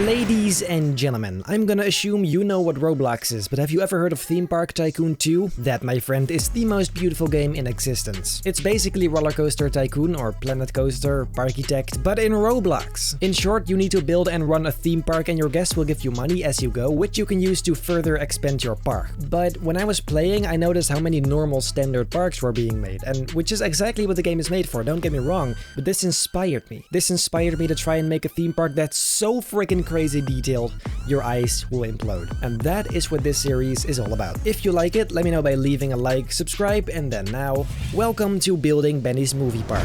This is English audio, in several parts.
Ladies and gentlemen, I'm gonna assume you know what Roblox is, but have you ever heard of Theme Park Tycoon 2? That, my friend, is the most beautiful game in existence. It's basically Roller Coaster Tycoon or Planet Coaster, Parkitect, but in Roblox. In short, you need to build and run a theme park and your guests will give you money as you go, which you can use to further expand your park. But when I was playing, I noticed how many normal standard parks were being made, and which is exactly what the game is made for, don't get me wrong, but this inspired me. This inspired me to try and make a theme park that's so freaking crazy detailed, your eyes will implode. And that is what this series is all about. If you like it, let me know by leaving a like, subscribe, and then now, welcome to building Benny's movie park.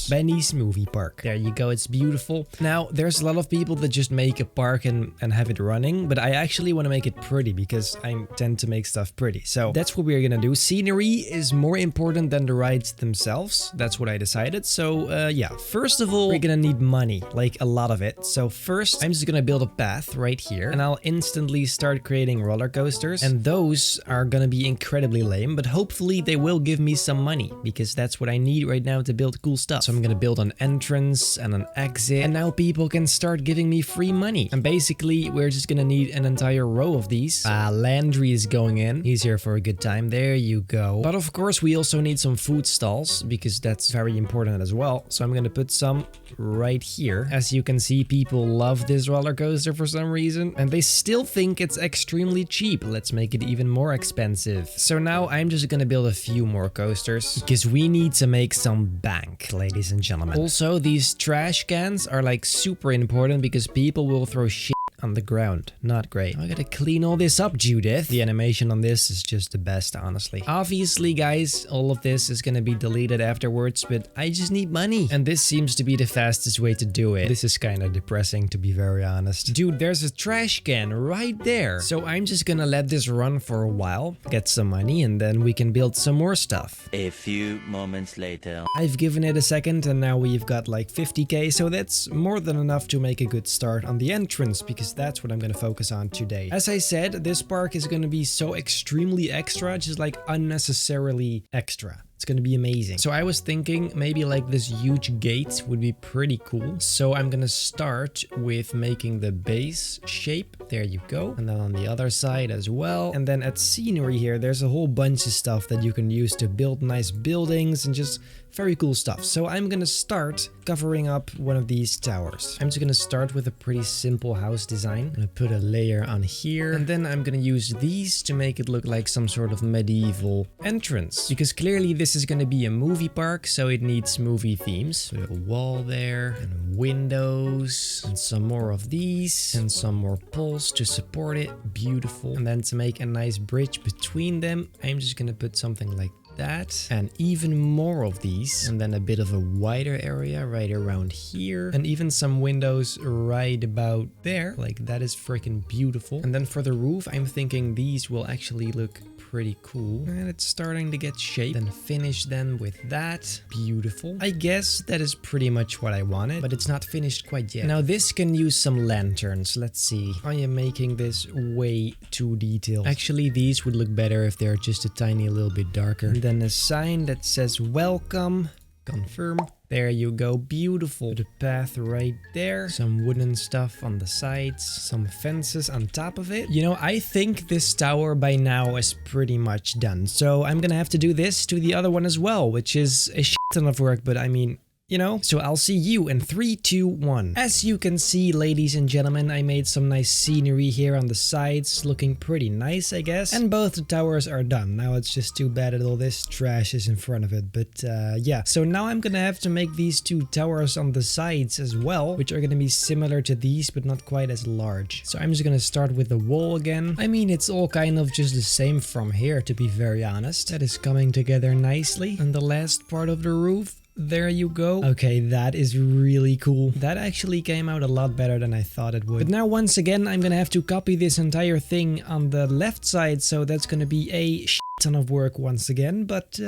Benny's movie park. There you go, it's beautiful. Now, there's a lot of people that just make a park and have it running, but I actually want to make it pretty because I tend to make stuff pretty. So that's what we're gonna do. Scenery is more important than the rides themselves. That's what I decided. So yeah, first of all, we're gonna need money, like a lot of it. So first, I'm just gonna build a path right here and I'll instantly start creating roller coasters. And those are gonna be incredibly lame, but hopefully they will give me some money because that's what I need right now to build cool stuff. So I'm gonna build an entrance and an exit, and now people can start giving me free money. And basically, we're just gonna need an entire row of these. Landry is going in. He's here for a good time. There you go. But of course, we also need some food stalls because that's very important as well. So I'm gonna put some right here. As you can see, people love this roller coaster for some reason, and they still think it's extremely cheap. Let's make it even more expensive. So now I'm just gonna build a few more coasters because we need to make some bank, ladies and gentlemen. Also, these trash cans are like super important because people will throw shit on the ground. Not great. I gotta clean all this up, Judith. The animation on this is just the best, honestly. Obviously, guys, all of this is gonna be deleted afterwards, but I just need money. And this seems to be the fastest way to do it. This is kind of depressing, to be very honest. Dude, there's a trash can right there. So I'm just gonna let this run for a while, get some money, and then we can build some more stuff. A few moments later. I've given it a second, and now we've got like 50k, so that's more than enough to make a good start on the entrance, because that's what I'm gonna focus on today. As I said, this park is gonna be so extremely extra, just like unnecessarily extra. It's gonna be amazing. So I was thinking maybe like this huge gate would be pretty cool. So I'm gonna start with making the base shape. There you go. And then on the other side as well. And then at scenery here, there's a whole bunch of stuff that you can use to build nice buildings and just very cool stuff. So I'm gonna start covering up one of these towers. I'm just gonna start with a pretty simple house design. I'm gonna put a layer on here. And then I'm gonna use these to make it look like some sort of medieval entrance. Because clearly this is gonna be a movie park, so it needs movie themes. Put a wall there, and windows, and some more of these, and some more poles to support it. Beautiful. And then to make a nice bridge between them, I'm just gonna put something like that, and even more of these, and then a bit of a wider area right around here, and even some windows right about there. Like, that is freaking beautiful. And then for the roof, I'm thinking these will actually look pretty cool, and it's starting to get shape. Then finish them with that. Beautiful. I guess that is pretty much what I wanted, but it's not finished quite yet. Now this can use some lanterns. Let's see. I am making this way too detailed. Actually, these would look better if they're just a tiny little bit darker. And then a sign that says welcome. Confirm. There you go, beautiful. The path right there. Some wooden stuff on the sides. Some fences on top of it. You know, I think this tower by now is pretty much done. So I'm gonna have to do this to the other one as well, which is a shit ton of work, but I mean, you know, so I'll see you in 3, 2, 1. As you can see, ladies and gentlemen, I made some nice scenery here on the sides, looking pretty nice, I guess. And both the towers are done. Now it's just too bad that all this trash is in front of it. But yeah, so now I'm gonna have to make these 2 towers on the sides as well, which are gonna be similar to these, but not quite as large. So I'm just gonna start with the wall again. I mean, it's all kind of just the same from here, to be very honest. That is coming together nicely. And the last part of the roof. There you go. Okay, that is really cool. That actually came out a lot better than I thought it would. But now once again, I'm gonna have to copy this entire thing on the left side, so that's gonna be a shit ton of work once again, but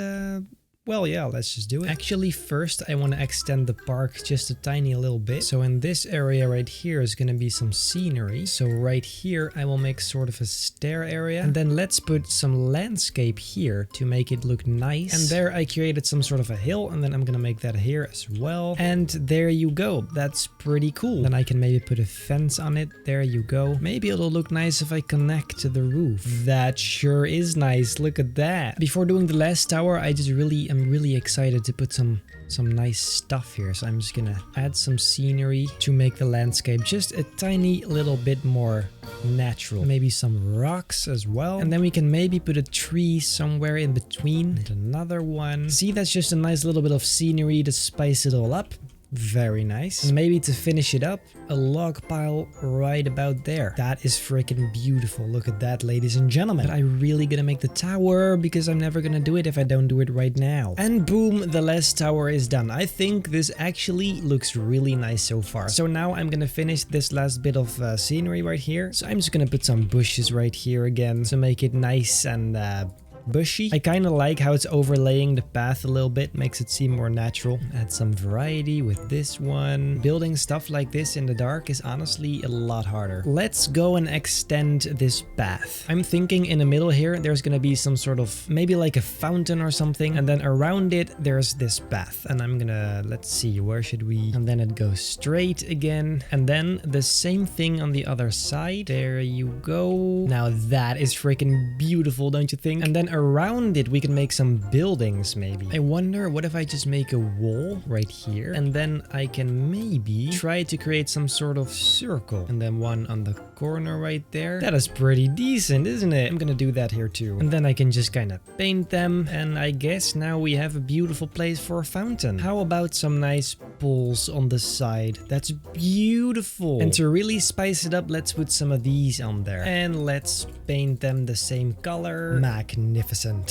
Well, yeah, let's just do it. Actually, first I want to extend the park just a tiny little bit. So in this area right here is going to be some scenery. So right here I will make sort of a stair area. And then let's put some landscape here to make it look nice. And there I created some sort of a hill, and then I'm going to make that here as well. And there you go. That's pretty cool. Then I can maybe put a fence on it. There you go. Maybe it'll look nice if I connect to the roof. That sure is nice. Look at that. Before doing the last tower, I'm really excited to put some nice stuff here. So I'm just gonna add some scenery to make the landscape just a tiny little bit more natural. Maybe some rocks as well. And then we can maybe put a tree somewhere in between. And another one. See, that's just a nice little bit of scenery to spice it all up. Very nice. And maybe to finish it up, a log pile right about there. That is freaking beautiful. Look at that, ladies and gentlemen. But I'm really gonna make the tower because I'm never gonna do it if I don't do it right now. And boom, the last tower is done. I think this actually looks really nice so far. So now I'm gonna finish this last bit of scenery right here. So I'm just gonna put some bushes right here again to make it nice and bushy. I kind of like how it's overlaying the path a little bit, makes it seem more natural. Add some variety with this one. Building stuff like this in the dark is honestly a lot harder. Let's go and extend this path. I'm thinking in the middle here there's gonna be some sort of maybe like a fountain or something, and then around it there's this path, and I'm gonna, let's see, where should we, and then it goes straight again, and then the same thing on the other side. There you go. Now that is freaking beautiful, don't you think? And then around it we can make some buildings maybe. I wonder, what if I just make a wall right here, and then I can maybe try to create some sort of circle, and then one on the corner right there. That is pretty decent, isn't it? I'm gonna do that here too. And then I can just kind of paint them, and I guess now we have a beautiful place for a fountain. How about some nice pools on the side? That's beautiful. And to really spice it up, let's put some of these on there, and let's paint them the same color. Magnificent.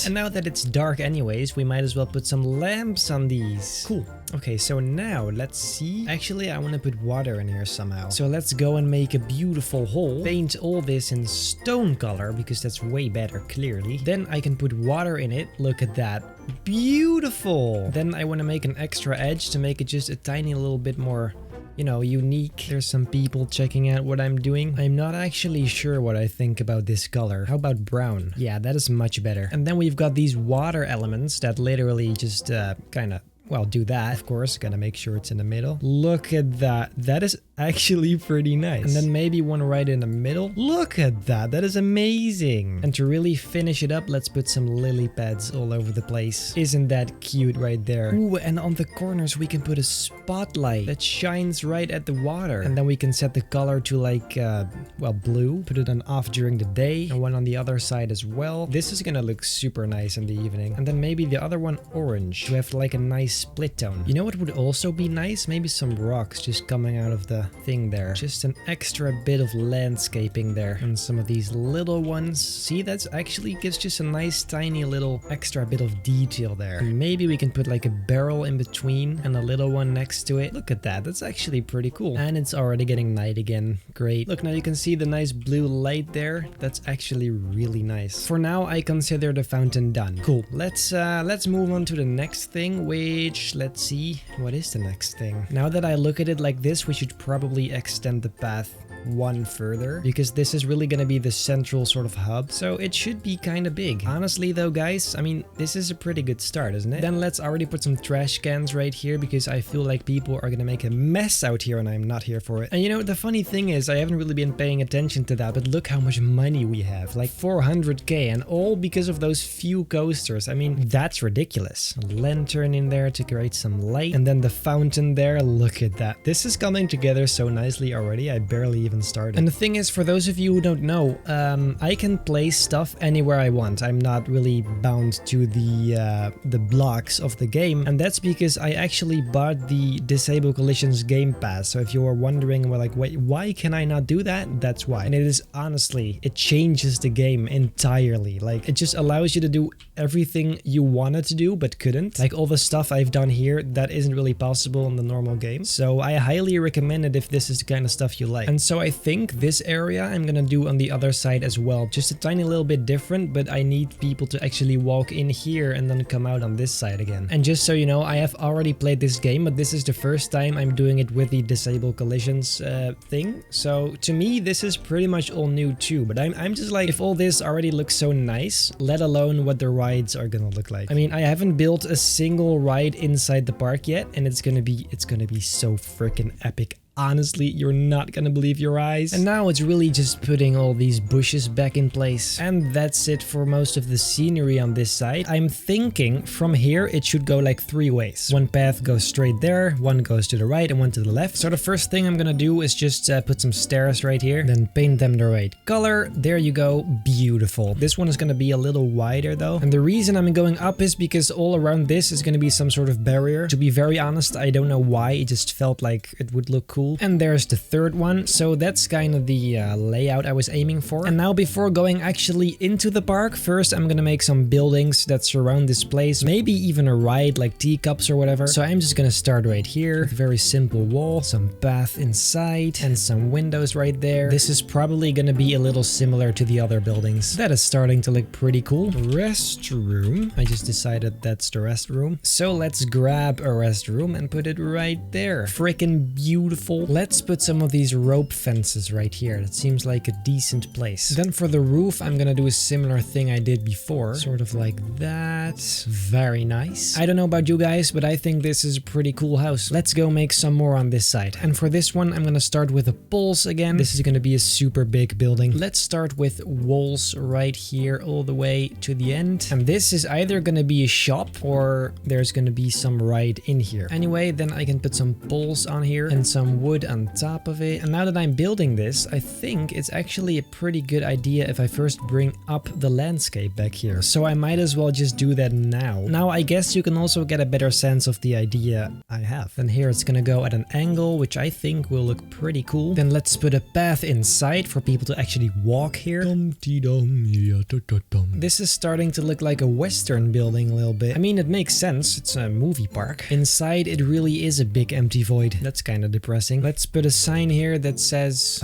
And now that it's dark anyways, we might as well put some lamps on these. Cool. Okay, so now let's see. Actually, I want to put water in here somehow. So let's go and make a beautiful hole. Paint all this in stone color because that's way better, clearly. Then I can put water in it. Look at that. Beautiful. Then I want to make an extra edge to make it just a tiny little bit more, you know, unique. There's some people checking out what I'm doing. I'm not actually sure what I think about this color. How about brown? Yeah, that is much better. And then we've got these water elements that literally just kind of, well, do that. Of course, gotta make sure it's in the middle. Look at that. That is actually pretty nice. And then maybe one right in the middle. Look at that. That is amazing. And to really finish it up, let's put some lily pads all over the place. Isn't that cute right there? Ooh, and on the corners we can put a spotlight that shines right at the water. And then we can set the color to like, well, blue. Put it on off during the day, and one on the other side as well. This is gonna look super nice in the evening. And then maybe the other one orange to have like a nice split tone. You know what would also be nice? Maybe some rocks just coming out of the thing there. Just an extra bit of landscaping there. And some of these little ones. See, that's actually gives just a nice tiny little extra bit of detail there. And maybe we can put like a barrel in between and a little one next to it. Look at that. That's actually pretty cool. And it's already getting night again. Great. Look, now you can see the nice blue light there. That's actually really nice. For now, I consider the fountain done. Cool. Let's move on to the next thing, which, let's see, what is the next thing? Now that I look at it like this, we should probably extend the path one further, because this is really gonna be the central sort of hub, so it should be kind of big. Honestly though, guys, I mean, this is a pretty good start, isn't it? Then let's already put some trash cans right here, because I feel like people are gonna make a mess out here and I'm not here for it. And you know, the funny thing is, I haven't really been paying attention to that, but look how much money we have, like 400k, and all because of those few coasters. I mean, that's ridiculous. A lantern in there to create some light, and then the fountain there. Look at that. This is coming together so nicely already. I barely even started. And the thing is, for those of you who don't know, I can place stuff anywhere I want. I'm not really bound to the blocks of the game, and that's because I actually bought the Disable Collisions Game Pass. So if you are wondering, well, like, wait, why can I not do that? That's why. And it is honestly, it changes the game entirely. Like, it just allows you to do everything you wanted to do but couldn't. Like all the stuff I've done here that isn't really possible in the normal game. So I highly recommend it if this is the kind of stuff you like. And so So I think this area I'm gonna do on the other side as well. Just a tiny little bit different, but I need people to actually walk in here and then come out on this side again. And just so you know, I have already played this game, but this is the first time I'm doing it with the disable collisions thing. So to me, this is pretty much all new too. But I'm just like, if all this already looks so nice, let alone what the rides are gonna look like. I mean, I haven't built a single ride inside the park yet, and it's gonna be so freaking epic. Honestly, you're not gonna believe your eyes. And now it's really just putting all these bushes back in place. And that's it for most of the scenery on this side. I'm thinking from here it should go like 3 ways. One path goes straight there, one goes to the right and one to the left. So the first thing I'm gonna do is just put some stairs right here, then paint them the right color. There you go, beautiful. This one is gonna be a little wider though. And the reason I'm going up is because all around this is gonna be some sort of barrier. To be very honest, I don't know why, it just felt like it would look cool. And there's the third one. So that's kind of the layout I was aiming for. And now before going actually into the park, first I'm gonna make some buildings that surround this place. Maybe even a ride like teacups or whatever. So I'm just gonna start right here. Very simple wall, some path inside and some windows right there. This is probably gonna be a little similar to the other buildings. That is starting to look pretty cool. Restroom. I just decided that's the restroom. So let's grab a restroom and put it right there. Freaking beautiful. Let's put some of these rope fences right here. That seems like a decent place. Then for the roof, I'm gonna do a similar thing I did before. Sort of like that. Very nice. I don't know about you guys, but I think this is a pretty cool house. Let's go make some more on this side. And for this one, I'm gonna start with the poles again. This is gonna be a super big building. Let's start with walls right here all the way to the end. And this is either gonna be a shop or there's gonna be some ride in here. Anyway, then I can put some poles on here and some wood on top of it. And now that I'm building this, I think it's actually a pretty good idea if I first bring up the landscape back here. So I might as well just do that now. Now I guess you can also get a better sense of the idea I have. And here it's gonna go at an angle, which I think will look pretty cool. Then let's put a path inside for people to actually walk here. This is starting to look like a Western building a little bit. I mean, it makes sense. It's a movie park. Inside, it really is a big empty void. That's kind of depressing. Let's put a sign here that says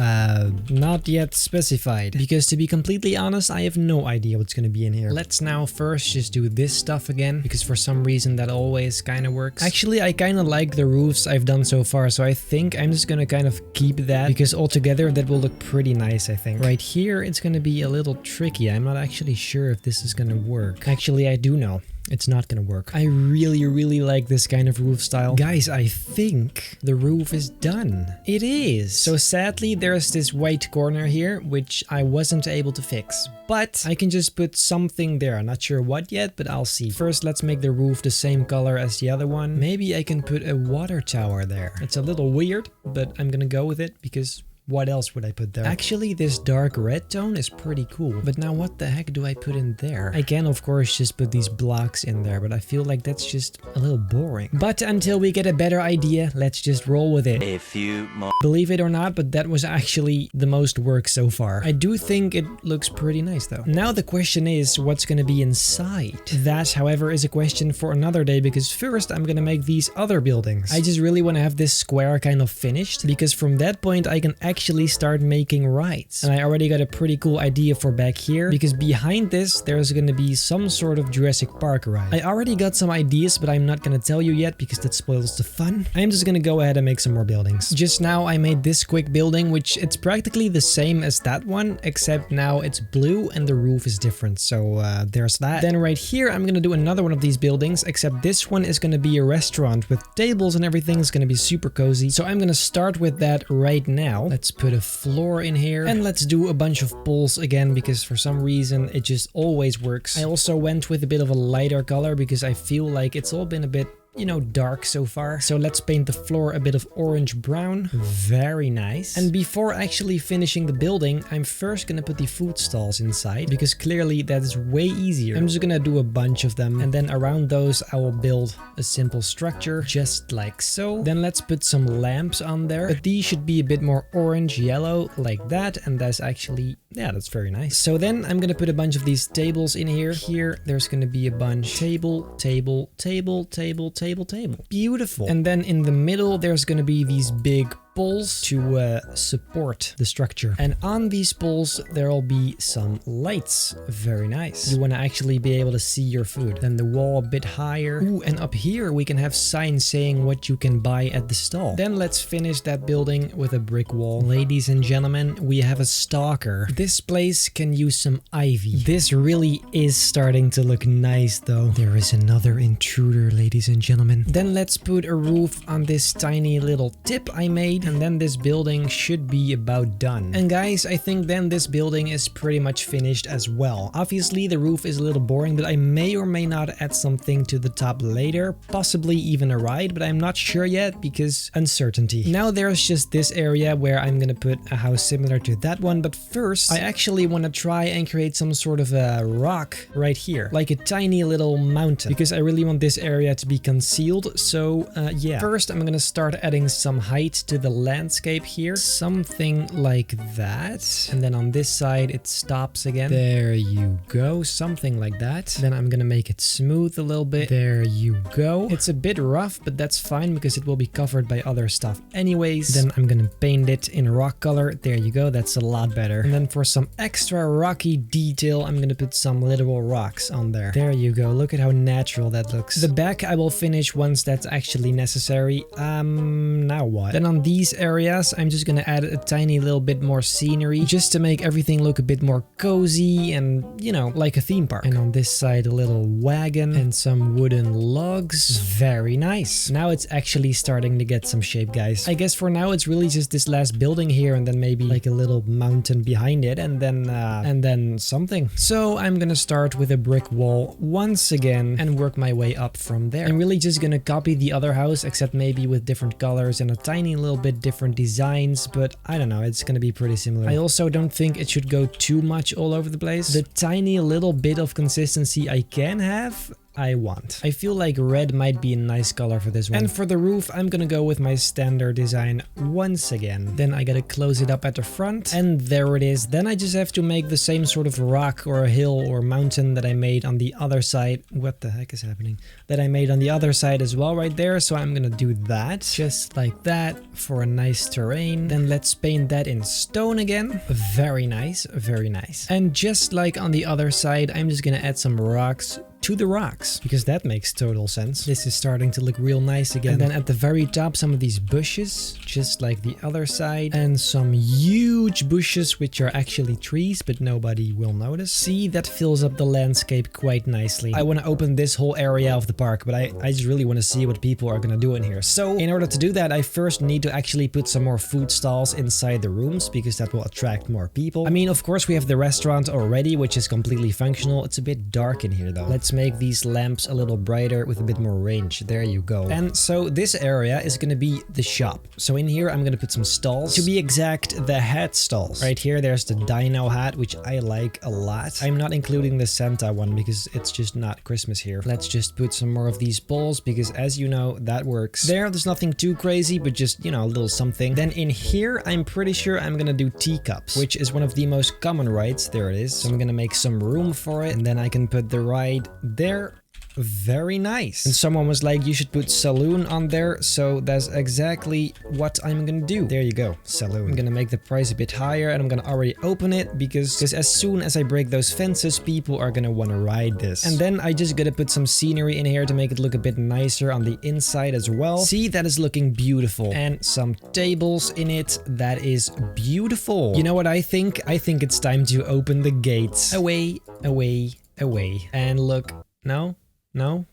not yet specified, because to be completely honest, I have no idea what's gonna be in here. Let's now first just do this stuff again, because for some reason that always kind of works. Actually, I kind of like the roofs I've done so far, so I think I'm just gonna kind of keep that, because altogether that will look pretty nice, I think. Right here, it's gonna be a little tricky. I'm not actually sure if this is gonna work. Actually, I do know. It's not gonna work. I really like this kind of roof style. Guys, I think the roof is done. It is. So sadly, there's this white corner here, which I wasn't able to fix. But I can just put something there. I'm not sure what yet, but I'll see. First, let's make the roof the same color as the other one. Maybe I can put a water tower there. It's a little weird, but I'm gonna go with it because what else would I put there? Actually, this dark red tone is pretty cool. But now what the heck do I put in there? I can, of course, just put these blocks in there, but I feel like that's just a little boring. But until we get a better idea, let's just roll with it. A few more. Believe it or not, but that was actually the most work so far. I do think it looks pretty nice though. Now the question is, what's gonna be inside? That, however, is a question for another day, because first I'm gonna make these other buildings. I just really want to have this square kind of finished, because from that point I can actually start making rides. And I already got a pretty cool idea for back here, because behind this there's gonna be some sort of Jurassic Park ride. I already got some ideas, but I'm not gonna tell you yet because that spoils the fun. I'm just gonna go ahead and make some more buildings. Just now I made this quick building, which it's practically the same as that one, except now it's blue and the roof is different. So there's that. Then right here I'm gonna do another one of these buildings, except this one is gonna be a restaurant with tables and everything. It's gonna be super cozy. So I'm gonna start with that right now. Let's put a floor in here and let's do a bunch of poles again, because for some reason it just always works. I also went with a bit of a lighter color because I feel like it's all been a bit, you know, dark so far. So let's paint the floor a bit of orange brown. Very nice. And before actually finishing the building, I'm first gonna put the food stalls inside, because clearly that is way easier. I'm just gonna do a bunch of them, and then around those I will build a simple structure just like so. Then let's put some lamps on there, but these should be a bit more orange yellow like that, and that's actually, yeah, that's very nice. So then I'm gonna put a bunch of these tables in here. Here there's gonna be a bunch. Table, table, table, table, table, table. Beautiful. And then in the middle there's gonna be these big poles to support the structure. And on these poles, there'll be some lights. Very nice. You want to actually be able to see your food. Then the wall a bit higher. Ooh, and up here we can have signs saying what you can buy at the stall. Then let's finish that building with a brick wall. Ladies and gentlemen, we have a stalker. This place can use some ivy. This really is starting to look nice though. There is another intruder, ladies and gentlemen. Then let's put a roof on this tiny little tip I made, and then this building should be about done. And guys, I think then this building is pretty much finished as well. Obviously the roof is a little boring, but I may or may not add something to the top later, possibly even a ride, but I'm not sure yet because uncertainty. Now there's just this area where I'm gonna put a house similar to that one, but first I actually want to try and create some sort of a rock right here, like a tiny little mountain, because I really want this area to be concealed. So yeah, first I'm gonna start adding some height to the landscape here, something like that, and then on this side it stops again. There you go, something like that. Then I'm gonna make it smooth a little bit. There you go. It's a bit rough, but that's fine because it will be covered by other stuff anyways. Then I'm gonna paint it in rock color. There you go, that's a lot better. And then for some extra rocky detail, I'm gonna put some literal rocks on there. There you go, look at how natural that looks. The back I will finish once that's actually necessary. Now what? Then on these areas, I'm just gonna add a tiny little bit more scenery just to make everything look a bit more cozy and, you know, like a theme park. And on this side, a little wagon and some wooden logs. Very nice. Now it's actually starting to get some shape, guys. I guess for now it's really just this last building here and then maybe like a little mountain behind it and then something. So I'm gonna start with a brick wall once again and work my way up from there. I'm really just gonna copy the other house, except maybe with different colors and a tiny little bit different designs, but I don't know, it's gonna be pretty similar. I also don't think it should go too much all over the place. The tiny little bit of consistency I can have, I want. I feel like red might be a nice color for this one. And for the roof, I'm gonna go with my standard design once again. Then I gotta close it up at the front, and there it is. Then I just have to make the same sort of rock or a hill or mountain that I made on the other side. What the heck is happening? That I made on the other side as well right there. So I'm gonna do that, just like that, for a nice terrain. Then let's paint that in stone again. Very nice, very nice. And just like on the other side, I'm just gonna add some rocks to the rocks, because that makes total sense. This is starting to look real nice again. And then at the very top, some of these bushes, just like the other side, and some huge bushes which are actually trees, but nobody will notice. See, that fills up the landscape quite nicely. I want to open this whole area of the park, but I just really want to see what people are gonna do in here. So in order to do that, I first need to actually put some more food stalls inside the rooms, because that will attract more people. I mean, of course we have the restaurant already, which is completely functional. It's a bit dark in here though. Let's make these lamps a little brighter with a bit more range. There you go. And so this area is going to be the shop. So in here I'm going to put some stalls. To be exact, the hat stalls. Right here there's the dino hat, which I like a lot. I'm not including the Santa one because it's just not Christmas here. Let's just put some more of these poles, because as you know, that works. There's nothing too crazy, but just, you know, a little something. Then in here I'm pretty sure I'm going to do teacups, which is one of the most common rides. There it is. So I'm going to make some room for it, and then I can put the ride there. Very nice. And someone was like, you should put saloon on there, so that's exactly what I'm gonna do. There you go, saloon. I'm gonna make the price a bit higher, and I'm gonna already open it because as soon as I break those fences, people are gonna want to ride this. And then I just gotta put some scenery in here to make it look a bit nicer on the inside as well. See, that is looking beautiful. And some tables in it. That is beautiful. You know what I think? I think it's time to open the gates. Away, away, away. And look. No? No?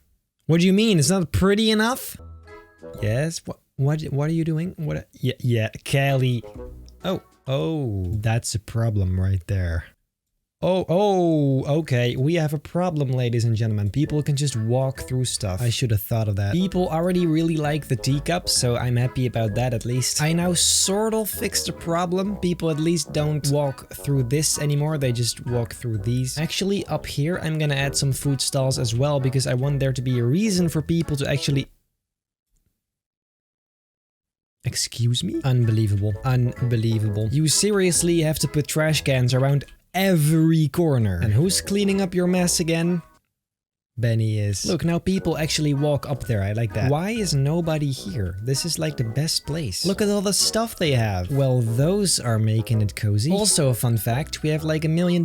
What do you mean? It's not pretty enough? Yes? What are you doing? What? Yeah, Kelly. Oh, that's a problem right there. Oh, okay. We have a problem, ladies and gentlemen. People can just walk through stuff. I should have thought of that. People already really like the teacups, so I'm happy about that at least. I now sort of fixed the problem. People at least don't walk through this anymore. They just walk through these. Actually, up here, I'm gonna add some food stalls as well, because I want there to be a reason for people to actually... Excuse me? Unbelievable. Unbelievable. You seriously have to put trash cans around every corner. And who's cleaning up your mess again? Benny is. Look, now people actually walk up there. I like that. Why is nobody here? This is like the best place. Look at all the stuff they have. Well, those are making it cozy. Also, a fun fact, we have like $1 million.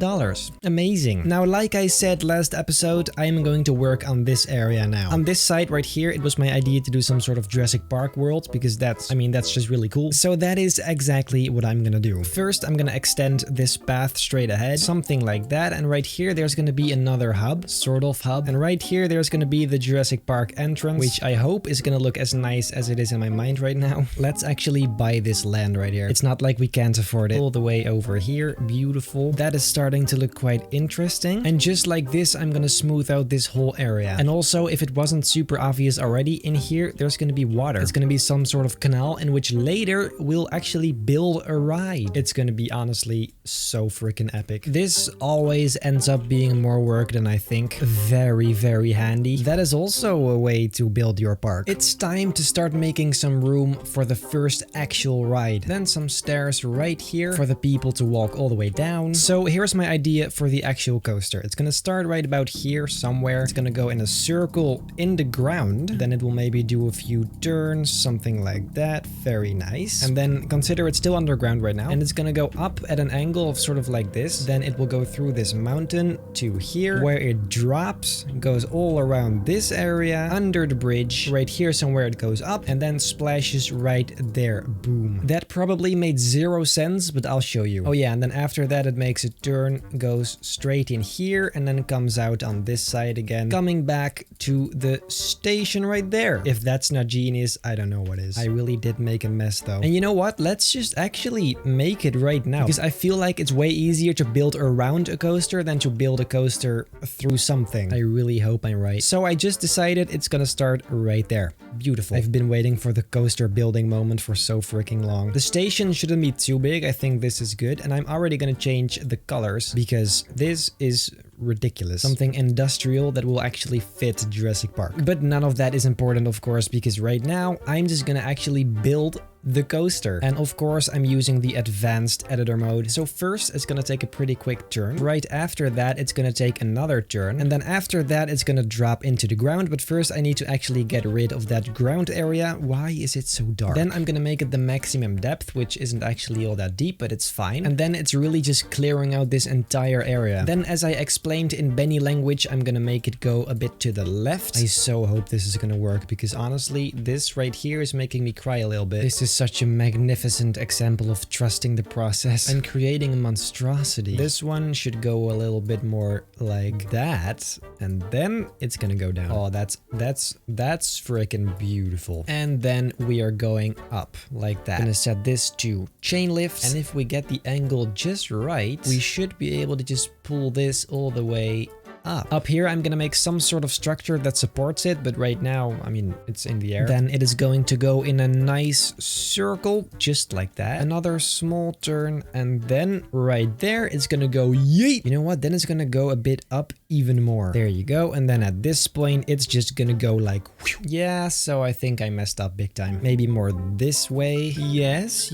Amazing. Now, like I said last episode, I am going to work on this area now. On this side right here, it was my idea to do some sort of Jurassic Park world because that's just really cool. So that is exactly what I'm gonna do. First, I'm gonna extend this path straight ahead, something like that. And right here, there's gonna be another hub, sort of hub. And right here, there's gonna be the Jurassic Park entrance, which I hope is gonna look as nice as it is in my mind right now. Let's actually buy this land right here. It's not like we can't afford it. All the way over here, beautiful. That is starting to look quite interesting. And just like this, I'm gonna smooth out this whole area. And also, if it wasn't super obvious already, in here, there's gonna be water. It's gonna be some sort of canal in which later we'll actually build a ride. It's gonna be honestly so freaking epic. This always ends up being more work than I think. Very, very handy. That is also a way to build your park. It's time to start making some room for the first actual ride. Then some stairs right here for the people to walk all the way down. So here's my idea for the actual coaster. It's gonna start right about here somewhere. It's gonna go in a circle in the ground. Then it will maybe do a few turns, something like that. Very nice. And then consider it's still underground right now. And it's gonna go up at an angle of sort of like this. Then it will go through this mountain to here where it drops, goes all around this area, under the bridge, right here somewhere it goes up and then splashes right there. Boom. That probably made 0 sense, but I'll show you. Oh yeah, and then after that it makes a turn, goes straight in here and then comes out on this side again, coming back to the station right there. If that's not genius, I don't know what is. I really did make a mess though. And you know what? Let's just actually make it right now because I feel like it's way easier to build around a coaster than to build a coaster through something. I really hope I'm right. So I just decided it's gonna start right there. Beautiful. I've been waiting for the coaster building moment for so freaking long. The station shouldn't be too big. I think this is good. And I'm already gonna change the colors because this is ridiculous. Something industrial that will actually fit Jurassic Park. But none of that is important, of course, because right now I'm just gonna actually build the coaster. And of course, I'm using the advanced editor mode. So first, it's gonna take a pretty quick turn. Right after that, it's gonna take another turn. And then after that, it's gonna drop into the ground. But first, I need to actually get rid of that ground area. Why is it so dark? Then I'm gonna make it the maximum depth, which isn't actually all that deep, but it's fine. And then it's really just clearing out this entire area. Then, as I explained in Benny language, I'm gonna make it go a bit to the left. I so hope this is gonna work because honestly, this right here is making me cry a little bit. This is such a magnificent example of trusting the process and creating a monstrosity. This one should go a little bit more like that, and then it's gonna go down. Oh, that's freaking beautiful. And then we are going up like that. Gonna set this to chain lifts, and if we get the angle just right, we should be able to just pull this all the way up. Up here, I'm gonna make some sort of structure that supports it, but right now, I mean, it's in the air. Then it is going to go in a nice circle, just like that. Another small turn, and then right there, it's gonna go yeet. You know what? Then it's gonna go a bit up even more. There you go. And then at this point, it's just gonna go like, whew. Yeah, so I think I messed up big time. Maybe more this way. Yes,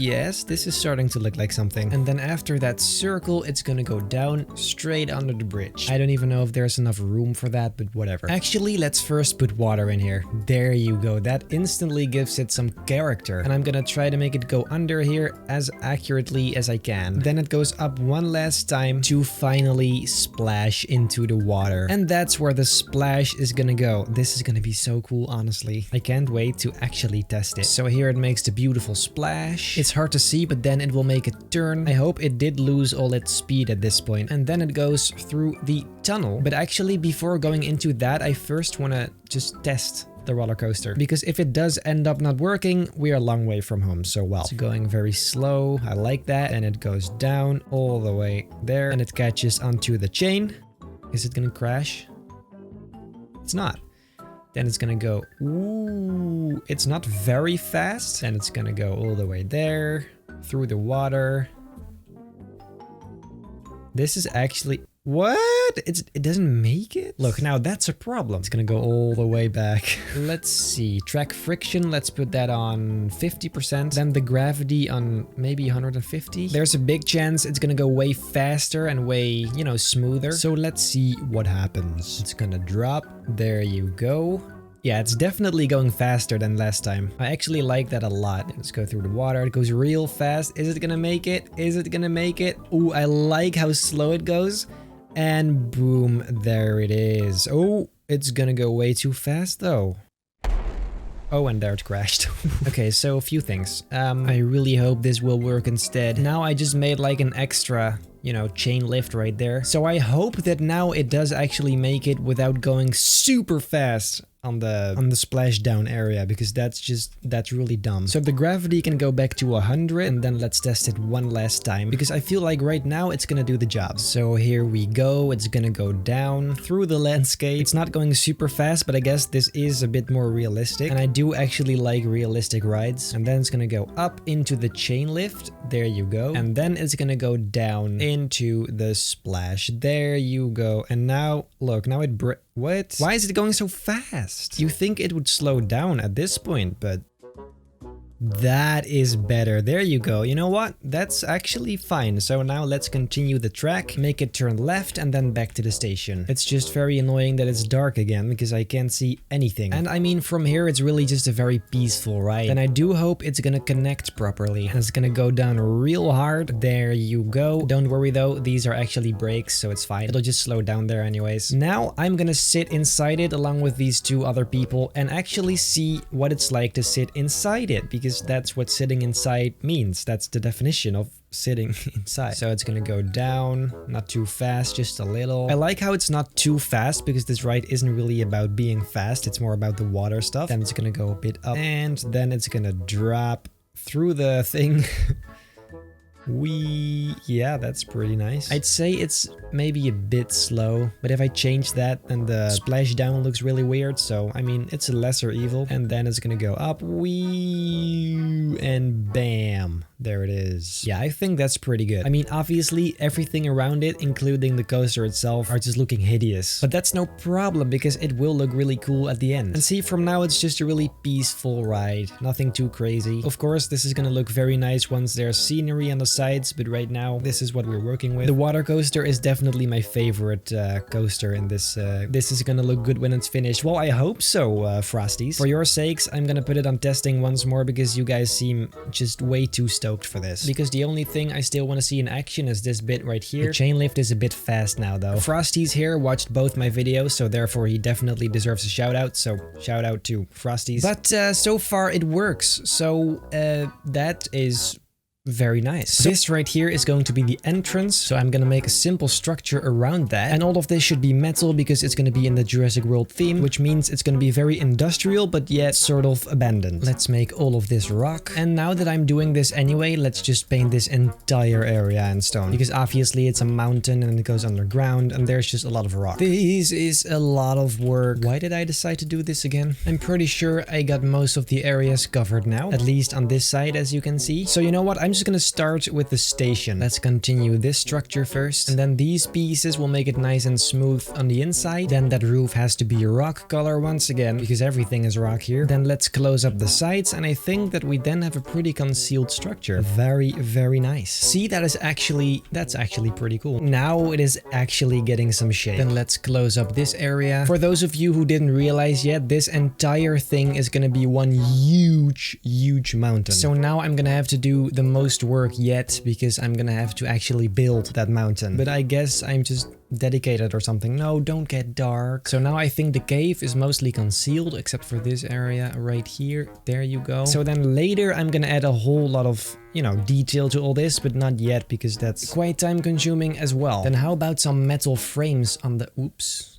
this is starting to look like something. And then after that circle, it's gonna go down straight under the bridge. I don't even know if there's enough room for that, but whatever. Actually, let's first put water in here. There you go. That instantly gives it some character. And I'm gonna try to make it go under here as accurately as I can. Then it goes up one last time to finally splash into the water. And that's where the splash is gonna go. This is gonna be so cool, honestly. I can't wait to actually test it. So here it makes the beautiful splash. It's hard to see, but then it will make a turn. I hope it did lose all its speed at this point. And then it goes through the tunnel. But actually, before going into that, I first want to just test the roller coaster, because if it does end up not working, we are a long way from home. So well, it's going very slow. I like that. And it goes down all the way there and it catches onto the chain. Is it gonna crash? It's not. Then it's gonna go, ooh, it's not very fast. Then it's gonna go all the way there through the water. This is actually, What? It doesn't make it? Look, now that's a problem. It's gonna go all the way back. Let's see. Track friction, let's put that on 50%. Then the gravity on maybe 150. There's a big chance it's gonna go way faster and way, you know, smoother. So let's see what happens. It's gonna drop. There you go. Yeah, it's definitely going faster than last time. I actually like that a lot. Let's go through the water. It goes real fast. Is it gonna make it? Is it gonna make it? Ooh, I like how slow it goes. And boom, there it is. Oh, it's gonna go way too fast though. Oh, and there it crashed. Okay, so a few things. I really hope this will work instead. Now I just made like an extra, you know, chain lift right there. So I hope that now it does actually make it without going super fast on the splashdown area, because that's really dumb. So the gravity can go back to 100, and then let's test it one last time, because I feel like right now it's gonna do the job. So here we go. It's gonna go down through the landscape. It's not going super fast, but I guess this is a bit more realistic, and I do actually like realistic rides. And then it's gonna go up into the chain lift. There you go. And then it's gonna go down into the splash. There you go. And now look, now what? Why is it going so fast? You think it would slow down at this point, but that is better. There you go. You know what? That's actually fine. So now let's continue the track, make it turn left, and then back to the station. It's just very annoying that it's dark again, because I can't see anything. And I mean, from here, it's really just a very peaceful ride. And I do hope it's gonna connect properly. And it's gonna go down real hard. There you go. Don't worry though, these are actually brakes, so it's fine. It'll just slow down there anyways. Now I'm gonna sit inside it along with these two other people and actually see what it's like to sit inside it, because that's what sitting inside means. That's the definition of sitting inside. So it's gonna go down, not too fast, just a little. I like how it's not too fast, because this ride isn't really about being fast, it's more about the water stuff. Then it's gonna go a bit up, and then it's gonna drop through the thing. Yeah, that's pretty nice. I'd say it's maybe a bit slow, but if I change that, then the splashdown looks really weird. So, I mean, it's a lesser evil. And then it's gonna go up, and bam. There it is. Yeah, I think that's pretty good. I mean, obviously, everything around it, including the coaster itself, are just looking hideous. But that's no problem, because it will look really cool at the end. And see, from now, it's just a really peaceful ride. Nothing too crazy. Of course, this is gonna look very nice once there's scenery on the sides, but right now, this is what we're working with. The water coaster is definitely my favorite coaster in this. This is gonna look good when it's finished. Well, I hope so, Frosties. For your sakes, I'm gonna put it on testing once more, because you guys seem just way too stoked for this. Because the only thing I still want to see in action is this bit right here. The chain lift is a bit fast now though. Frosty's here watched both my videos, so therefore he definitely deserves a shout out. So shout out to Frosty's. But so far it works. So that is very nice. So this right here is going to be the entrance. So I'm gonna make a simple structure around that. And all of this should be metal, because it's gonna be in the Jurassic World theme, which means it's gonna be very industrial, but yet sort of abandoned. Let's make all of this rock. And now that I'm doing this anyway, let's just paint this entire area in stone, because obviously it's a mountain and it goes underground and there's just a lot of rock. This is a lot of work. Why did I decide to do this again? I'm pretty sure I got most of the areas covered now, at least on this side, as you can see. So you know what? I'm just gonna start with the station. Let's continue this structure first, and then these pieces will make it nice and smooth on the inside. Then that roof has to be rock color once again, because everything is rock here. Then let's close up the sides, and I think that we then have a pretty concealed structure. Very, very nice. See, that's actually pretty cool. Now it is actually getting some shape. Then let's close up this area. For those of you who didn't realize yet, this entire thing is gonna be one huge mountain. So now I'm gonna have to do the most work yet, because I'm gonna have to actually build that mountain. But I guess I'm just dedicated or something. No, don't get dark. So now I think the cave is mostly concealed, except for this area right here. There you go. So then later I'm gonna add a whole lot of, you know, detail to all this, but not yet, because that's quite time consuming as well. Then how about some metal frames on the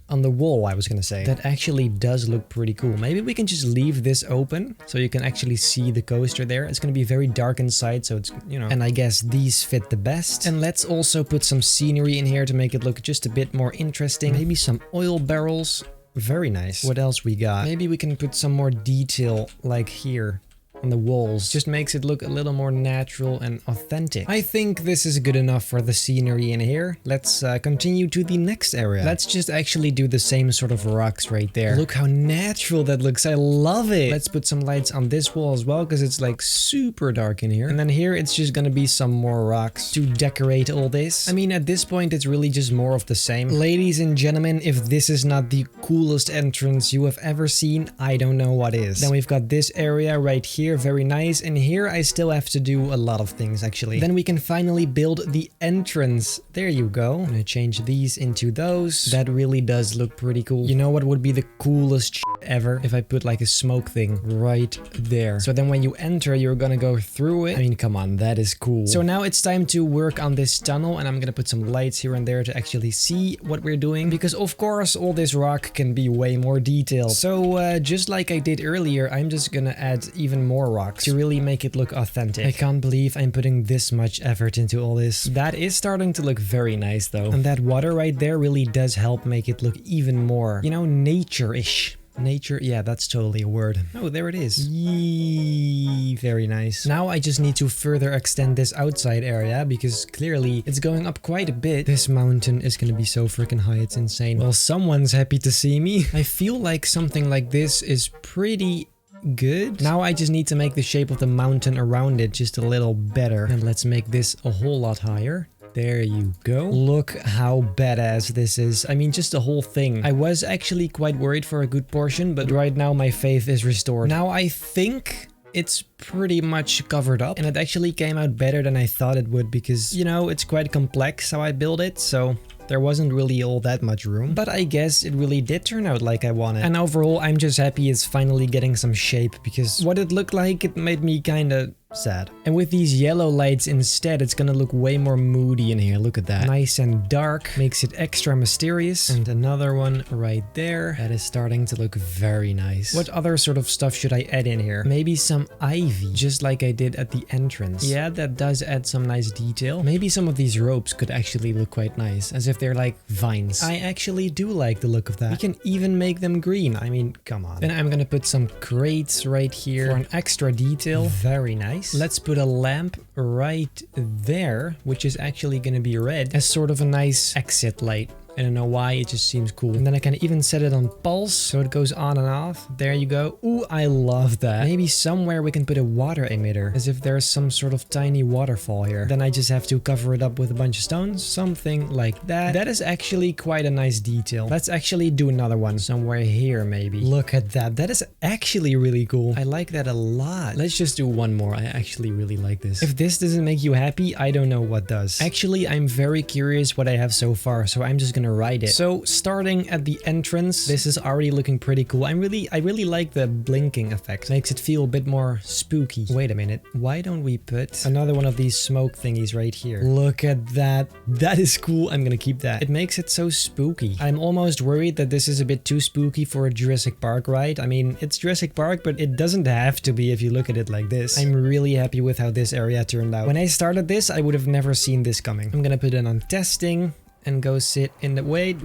on the wall, I was gonna say. That actually does look pretty cool. Maybe we can just leave this open so you can actually see the coaster there. It's gonna be very dark inside, so it's, you know, and I guess these fit the best. And let's also put some scenery in here to make it look just a bit more interesting. Maybe some oil barrels. Very nice. What else we got? Maybe we can put some more detail like here. on the walls. Just makes it look a little more natural and authentic. I think this is good enough for the scenery in here. Let's continue to the next area. Let's just actually do the same sort of rocks right there. Look how natural that looks. I love it. Let's put some lights on this wall as well because it's like super dark in here. And then here it's just gonna be some more rocks to decorate all this. I mean, at this point it's really just more of the same. Ladies and gentlemen, if this is not the coolest entrance you have ever seen, I don't know what is. Then we've got this area right here. Very nice. And here I still have to do a lot of things actually. Then we can finally build the entrance. There you go. I'm gonna change these into those. That really does look pretty cool. You know what would be the coolest ever? If I put like a smoke thing right there. So then when you enter, you're gonna go through it. I mean, come on, that is cool. So now it's time to work on this tunnel, and I'm gonna put some lights here and there to actually see what we're doing, because of course all this rock can be way more detailed. So just like I did earlier, I'm just gonna add even more rocks to really make it look authentic. I can't believe I'm putting this much effort into all this. That is starting to look very nice though. And that water right there really does help make it look even more, you know, nature-ish. Nature, yeah, that's totally a word. Oh, there it is. Yee, very nice. Now I just need to further extend this outside area because clearly it's going up quite a bit. This mountain is gonna be so freaking high, it's insane. Well, someone's happy to see me. I feel like something like this is pretty good. Now I just need to make the shape of the mountain around it just a little better. And let's make this a whole lot higher. There you go. Look how badass this is. I mean, just the whole thing. I was actually quite worried for a good portion, but right now my faith is restored. Now I think it's pretty much covered up, and it actually came out better than I thought it would because, you know, it's quite complex how I build it, so there wasn't really all that much room, but I guess it really did turn out like I wanted. And overall, I'm just happy it's finally getting some shape because what it looked like, it made me kinda sad. And with these yellow lights instead, it's gonna look way more moody in here. Look at that. Nice and dark, makes it extra mysterious. And another one right there. That is starting to look very nice. What other sort of stuff should I add in here? Maybe some ivy, just like I did at the entrance. Yeah, that does add some nice detail. Maybe some of these ropes could actually look quite nice, as if they're like vines. I actually do like the look of that. We can even make them green. I mean, come on. Then I'm gonna put some crates right here for an extra detail. Very nice. Let's put a lamp right there, which is actually going to be red, as sort of a nice exit light. I don't know why, it just seems cool. And then I can even set it on pulse, so it goes on and off. There you go. Ooh, I love that. Maybe somewhere we can put a water emitter, as if there's some sort of tiny waterfall here. Then I just have to cover it up with a bunch of stones, something like that. That is actually quite a nice detail. Let's actually do another one somewhere here, maybe. Look at that. That is actually really cool. I like that a lot. Let's just do one more. I actually really like this. If this doesn't make you happy, I don't know what does. Actually, I'm very curious what I have so far, so I'm just gonna write it. So starting at the entrance, this is already looking pretty cool. I really like the blinking effect. Makes it feel a bit more spooky. Wait a minute. Why don't we put another one of these smoke thingies right here? Look at that. That is cool. I'm gonna keep that. It makes it so spooky. I'm almost worried that this is a bit too spooky for a Jurassic Park ride. I mean, it's Jurassic Park, but it doesn't have to be if you look at it like this. I'm really happy with how this area turned out. When I started this, I would have never seen this coming. I'm gonna put it on testing and go sit in the... Wait.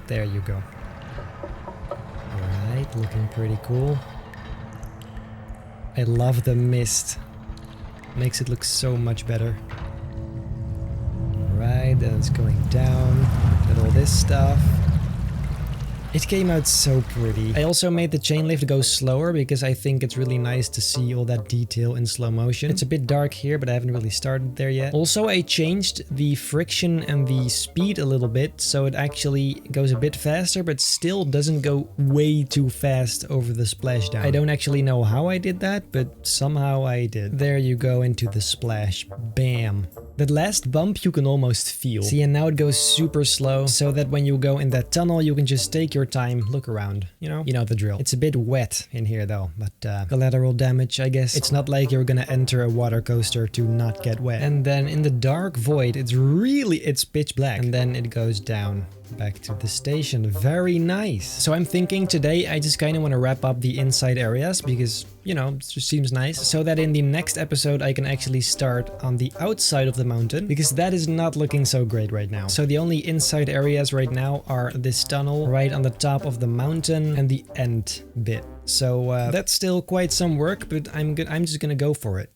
There you go. Alright, looking pretty cool. I love the mist. Makes it look so much better. Alright, then it's going down. Got all this stuff. It came out so pretty. I also made the chain lift go slower because I think it's really nice to see all that detail in slow motion. It's a bit dark here, but I haven't really started there yet. Also, I changed the friction and the speed a little bit, so it actually goes a bit faster, but still doesn't go way too fast over the splashdown. I don't actually know how I did that, but somehow I did. There you go into the splash. Bam. That last bump you can almost feel. See, and now it goes super slow, so that when you go in that tunnel, you can just take your time, look around, you know the drill. It's a bit wet in here though, but collateral damage, I guess. It's not like you're gonna enter a water coaster to not get wet. And then in the dark void, it's pitch black, and then it goes down. Back to the station. Very nice. So I'm thinking today I just kind of want to wrap up the inside areas because, you know, it just seems nice. So that in the next episode I can actually start on the outside of the mountain because that is not looking so great right now. So the only inside areas right now are this tunnel right on the top of the mountain and the end bit. So that's still quite some work, but I'm just gonna go for it.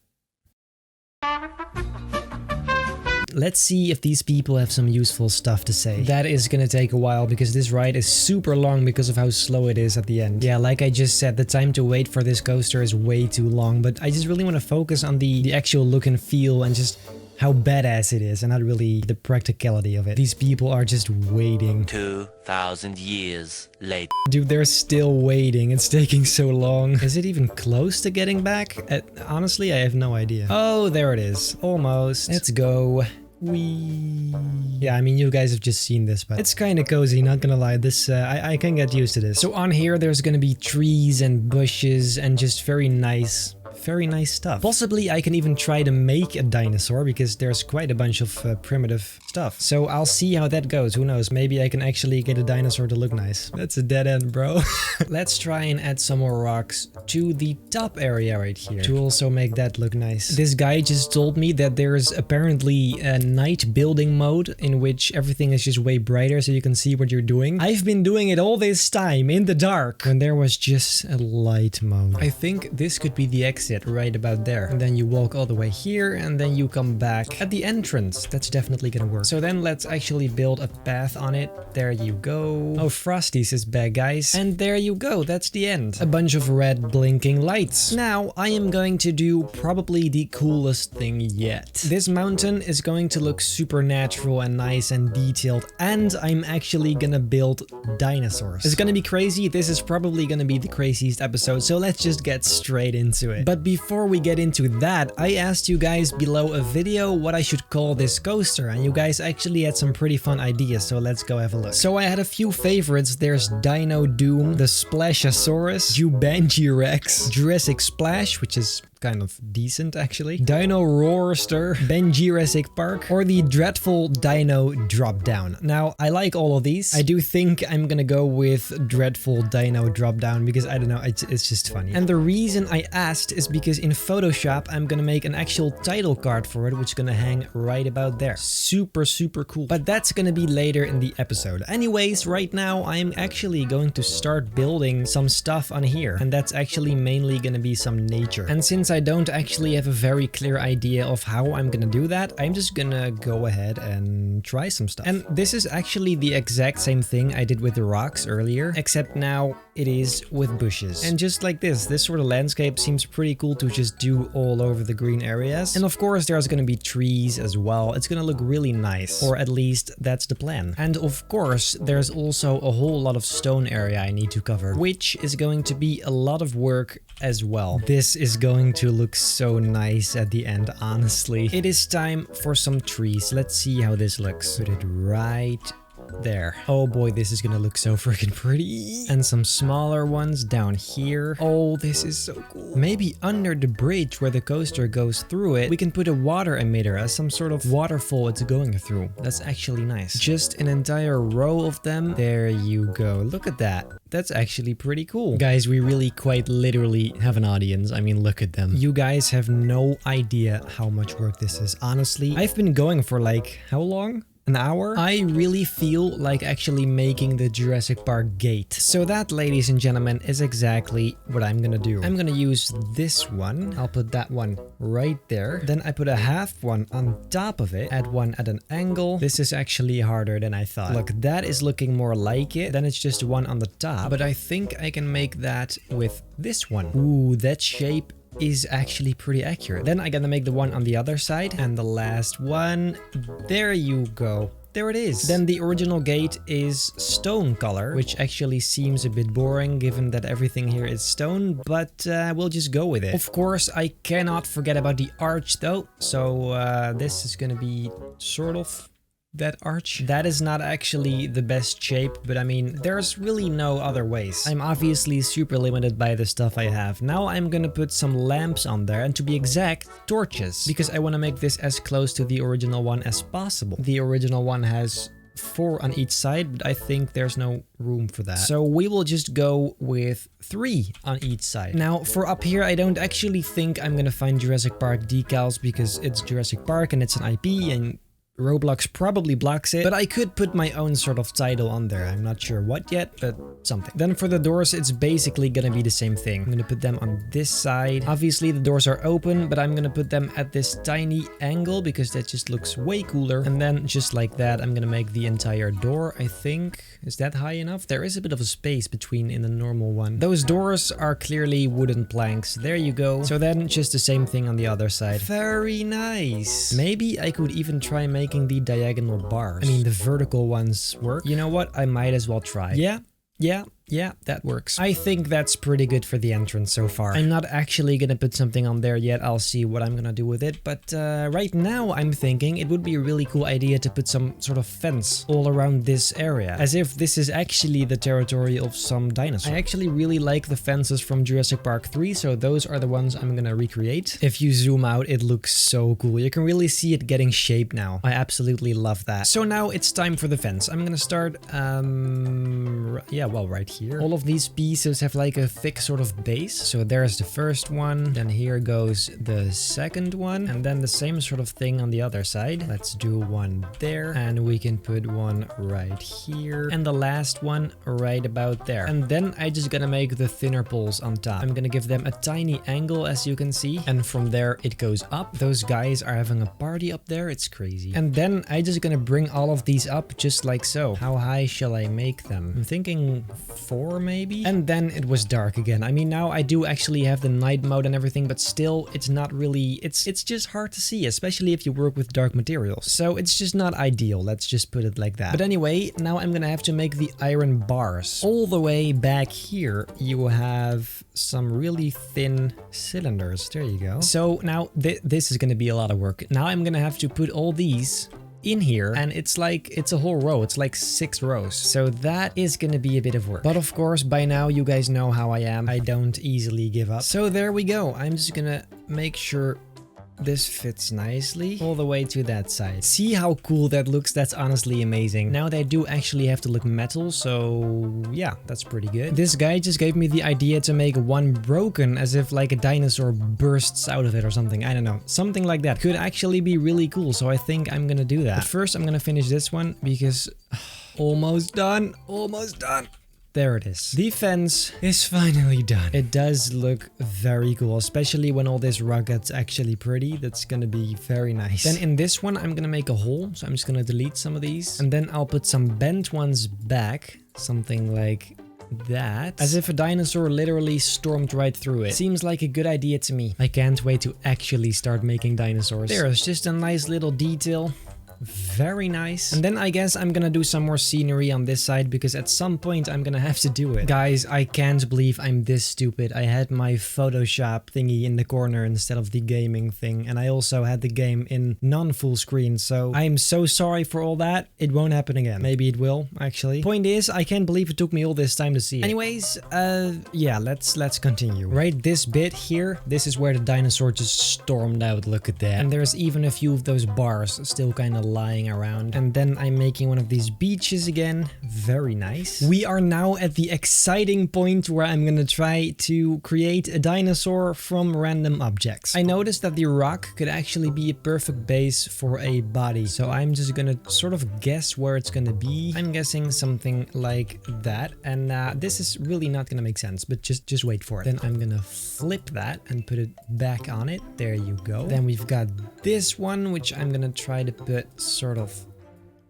Let's see if these people have some useful stuff to say. That is gonna take a while because this ride is super long because of how slow it is at the end. Yeah, like I just said, the time to wait for this coaster is way too long, but I just really want to focus on the actual look and feel and just how badass it is and not really the practicality of it. These people are just waiting. 2,000 years later. Dude, they're still waiting. It's taking so long. Is it even close to getting back? Honestly, I have no idea. Oh, there it is. Almost. Let's go. Whee. Yeah, I mean, you guys have just seen this, but it's kind of cozy, not gonna lie. This, I can get used to this. So on here, there's gonna be trees and bushes and just very nice stuff. Possibly I can even try to make a dinosaur because there's quite a bunch of primitive stuff. So I'll see how that goes. Who knows? Maybe I can actually get a dinosaur to look nice. That's a dead end, bro. Let's try and add some more rocks to the top area right here to also make that look nice. This guy just told me that there's apparently a night building mode in which everything is just way brighter so you can see what you're doing. I've been doing it all this time in the dark when there was just a light mode. I think this could be the exit right about there. And then you walk all the way here and then you come back at the entrance. That's definitely gonna work. So then let's actually build a path on it. There you go. Oh, Frosty's is back, guys. And there you go. That's the end. A bunch of red blinking lights. Now I am going to do probably the coolest thing yet. This mountain is going to look supernatural and nice and detailed, and I'm actually gonna build dinosaurs. It's gonna be crazy. This is probably gonna be the craziest episode, so let's just get straight into it. But before we get into that, I asked you guys below a video what I should call this coaster, and you guys actually had some pretty fun ideas, so let's go have a look. So I had a few favorites. There's Dino Doom, the Splashosaurus, Benji Rex, Jurassic Splash, which is kind of decent actually, Dino Roarster, Jurassic Park, or the dreadful Dino Drop Down. Now, I like all of these. I do think I'm gonna go with dreadful Dino Drop Down because I don't know, it's just funny. And the reason I asked is because in Photoshop, I'm gonna make an actual title card for it, which is gonna hang right about there. Super, super cool. But that's gonna be later in the episode. Anyways, right now, I'm actually going to start building some stuff on here. And that's actually mainly gonna be some nature. And since I don't actually have a very clear idea of how I'm gonna do that, I'm just gonna go ahead and try some stuff. And this is actually the exact same thing I did with the rocks earlier, except now it is with bushes. And just like this sort of landscape seems pretty cool to just do all over the green areas. And of course there's gonna be trees as well. It's gonna look really nice, or at least that's the plan. And of course there's also a whole lot of stone area I need to cover, which is going to be a lot of work as well. This is going to look so nice at the end, honestly. It is time for some trees. Let's see how this looks. Put it right there. Oh boy, this is gonna look so freaking pretty. And some smaller ones down here. Oh, this is so cool. Maybe under the bridge where the coaster goes through it, we can put a water emitter as some sort of waterfall it's going through. That's actually nice. Just an entire row of them. There you go. Look at that. That's actually pretty cool. Guys, we really quite literally have an audience. I mean, look at them. You guys have no idea how much work this is. Honestly, I've been going for like, how long? An hour? I really feel like actually making the Jurassic Park gate. So that, ladies and gentlemen, is exactly what I'm gonna do. I'm gonna use this one. I'll put that one right there. Then I put a half one on top of it. Add one at an angle. This is actually harder than I thought. Look, that is looking more like it. Then it's just one on the top. But I think I can make that with this one. Ooh, that shape is actually pretty accurate. Then I gotta make the one on the other side, and the last one. There you go. There it is. Then the original gate is stone color, which actually seems a bit boring given that everything here is stone, but we'll just go with it. Of course, I cannot forget about the arch though. So this is gonna be sort of that arch. That is not actually the best shape, but I mean, there's really no other ways. I'm obviously super limited by the stuff I have. Now I'm gonna put some lamps on there, and to be exact, torches, because I want to make this as close to the original one as possible. The original one has 4 on each side, but I think there's no room for that. So we will just go with 3 on each side. Now for up here, I don't actually think I'm gonna find Jurassic Park decals because it's Jurassic Park and it's an IP and Roblox probably blocks it, but I could put my own sort of title on there. I'm not sure what yet, but something. Then for the doors, it's basically gonna be the same thing. I'm gonna put them on this side. Obviously the doors are open, but I'm gonna put them at this tiny angle because that just looks way cooler. And then just like that, I'm gonna make the entire door, I think. Is that high enough? There is a bit of a space between in the normal one. Those doors are clearly wooden planks. There you go. So then just the same thing on the other side. Very nice. Maybe I could even try making the diagonal bars. I mean, the vertical ones work. You know what? I might as well try. Yeah, that works. I think that's pretty good for the entrance so far. I'm not actually gonna put something on there yet. I'll see what I'm gonna do with it. But right now I'm thinking it would be a really cool idea to put some sort of fence all around this area. As if this is actually the territory of some dinosaur. I actually really like the fences from Jurassic Park 3. So those are the ones I'm gonna recreate. If you zoom out, it looks so cool. You can really see it getting shape now. I absolutely love that. So now it's time for the fence. I'm gonna start, yeah, well, right here. All of these pieces have like a thick sort of base. So there's the first one, then here goes the second one, and then the same sort of thing on the other side. Let's do one there, and we can put one right here, and the last one right about there. And then I just gonna make the thinner poles on top. I'm gonna give them a tiny angle, as you can see, and from there it goes up. Those guys are having a party up there. It's crazy. And then I just gonna bring all of these up just like so. How high shall I make them? I'm thinking 4 maybe. And then it was dark again. I mean, now I do actually have the night mode and everything, but still it's not really, it's just hard to see, especially if you work with dark materials. So it's just not ideal. Let's just put it like that. But anyway, now I'm gonna have to make the iron bars. All the way back here, you have some really thin cylinders. There you go. So now this is gonna be a lot of work. Now I'm gonna have to put all these in here, and it's like, it's a whole row. It's like 6 rows. So that is gonna be a bit of work. But of course, by now you guys know how I am. I don't easily give up. So there we go. I'm just gonna make sure this fits nicely all the way to that side. See how cool that looks? That's honestly amazing. Now they do actually have to look metal, so yeah, that's pretty good. This guy just gave me the idea to make one broken, as if like a dinosaur bursts out of it or something. I don't know. Something like that could actually be really cool, so I think I'm gonna do that. But first I'm gonna finish this one because almost done. Almost done. There it is. The fence is finally done. It does look very cool, especially when all this rock gets actually pretty. That's gonna be very nice. Then in this one, I'm gonna make a hole. So I'm just gonna delete some of these. And then I'll put some bent ones back. Something like that. As if a dinosaur literally stormed right through it. Seems like a good idea to me. I can't wait to actually start making dinosaurs. There's just a nice little detail. Very nice. And then I guess I'm gonna do some more scenery on this side because at some point I'm gonna have to do it. Guys, I can't believe I'm this stupid. I had my Photoshop thingy in the corner instead of the gaming thing, and I also had the game in non-full screen, so I'm so sorry for all that. It won't happen again. Maybe it will, actually. Point is, I can't believe it took me all this time to see it. Anyways, yeah, let's continue. Right, this bit here, this is where the dinosaur just stormed out. Look at that. And there's even a few of those bars still kind of lying around. And then I'm making one of these beaches again. Very nice. We are now at the exciting point where I'm gonna try to create a dinosaur from random objects. I noticed that the rock could actually be a perfect base for a body. So I'm just gonna sort of guess where it's gonna be. I'm guessing something like that. And this is really not gonna make sense, but just wait for it. Then I'm gonna flip that and put it back on it. There you go. Then we've got this one, which I'm gonna try to put sort of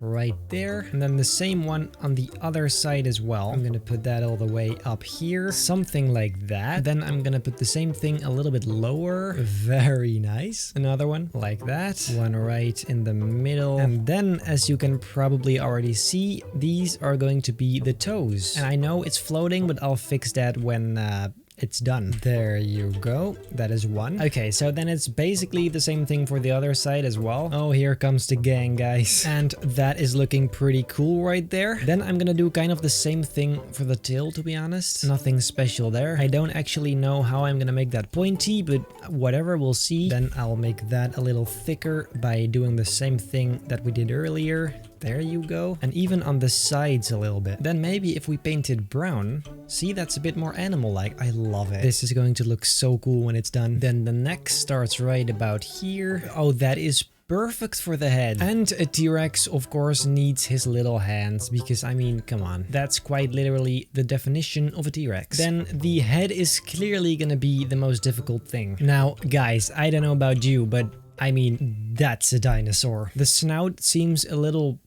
right there, and then the same one on the other side as well. I'm gonna put that all the way up here, something like that. Then I'm gonna put the same thing a little bit lower. Very nice. Another one like that, one right in the middle, and then as you can probably already see, these are going to be the toes. And I know it's floating, but I'll fix that when it's done. There you go. That is one. Okay, so then it's basically the same thing for the other side as well. Oh, here comes the gang, guys. And that is looking pretty cool right there. Then I'm gonna do kind of the same thing for the tail, to be honest. Nothing special there. I don't actually know how I'm gonna make that pointy, but whatever, we'll see. Then I'll make that a little thicker by doing the same thing that we did earlier. There you go. And even on the sides a little bit. Then maybe if we painted brown, see, that's a bit more animal-like. I love it. This is going to look so cool when it's done. Then the neck starts right about here. Oh, that is perfect for the head. And a T-Rex, of course, needs his little hands because, I mean, come on. That's quite literally the definition of a T-Rex. Then the head is clearly gonna be the most difficult thing. Now, guys, I don't know about you, but I mean, that's a dinosaur. The snout seems a little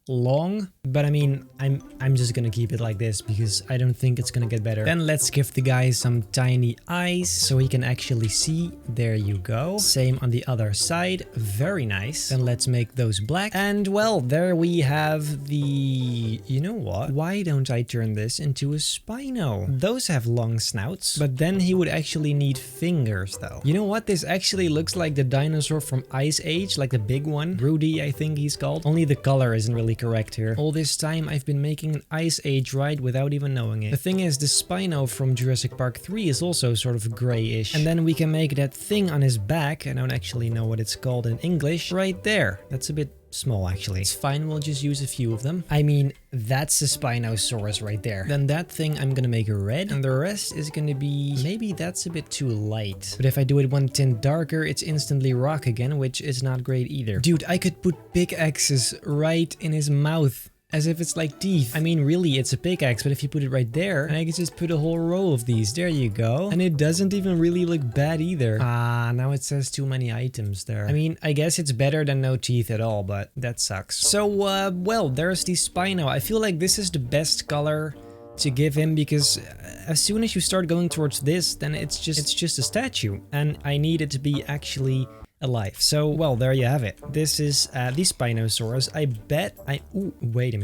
long, but I mean, I'm just gonna keep it like this because I don't think it's gonna get better. Then let's give the guy some tiny eyes so he can actually see. There you go. Same on the other side. Very nice. Then let's make those black. And well, there we have the... You know what? Why don't I turn this into a Spino? Those have long snouts, but then he would actually need fingers though. You know what? This actually looks like the dinosaur from Ice Age, like the big one. Rudy, I think he's called. Only the color isn't really correct here. All this time I've been making an Ice Age ride without even knowing it. The thing is, the Spino from Jurassic Park 3 is also sort of grayish. And then we can make that thing on his back, I don't actually know what it's called in English, right there. That's a bit small actually. It's fine, we'll just use a few of them. I mean, that's a Spinosaurus right there. Then that thing I'm gonna make red, and the rest is gonna be... Maybe that's a bit too light. But if I do it one tint darker, it's instantly rock again, which is not great either. Dude, I could put pickaxes right in his mouth. As if it's like teeth. I mean, really, it's a pickaxe, but if you put it right there, and I can just put a whole row of these. There you go. And it doesn't even really look bad either. Ah, now it says too many items there. I mean, I guess it's better than no teeth at all, but that sucks. So, well, there's the Spino. I feel like this is the best color to give him because as soon as you start going towards this, then it's just a statue. And I need it to be actually alive. So, well, there you have it. This is the Spinosaurus. I bet Ooh, wait a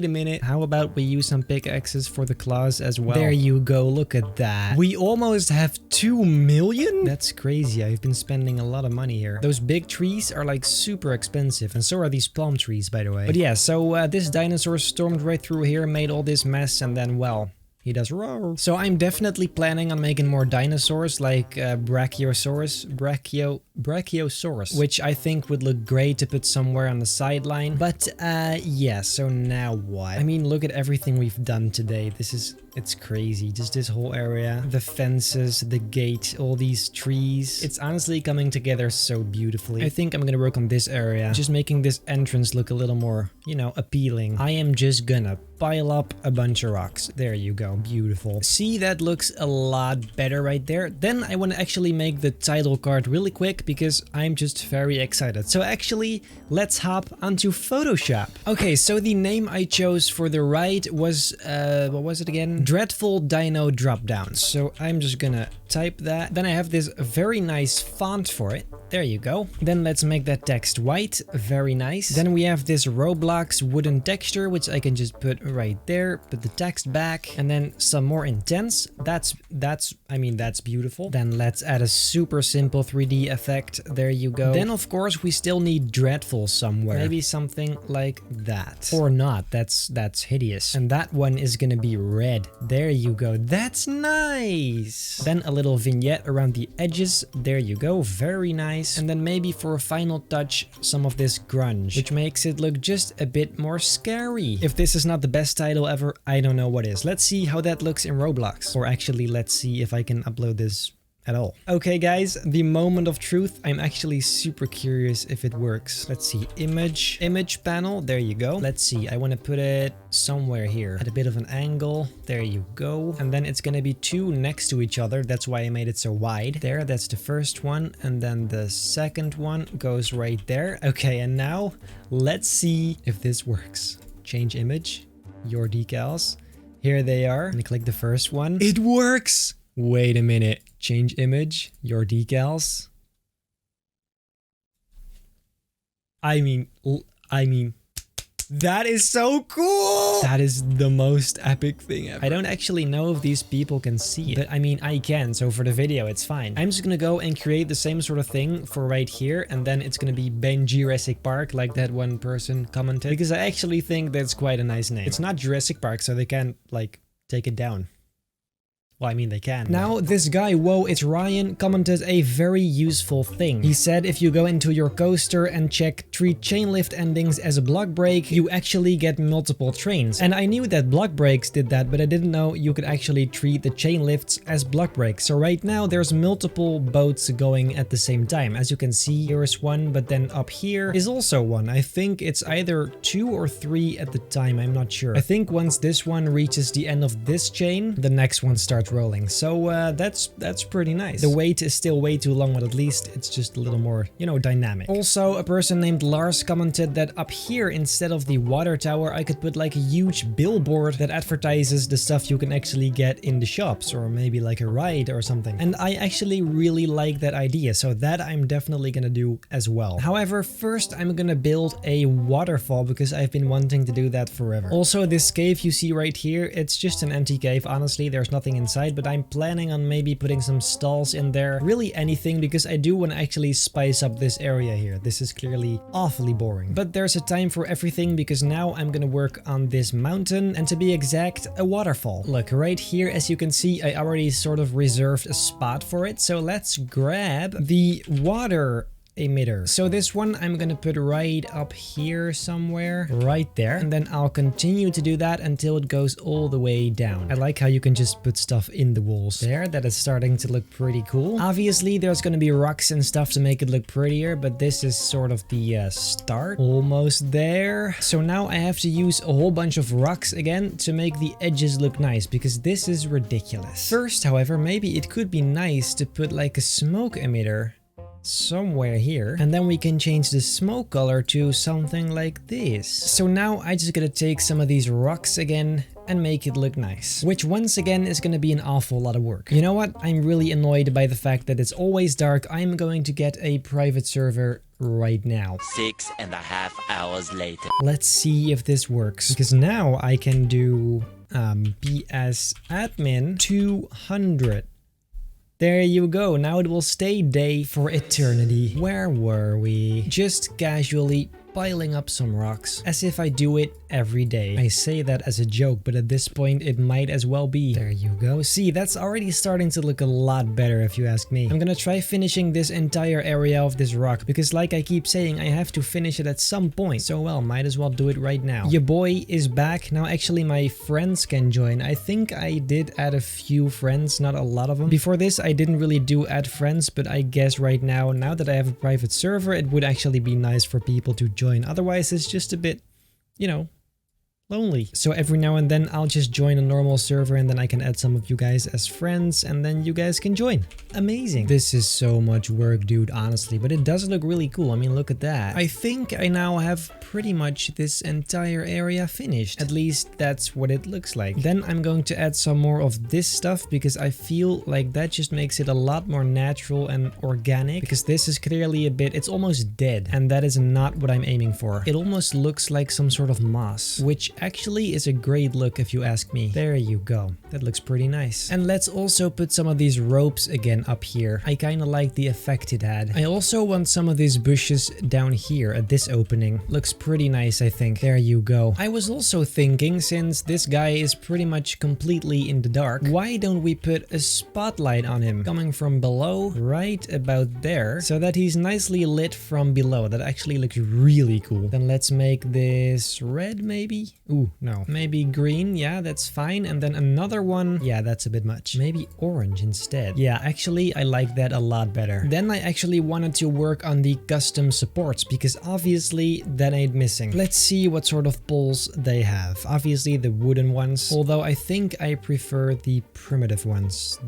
minute. How about we use some pickaxes for the claws as well? There you go. Look at that. We almost have 2 million? That's crazy. I've been spending a lot of money here. Those big trees are like super expensive, and so are these palm trees, by the way. But yeah, so this dinosaur stormed right through here, made all this mess, and then, well, he does roar. So I'm definitely planning on making more dinosaurs like Brachiosaurus, which I think would look great to put somewhere on the sideline. But yeah, so now what? I mean, look at everything we've done today. It's crazy. Just this whole area, the fences, the gate, all these trees. It's honestly coming together so beautifully. I think I'm gonna work on this area, just making this entrance look a little more, you know, appealing. I am just gonna pile up a bunch of rocks. There you go. Beautiful. See, that looks a lot better right there. Then I want to actually make the title card really quick because I'm just very excited. So actually, let's hop onto Photoshop. Okay, so the name I chose for the ride was, what was it again? Dreadful Dino Dropdown. So I'm just gonna type that. Then I have this very nice font for it. There you go. Then let's make that text white. Very nice. Then we have this Roblox wooden texture, which I can just put right there. Put the text back. And then some more intense. I mean, that's beautiful. Then let's add a super simple 3D effect. There you go. Then of course we still need dreadful somewhere. Maybe something like that. Or not. That's hideous. And that one is gonna be red. There you go. That's nice. Then a little vignette around the edges. There you go. Very nice. And then maybe for a final touch, some of this grunge, which makes it look just a bit more scary. If this is not the best title ever, I don't know what is. Let's see how that looks in Roblox. Or actually, let's see if I can upload this at all. Okay guys, the moment of truth. I'm actually super curious if it works. Let's see, image panel. There you go. Let's see, I want to put it somewhere here at a bit of an angle. There you go. And then it's gonna be 2 next to each other. That's why I made it so wide. There, that's the first one. And then the second one goes right there. Okay, and now let's see if this works. Change image, your decals. Here they are. I'm gonna click the first one. It works! Wait a minute. Change image, your decals. I mean, that is so cool! That is the most epic thing ever. I don't actually know if these people can see it, but I mean, I can, so for the video, it's fine. I'm just gonna go and create the same sort of thing for right here, and then it's gonna be Benji Jurassic Park, like that one person commented, because I actually think that's quite a nice name. It's not Jurassic Park, so they can't, like, take it down. Well, I mean, they can. Now, this guy, whoa, it's Ryan, commented a very useful thing. He said if you go into your coaster and treat chain lift endings as a block break, you actually get multiple trains. And I knew that block breaks did that, but I didn't know you could actually treat the chain lifts as block breaks. So right now, there's multiple boats going at the same time. As you can see, here is one, but then up here is also one. I think it's either 2 or 3 at the time, I'm not sure. I think once this one reaches the end of this chain, the next one starts rolling. So that's pretty nice. The wait is still way too long, but at least it's just a little more, you know, dynamic. Also, a person named Lars commented that up here, instead of the water tower, I could put like a huge billboard that advertises the stuff you can actually get in the shops, or maybe like a ride or something. And I actually really like that idea, so that I'm definitely gonna do as well. However, first I'm gonna build a waterfall because I've been wanting to do that forever. Also, this cave you see right here, it's just an empty cave. Honestly, there's nothing inside, but I'm planning on maybe putting some stalls in there. Really anything, because I do want to actually spice up this area here. This is clearly awfully boring. But there's a time for everything, because now I'm gonna work on this mountain, and to be exact, a waterfall. Look, right here, as you can see, I already sort of reserved a spot for it. So let's grab the water emitter. So this one I'm gonna put right up here somewhere, right there, and then I'll continue to do that until it goes all the way down. I like how you can just put stuff in the walls there. That is starting to look pretty cool. Obviously there's gonna be rocks and stuff to make it look prettier, but this is sort of the start. Almost there. So now I have to use a whole bunch of rocks again to make the edges look nice, because this is ridiculous. First, however, maybe it could be nice to put like a smoke emitter somewhere here, and then we can change the smoke color to something like this. So now I just gotta take some of these rocks again and make it look nice, which once again is gonna be an awful lot of work. You know what? I'm really annoyed by the fact that it's always dark. I'm going to get a private server right now. 6.5 hours later. Let's see if this works, because now I can do PS admin 200. There you go, now it will stay day for eternity. Where were we? Just casually piling up some rocks, as if I do it every day. I say that as a joke, but at this point it might as well be. There you go. See, that's already starting to look a lot better if you ask me. I'm gonna try finishing this entire area of this rock, because like I keep saying, I have to finish it at some point. So well, might as well do it right now. Your boy is back. Now actually my friends can join. I think I did add a few friends, not a lot of them. Before this I didn't really do add friends, but I guess right now that I have a private server, it would actually be nice for people to join. Otherwise it's just a bit, you know, lonely. So every now and then I'll just join a normal server, and then I can add some of you guys as friends, and then you guys can join. Amazing. This is so much work, dude, honestly, but it does look really cool. I mean, look at that. I think I now have pretty much this entire area finished. At least that's what it looks like. Then I'm going to add some more of this stuff, because I feel like that just makes it a lot more natural and organic, because this is clearly a bit, it's almost dead, and that is not what I'm aiming for. It almost looks like some sort of moss, which actually is a great look if you ask me. There you go. That looks pretty nice. And let's also put some of these ropes again up here. I kind of like the effect it had. I also want some of these bushes down here at this opening. Looks pretty nice, I think. There you go. I was also thinking, since this guy is pretty much completely in the dark, why don't we put a spotlight on him coming from below, right about there, so that he's nicely lit from below. That actually looks really cool. Then let's make this red, maybe? Ooh, no. Maybe green. Yeah, that's fine. And then another one. Yeah, that's a bit much. Maybe orange instead. Yeah, actually, I like that a lot better. Then I actually wanted to work on the custom supports, because obviously that ain't missing. Let's see what sort of poles they have. Obviously the wooden ones, although I think I prefer the primitive ones.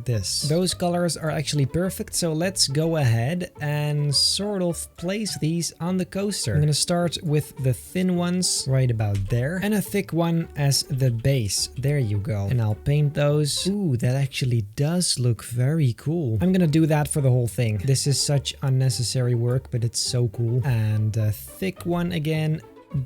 Those colors are actually perfect, so let's go ahead and sort of place these on the coaster. I'm gonna start with the thin ones right about there, and a thick one as the base. There you go. And I'll paint those. Ooh, that actually does look very cool. I'm gonna do that for the whole thing. This is such unnecessary work, but it's so cool. And a thick one again.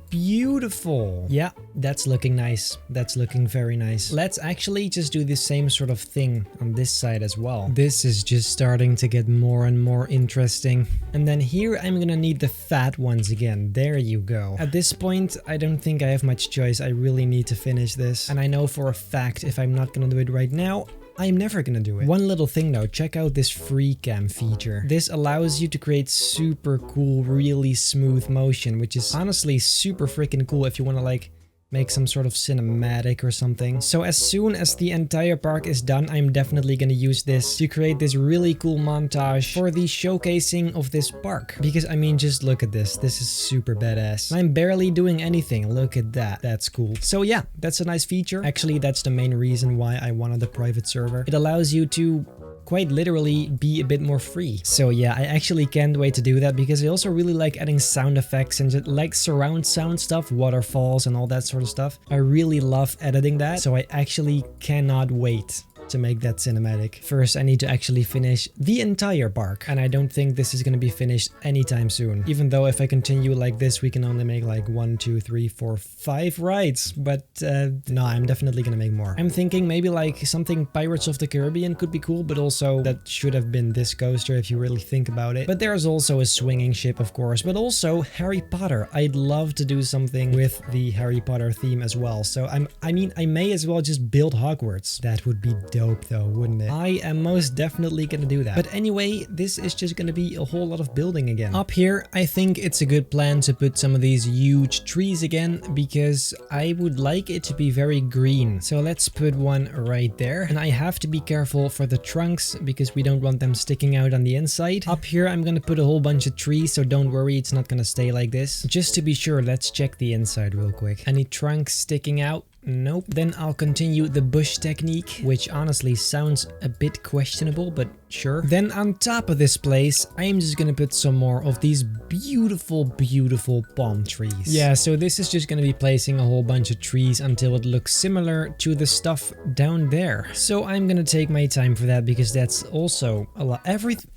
Beautiful. Yeah, that's looking nice. That's looking very nice. Let's actually just do the same sort of thing on this side as well. This is just starting to get more and more interesting. And then here I'm gonna need the fat ones again. There you go. At this point, I don't think I have much choice. I really need to finish this. And I know for a fact if I'm not gonna do it right now, I'm never gonna do it. One little thing though, check out this free cam feature. This allows you to create super cool, really smooth motion, which is honestly super freaking cool if you want to like make some sort of cinematic or something. So as soon as the entire park is done, I'm definitely gonna use this to create this really cool montage for the showcasing of this park. Because I mean, just look at this. This is super badass. I'm barely doing anything. Look at that. That's cool. So yeah, that's a nice feature. Actually, that's the main reason why I wanted the private server. It allows you to quite literally be a bit more free. So yeah, I actually can't wait to do that because I also really like adding sound effects and just like surround sound stuff, waterfalls and all that sort of stuff. I really love editing that, so I actually cannot wait to make that cinematic. First, I need to actually finish the entire park, and I don't think this is going to be finished anytime soon. Even though if I continue like this, we can only make like 1, 2, 3, 4, 5 rides. But no, I'm definitely going to make more. I'm thinking maybe like something Pirates of the Caribbean could be cool, but also that should have been this coaster if you really think about it. But there's also a swinging ship, of course, but also Harry Potter. I'd love to do something with the Harry Potter theme as well. So I mean, I may as well just build Hogwarts. That would be dope though, wouldn't it? I am most definitely gonna do that. But anyway, this is just gonna be a whole lot of building again. Up here, I think it's a good plan to put some of these huge trees again, because I would like it to be very green. So let's put one right there. And I have to be careful for the trunks because we don't want them sticking out on the inside. Up here, I'm gonna put a whole bunch of trees, so don't worry, it's not gonna stay like this. Just to be sure, let's check the inside real quick. Any trunks sticking out? Nope. Then I'll continue the bush technique, which honestly sounds a bit questionable, but sure. Then on top of this place, I'm just gonna put some more of these beautiful, beautiful palm trees. Yeah, so this is just gonna be placing a whole bunch of trees until it looks similar to the stuff down there. So I'm gonna take my time for that because that's also a lot.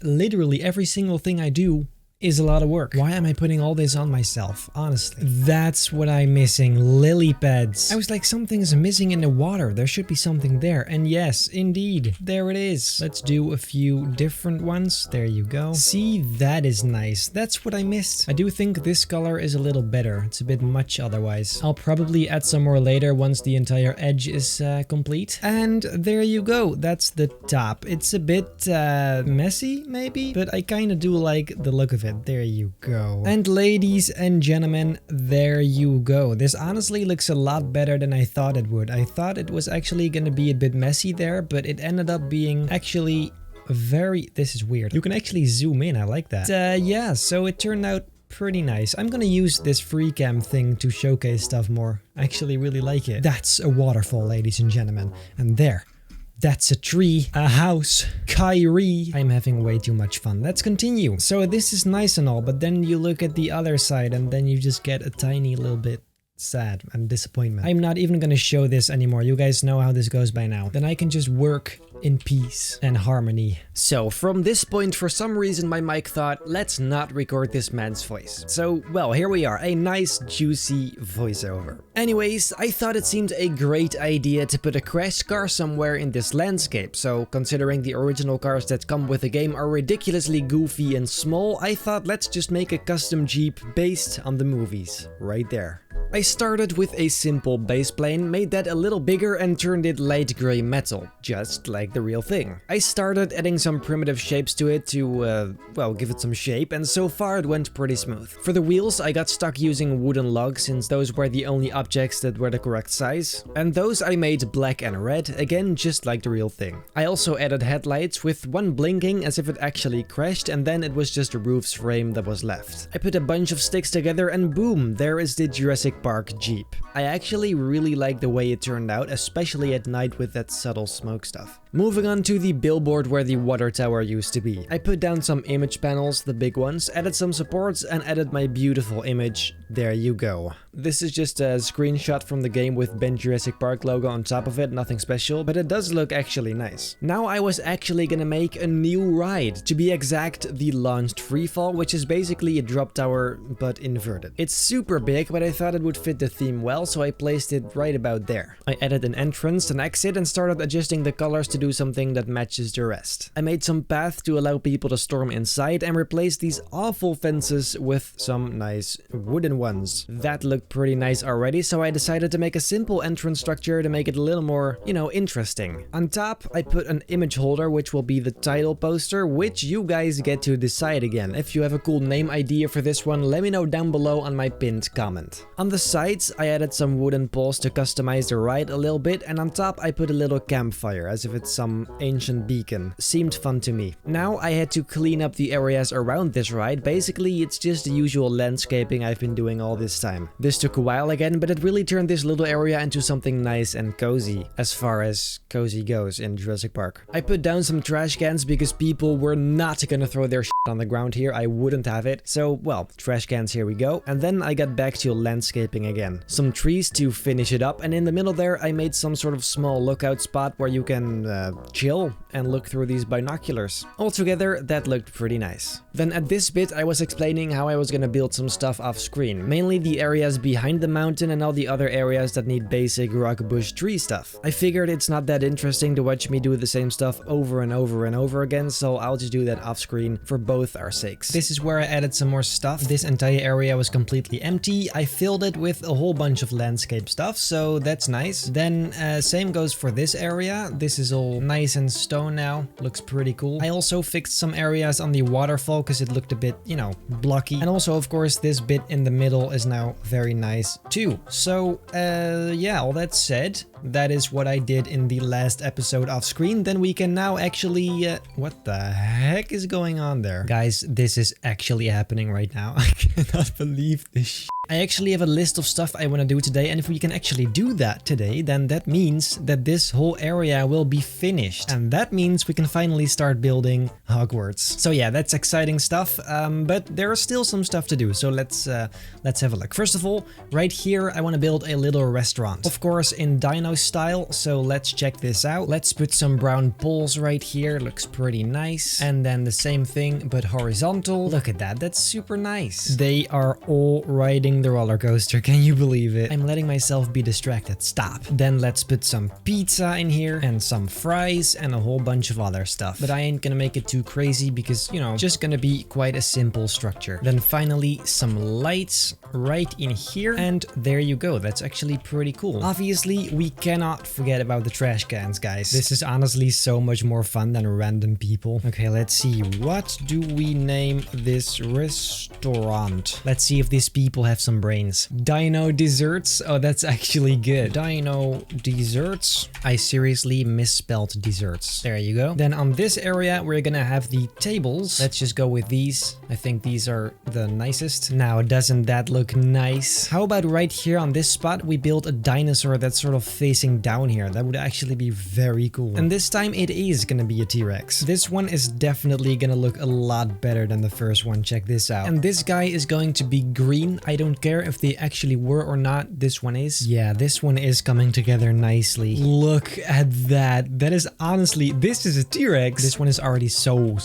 Literally every single thing I do is a lot of work. Why am I putting all this on myself? Honestly, that's what I'm missing. Lily pads. I was like, something's missing in the water. There should be something there. And yes, indeed, there it is. Let's do a few different ones. There you go. See, that is nice. That's what I missed. I do think this color is a little better. It's a bit much otherwise. I'll probably add some more later once the entire edge is complete. And there you go. That's the top. It's a bit messy, maybe, but I kind of do like the look of it. There you go. And ladies and gentlemen, there you go. This honestly looks a lot better than I thought it would. I thought it was actually gonna be a bit messy there, but it ended up being actually this is weird. You can actually zoom in. I like that. Yeah, so it turned out pretty nice. I'm gonna use this free cam thing to showcase stuff more. I actually really like it. That's a waterfall, ladies and gentlemen. And there. That's a tree, a house, Kyrie. I'm having way too much fun. Let's continue. So this is nice and all, but then you look at the other side and then you just get a tiny little bit sad and disappointment. I'm not even gonna show this anymore. You guys know how this goes by now. Then I can just work in peace and harmony. So from this point, for some reason, my mic thought, let's not record this man's voice. So, well, here we are, a nice juicy voiceover. Anyways, I thought it seemed a great idea to put a crash car somewhere in this landscape. So considering the original cars that come with the game are ridiculously goofy and small, I thought let's just make a custom Jeep based on the movies. Right there. I started with a simple base plane, made that a little bigger and turned it light gray metal, just like the real thing. I started adding some primitive shapes to it to, well, give it some shape, and so far it went pretty smooth. For the wheels, I got stuck using wooden lugs since those were the only objects that were the correct size, and those I made black and red, again just like the real thing. I also added headlights with one blinking as if it actually crashed, and then it was just the roof's frame that was left. I put a bunch of sticks together and boom, there is the Jurassic Park Jeep. I actually really like the way it turned out, especially at night with that subtle smoke stuff. Moving on to the billboard where the water tower used to be. I put down some image panels, the big ones, added some supports and added my beautiful image. There you go. This is just a screenshot from the game with Ben Jurassic Park logo on top of it, nothing special, but it does look actually nice. Now I was actually gonna make a new ride, to be exact, the launched freefall, which is basically a drop tower but inverted. It's super big, but I thought it would fit the theme well, so I placed it right about there. I added an entrance, an exit, and started adjusting the colors to do do something that matches the rest. I made some paths to allow people to storm inside and replaced these awful fences with some nice wooden ones. That looked pretty nice already, so I decided to make a simple entrance structure to make it a little more, you know, interesting. On top, I put an image holder, which will be the title poster, which you guys get to decide again. If you have a cool name idea for this one, let me know down below on my pinned comment. On the sides, I added some wooden poles to customize the ride a little bit, and on top I put a little campfire, as if it's some ancient beacon. Seemed fun to me. Now I had to clean up the areas around this ride. Basically, it's just the usual landscaping I've been doing all this time. This took a while again, but it really turned this little area into something nice and cozy, as far as cozy goes in Jurassic Park. I put down some trash cans because people were not gonna throw their shit on the ground here. I wouldn't have it. So, well, trash cans, here we go. And then I got back to landscaping again. Some trees to finish it up, and in the middle there I made some sort of small lookout spot where you can chill and look through these binoculars. Altogether, that looked pretty nice. Then at this bit I was explaining how I was gonna build some stuff off screen, mainly the areas behind the mountain and all the other areas that need basic rock bush tree stuff. I figured it's not that interesting to watch me do the same stuff over and over and over again, so I'll just do that off screen for both our sakes. This is where I added some more stuff. This entire area was completely empty. I filled it with a whole bunch of landscape stuff, so that's nice. Then same goes for this area. This is all nice and stone now. Looks pretty cool. I also fixed some areas on the waterfall because it looked a bit, you know, blocky. And also, of course, this bit in the middle is now very nice too. So yeah, all that said, that is what I did in the last episode off screen. Then we can now actually what the heck is going on there? Guys, this is actually happening right now. I cannot believe this shit. I actually have a list of stuff I want to do today, and if we can actually do that today, then that means that this whole area will be finished. And that means we can finally start building Hogwarts. So yeah, that's exciting stuff, but there is still some stuff to do, so let's have a look. First of all, right here I want to build a little restaurant. Of course in dino style, so let's check this out. Let's put some brown poles right here, looks pretty nice. And then the same thing, but horizontal. Look at that, that's super nice. They are all riding the roller coaster, can you believe it? I'm letting myself be distracted, stop. Then let's put some pizza in here and some fries and a whole bunch of other stuff. But I ain't gonna make it too crazy because, you know, just gonna be quite a simple structure. Then finally some lights right in here, and there you go. That's actually pretty cool. Obviously, we cannot forget about the trash cans, guys. This is honestly so much more fun than random people. Okay, let's see. What do we name this restaurant? Let's see if these people have some brains. Dino desserts. Oh, that's actually good. Dino desserts. I seriously misspelled desserts. There you go. Then on this area, we're gonna have the tables. Let's just go with these. I think these are the nicest. Now, doesn't that look nice? How about right here on this spot, we build a dinosaur that's sort of facing down here. That would actually be very cool. And this time it is gonna be a T-Rex. This one is definitely gonna look a lot better than the first one. Check this out. And this guy is going to be green. I don't care if they actually were or not. This one is. Yeah, this one is coming together nicely. Look at that. That is honestly, this is a T-Rex. This one is already so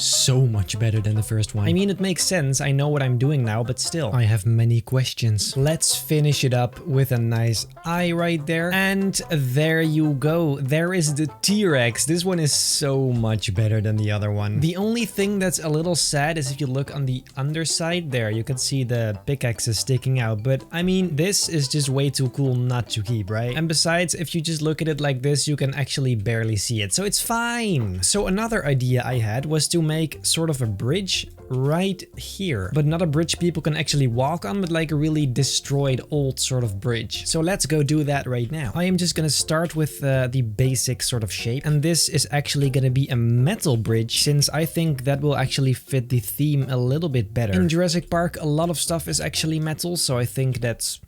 much better than the first one. I mean, it makes sense. I know what I'm doing now, but still, I have many questions. Let's finish it up with a nice eye right there. And there you go. There is the T-Rex. This one is so much better than the other one. The only thing that's a little sad is if you look on the underside there, you can see the pickaxes sticking out. But I mean, this is just way too cool not to keep, right? And besides, if you just look at it like this, you can actually barely see it. So it's fine. So another idea I had was to make sort of a bridge right here, but not a bridge people can actually walk on, but like a really destroyed old sort of bridge. So let's go do that right now. I am just gonna start with the basic sort of shape, and this is actually gonna be a metal bridge, since I think that will actually fit the theme a little bit better. In Jurassic Park, a lot of stuff is actually metal, so I think that's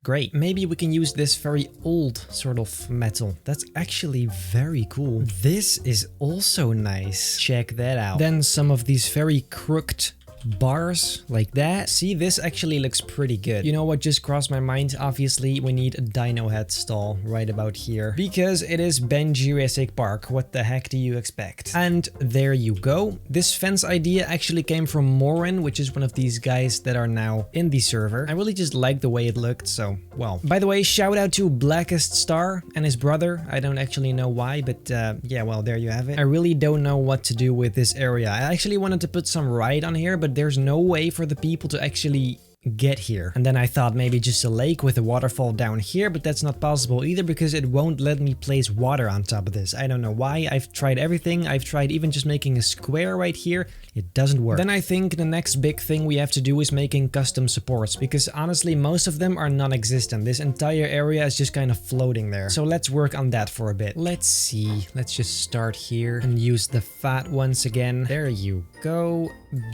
great. Maybe we can use this very old sort of metal. That's actually very cool. This is also nice. Check that out. Then some of these very crooked bars like that. See, this actually looks pretty good. You know what just crossed my mind? Obviously, we need a dino head stall right about here because it is Benji Jurassic Park. What the heck do you expect? And there you go. This fence idea actually came from Morin, which is one of these guys that are now in the server. I really just like the way it looked, so well. By the way, shout out to Blackest Star and his brother. I don't actually know why, but yeah, well, there you have it. I really don't know what to do with this area. I actually wanted to put some ride on here, but there's no way for the people to actually get here. And then I thought maybe just a lake with a waterfall down here, but that's not possible either because it won't let me place water on top of this. I don't know why. I've tried everything. I've tried even just making a square right here. It doesn't work. Then I think the next big thing we have to do is making custom supports because honestly, most of them are non-existent. This entire area is just kind of floating there. So let's work on that for a bit. Let's see. Let's just start here and use the fat ones again. There you go.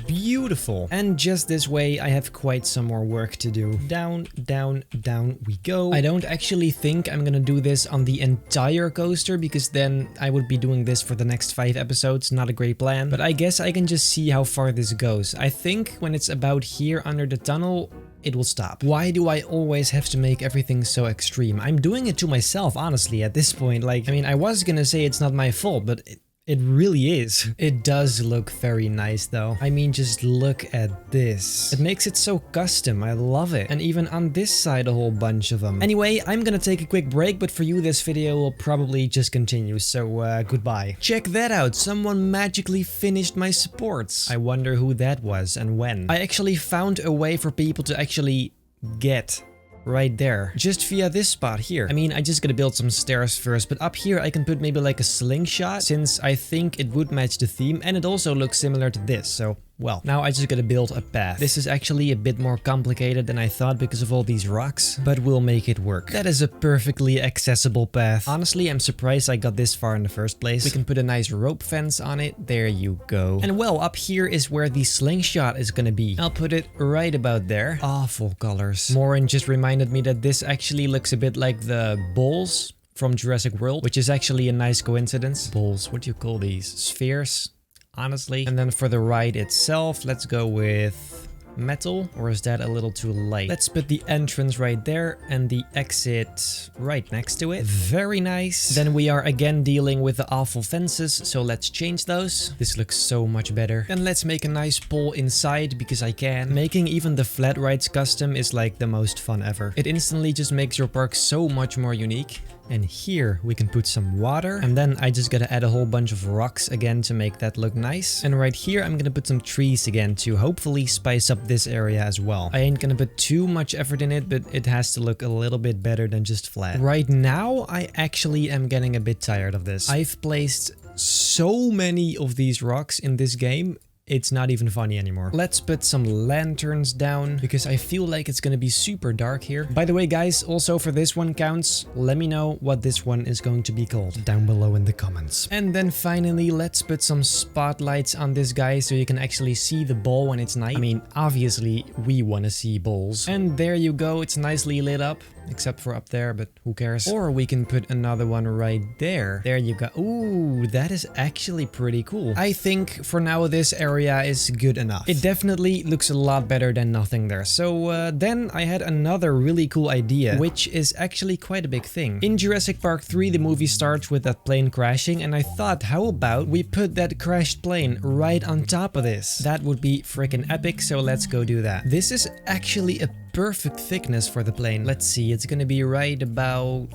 Beautiful. And just this way, I have quite some more work to do. Down, down, down we go. I don't actually think I'm gonna do this on the entire coaster because then I would be doing this for the next 5 episodes. Not a great plan, but I guess I can just see how far this goes. I think when it's about here under the tunnel, it will stop. Why do I always have to make everything so extreme? I'm doing it to myself, honestly, at this point. Like, I mean, I was gonna say it's not my fault, but it really is. It does look very nice though. I mean, just look at this. It makes it so custom. I love it. And even on this side, a whole bunch of them. Anyway, I'm gonna take a quick break, but for you, this video will probably just continue. So goodbye. Check that out. Someone magically finished my supports. I wonder who that was and when. I actually found a way for people to actually get right there, just via this spot here. I mean, I just gotta build some stairs first, but up here I can put maybe like a slingshot since I think it would match the theme and it also looks similar to this, so well, now I just gotta build a path. This is actually a bit more complicated than I thought because of all these rocks, but we'll make it work. That is a perfectly accessible path. Honestly, I'm surprised I got this far in the first place. We can put a nice rope fence on it. There you go. And well, up here is where the slingshot is gonna be. I'll put it right about there. Awful colors. Morin just reminded me that this actually looks a bit like the bowls from Jurassic World, which is actually a nice coincidence. Bowls, what do you call these? Spheres? Honestly. And then for the ride itself, let's go with metal, or is that a little too light? Let's put the entrance right there and the exit right next to it. Very nice. Then we are again dealing with the awful fences, so let's change those. This looks so much better. And let's make a nice pole inside because I can. Making even the flat rides custom is like the most fun ever. It instantly just makes your park so much more unique. And here we can put some water. And then I just gotta add a whole bunch of rocks again to make that look nice. And right here, I'm gonna put some trees again to hopefully spice up this area as well. I ain't gonna put too much effort in it, but it has to look a little bit better than just flat. Right now, I actually am getting a bit tired of this. I've placed so many of these rocks in this game. It's not even funny anymore. Let's put some lanterns down because I feel like it's gonna be super dark here. By the way, guys, also for this one counts, let me know what this one is going to be called down below in the comments. And then finally, let's put some spotlights on this guy so you can actually see the ball when it's night. I mean, obviously, we want to see balls. And there you go. It's nicely lit up, except for up there, but who cares? Or we can put another one right there. There you go. Ooh, that is actually pretty cool. I think for now, this area is good enough. It definitely looks a lot better than nothing there. So then I had another really cool idea, which is actually quite a big thing. In Jurassic Park 3, the movie starts with that plane crashing, and I thought, how about we put that crashed plane right on top of this? That would be freaking epic, so let's go do that. This is actually a perfect thickness for the plane. Let's see, it's gonna be right about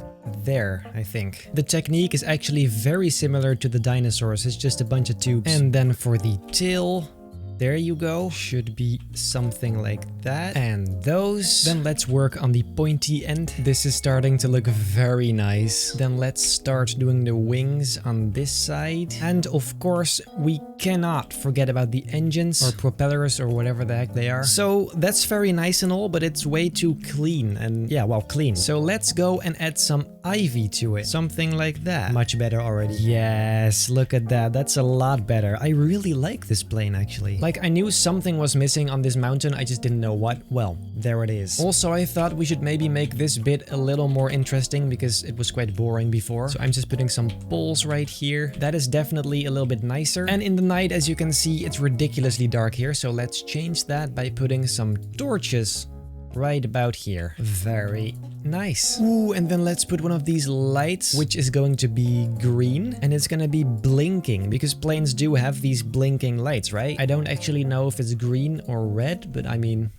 there, I think. The technique is actually very similar to the dinosaurs. It's just a bunch of tubes. And then for the tail, there you go. Should be something like that. And those. Then let's work on the pointy end. This is starting to look very nice. Then let's start doing the wings on this side. And of course, we cannot forget about the engines or propellers or whatever the heck they are. So that's very nice and all, but it's way too clean. And yeah, well, clean. So let's go and add some ivy to it. Something like that. Much better already. Yes, look at that. That's a lot better. I really like this plane actually. Like, I knew something was missing on this mountain, I just didn't know what. Well, there it is. Also, I thought we should maybe make this bit a little more interesting because it was quite boring before. So I'm just putting some poles right here. That is definitely a little bit nicer. And in the night, as you can see, it's ridiculously dark here. So let's change that by putting some torches right about here. Very nice. Ooh, and then let's put one of these lights, which is going to be green, and it's gonna be blinking because planes do have these blinking lights, right? I don't actually know if it's green or red, but I mean,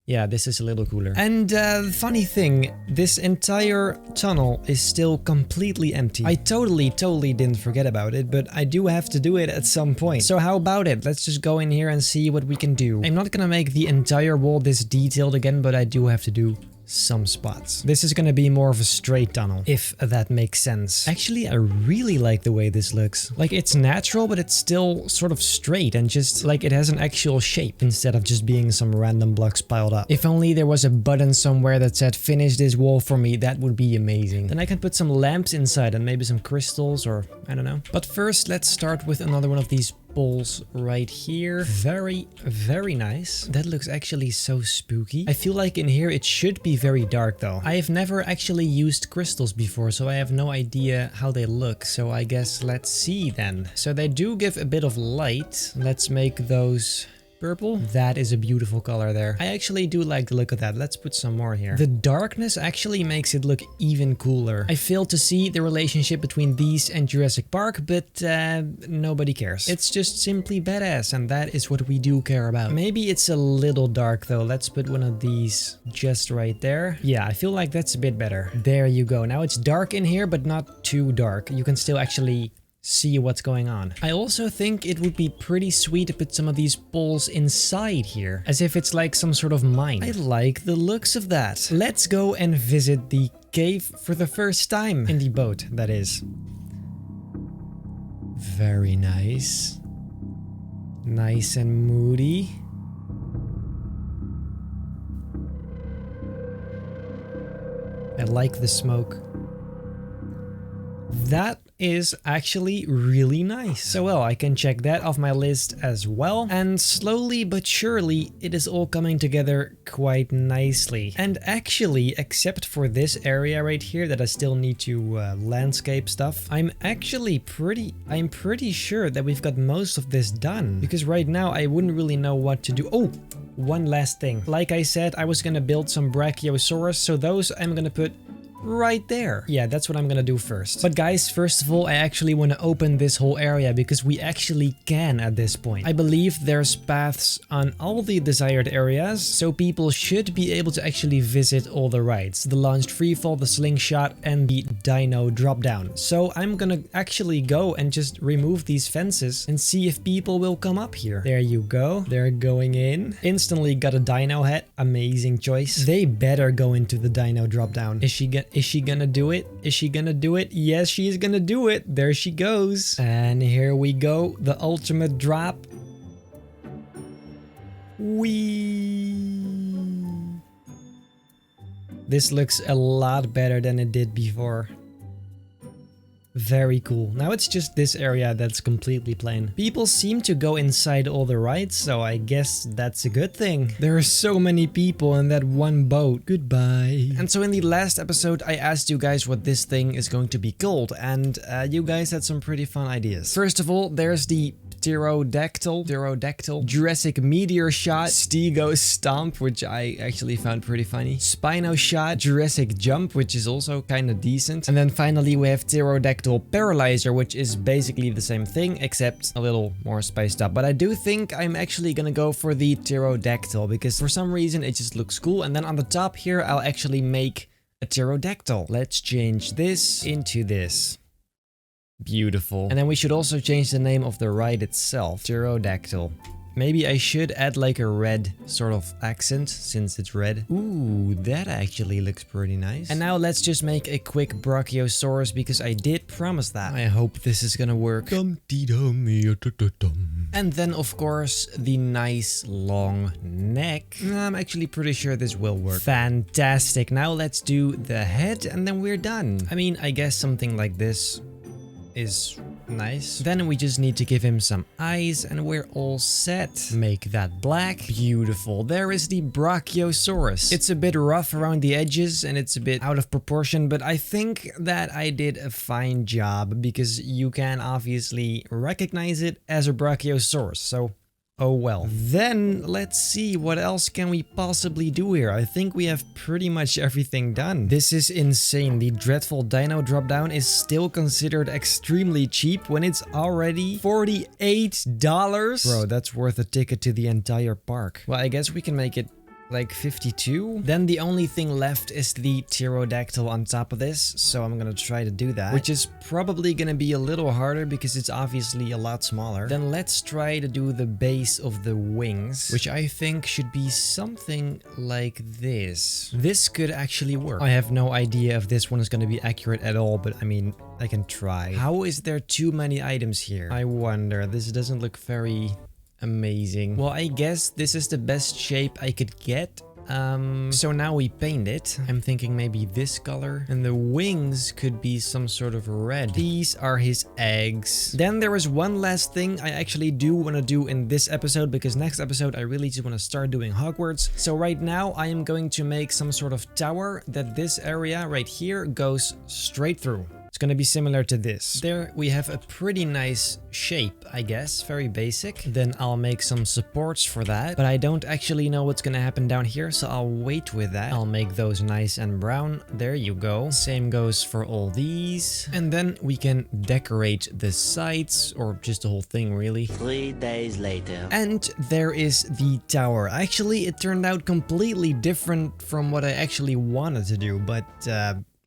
yeah, this is a little cooler. And funny thing, this entire tunnel is still completely empty. I totally didn't forget about it, but I do have to do it at some point. So how about it? Let's just go in here and see what we can do. I'm not gonna make the entire wall this detailed again, but I do have to do some spots. This is gonna be more of a straight tunnel, if that makes sense. Actually, I really like the way this looks. Like, it's natural, but it's still sort of straight and just like it has an actual shape instead of just being some random blocks piled up. If only there was a button somewhere that said finish this wall for me, that would be amazing. Then I can put some lamps inside and maybe some crystals or I don't know. But first, let's start with another one of these poles right here. Very nice. That looks actually so spooky. I feel like in here it should be very dark though. I have never actually used crystals before, so I have no idea how they look. So I guess let's see then. So they do give a bit of light. Let's make those purple. That is a beautiful color there. I actually do like the look of that. Let's put some more here. The darkness actually makes it look even cooler. I failed to see the relationship between these and Jurassic Park, but nobody cares. It's just simply badass, and that is what we do care about. Maybe it's a little dark though. Let's put one of these just right there. Yeah, I feel like that's a bit better. There you go. Now it's dark in here, but not too dark. You can still actually see what's going on. I also think it would be pretty sweet to put some of these poles inside here, as if it's like some sort of mine. I like the looks of that. Let's go and visit the cave for the first time. In the boat, that is. Very nice. Nice and moody. I like the smoke. That is actually really nice. So well, I can check that off my list as well. And slowly but surely, it is all coming together quite nicely. And actually, except for this area right here that I still need to landscape stuff, I'm pretty sure that we've got most of this done. Because right now, I wouldn't really know what to do. Oh, one last thing. Like I said, I was gonna build some Brachiosaurus, so those I'm gonna put right there. Yeah, that's what I'm gonna do first. But guys, first of all, I actually want to open this whole area because we actually can at this point. I believe there's paths on all the desired areas, so people should be able to actually visit all the rides. The launched freefall, the slingshot, and the dino drop down. So I'm gonna actually go and just remove these fences and see if people will come up here. There you go. They're going in. Instantly got a dino head. Amazing choice. They better go into the dino drop down. Is she gonna do it? Is she gonna do it? Yes, she's gonna do it. There she goes. And here we go. The ultimate drop. Whee! This looks a lot better than it did before. Very cool. Now it's just this area that's completely plain. People seem to go inside all the rides, so I guess that's a good thing. There are so many people in that one boat. Goodbye. And so in the last episode, I asked you guys what this thing is going to be called, and you guys had some pretty fun ideas. First of all, there's the Pterodactyl, Jurassic Meteor Shot, Stego Stomp, which I actually found pretty funny, Spino Shot, Jurassic Jump, which is also kind of decent, and then finally we have Pterodactyl Paralyzer, which is basically the same thing, except a little more spiced up. But I do think I'm actually gonna go for the Pterodactyl, because for some reason it just looks cool, and then on the top here I'll actually make a pterodactyl. Let's change this into this. Beautiful. And then we should also change the name of the ride itself. Pterodactyl. Maybe I should add like a red sort of accent since it's red. Ooh, that actually looks pretty nice. And now let's just make a quick Brachiosaurus because I did promise that. I hope this is gonna work. And then of course the nice long neck. I'm actually pretty sure this will work. Fantastic. Now let's do the head and then we're done. I mean, I guess something like this is Nice. Then we just need to give him some eyes and we're all set. Make that black. Beautiful. There is the Brachiosaurus. It's a bit rough around the edges and it's a bit out of proportion, but I think that I did a fine job because you can obviously recognize it as a Brachiosaurus. So oh well. Then let's see, what else can we possibly do here? I think we have pretty much everything done. This is insane. The dreadful dino drop down is still considered extremely cheap when it's already $48. Bro, that's worth a ticket to the entire park. Well, I guess we can make it like 52. Then the only thing left is the pterodactyl on top of this, so I'm gonna try to do that, which is probably gonna be a little harder because it's obviously a lot smaller. Then let's try to do the base of the wings, which I think should be something like this. This could actually work. I have no idea if this one is gonna be accurate at all, but I mean, I can try. How is there too many items here? I wonder. This doesn't look very amazing. Well, I guess this is the best shape I could get. So now we paint it. I'm thinking maybe this color. And the wings could be some sort of red. These are his eggs. Then there is one last thing I actually do want to do in this episode, because next episode I really just want to start doing Hogwarts. So right now I am going to make some sort of tower that this area right here goes straight through. It's gonna be similar to this. There we have a pretty nice shape, I guess, very basic. Then I'll make some supports for that, but I don't actually know what's gonna happen down here, so I'll wait with that. I'll make those nice and brown. There you go. Same goes for all these. And then we can decorate the sides, or just the whole thing really. 3 days later. And there is the tower. Actually, it turned out completely different from what I actually wanted to do, but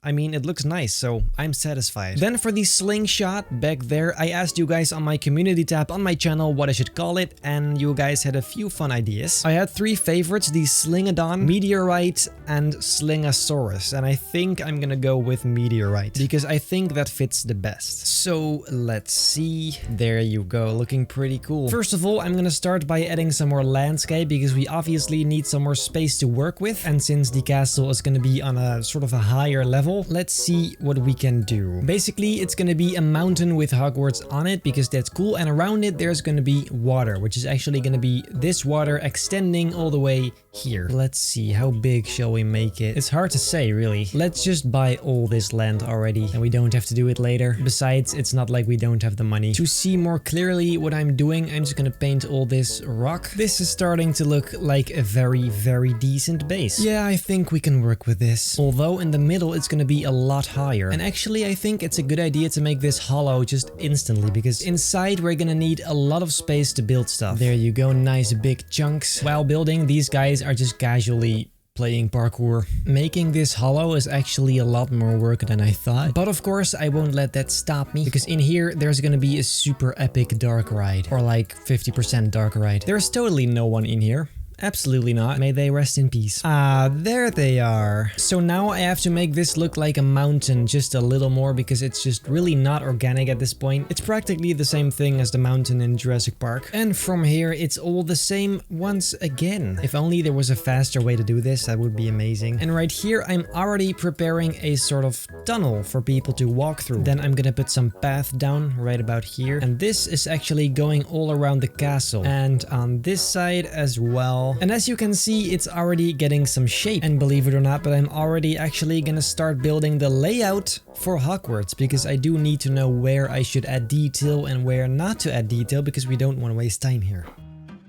I mean, it looks nice, so I'm satisfied. Then for the slingshot back there, I asked you guys on my community tab on my channel what I should call it, and you guys had a few fun ideas. I had 3 favorites, the Slingodon, Meteorite, and Slingosaurus, and I think I'm gonna go with Meteorite, because I think that fits the best. So let's see. There you go, looking pretty cool. First of all, I'm gonna start by adding some more landscape, because we obviously need some more space to work with, and since the castle is gonna be on a sort of a higher level, let's see what we can do. Basically, it's gonna be a mountain with Hogwarts on it because that's cool, and around it there's gonna be water, which is actually gonna be this water extending all the way here. Let's see, how big shall we make it? It's hard to say, really. Let's just buy all this land already, and we don't have to do it later. Besides, it's not like we don't have the money. To see more clearly what I'm doing, I'm just gonna paint all this rock. This is starting to look like a very, very decent base. Yeah, I think we can work with this. Although in the middle it's gonna be a lot higher. And actually, I think it's a good idea to make this hollow just instantly, because inside we're gonna need a lot of space to build stuff. There you go, nice big chunks. While building, these guys are just casually playing parkour. Making this hollow is actually a lot more work than I thought. But of course, I won't let that stop me, because in here there's gonna be a super epic dark ride, or like 50% dark ride. There's totally no one in here. Absolutely not. May they rest in peace. Ah, there they are. So now I have to make this look like a mountain just a little more, because it's just really not organic at this point. It's practically the same thing as the mountain in Jurassic Park. And from here, it's all the same once again. If only there was a faster way to do this, that would be amazing. And right here, I'm already preparing a sort of tunnel for people to walk through. Then I'm gonna put some path down right about here. And this is actually going all around the castle. And on this side as well. And as you can see, it's already getting some shape. And believe it or not, but I'm already actually gonna start building the layout for Hogwarts, because I do need to know where I should add detail and where not to add detail, because we don't want to waste time here.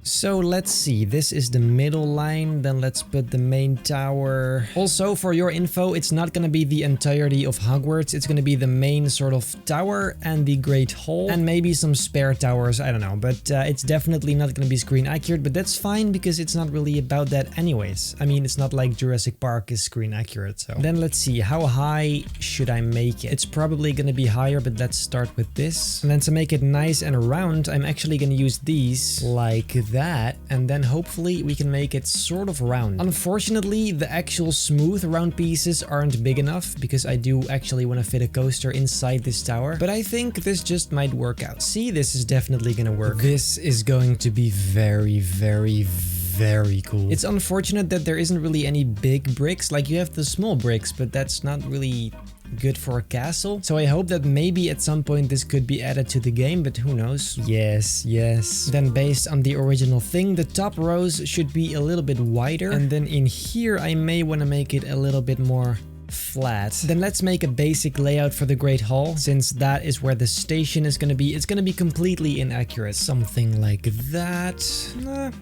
So let's see, this is the middle line, then let's put the main tower. Also, for your info, it's not gonna be the entirety of Hogwarts, it's gonna be the main sort of tower and the Great Hall, and maybe some spare towers, I don't know, but it's definitely not gonna be screen accurate, but that's fine because it's not really about that anyways. I mean, it's not like Jurassic Park is screen accurate, so. Then let's see, how high should I make it? It's probably gonna be higher, but let's start with this. And then to make it nice and round, I'm actually gonna use these like that, and then hopefully we can make it sort of round. Unfortunately, the actual smooth round pieces aren't big enough, because I do actually want to fit a coaster inside this tower, but I think this just might work out. See, this is definitely gonna work. This is going to be very, very, very cool. It's unfortunate that there isn't really any big bricks. Like, you have the small bricks, but that's not really good for a castle. So I hope that maybe at some point this could be added to the game, but who knows? Yes, yes. Then based on the original thing, the top rows should be a little bit wider. And then in here, I may want to make it a little bit more flat. Then let's make a basic layout for the Great Hall, since that is where the station is going to be. It's going to be completely inaccurate. Something like that.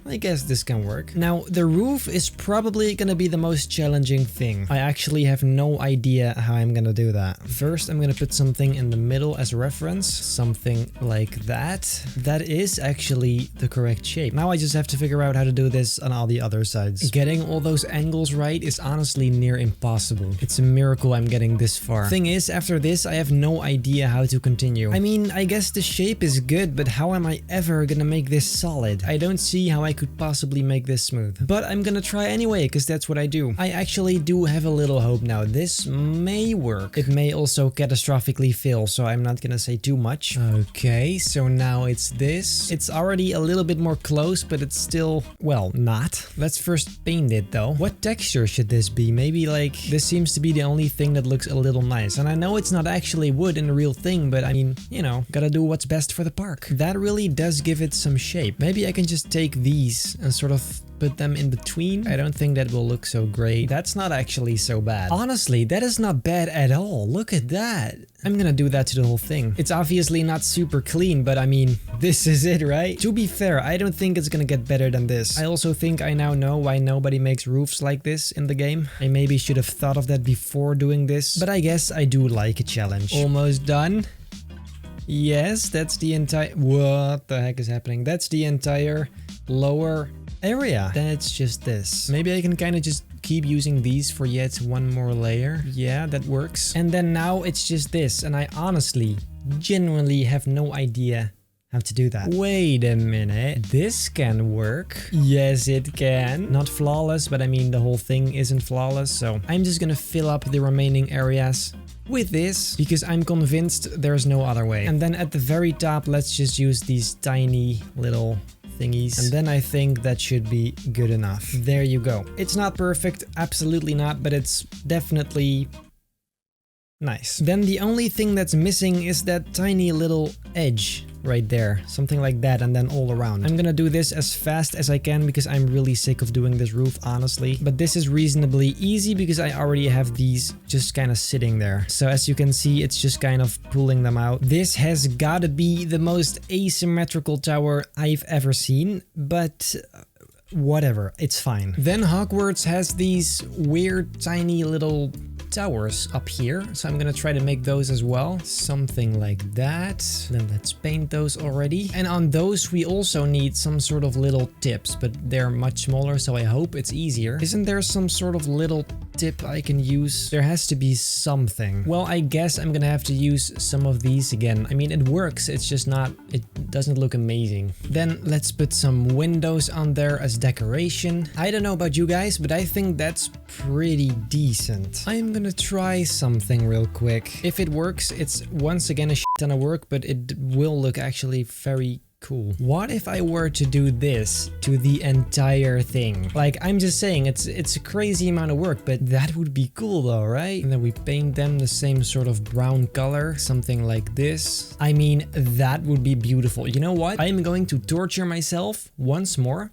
I guess this can work. Now, the roof is probably going to be the most challenging thing. I actually have no idea how I'm going to do that. First, I'm going to put something in the middle as a reference. Something like that. That is actually the correct shape. Now I just have to figure out how to do this on all the other sides. Getting all those angles right is honestly near impossible. It's a miracle I'm getting this far. Thing is, after this, I have no idea how to continue. I mean, I guess the shape is good, but how am I ever gonna make this solid? I don't see how I could possibly make this smooth. But I'm gonna try anyway, because that's what I do. I actually do have a little hope now. This may work. It may also catastrophically fail, so I'm not gonna say too much. Okay, so now it's this. It's already a little bit more close, but it's still, well, not. Let's first paint it though. What texture should this be? Maybe like, this seems to be the only thing that looks a little nice. And I know it's not actually wood in the real thing, but I mean, you know, gotta do what's best for the park. That really does give it some shape. Maybe I can just take these and sort of put them in between. I don't think that will look so great. That's not actually so bad. Honestly, that is not bad at all. Look at that. I'm gonna do that to the whole thing. It's obviously not super clean, but I mean, this is it, right? To be fair, I don't think it's gonna get better than this. I also think I now know why nobody makes roofs like this in the game. I maybe should have thought of that before doing this, but I guess I do like a challenge. Almost done. Yes, that's the entire... What the heck is happening? That's the entire lower area. Then it's just this. Maybe I can kind of just keep using these for yet one more layer. Yeah, that works. And then now it's just this. And I honestly, genuinely have no idea how to do that. Wait a minute. This can work. Yes, it can. Not flawless, but I mean, the whole thing isn't flawless. So I'm just gonna fill up the remaining areas with this, because I'm convinced there's no other way. And then at the very top, let's just use these tiny little thingies. And then I think that should be good enough. There you go. It's not perfect, absolutely not, but it's definitely nice. Then the only thing that's missing is that tiny little edge right there. Something like that, and then all around. I'm gonna do this as fast as I can because I'm really sick of doing this roof, honestly. But this is reasonably easy because I already have these just kind of sitting there. So as you can see, it's just kind of pulling them out. This has gotta be the most asymmetrical tower I've ever seen, but whatever, it's fine. Then Hogwarts has these weird tiny little towers up here, so I'm gonna try to make those as well. Something like that. Then let's paint those already. And on those we also need some sort of little tips, but they're much smaller, so I hope it's easier. Isn't there some sort of little tip I can use? There has to be something. Well, I guess I'm gonna have to use some of these again. I mean, it works, it's just not, it doesn't look amazing. Then let's put some windows on there as decoration. I don't know about you guys, but I think that's pretty decent. I'm gonna try something real quick. If it works, it's once again a shit ton of work, but it will look actually very cool. What if I were to do this to the entire thing? Like, I'm just saying, it's a crazy amount of work, but that would be cool though, right? And then we paint them the same sort of brown color, something like this. I mean, that would be beautiful. You know what? I'm going to torture myself once more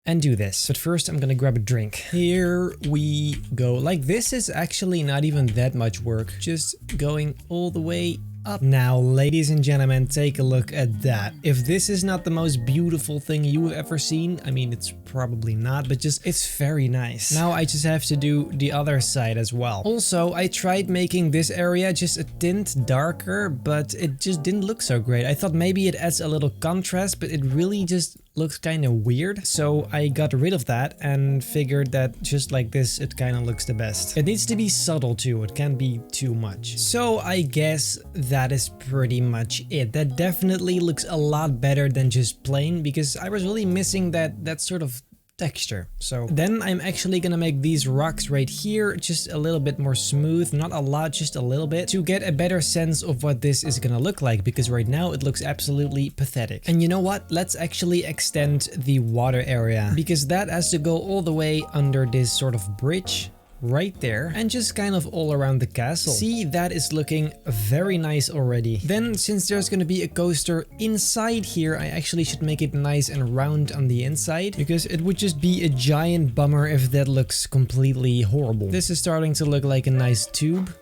and do this. But first I'm gonna grab a drink. Here we go. Like, this is actually not even that much work. Just going all the way up. Now, ladies and gentlemen, take a look at that. If this is not the most beautiful thing you've ever seen, I mean, it's probably not, but just, it's very nice. Now I just have to do the other side as well. Also, I tried making this area just a tint darker, but it just didn't look so great. I thought maybe it adds a little contrast, but it really just looks kind of weird. So I got rid of that and figured that just like this, it kind of looks the best. It needs to be subtle too. It can't be too much. So I guess that is pretty much it. That definitely looks a lot better than just plain, because I was really missing that sort of texture. So then I'm actually gonna make these rocks right here just a little bit more smooth, not a lot, just a little bit, to get a better sense of what this is gonna look like, because right now it looks absolutely pathetic. And you know what? Let's actually extend the water area, because that has to go all the way under this sort of bridge right there and just kind of all around the castle. See, that is looking very nice already. Then since there's gonna be a coaster inside here, I actually should make it nice and round on the inside, because it would just be a giant bummer if that looks completely horrible. This is starting to look like a nice tube.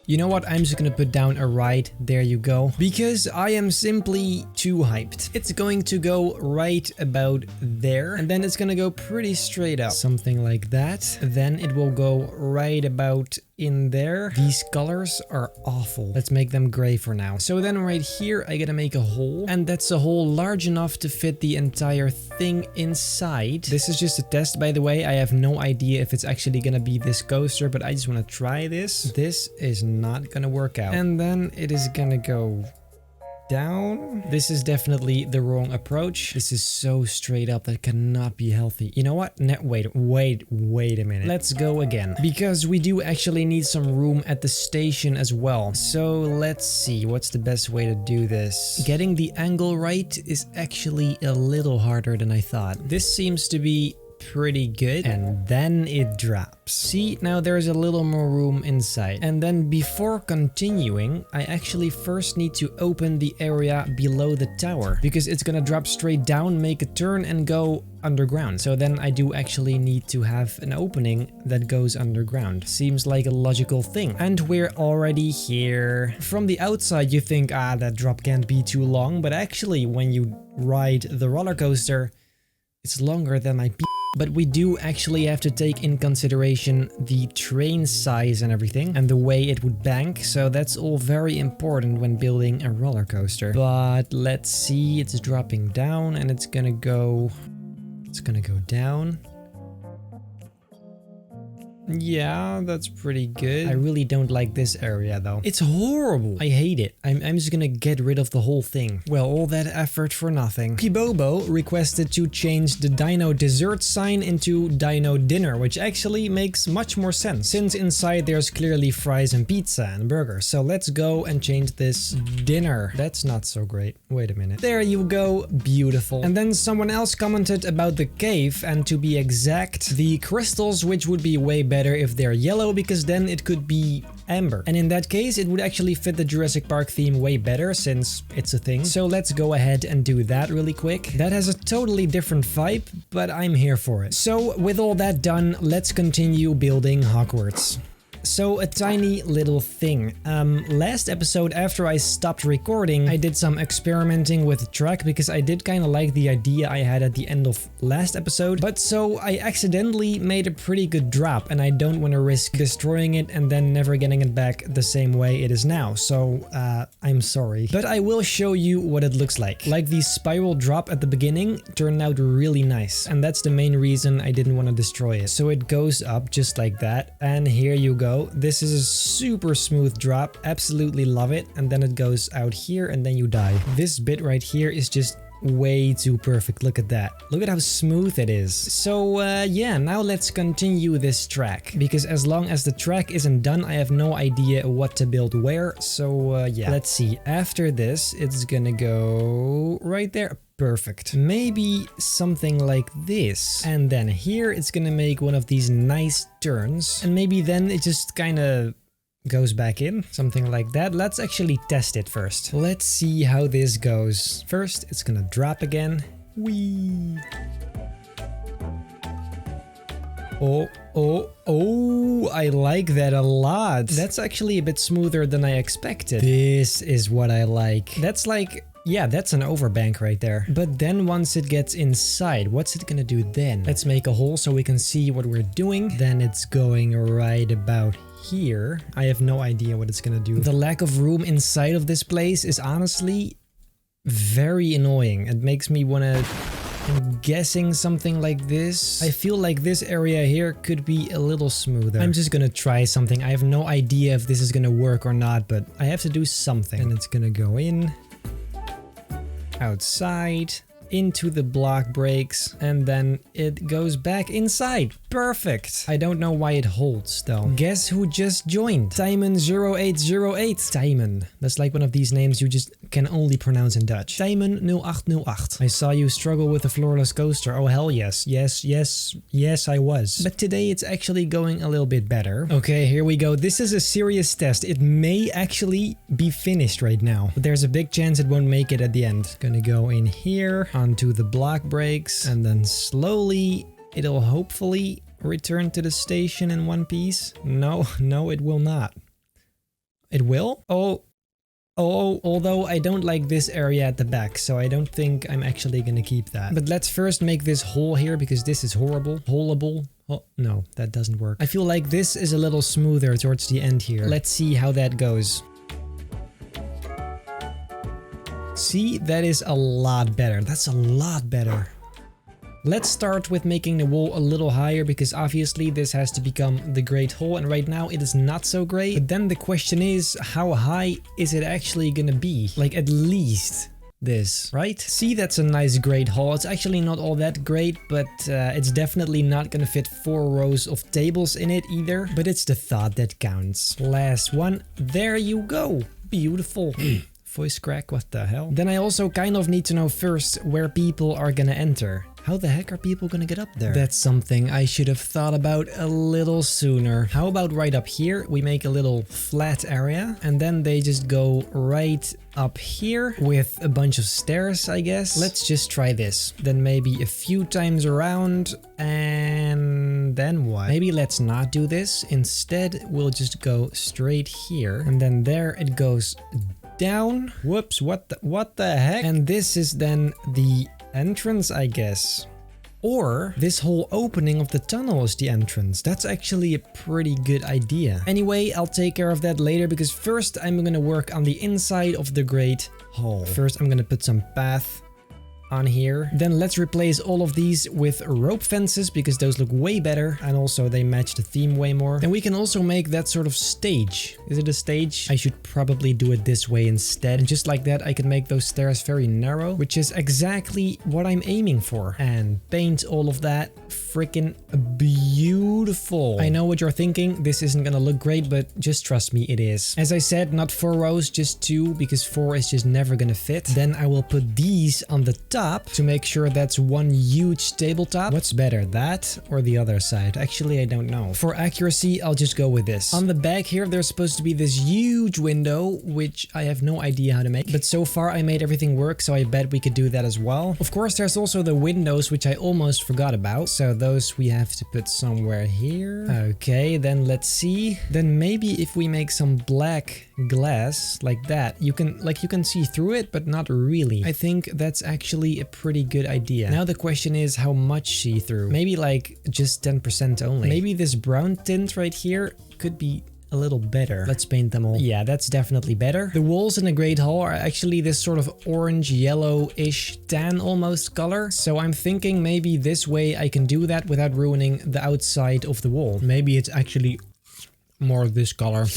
You know what, I'm just gonna put down a ride, there you go, because I am simply too hyped. It's going to go right about there, and then it's gonna go pretty straight up. Something like that. Then it will go right about in there. These colors are awful. Let's make them gray for now. So then right here, I gotta make a hole, and that's a hole large enough to fit the entire thing inside. This is just a test, by the way. I have no idea if it's actually gonna be this coaster, but I just wanna try this. This is not gonna work out. And then it is gonna go down. This is definitely the wrong approach. This is so straight up, that cannot be healthy. You know what? Wait a minute. Let's go again, because we do actually need some room at the station as well. So let's see, what's the best way to do this? Getting the angle right is actually a little harder than I thought. This seems to be pretty good, and then it drops. See, now there's a little more room inside. And then before continuing, I actually first need to open the area below the tower, because it's gonna drop straight down, make a turn, and go underground. So then I do actually need to have an opening that goes underground. Seems like a logical thing. And we're already here. From the outside you think, that drop can't be too long, but actually when you ride the roller coaster, it's longer than my But we do actually have to take in consideration the train size and everything, and the way it would bank, so that's all very important when building a roller coaster. But let's see, it's dropping down, and it's gonna go down. Yeah, that's pretty good. I really don't like this area though. It's horrible. I hate it. I'm just gonna get rid of the whole thing. Well, all that effort for nothing. Pibobo requested to change the dino dessert sign into dino dinner, which actually makes much more sense, since inside there's clearly fries and pizza and burgers. So let's go and change this dinner. That's not so great. Wait a minute. There you go. Beautiful. And then someone else commented about the cave, and to be exact, the crystals, which would be way better if they're yellow, because then it could be amber. And in that case, it would actually fit the Jurassic Park theme way better, since it's a thing. So let's go ahead and do that really quick. That has a totally different vibe, but I'm here for it. So with all that done, let's continue building Hogwarts. So a tiny little thing. Last episode, after I stopped recording, I did some experimenting with the track, because I did kind of like the idea I had at the end of last episode. But so I accidentally made a pretty good drop, and I don't want to risk destroying it and then never getting it back the same way it is now. So I'm sorry. But I will show you what it looks like. Like the spiral drop at the beginning turned out really nice, and that's the main reason I didn't want to destroy it. So it goes up just like that, and here you go. This is a super smooth drop, absolutely love it, and then it goes out here and then you die. This bit right here is just way too perfect. Look at that. Look at how smooth it is. So yeah, now let's continue this track, because as long as the track isn't done, I have no idea what to build where. So yeah, let's see. After this, it's gonna go right there. Perfect. Maybe something like this. And then here it's gonna make one of these nice turns. And maybe then it just kind of goes back in. Something like that. Let's actually test it first. Let's see how this goes. First, it's gonna drop again. Whee! Oh, I like that a lot. That's actually a bit smoother than I expected. This is what I like. That's like... yeah, that's an overbank right there. But then once it gets inside, what's it gonna do then? Let's make a hole so we can see what we're doing. Then it's going right about here. I have no idea what it's gonna do. The lack of room inside of this place is honestly very annoying. It makes me wanna... I'm guessing something like this. I feel like this area here could be a little smoother. I'm just gonna try something. I have no idea if this is gonna work or not, but I have to do something. And it's gonna go in, outside, into the block breaks, and then it goes back inside. Perfect. I don't know why it holds though. Guess who just joined? Timon0808. Timon. That's like one of these names you just can only pronounce in Dutch. Timon0808. I saw you struggle with the floorless coaster. Oh hell yes. Yes I was. But today it's actually going a little bit better. Okay, here we go. This is a serious test. It may actually be finished right now, but there's a big chance it won't make it at the end. Gonna go in here onto the block brakes and then slowly it'll hopefully return to the station in one piece. No, it will not. It will? Oh, although I don't like this area at the back, so I don't think I'm actually gonna keep that. But let's first make this hole here because this is horrible. Holeable. Oh, no, that doesn't work. I feel like this is a little smoother towards the end here. Let's see how that goes. See, that is a lot better. That's a lot better. Let's start with making the wall a little higher because obviously this has to become the great hall and right now it is not so great. But then the question is, how high is it actually gonna be? Like at least this, right? See, that's a nice great hall. It's actually not all that great, but it's definitely not gonna fit 4 rows of tables in it either. But it's the thought that counts. Last one. There you go. Beautiful. Voice crack, what the hell? Then I also kind of need to know first where people are gonna enter. How the heck are people gonna get up there? That's something I should have thought about a little sooner. How about right up here, we make a little flat area and then they just go right up here with a bunch of stairs, I guess. Let's just try this. Then maybe a few times around and then what? Maybe let's not do this. Instead, we'll just go straight here and then there it goes down. Whoops, what the heck? And this is then the entrance, I guess. Or this whole opening of the tunnel is the entrance. That's actually a pretty good idea. Anyway, I'll take care of that later because first I'm gonna work on the inside of the Great Hall. First I'm gonna put some path on here. Then let's replace all of these with rope fences because those look way better and also they match the theme way more. Then we can also make that sort of stage. Is it a stage? I should probably do it this way instead. And just like that I can make those stairs very narrow, which is exactly what I'm aiming for. And paint all of that freaking beautiful. I know what you're thinking. This isn't gonna look great, but just trust me, it is. As I said, not 4 rows, just 2 because 4 is just never gonna fit. Then I will put these on the top to make sure that's one huge tabletop. What's better, that or the other side? Actually, I don't know. For accuracy, I'll just go with this. On the back here, there's supposed to be this huge window, which I have no idea how to make. But so far, I made everything work, so I bet we could do that as well. Of course, there's also the windows, which I almost forgot about. So those we have to put somewhere here. Okay, then let's see. Then maybe if we make some black glass like that, you can see through it, but not really. I think that's actually a pretty good idea. Now the question is how much see-through? Maybe like just 10% only. Maybe this brown tint right here could be a little better. Let's paint them all. Yeah, that's definitely better. The walls in the Great Hall are actually this sort of orange, yellow-ish, tan almost color. So I'm thinking maybe this way I can do that without ruining the outside of the wall. Maybe it's actually more of this color.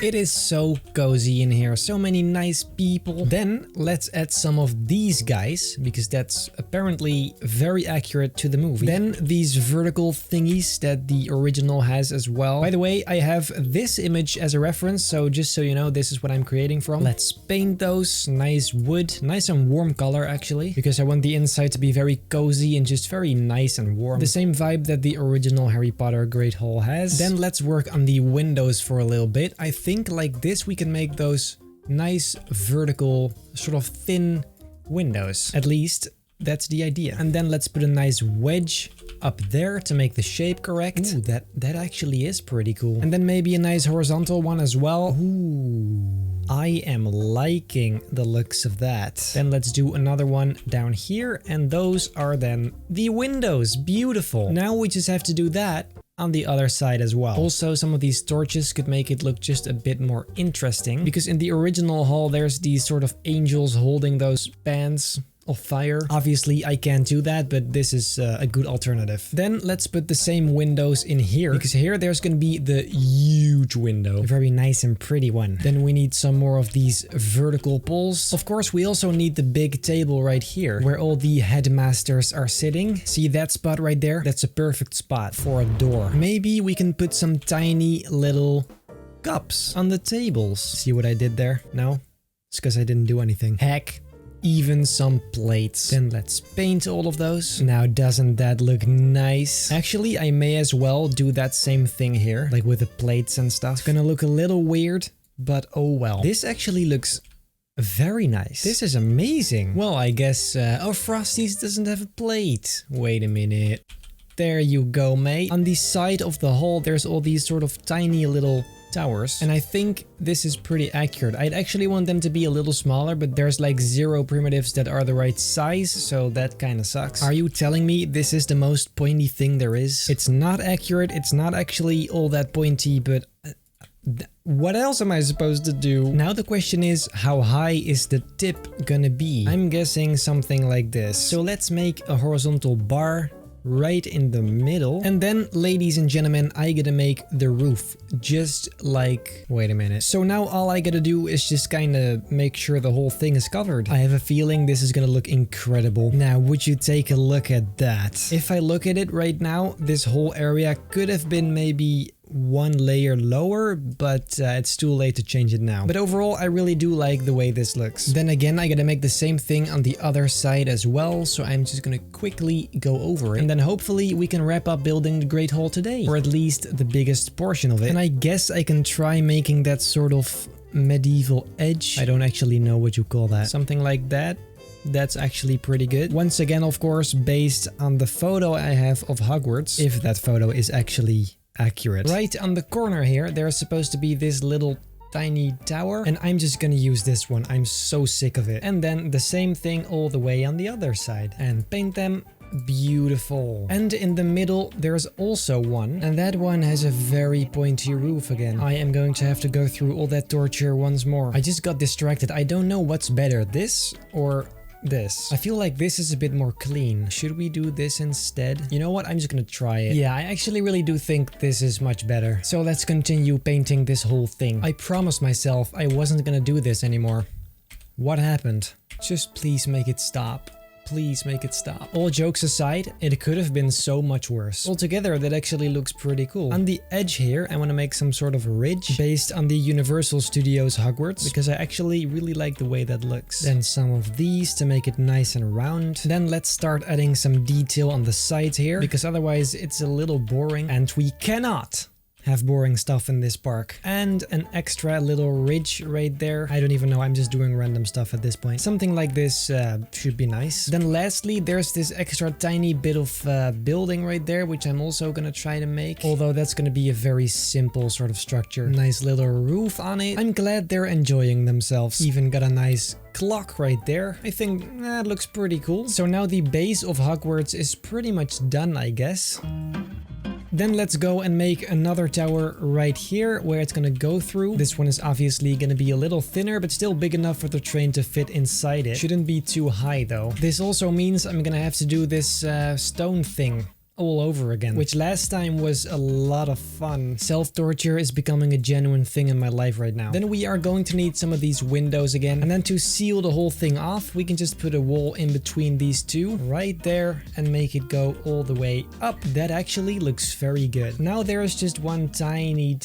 It is so cozy in here, so many nice people. Then let's add some of these guys because that's apparently very accurate to the movie. Then these vertical thingies that the original has as well. By the way, I have this image as a reference, so just so you know, this is what I'm creating from. Let's paint those. Nice wood, nice and warm color actually, because I want the inside to be very cozy and just very nice and warm. The same vibe that the original Harry Potter Great Hall has. Then let's work on the windows for a little bit. I think like this we can make those nice vertical sort of thin windows. At least that's the idea. And then let's put a nice wedge up there to make the shape correct. Ooh, that actually is pretty cool. And then maybe a nice horizontal one as well. Ooh, I am liking the looks of that. Then let's do another one down here. And those are then the windows. Beautiful. Now we just have to do that on the other side as well. Also, some of these torches could make it look just a bit more interesting because in the original hall there's these sort of angels holding those bands of fire. Obviously, I can't do that, but this is a good alternative. Then let's put the same windows in here, because here there's going to be the huge window. A very nice and pretty one. Then we need some more of these vertical poles. Of course, we also need the big table right here, where all the headmasters are sitting. See that spot right there? That's a perfect spot for a door. Maybe we can put some tiny little cups on the tables. See what I did there? No? It's because I didn't do anything. Heck. Even some plates. Then let's paint all of those. Now, doesn't that look nice? Actually, I may as well do that same thing here, like with the plates and stuff. It's gonna look a little weird, but oh well. This actually looks very nice. This is amazing. Well, I guess, oh, Frosty's doesn't have a plate. Wait a minute. There you go, mate. On the side of the hall, there's all these sort of tiny little towers, and I think this is pretty accurate. I'd actually want them to be a little smaller, but there's like 0 primitives that are the right size, so that kind of sucks. Are you telling me this is the most pointy thing there is? It's not accurate, it's not actually all that pointy, but what else am I supposed to do? Now the question is, how high is the tip gonna be? I'm guessing something like this. So let's make a horizontal bar right in the middle. And then, ladies and gentlemen, I gotta make the roof just like... Wait a minute. So now all I gotta do is just kind of make sure the whole thing is covered. I have a feeling this is gonna look incredible. Now, would you take a look at that? If I look at it right now, this whole area could have been maybe 1 layer lower, but it's too late to change it now. But overall, I really do like the way this looks. Then again, I gotta make the same thing on the other side as well, so I'm just gonna quickly go over it. And then hopefully we can wrap up building the Great Hall today, or at least the biggest portion of it. And I guess I can try making that sort of medieval edge. I don't actually know what you call that. Something like that. That's actually pretty good. Once again, of course, based on the photo I have of Hogwarts, if that photo is actually accurate. Right on the corner here, there's supposed to be this little tiny tower, and I'm just gonna use this one. I'm so sick of it. And then the same thing all the way on the other side, and paint them beautiful. And in the middle there's also one, and that one has a very pointy roof again. I am going to have to go through all that torture once more. I just got distracted. I don't know what's better, this or this. I feel like this is a bit more clean. Should we do this instead? You know what? I'm just gonna try it. Yeah, I actually really do think this is much better. So let's continue painting this whole thing. I promised myself I wasn't gonna do this anymore. What happened? Just please make it stop. Please make it stop. All jokes aside, it could have been so much worse. Altogether, that actually looks pretty cool. On the edge here, I want to make some sort of ridge based on the Universal Studios Hogwarts, because I actually really like the way that looks. Then some of these to make it nice and round. Then let's start adding some detail on the sides here, because otherwise it's a little boring, and we cannot have boring stuff in this park. And an extra little ridge right there. I don't even know, I'm just doing random stuff at this point. Something like this should be nice. Then lastly, there's this extra tiny bit of building right there, which I'm also gonna try to make. Although that's gonna be a very simple sort of structure. Nice little roof on it. I'm glad they're enjoying themselves. Even got a nice clock right there. I think that looks pretty cool. So now the base of Hogwarts is pretty much done, I guess. Then let's go and make another tower right here where it's gonna go through. This one is obviously gonna be a little thinner, but still big enough for the train to fit inside it. Shouldn't be too high though. This also means I'm gonna have to do this stone thing all over again, which last time was a lot of fun. Self-torture is becoming a genuine thing in my life right now. Then we are going to need some of these windows again, and then to seal the whole thing off, we can just put a wall in between these two right there and make it go all the way up. That actually looks very good. Now there is just one tiny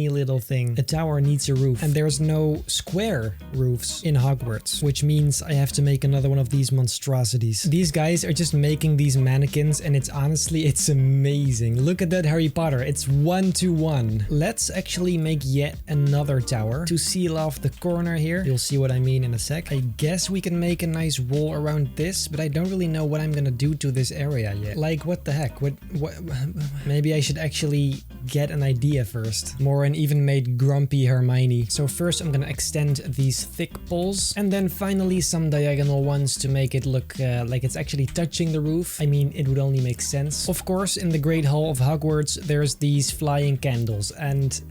little thing. A tower needs a roof, and there's no square roofs in Hogwarts, which means I have to make another one of these monstrosities. These guys are just making these mannequins, and it's honestly, it's amazing. Look at that Harry Potter. It's 1-to-1. Let's actually make yet another tower to seal off the corner here. You'll see what I mean in a sec. I guess we can make a nice wall around this, but I don't really know what I'm gonna do to this area yet. Like, what the heck? What? Maybe I should actually get an idea first. Morin even made grumpy Hermione. So first I'm gonna extend these thick poles, and then finally some diagonal ones to make it look like it's actually touching the roof. I mean, it would only make sense. Of course, in the Great Hall of Hogwarts, there's these flying candles, and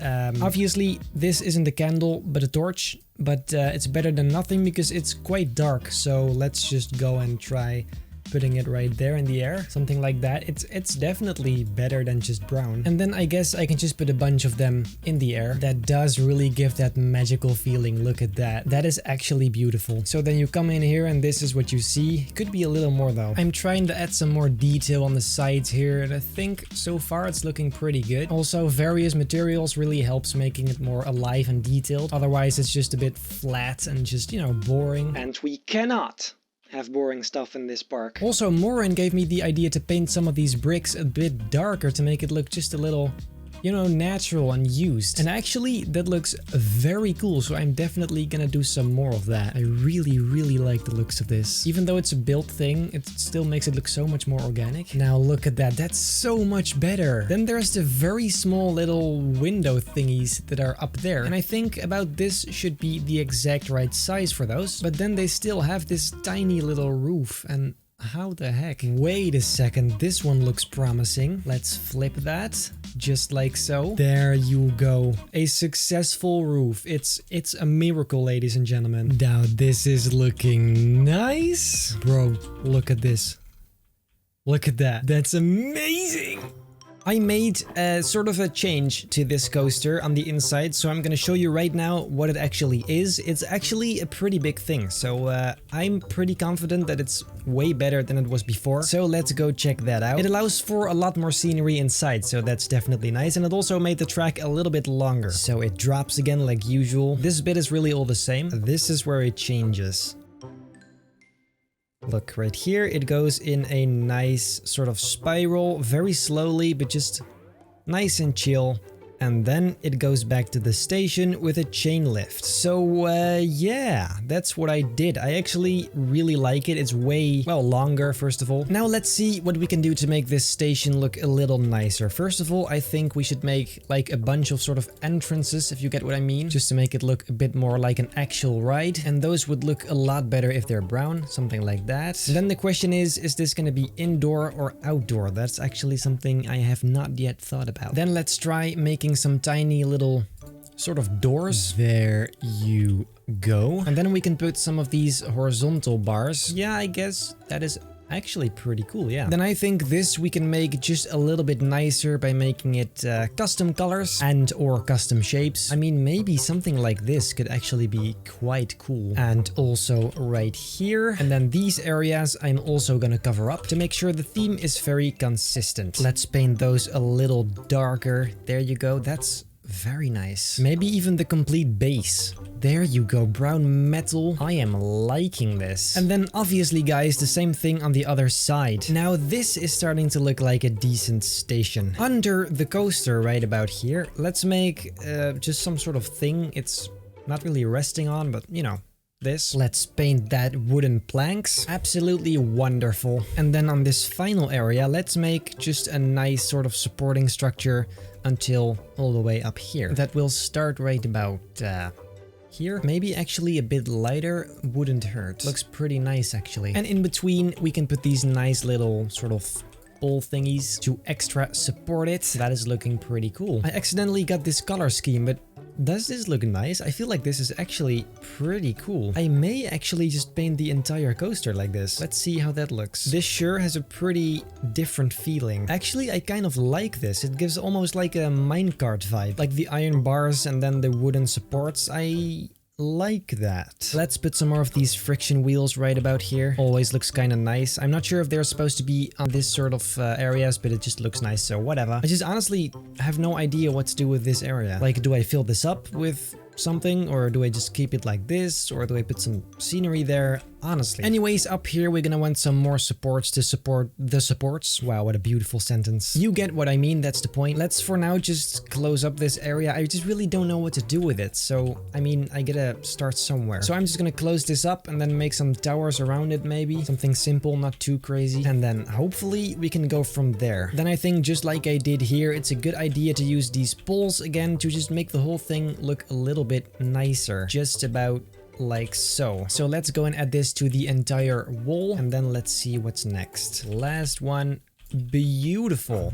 obviously this isn't a candle, but a torch. but it's better than nothing because it's quite dark. So let's just go and try putting it right there in the air, something like that. It's definitely better than just brown. And then I guess I can just put a bunch of them in the air. That does really give that magical feeling. Look at that. That is actually beautiful. So then you come in here and this is what you see. Could be a little more though. I'm trying to add some more detail on the sides here, and I think so far it's looking pretty good. Also, various materials really helps making it more alive and detailed. Otherwise it's just a bit flat and just, you know, boring. And we cannot have boring stuff in this park. Also, Morin gave me the idea to paint some of these bricks a bit darker to make it look just a little, you know, natural and used. And actually, that looks very cool, so I'm definitely gonna do some more of that. I really, really like the looks of this. Even though it's a built thing, it still makes it look so much more organic. Now look at that, that's so much better. Then there's the very small little window thingies that are up there. And I think about this should be the exact right size for those. But then they still have this tiny little roof, and how the heck? Wait a second, this one looks promising. Let's flip that, just like so. There you go. A successful roof. It's a miracle, ladies and gentlemen. Now this is looking nice. Bro, look at this. Look at that. That's amazing. I made sort of a change to this coaster on the inside, so I'm gonna show you right now what it actually is. It's actually a pretty big thing, so I'm pretty confident that it's way better than it was before. So let's go check that out. It allows for a lot more scenery inside, so that's definitely nice, and it also made the track a little bit longer. So it drops again like usual. This bit is really all the same. This is where it changes. Look, right here, it goes in a nice sort of spiral, very slowly, but just nice and chill. And then it goes back to the station with a chain lift. So, yeah, that's what I did. I actually really like it. It's way, well, longer, first of all. Now let's see what we can do to make this station look a little nicer. First of all, I think we should make like a bunch of sort of entrances, if you get what I mean, just to make it look a bit more like an actual ride. And those would look a lot better if they're brown, something like that. And then the question is this going to be indoor or outdoor? That's actually something I have not yet thought about. Then let's try making some tiny little sort of doors. There you go. And then we can put some of these horizontal bars. Yeah, I guess that is actually pretty cool, yeah. Then I think this we can make just a little bit nicer by making it custom colors and or custom shapes. I mean, maybe something like this could actually be quite cool. And also right here. And then these areas I'm also gonna cover up to make sure the theme is very consistent. Let's paint those a little darker. There you go. That's very nice. Maybe even the complete base. There you go, brown metal. I am liking this. And then obviously, guys, the same thing on the other side. Now this is starting to look like a decent station. Under the coaster right about here, let's make just some sort of thing it's not really resting on, but you know, this. Let's paint that wooden planks. Absolutely wonderful. And then on this final area, let's make just a nice sort of supporting structure until all the way up here. That will start right about here. Maybe actually a bit lighter wouldn't hurt. Looks pretty nice actually. And in between we can put these nice little sort of ball thingies to extra support it. That is looking pretty cool. I accidentally got this color scheme, but does this look nice? I feel like this is actually pretty cool. I may actually just paint the entire coaster like this. Let's see how that looks. This sure has a pretty different feeling. Actually, I kind of like this. It gives almost like a minecart vibe. Like the iron bars and then the wooden supports. I like that. Let's put some more of these friction wheels right about here. Always looks kind of nice. I'm not sure if they're supposed to be on this sort of areas, but it just looks nice, so whatever. I just honestly have no idea what to do with this area. Like, do I fill this up with something, or do I just keep it like this, or do I put some scenery there? Honestly. Anyways, up here we're gonna want some more supports to support the supports. Wow, what a beautiful sentence. You get what I mean, that's the point. Let's for now just close up this area. I just really don't know what to do with it, so I mean, I gotta start somewhere. So I'm just gonna close this up and then make some towers around it maybe. Something simple, not too crazy. And then hopefully we can go from there. Then I think just like I did here, it's a good idea to use these poles again to just make the whole thing look a little bit nicer. Just about like so. So let's go and add this to the entire wall and then let's see what's next. Last one. Beautiful.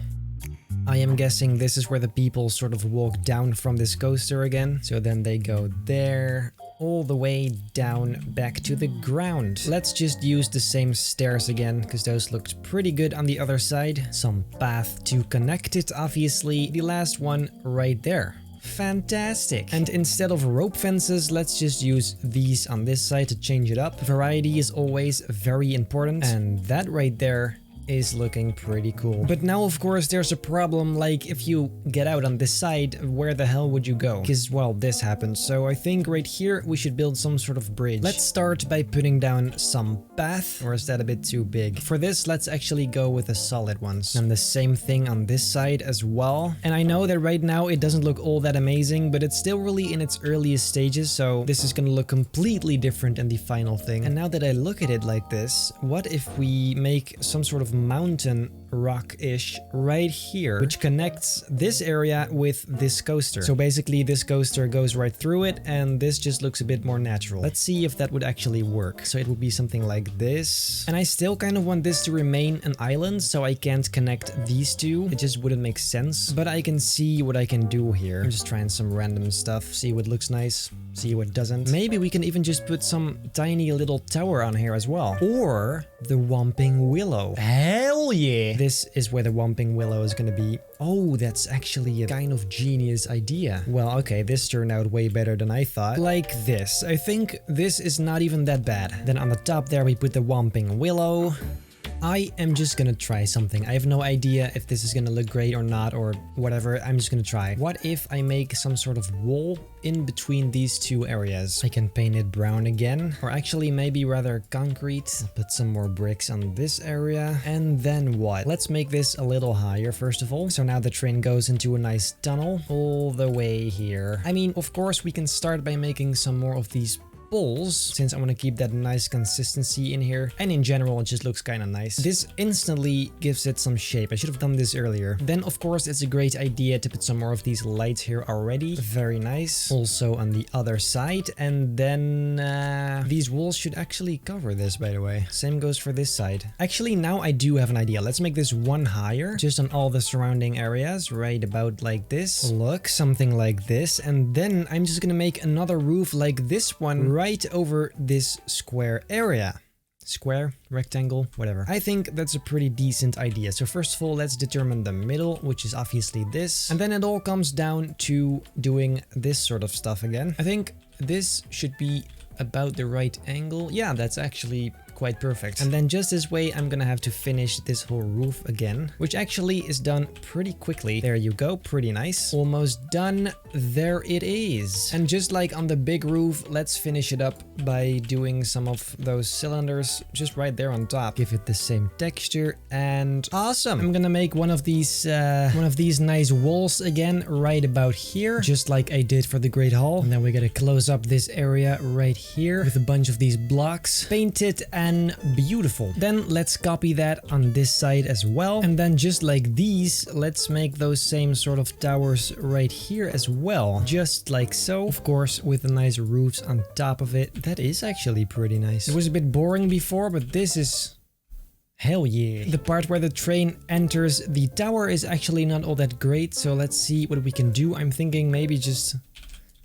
I am guessing this is where the people sort of walk down from this coaster again. So then they go there, all the way down back to the ground. Let's just use the same stairs again, because those looked pretty good on the other side. Some path to connect it, obviously. The last one right there. Fantastic. And instead of rope fences, let's just use these on this side to change it up. Variety is always very important. And that right there is looking pretty cool. But now, of course, there's a problem. Like, if you get out on this side, where the hell would you go? Because, well, this happens. So I think right here we should build some sort of bridge. Let's start by putting down some path, or is that a bit too big? For this, let's actually go with the solid ones. And the same thing on this side as well. And I know that right now it doesn't look all that amazing, but it's still really in its earliest stages, so this is gonna look completely different in the final thing. And now that I look at it like this, what if we make some sort of mountain rock-ish right here, which connects this area with this coaster. So basically this coaster goes right through it, and this just looks a bit more natural. Let's see if that would actually work. So it would be something like this. And I still kind of want this to remain an island, so I can't connect these two. It just wouldn't make sense. But I can see what I can do here. I'm just trying some random stuff, see what looks nice, see what doesn't. Maybe we can even just put some tiny little tower on here as well. Or the Whomping Willow. Hell yeah! This is where the Whomping Willow is gonna be. Oh, that's actually a kind of genius idea. Well, okay, this turned out way better than I thought. Like this. I think this is not even that bad. Then on the top there we put the Whomping Willow. I am just gonna try something. I have no idea if this is gonna look great or not or whatever. I'm just gonna try. What if I make some sort of wall in between these two areas? I can paint it brown again, or actually maybe rather concrete. I'll put some more bricks on this area. And then what? Let's make this a little higher first of all. So now the train goes into a nice tunnel all the way here. I mean, of course we can start by making some more of these poles, since I want to keep that nice consistency in here, and in general it just looks kind of nice. This instantly gives it some shape. I should have done this earlier. Then of course it's a great idea to put some more of these lights here already. Very nice. Also on the other side, and then these walls should actually cover this, by the way. Same goes for this side. Actually, now I do have an idea. Let's make this one higher, just on all the surrounding areas, right about like this. Look, something like this, and then I'm just gonna make another roof like this one right over this square area. Square, rectangle, whatever. I think that's a pretty decent idea. So first of all, let's determine the middle, which is obviously this. And then it all comes down to doing this sort of stuff again. I think this should be about the right angle. Yeah, that's actually quite perfect. And then just this way, I'm gonna have to finish this whole roof again, which actually is done pretty quickly. There you go, pretty nice. Almost done. There it is. And just like on the big roof, let's finish it up by doing some of those cylinders just right there on top. Give it the same texture, and awesome. I'm gonna make one of these nice walls again right about here, just like I did for the Great Hall. And then we gotta close up this area right here with a bunch of these blocks, paint it, and beautiful. Then let's copy that on this side as well. And then just like these, let's make those same sort of towers right here as well. Just like so. Of course, with the nice roofs on top of it. That is actually pretty nice. It was a bit boring before, but this is... hell yeah. The part where the train enters the tower is actually not all that great. So let's see what we can do. I'm thinking maybe just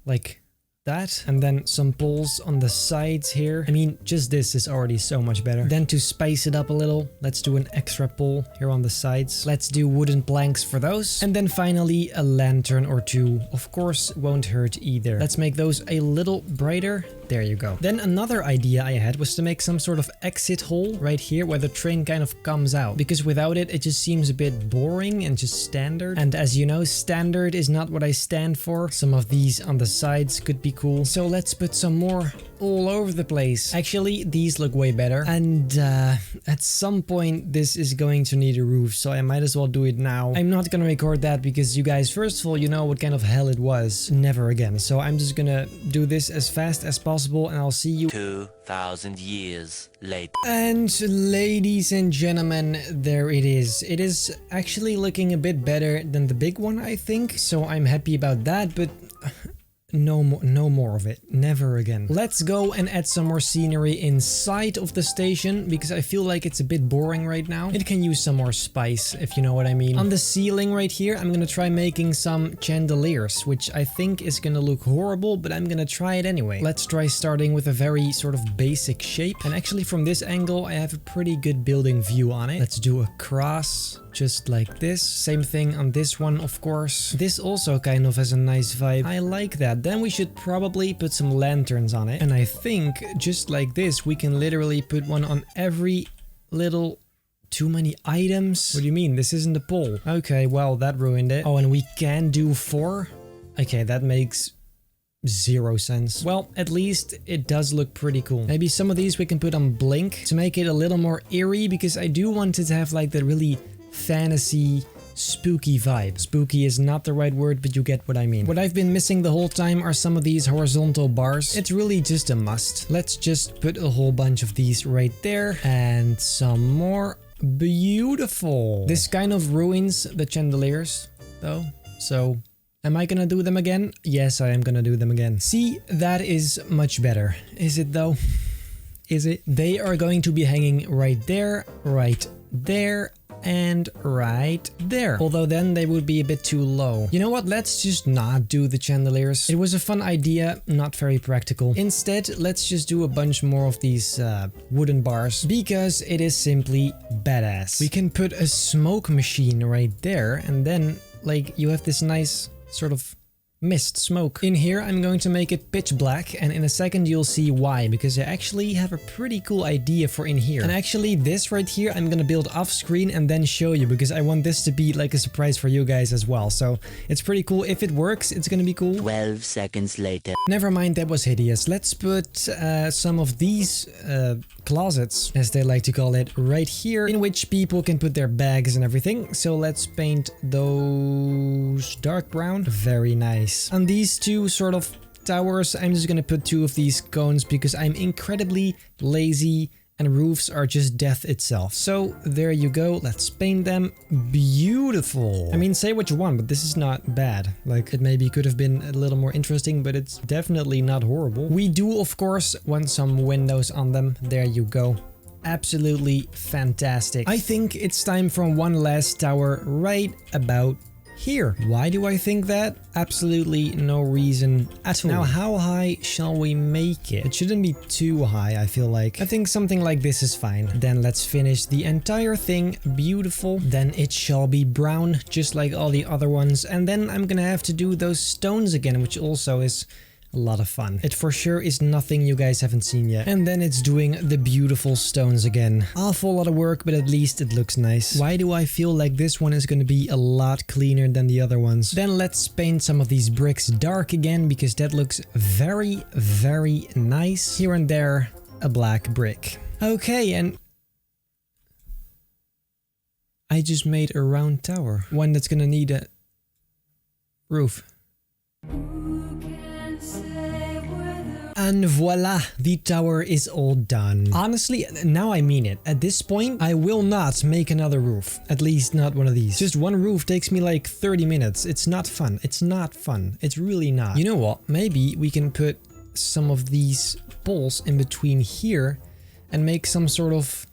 like that, and then some poles on the sides here. I mean, just this is already so much better. Then to spice it up a little, let's do an extra pole here on the sides. Let's do wooden planks for those. And then finally a lantern or two. Of course, won't hurt either. Let's make those a little brighter. There you go. Then another idea I had was to make some sort of exit hole right here where the train kind of comes out, because without it, it just seems a bit boring and just standard. And as you know, standard is not what I stand for. Some of these on the sides could be cool. So let's put some more all over the place. Actually, these look way better. And at some point, this is going to need a roof, so I might as well do it now. I'm not gonna record that because you guys, first of all, you know what kind of hell it was. Never again. So I'm just gonna do this as fast as possible, and I'll see you 2,000 years later. And ladies and gentlemen, there it is. It is actually looking a bit better than the big one, I think. So I'm happy about that, but no more of it. Never again. Let's go and add some more scenery inside of the station because I feel like it's a bit boring right now. It can use some more spice, if you know what I mean. On the ceiling right here, I'm gonna try making some chandeliers, which I think is gonna look horrible, but I'm gonna try it anyway. Let's try starting with a very sort of basic shape. And actually from this angle, I have a pretty good building view on it. Let's do a cross. Just like this. Same thing on this one, of course. This also kind of has a nice vibe. I like that. Then we should probably put some lanterns on it. And I think just like this, we can literally put one on every little... Too many items? What do you mean? This isn't a pole. Okay, well, that ruined it. Oh, and we can do 4? Okay, that makes 0 sense. Well, at least it does look pretty cool. Maybe some of these we can put on blink to make it a little more eerie, because I do want it to have like the really fantasy, spooky vibe. Spooky is not the right word, but you get what I mean. What I've been missing the whole time are some of these horizontal bars. It's really just a must. Let's just put a whole bunch of these right there and some more. Beautiful. This kind of ruins the chandeliers though. So am I gonna do them again? Yes, I am gonna do them again. See, that is much better. Is it though? Is it? They are going to be hanging right there, and right there. Although then they would be a bit too low. You know what? Let's just not do the chandeliers. It was a fun idea, not very practical. Instead, let's just do a bunch more of these wooden bars because it is simply badass. We can put a smoke machine right there and then like you have this nice sort of mist smoke. In here I'm going to make it pitch black, and in a second you'll see why, because I actually have a pretty cool idea for in here. And actually this right here I'm gonna build off screen and then show you, because I want this to be like a surprise for you guys as well. So it's pretty cool. If it works, it's gonna be cool. 12 seconds later. Never mind, that was hideous. Let's put some of these closets, as they like to call it, right here, in which people can put their bags and everything. So let's paint those dark brown. Very nice. On these two sort of towers, I'm just gonna put 2 of these cones because I'm incredibly lazy and roofs are just death itself. So there you go. Let's paint them. Beautiful. I mean, say what you want, but this is not bad. Like, it maybe could have been a little more interesting, but it's definitely not horrible. We do, of course, want some windows on them. There you go. Absolutely fantastic. I think it's time for one last tower right about here. Why do I think that? Absolutely no reason at all. Now, how high shall we make it? It shouldn't be too high, I feel like. I think something like this is fine. Then let's finish the entire thing. Beautiful. Then it shall be brown, just like all the other ones. And then I'm gonna have to do those stones again, which also is a lot of fun. It for sure is nothing you guys haven't seen yet. And then it's doing the beautiful stones again. Awful lot of work, but at least it looks nice. Why do I feel like this one is going to be a lot cleaner than the other ones? Then let's paint some of these bricks dark again, because that looks very, very nice. Here and there, a black brick. Okay, and I just made a round tower. One that's gonna need a roof. And voila, the tower is all done. Honestly, now I mean it. At this point, I will not make another roof. At least not one of these. Just one roof takes me like 30 minutes. It's not fun. It's not fun. It's really not. You know what? Maybe we can put some of these poles in between here and make some sort of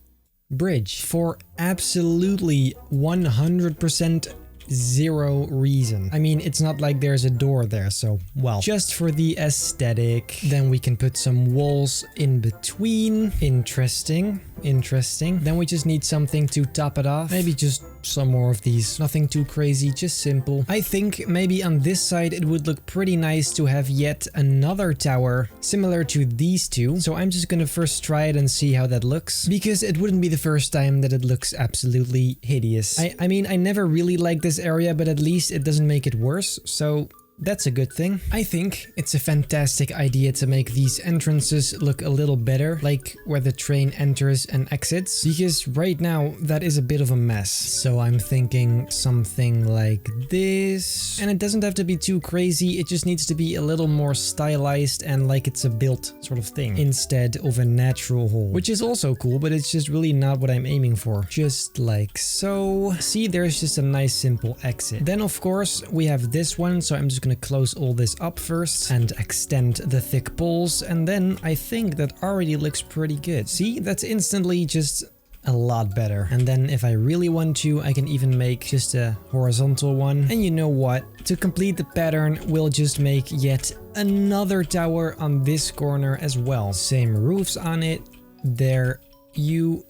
bridge for absolutely 100% zero reason. I mean, it's not like there's a door there, so well, just for the aesthetic. Then we can put some walls in between. Interesting. Then we just need something to top it off. Maybe just some more of these. Nothing too crazy, just simple. I think maybe on this side it would look pretty nice to have yet another tower similar to these two. So I'm just gonna first try it and see how that looks, because it wouldn't be the first time that it looks absolutely hideous. I mean, I never really liked this area, but at least it doesn't make it worse, so that's a good thing. I think it's a fantastic idea to make these entrances look a little better, like where the train enters and exits, because right now that is a bit of a mess. So I'm thinking something like this, and it doesn't have to be too crazy, it just needs to be a little more stylized and like it's a built sort of thing instead of a natural hole, which is also cool, but it's just really not what I'm aiming for. Just like so. See, there's just a nice simple exit. Then of course we have this one, so I'm just gonna gonna close all this up first and extend the thick poles. And then I think that already looks pretty good. See, that's instantly just a lot better. And then if I really want to, I can even make just a horizontal one. And you know what? To complete the pattern, we'll just make yet another tower on this corner as well. Same roofs on it. There you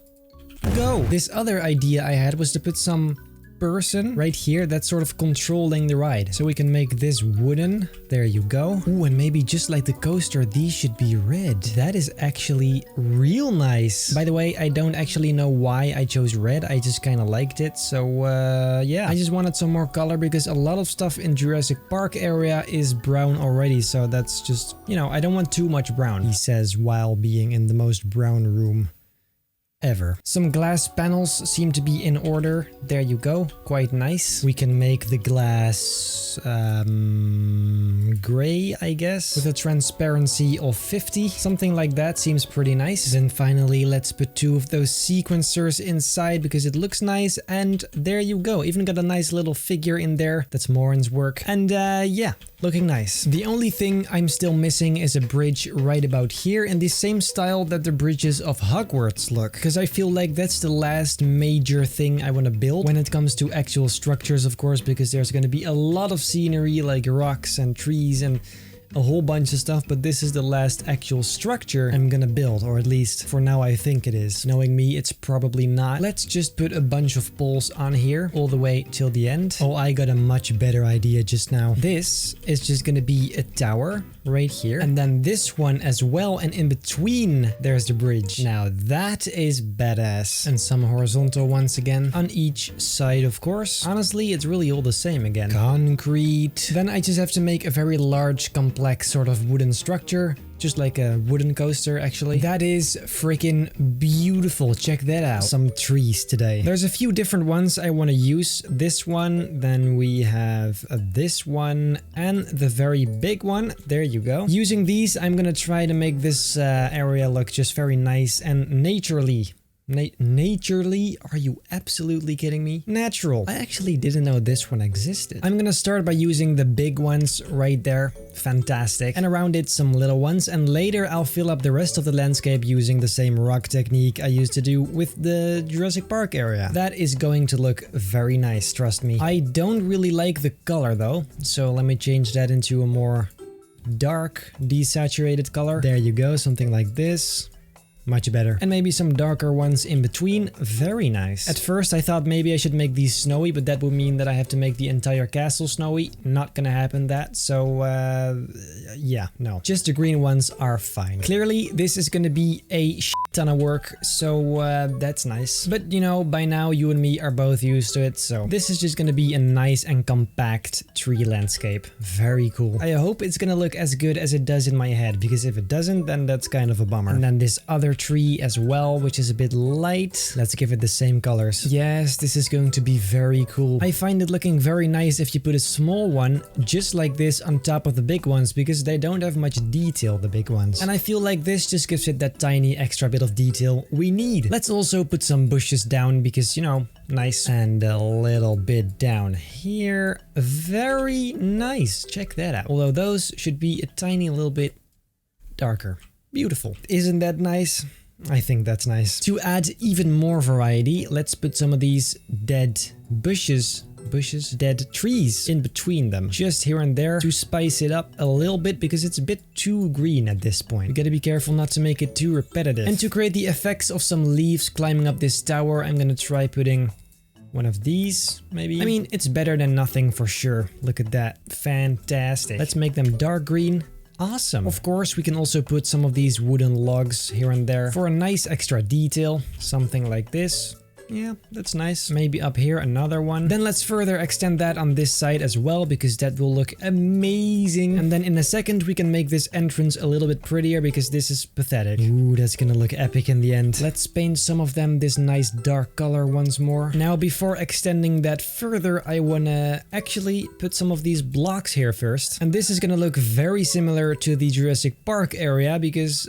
go. This other idea I had was to put some person right here that's sort of controlling the ride. So we can make this wooden. There you go. Ooh, and maybe just like the coaster, these should be red. That is actually real nice. By the way, I don't actually know why I chose red. I just kind of liked it. So yeah, I just wanted some more color because a lot of stuff in Jurassic Park area is brown already. So that's just, you know, I don't want too much brown, he says while being in the most brown room ever. Some glass panels seem to be in order. There you go. Quite nice. We can make the glass gray, I guess, with a transparency of 50. Something like that seems pretty nice. Then finally, let's put 2 of those sequencers inside because it looks nice. And there you go. Even got a nice little figure in there. That's Morin's work. And yeah, looking nice. The only thing I'm still missing is a bridge right about here in the same style that the bridges of Hogwarts look. Because I feel like that's the last major thing I want to build when it comes to actual structures, of course, because there's going to be a lot of scenery like rocks and trees and a whole bunch of stuff, but this is the last actual structure I'm gonna build, or at least for now I think it is. Knowing me, it's probably not. Let's just put a bunch of poles on here all the way till the end. Oh, I got a much better idea just now. This is just gonna be a tower right here, and then this one as well, and in between there's the bridge. Now that is badass. And some horizontal ones again on each side, of course. Honestly, it's really all the same again. Concrete. Then I just have to make a very large complex sort of wooden structure, just like a wooden coaster actually. That is freaking beautiful. Check that out. Some trees today. There's a few different ones I want to use. This one, then we have this one and the very big one. There you go. Using these, I'm gonna try to make this area look just very nice and naturally. Naturally? Are you absolutely kidding me? Natural. I actually didn't know this one existed. I'm gonna start by using the big ones right there. Fantastic. And around it some little ones, and later I'll fill up the rest of the landscape using the same rock technique I used to do with the Jurassic Park area. That is going to look very nice, trust me. I don't really like the color though, so let me change that into a more dark, desaturated color. There you go, something like this. Much better. And maybe some darker ones in between. Very nice. At first I thought maybe I should make these snowy, but that would mean that I have to make the entire castle snowy. Not gonna happen that. So yeah, no. Just the green ones are fine. Clearly this is gonna be a shit ton of work, so that's nice. But you know, by now you and me are both used to it, so this is just gonna be a nice and compact tree landscape. Very cool. I hope it's gonna look as good as it does in my head, because if it doesn't, then that's kind of a bummer. And then this other tree as well, which is a bit light. Let's give it the same colors. Yes, this is going to be very cool. I find it looking very nice if you put a small one just like this on top of the big ones, because they don't have much detail, the big ones. And I feel like this just gives it that tiny extra bit of detail we need. Let's also put some bushes down because, you know, nice. And a little bit down here. Very nice. Check that out. Although those should be a tiny little bit darker. Beautiful. Isn't that nice? I think that's nice. To add even more variety, let's put some of these dead dead trees in between them. Just here and there to spice it up a little bit, because it's a bit too green at this point. You gotta be careful not to make it too repetitive. And to create the effects of some leaves climbing up this tower, I'm gonna try putting one of these, maybe. I mean, it's better than nothing for sure. Look at that. Fantastic. Let's make them dark green. Awesome. Of course, we can also put some of these wooden logs here and there for a nice extra detail. Something like this. Yeah, that's nice. Maybe up here another one. Then let's further extend that on this side as well, because that will look amazing. And then in a second we can make this entrance a little bit prettier, because this is pathetic. Ooh, that's gonna look epic in the end. Let's paint some of them this nice dark color once more. Now, before extending that further, I wanna actually put some of these blocks here first. And this is gonna look very similar to the Jurassic Park area, because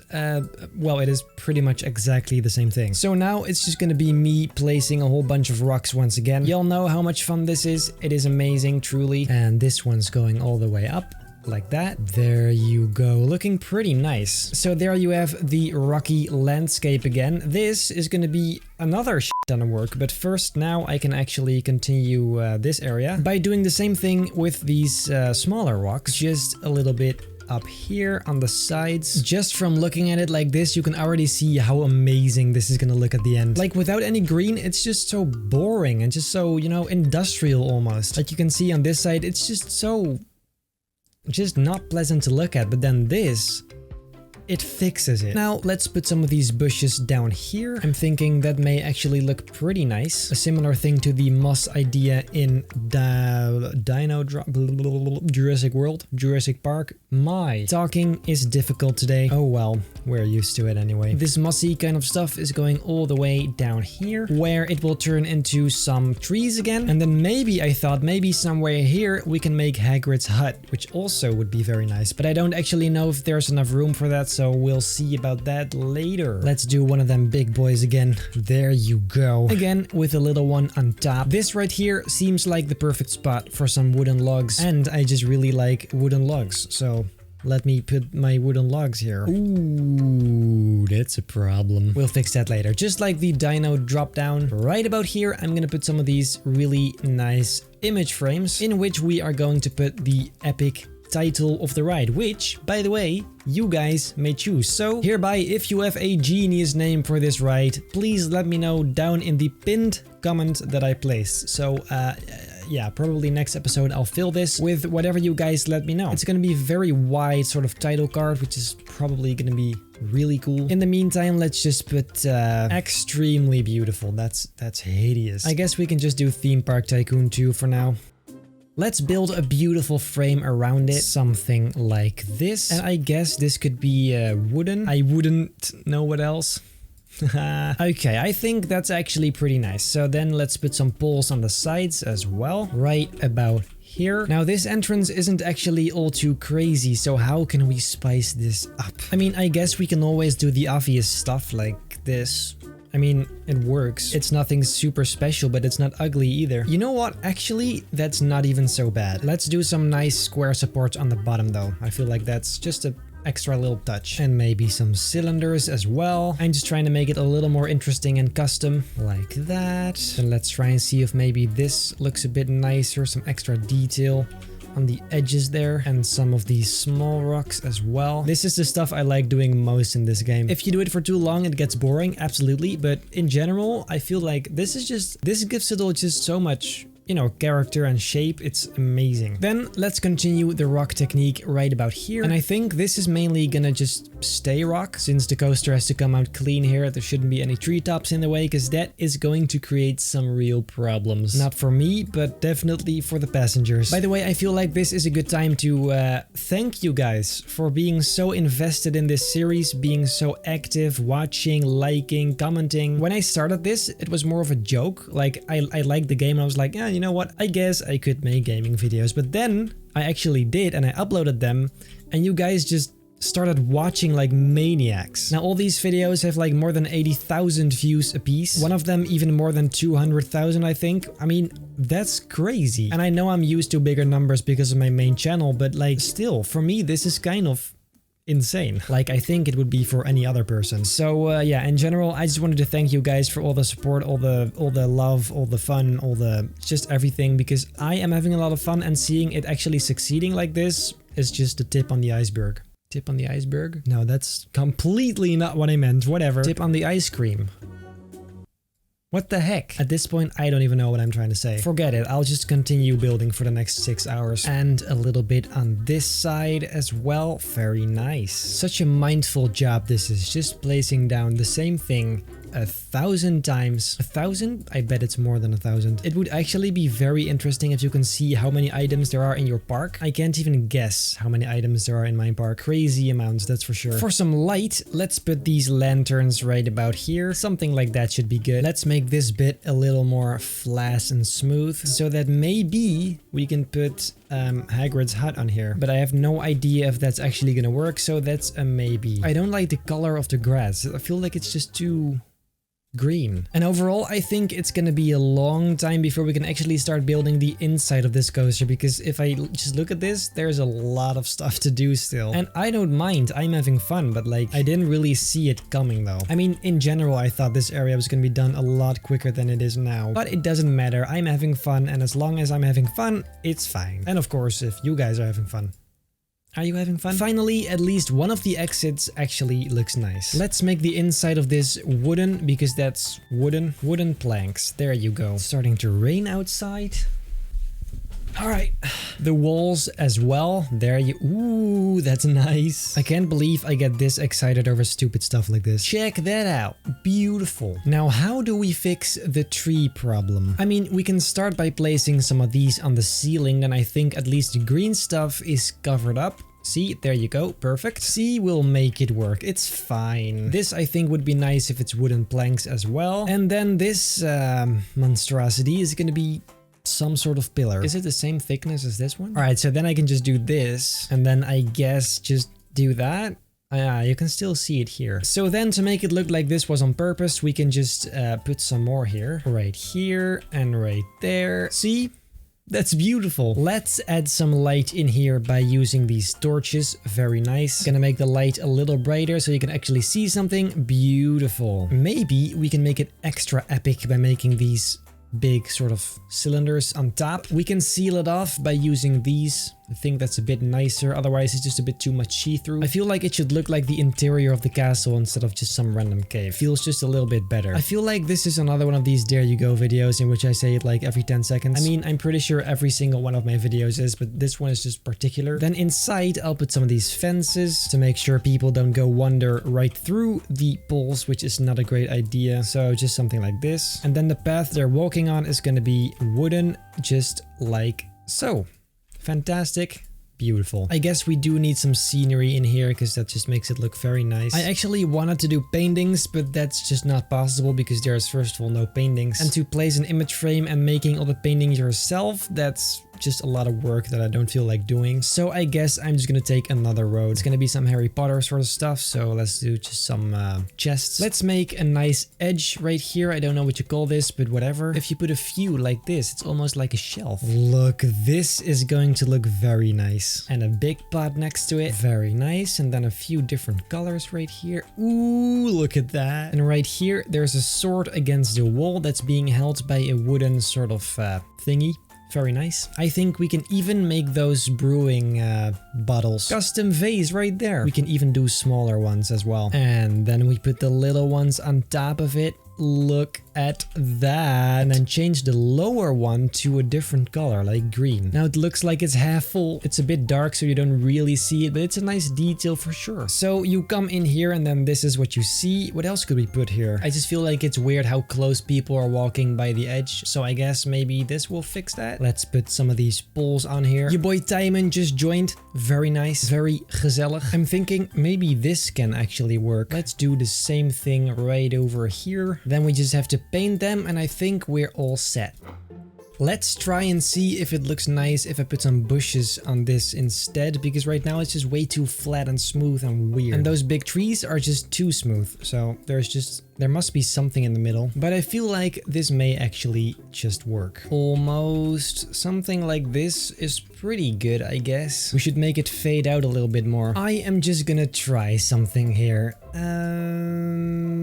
well, it is pretty much exactly the same thing. So now it's just gonna be me placing placing a whole bunch of rocks once again. Y'all know how much fun this is. It is amazing, truly. And this one's going all the way up. Like that. There you go. Looking pretty nice. So there you have the rocky landscape again. This is going to be another shit ton of work, but first now I can actually continue this area by doing the same thing with these smaller rocks, just a little bit up here on the sides. Just from looking at it like this, you can already see how amazing this is gonna look at the end. Like without any green, it's just so boring and just so, you know, industrial almost. Like you can see on this side, it's just not pleasant to look at, but then this, it fixes it. Now let's put some of these bushes down here. I'm thinking that may actually look pretty nice. A similar thing to the moss idea in Jurassic World, Jurassic Park. My talking is difficult today. Oh well, we're used to it anyway. This mossy kind of stuff is going all the way down here, where it will turn into some trees again. And then maybe I thought maybe somewhere here we can make Hagrid's hut, which also would be very nice. But I don't actually know if there's enough room for that, so we'll see about that later. Let's do one of them big boys again. There you go. Again, with a little one on top. This right here seems like the perfect spot for some wooden logs. And I just really like wooden logs. So let me put my wooden logs here. Ooh, that's a problem. We'll fix that later. Just like the dino drop down. Right about here, I'm gonna put some of these really nice image frames in which we are going to put the epic title of the ride, which, by the way, you guys may choose. So hereby, if you have a genius name for this ride, please let me know down in the pinned comment that I placed. So yeah, probably next episode I'll fill this with whatever you guys let me know. It's gonna be a very wide sort of title card, which is probably gonna be really cool. In the meantime, let's just put extremely beautiful. That's hideous. I guess we can just do Theme Park Tycoon 2 for now. Let's build a beautiful frame around it, something like this. And I guess this could be wooden. I wouldn't know what else. Okay, I think that's actually pretty nice. So then let's put some poles on the sides as well, right about here. Now this entrance isn't actually all too crazy, so how can we spice this up? I mean, I guess we can always do the obvious stuff like this. I mean, it works. It's nothing super special, but it's not ugly either. You know what? Actually, that's not even so bad. Let's do some nice square supports on the bottom though. I feel like that's just an extra little touch. And maybe some cylinders as well. I'm just trying to make it a little more interesting and custom, like that. Then let's try and see if maybe this looks a bit nicer, some extra detail on the edges there, and some of these small rocks as well. This is the stuff I like doing most in this game. If you do it for too long, it gets boring, absolutely, but in general, I feel like this gives it all just so much, you know, character and shape. It's amazing. Then let's continue the rock technique right about here. And I think this is mainly gonna just stay rock, since the coaster has to come out clean here. There shouldn't be any treetops in the way, because that is going to create some real problems. Not for me, but definitely for the passengers. By the way, I feel like this is a good time to thank you guys for being so invested in this series, being so active, watching, liking, commenting. When I started this, it was more of a joke. Like, I liked the game and I was like, yeah, you know what, I guess I could make gaming videos. But then I actually did, and I uploaded them, and you guys just started watching like maniacs. Now all these videos have like more than 80,000 views a piece. One of them even more than 200,000, I think. I mean, that's crazy. And I know I'm used to bigger numbers because of my main channel, but like still, for me, this is kind of insane, like I think it would be for any other person. So yeah, in general, I just wanted to thank you guys for all the support, all the love, all the fun, all the just everything, because I am having a lot of fun, and seeing it actually succeeding like this is just the tip on the iceberg. Tip on the iceberg? No, that's completely not what I meant. Whatever. Tip on the ice cream. What the heck? At this point, I don't even know what I'm trying to say. Forget it. I'll just continue building for the next 6 hours. And a little bit on this side as well. Very nice. Such a mindful job this is. Just placing down the same thing 1,000 times. 1,000? I bet it's more than 1,000. It would actually be very interesting if you can see how many items there are in your park. I can't even guess how many items there are in my park. Crazy amounts, that's for sure. For some light, let's put these lanterns right about here. Something like that should be good. Let's make this bit a little more flat and smooth, so that maybe we can put Hagrid's hut on here. But I have no idea if that's actually gonna work, so that's a maybe. I don't like the color of the grass. I feel like it's just too green. And overall, I think it's gonna be a long time before we can actually start building the inside of this coaster, because if I just look at this, there's a lot of stuff to do still. And I don't mind, I'm having fun, but like, I didn't really see it coming though. I mean, in general, I thought this area was gonna be done a lot quicker than it is now, but it doesn't matter. I'm having fun, and as long as I'm having fun, it's fine. And of course, if you guys are having fun. Are you having fun? Finally, at least one of the exits actually looks nice. Let's make the inside of this wooden, because that's wooden planks. There you go. It's starting to rain outside. All right, the walls as well. There you, ooh, that's nice. I can't believe I get this excited over stupid stuff like this. Check that out, beautiful. Now, how do we fix the tree problem? I mean, we can start by placing some of these on the ceiling, then I think at least the green stuff is covered up. See, there you go, perfect. See, we'll make it work, it's fine. This I think would be nice if it's wooden planks as well. And then this monstrosity is gonna be some sort of pillar. Is it the same thickness as this one? All right, so then I can just do this, and then I guess just do that. You can still see it here. So then to make it look like this was on purpose, we can just put some more here. Right here and right there. See? That's beautiful. Let's add some light in here by using these torches. Very nice. Gonna make the light a little brighter so you can actually see something. Beautiful. Maybe we can make it extra epic by making these big sort of cylinders on top. We can seal it off by using these. I think that's a bit nicer, otherwise it's just a bit too much see-through. I feel like it should look like the interior of the castle instead of just some random cave. Feels just a little bit better. I feel like this is another one of these There You Go videos in which I say it like every 10 seconds. I mean, I'm pretty sure every single one of my videos is, but this one is just particular. Then inside, I'll put some of these fences to make sure people don't go wander right through the poles, which is not a great idea. So just something like this. And then the path they're walking on is going to be wooden, just like so. Fantastic. Beautiful. I guess we do need some scenery in here because that just makes it look very nice. I actually wanted to do paintings, but that's just not possible because there's first of all no paintings. And to place an image frame and making all the paintings yourself, that's just a lot of work that I don't feel like doing. So I guess I'm just gonna take another road. It's gonna be some Harry Potter sort of stuff. So let's do just some chests. Let's make a nice edge right here. I don't know what you call this, but whatever. If you put a few like this, it's almost like a shelf. Look, this is going to look very nice. And a big pot next to it. Very nice. And then a few different colors right here. Ooh, look at that. And right here, there's a sword against the wall that's being held by a wooden sort of thingy. Very nice. I think we can even make those brewing bottles. Custom vase right there. We can even do smaller ones as well. And then we put the little ones on top of it. Look at that. And then change the lower one to a different color, like green. Now it looks like it's half full. It's a bit dark, so you don't really see it, but it's a nice detail for sure. So you come in here and then this is what you see. What else could we put here? I just feel like it's weird how close people are walking by the edge. So I guess maybe this will fix that. Let's put some of these poles on here. Your boy Timon just joined. Very nice. Very gezellig. I'm thinking maybe this can actually work. Let's do the same thing right over here. Then we just have to paint them and I think we're all set. Let's try and see if it looks nice if I put some bushes on this instead, because right now it's just way too flat and smooth and weird. And those big trees are just too smooth. So there must be something in the middle. But I feel like this may actually just work. Almost something like this is pretty good, I guess. We should make it fade out a little bit more. I am just gonna try something here.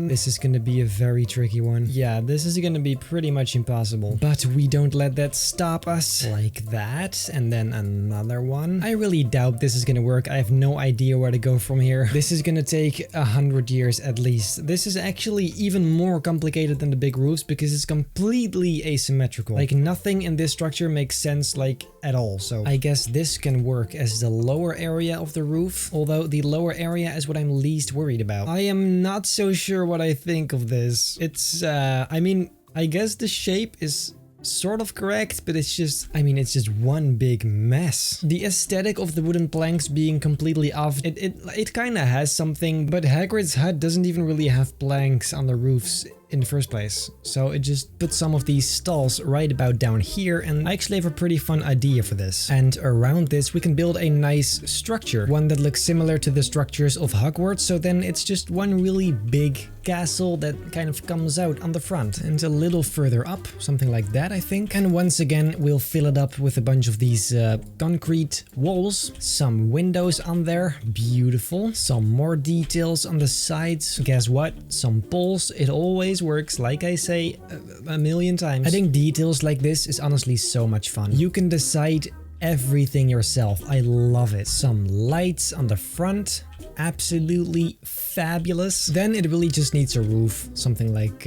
This is gonna be a very tricky one. Yeah, this is gonna be pretty much impossible. But we don't let that stop us. Like that. And then another one. I really doubt this is gonna work. I have no idea where to go from here. This is gonna take 100 years at least. This is actually even more complicated than the big roofs because it's completely asymmetrical. Like nothing in this structure makes sense like at all. So I guess this can work as the lower area of the roof, although the lower area is what I'm least worried about. I am not so sure what I think of this. It's I mean, I guess the shape is sort of correct, but it's just, I mean, it's just one big mess. The aesthetic of the wooden planks being completely off, it kind of has something, but Hagrid's hut doesn't even really have planks on the roofs in the first place. So it just put some of these stalls right about down here, and I actually have a pretty fun idea for this. And around this we can build a nice structure, one that looks similar to the structures of Hogwarts, so then it's just one really big castle that kind of comes out on the front and a little further up, something like that I think. And once again we'll fill it up with a bunch of these concrete walls, some windows on there, beautiful, some more details on the sides. Guess what? Some poles. It always works, like I say a million times. I think details like this is honestly so much fun. You can decide everything yourself. I love it. Some lights on the front, absolutely fabulous. Then it really just needs a roof, something like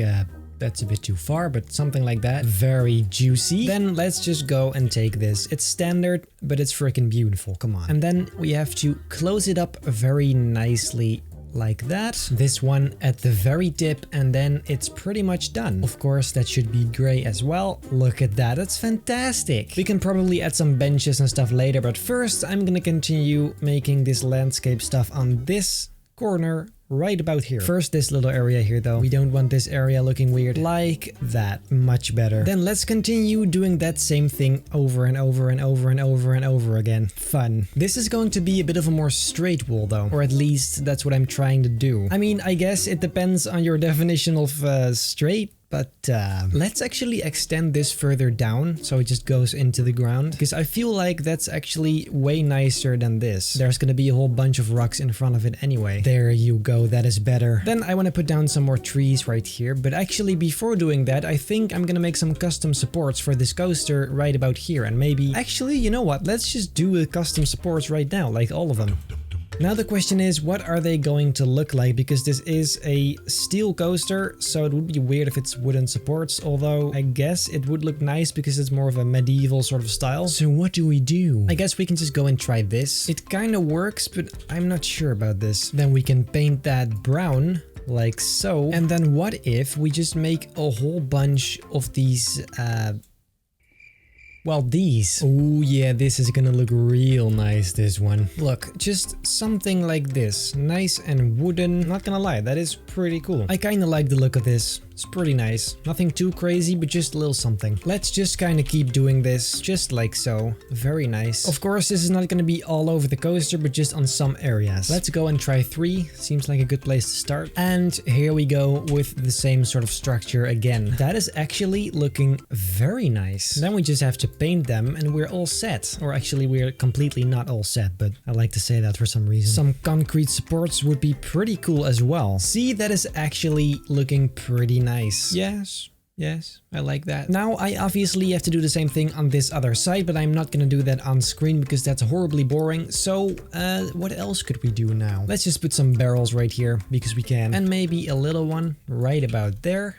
that's a bit too far, but something like that. Very juicy. Then let's just go and take this. It's standard, but it's freaking beautiful. Come on. And then we have to close it up very nicely like that. This one at the very tip, and then it's pretty much done. Of course, that should be gray as well. Look at that. That's fantastic. We can probably add some benches and stuff later, but first I'm gonna continue making this landscape stuff on this corner right about here. First this little area here though. We don't want this area looking weird. Like that. Much better. Then let's continue doing that same thing over and over and over and over and over again. Fun. This is going to be a bit of a more straight wall though. Or at least that's what I'm trying to do. I mean, I guess it depends on your definition of straight. But let's actually extend this further down so it just goes into the ground, because I feel like that's actually way nicer than this. There's gonna be a whole bunch of rocks in front of it anyway. There you go, that is better. Then I want to put down some more trees right here, but actually before doing that I think I'm gonna make some custom supports for this coaster right about here, and maybe actually, you know what, let's just do a custom supports right now, like all of them. Now the question is, what are they going to look like? Because this is a steel coaster, so it would be weird if it's wooden supports, although I guess it would look nice because it's more of a medieval sort of style. So what do we do? I guess we can just go and try this. It kind of works, but I'm not sure about this. Then we can paint that brown, like so. And then what if we just make a whole bunch of these well, these. Oh yeah, this is gonna look real nice, this one. Look, just something like this. Nice and wooden. Not gonna lie, that is pretty cool. I kinda like the look of this. It's pretty nice. Nothing too crazy, but just a little something. Let's just kind of keep doing this, just like so. Very nice. Of course, this is not going to be all over the coaster, but just on some areas. Let's go and try 3. Seems like a good place to start. And here we go with the same sort of structure again. That is actually looking very nice. Then we just have to paint them and we're all set. Or actually, we're completely not all set, but I like to say that for some reason. Some concrete supports would be pretty cool as well. See, that is actually looking pretty nice. Yes, I like that. Now I obviously have to do the same thing on this other side, but I'm not gonna do that on screen because that's horribly boring. So what else could we do now? Let's just put some barrels right here because we can, and maybe a little one right about there.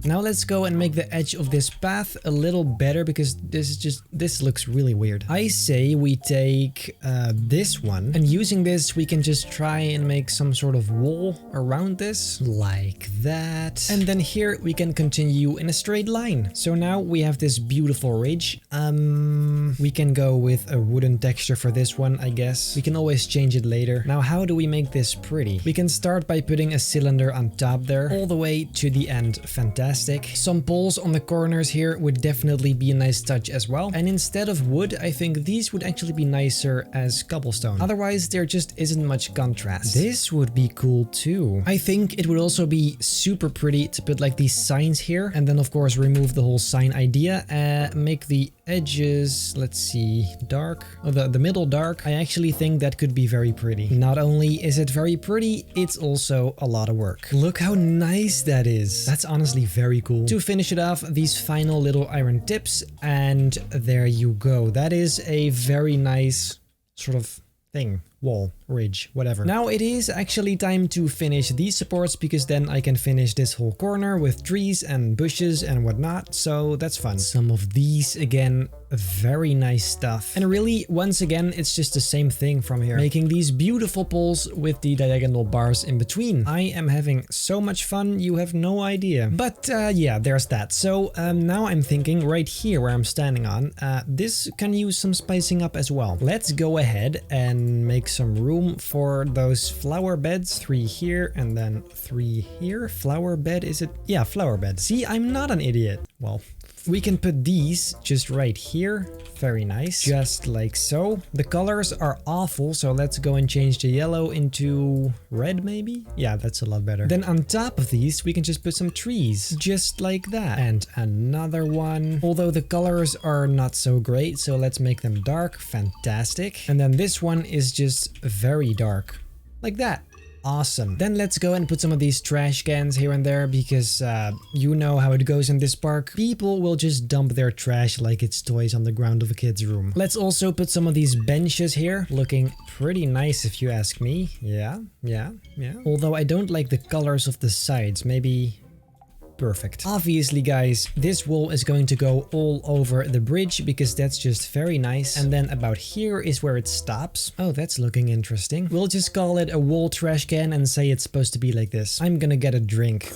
Now let's go and make the edge of this path a little better, because this looks really weird. I say we take this one, and using this we can just try and make some sort of wall around this, like that. And then here we can continue in a straight line. So now we have this beautiful ridge. We can go with a wooden texture for this one, I guess. We can always change it later. Now how do we make this pretty? We can start by putting a cylinder on top there, all the way to the end. Fantastic. Some poles on the corners here would definitely be a nice touch as well. And instead of wood, I think these would actually be nicer as cobblestone. Otherwise, there just isn't much contrast. This would be cool too. I think it would also be super pretty to put like these signs here. And then of course, remove the whole sign idea. Make the edges, let's see, dark. Oh, the middle dark. I actually think that could be very pretty. Not only is it very pretty, it's also a lot of work. Look how nice that is. That's honestly very cool. To finish it off, these final little iron tips, and there you go. That is a very nice sort of thing. Wall, ridge, whatever. Now it is actually time to finish these supports, because then I can finish this whole corner with trees and bushes and whatnot, so that's fun. Some of these again very nice stuff. And really, once again, it's just the same thing from here. Making these beautiful poles with the diagonal bars in between. I am having so much fun, you have no idea. But yeah, there's that. So now I'm thinking right here where I'm standing on, this can use some spicing up as well. Let's go ahead and make some room for those flower beds. 3 here and then 3 here. Flower bed, is it? Yeah, flower bed. See, I'm not an idiot. Well, we can put these just right here. Very nice. Just like so. The colors are awful, so let's go and change the yellow into red maybe? Yeah, that's a lot better. Then on top of these, we can just put some trees. Just like that. And another one. Although the colors are not so great, so let's make them dark. Fantastic. And then this one is just very dark. Like that. Awesome. Then let's go and put some of these trash cans here and there because you know how it goes in this park. People will just dump their trash like it's toys on the ground of a kid's room. Let's also put some of these benches here. Looking pretty nice if you ask me. Yeah. Although I don't like the colors of the sides. Maybe... Perfect. Obviously, guys, this wool is going to go all over the bridge because that's just very nice. And then about here is where it stops. Oh, that's looking interesting. We'll just call it a wool trash can and say it's supposed to be like this. I'm gonna get a drink.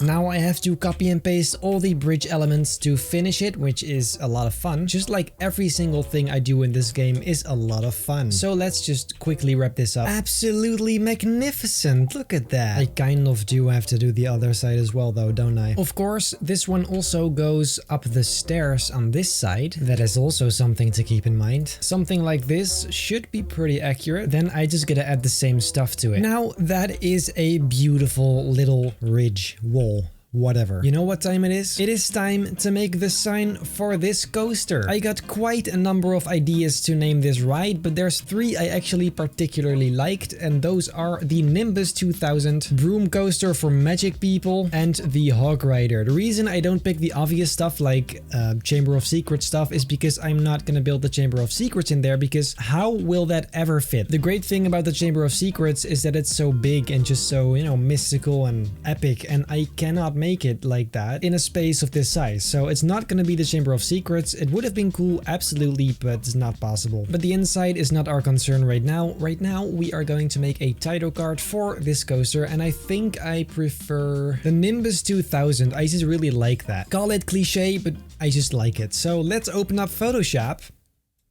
Now I have to copy and paste all the bridge elements to finish it, which is a lot of fun. Just like every single thing I do in this game is a lot of fun. So let's just quickly wrap this up. Absolutely magnificent. Look at that. I kind of do have to do the other side as well though, don't I? Of course, this one also goes up the stairs on this side. That is also something to keep in mind. Something like this should be pretty accurate. Then I just gotta add the same stuff to it. Now that is a beautiful little ridge wall. Whatever. You know what time it is? It is time to make the sign for this coaster. I got quite a number of ideas to name this ride, but there's 3 I actually particularly liked, and those are the Nimbus 2000, Broom Coaster for Magic People, and the Hog Rider. The reason I don't pick the obvious stuff like Chamber of Secrets stuff is because I'm not gonna build the Chamber of Secrets in there, because how will that ever fit? The great thing about the Chamber of Secrets is that it's so big and just so, you know, mystical and epic, and I cannot make it like that in a space of this size. So it's not gonna be the Chamber of Secrets. It would have been cool, absolutely, but it's not possible. But the inside is not our concern right now. Right now, we are going to make a title card for this coaster, and I think I prefer the Nimbus 2000. I just really like that. Call it cliche, but I just like it. So let's open up Photoshop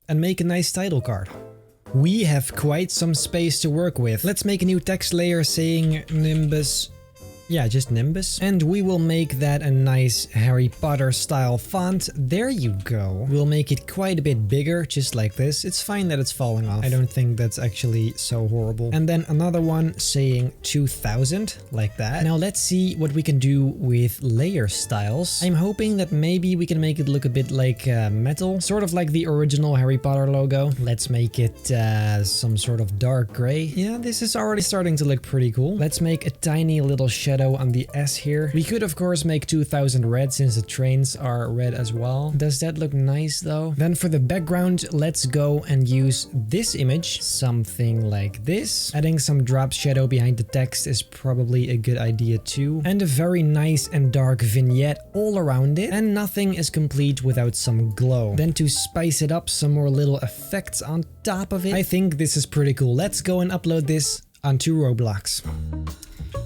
and make a nice title card. We have quite some space to work with. Let's make a new text layer saying Nimbus. Yeah, just Nimbus. And we will make that a nice Harry Potter style font. There you go. We'll make it quite a bit bigger, just like this. It's fine that it's falling off. I don't think that's actually so horrible. And then another one saying 2000, like that. Now let's see what we can do with layer styles. I'm hoping that maybe we can make it look a bit like metal, sort of like the original Harry Potter logo. Let's make it some sort of dark gray. Yeah, this is already starting to look pretty cool. Let's make a tiny little shadow on the S here. We could of course make 2000 red since the trains are red as well. Does that look nice though? Then for the background, let's go and use this image, something like this. Adding some drop shadow behind the text is probably a good idea too. And a very nice and dark vignette all around it. And nothing is complete without some glow. Then to spice it up, some more little effects on top of it. I think this is pretty cool. Let's go and upload this onto Roblox.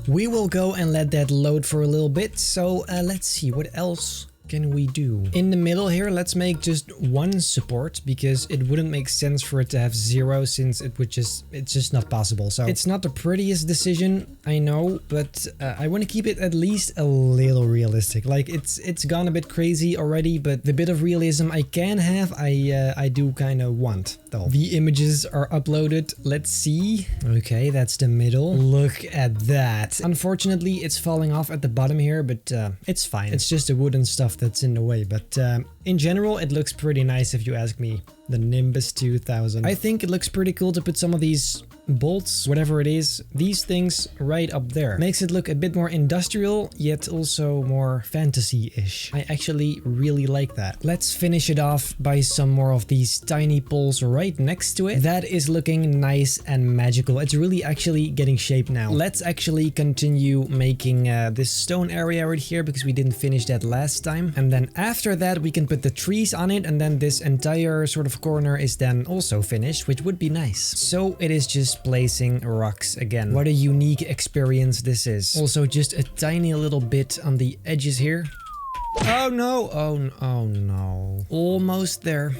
We will go and let that load for a little bit. So let's see, what else can we do? In the middle here, let's make just 1 support, because it wouldn't make sense for it to have 0 since it's just not possible. So it's not the prettiest decision, I know, but I want to keep it at least a little realistic. Like it's gone a bit crazy already, but the bit of realism I can have, I do kind of want though. The images are uploaded. Let's see. Okay, that's the middle. Look at that. Unfortunately, it's falling off at the bottom here, but it's fine. It's just the wooden stuff that's in the way, but in general it looks pretty nice if you ask me. The Nimbus 2000. I think it looks pretty cool to put some of these bolts, whatever it is, these things right up there. Makes it look a bit more industrial, yet also more fantasy-ish. I actually really like that. Let's finish it off by some more of these tiny poles right next to it. That is looking nice and magical. It's really actually getting shape now. Let's actually continue making this stone area right here because we didn't finish that last time. And then after that, we can put the trees on it, and then this entire sort of corner is then also finished, which would be nice. So it is just placing rocks again. What a unique experience this is. Also just a tiny little bit on the edges here. Oh no, oh no. Almost there.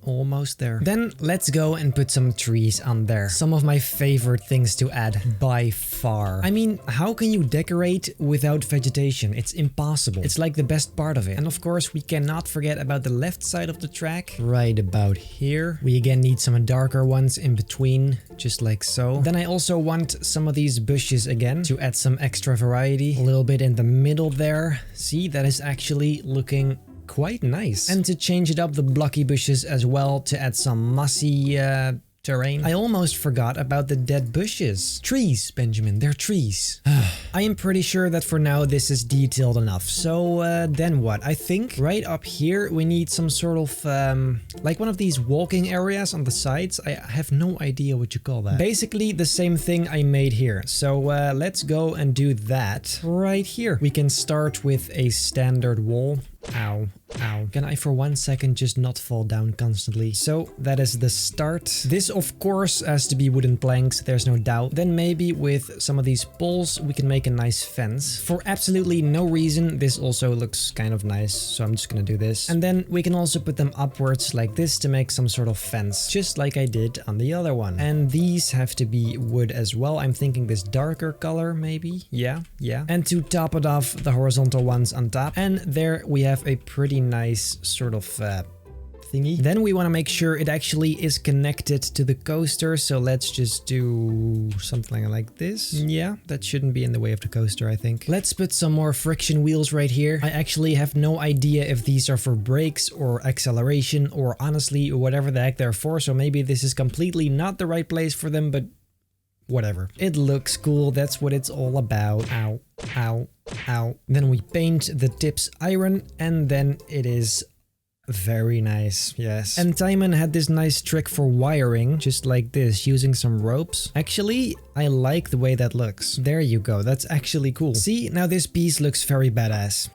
Almost there. Then let's go and put some trees on there. Some of my favorite things to add by far. I mean, how can you decorate without vegetation? It's impossible. It's like the best part of it. And of course, we cannot forget about the left side of the track. Right about here. We again need some darker ones in between, just like so. Then I also want some of these bushes again to add some extra variety. A little bit in the middle there. See, that is actually looking quite nice. And to change it up, the blocky bushes as well to add some mossy terrain. I almost forgot about the dead bushes. Trees, Benjamin, they're trees. I am pretty sure that for now this is detailed enough. So then what? I think right up here we need some sort of like one of these walking areas on the sides. I have no idea what you call that. Basically the same thing I made here. So let's go and do that right here. We can start with a standard wall. Ow, ow. Can I for 1 second just not fall down constantly? So that is the start. This of course has to be wooden planks, there's no doubt. Then maybe with some of these poles we can make a nice fence. For absolutely no reason, this also looks kind of nice, so I'm just gonna do this. And then we can also put them upwards like this to make some sort of fence, just like I did on the other one. And these have to be wood as well. I'm thinking this darker color maybe. Yeah. And to top it off, the horizontal ones on top. And there we have a pretty nice sort of thingy. Then we want to make sure it actually is connected to the coaster, so let's just do something like this. Yeah, that shouldn't be in the way of the coaster, I think. Let's put some more friction wheels right here. I actually have no idea if these are for brakes or acceleration or honestly whatever the heck they're for, so maybe this is completely not the right place for them, but whatever. It looks cool, that's what it's all about. Ow, ow, ow. Then we paint the tips iron, and then it is very nice, yes. And Timon had this nice trick for wiring, just like this, using some ropes. Actually, I like the way that looks. There you go, that's actually cool. See, now this piece looks very badass.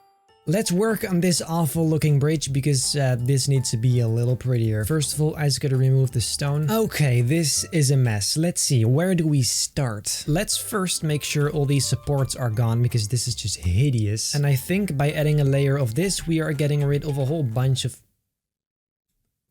Let's work on this awful looking bridge because this needs to be a little prettier. First of all, I just gotta remove the stone. Okay, this is a mess. Let's see, where do we start? Let's first make sure all these supports are gone because this is just hideous. And I think by adding a layer of this, we are getting rid of a whole bunch of...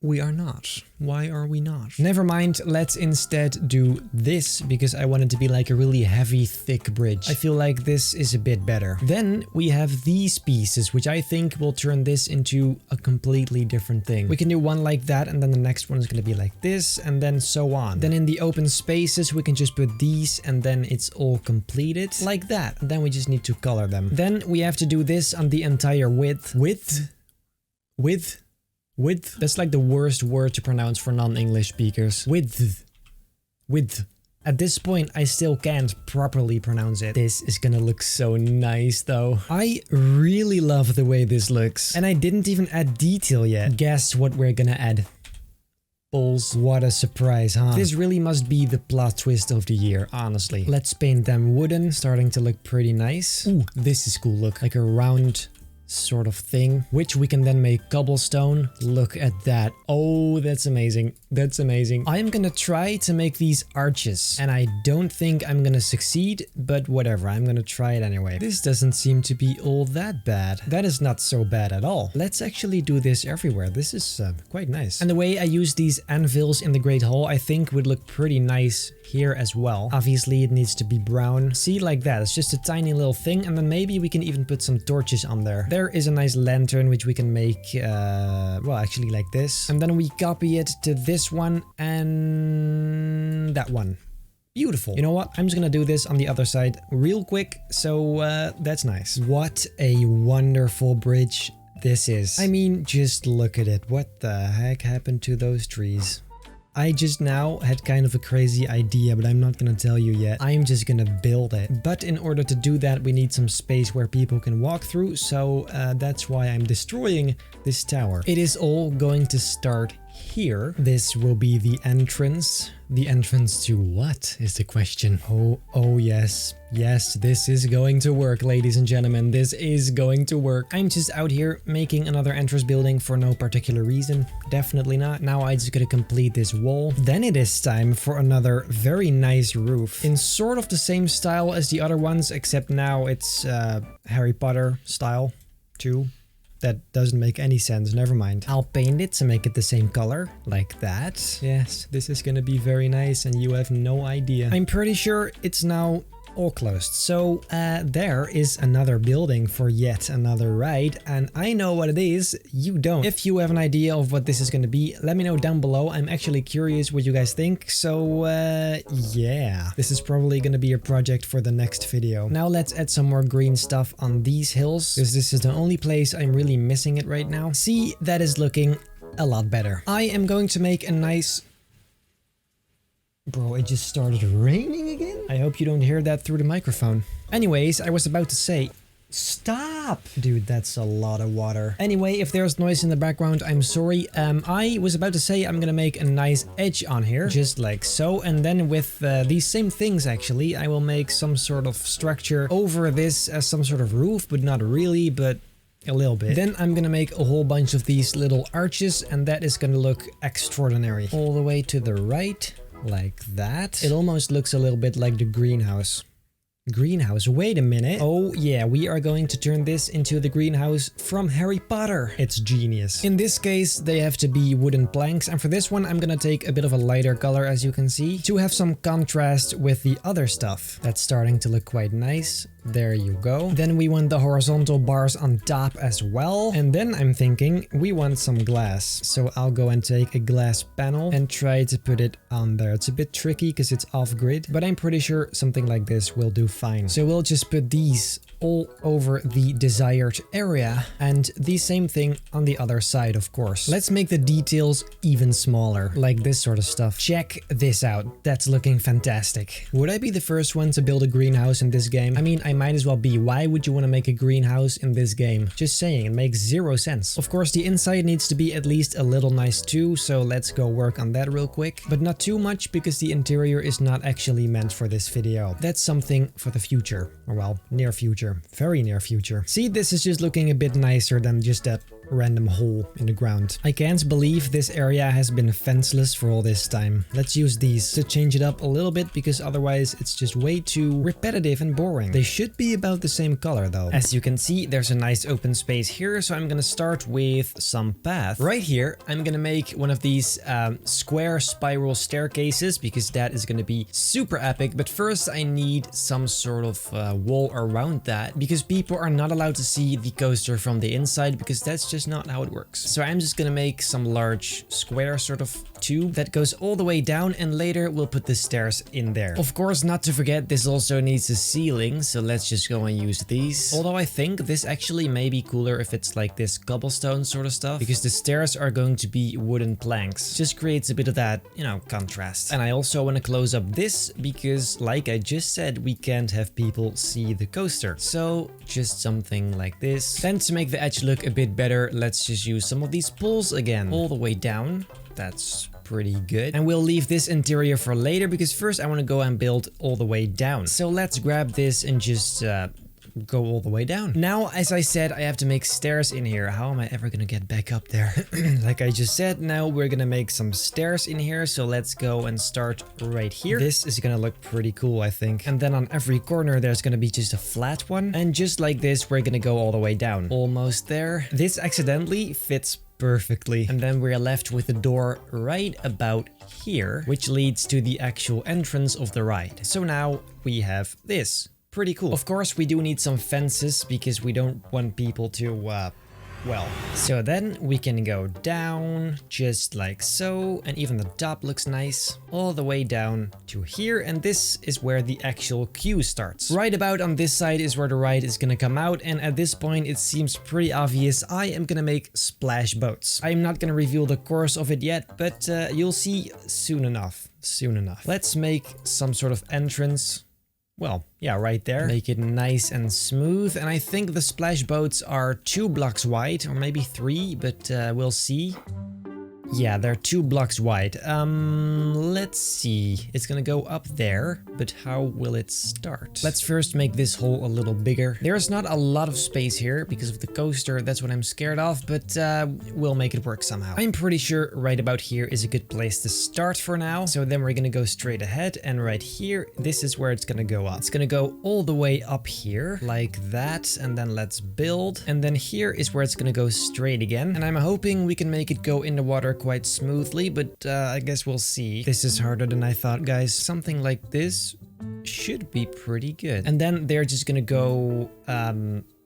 We are not. Why are we not? Never mind, let's instead do this because I want it to be like a really heavy, thick bridge. I feel like this is a bit better. Then we have these pieces, which I think will turn this into a completely different thing. We can do one like that, and then the next one is going to be like this, and then so on. Then in the open spaces, we can just put these, and then it's all completed like that. And then we just need to color them. Then we have to do this on the entire width. Width? That's like the worst word to pronounce for non-English speakers. Width. At this point, I still can't properly pronounce it. This is gonna look so nice though. I really love the way this looks. And I didn't even add detail yet. Guess what we're gonna add? Balls. What a surprise, huh? This really must be the plot twist of the year, honestly. Let's paint them wooden, starting to look pretty nice. Ooh, this is cool. Look, like a round sort of thing, which we can then make cobblestone. Look at that. Oh, that's amazing. That's amazing. I'm gonna try to make these arches, and I don't think I'm gonna succeed, but whatever, I'm gonna try it anyway. This doesn't seem to be all that bad. That is not so bad at all. Let's actually do this everywhere. This is quite nice. And the way I use these anvils in the Great Hall, I think would look pretty nice here as well. Obviously, it needs to be brown. See, like that. It's just a tiny little thing, and then maybe we can even put some torches on there. There is a nice lantern which we can make, well, actually like this. And then we copy it to this one and that one. Beautiful. You know what? I'm just gonna do this on the other side real quick. So that's nice. What a wonderful bridge this is. I mean, just look at it. What the heck happened to those trees? I just now had kind of a crazy idea, but I'm not gonna tell you yet. I'm just gonna build it. But in order to do that, we need some space where people can walk through, so that's why I'm destroying this tower. It is all going to start here. This will be the entrance. The entrance to what is the question? Oh yes. Yes, this is going to work, ladies and gentlemen. This is going to work. I'm just out here making another entrance building for no particular reason. Definitely not. Now I just gotta complete this wall. Then it is time for another very nice roof. In sort of the same style as the other ones, except now it's Harry Potter style too. That doesn't make any sense, never mind. I'll paint it to make it the same color, like that. Yes, this is gonna be very nice and you have no idea. I'm pretty sure it's now all closed. So there is another building for yet another ride, and I know what it is, you don't. If you have an idea of what this is going to be, let me know down below. I'm actually curious what you guys think. So yeah, this is probably going to be a project for the next video. Now let's add some more green stuff on these hills, because this is the only place I'm really missing it right now. See, that is looking a lot better. I am going to make a nice... Bro, it just started raining again? I hope you don't hear that through the microphone. Anyways, I was about to say... Stop! Dude, that's a lot of water. Anyway, if there's noise in the background, I'm sorry. I was about to say I'm gonna make a nice edge on here, just like so. And then with these same things, actually, I will make some sort of structure over this as some sort of roof, but not really, but... a little bit. Then I'm gonna make a whole bunch of these little arches, and that is gonna look extraordinary. All the way to the right. Like that. It almost looks a little bit like the greenhouse. Greenhouse, wait a minute. Oh yeah, we are going to turn this into the greenhouse from Harry Potter. It's genius. In this case, they have to be wooden planks, and for this one I'm gonna take a bit of a lighter color, as you can see, to have some contrast with the other stuff. That's starting to look quite nice. There you go. Then we want the horizontal bars on top as well. And then I'm thinking we want some glass. So I'll go and take a glass panel and try to put it on there. It's a bit tricky because it's off grid, but I'm pretty sure something like this will do fine. So we'll just put these all over the desired area, and the same thing on the other side, of course. Let's make the details even smaller, like this sort of stuff. Check this out. That's looking fantastic. Would I be the first one to build a greenhouse in this game? I mean, I might as well be. Why would you want to make a greenhouse in this game? Just saying, it makes zero sense. Of course, the inside needs to be at least a little nice too, so let's go work on that real quick. But not too much, because the interior is not actually meant for this video. That's something for the future. Or well, near future. Very near future. See, this is just looking a bit nicer than just that random hole in the ground. I can't believe this area has been fenceless for all this time. Let's use these to change it up a little bit, because otherwise it's just way too repetitive and boring. They should be about the same color though. As you can see, there's a nice open space here, so I'm gonna start with some path. Right here, I'm gonna make one of these square spiral staircases, because that is gonna be super epic. But first I need some sort of wall around that, because people are not allowed to see the coaster from the inside, because that's just not how it works. So I'm just gonna make some large square sort of tube that goes all the way down, and later we'll put the stairs in there. Of course, not to forget, this also needs a ceiling, so let's just go and use these. Although I think this actually may be cooler if it's like this cobblestone sort of stuff, because the stairs are going to be wooden planks. Just creates a bit of that, you know, contrast. And I also want to close up this, because like I just said, we can't have people see the coaster. So just something like this. Then to make the edge look a bit better, let's just use some of these poles again, all the way down. That's pretty good. And we'll leave this interior for later, because first I want to go and build all the way down. So let's grab this and just go all the way down. Now, as I said, I have to make stairs in here. How am I ever gonna get back up there? Like I just said, now we're gonna make some stairs in here. So let's go and start right here. This is gonna look pretty cool, I think. And then on every corner, there's gonna be just a flat one. And just like this, we're gonna go all the way down. Almost there. This accidentally fits perfectly. And then we're left with the door right about here, which leads to the actual entrance of the ride. So now we have this. Pretty cool. Of course, we do need some fences, because we don't want people to well. So then we can go down just like so, and even the top looks nice, all the way down to here, and this is where the actual queue starts. Right about on this side is where the ride is gonna come out, and at this point it seems pretty obvious I am gonna make splash boats. I'm not gonna reveal the course of it yet, but you'll see soon enough. Soon enough. Let's make some sort of entrance. Well, yeah, right there. Make it nice and smooth. And I think the splash boats are 2 blocks wide, or maybe 3, but we'll see. Yeah, they're 2 blocks wide. Let's see. It's gonna go up there, but how will it start? Let's first make this hole a little bigger. There's not a lot of space here because of the coaster. That's what I'm scared of, but we'll make it work somehow. I'm pretty sure right about here is a good place to start for now. So then we're gonna go straight ahead, and right here, this is where it's gonna go up. It's gonna go all the way up here, like that, and then let's build. And then here is where it's gonna go straight again. And I'm hoping we can make it go in the water quite smoothly, but I guess we'll see. This is harder than I thought, guys. Something like this should be pretty good. And then they're just gonna go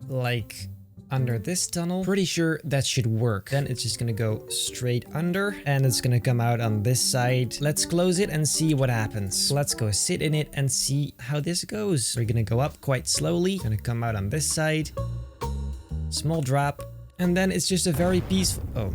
like under this tunnel. Pretty sure that should work. Then it's just gonna go straight under, and it's gonna come out on this side. Let's close it and see what happens. Let's go sit in it and see how this goes. We're gonna go up quite slowly. Gonna come out on this side. Small drop. And then it's just a very peaceful... Oh.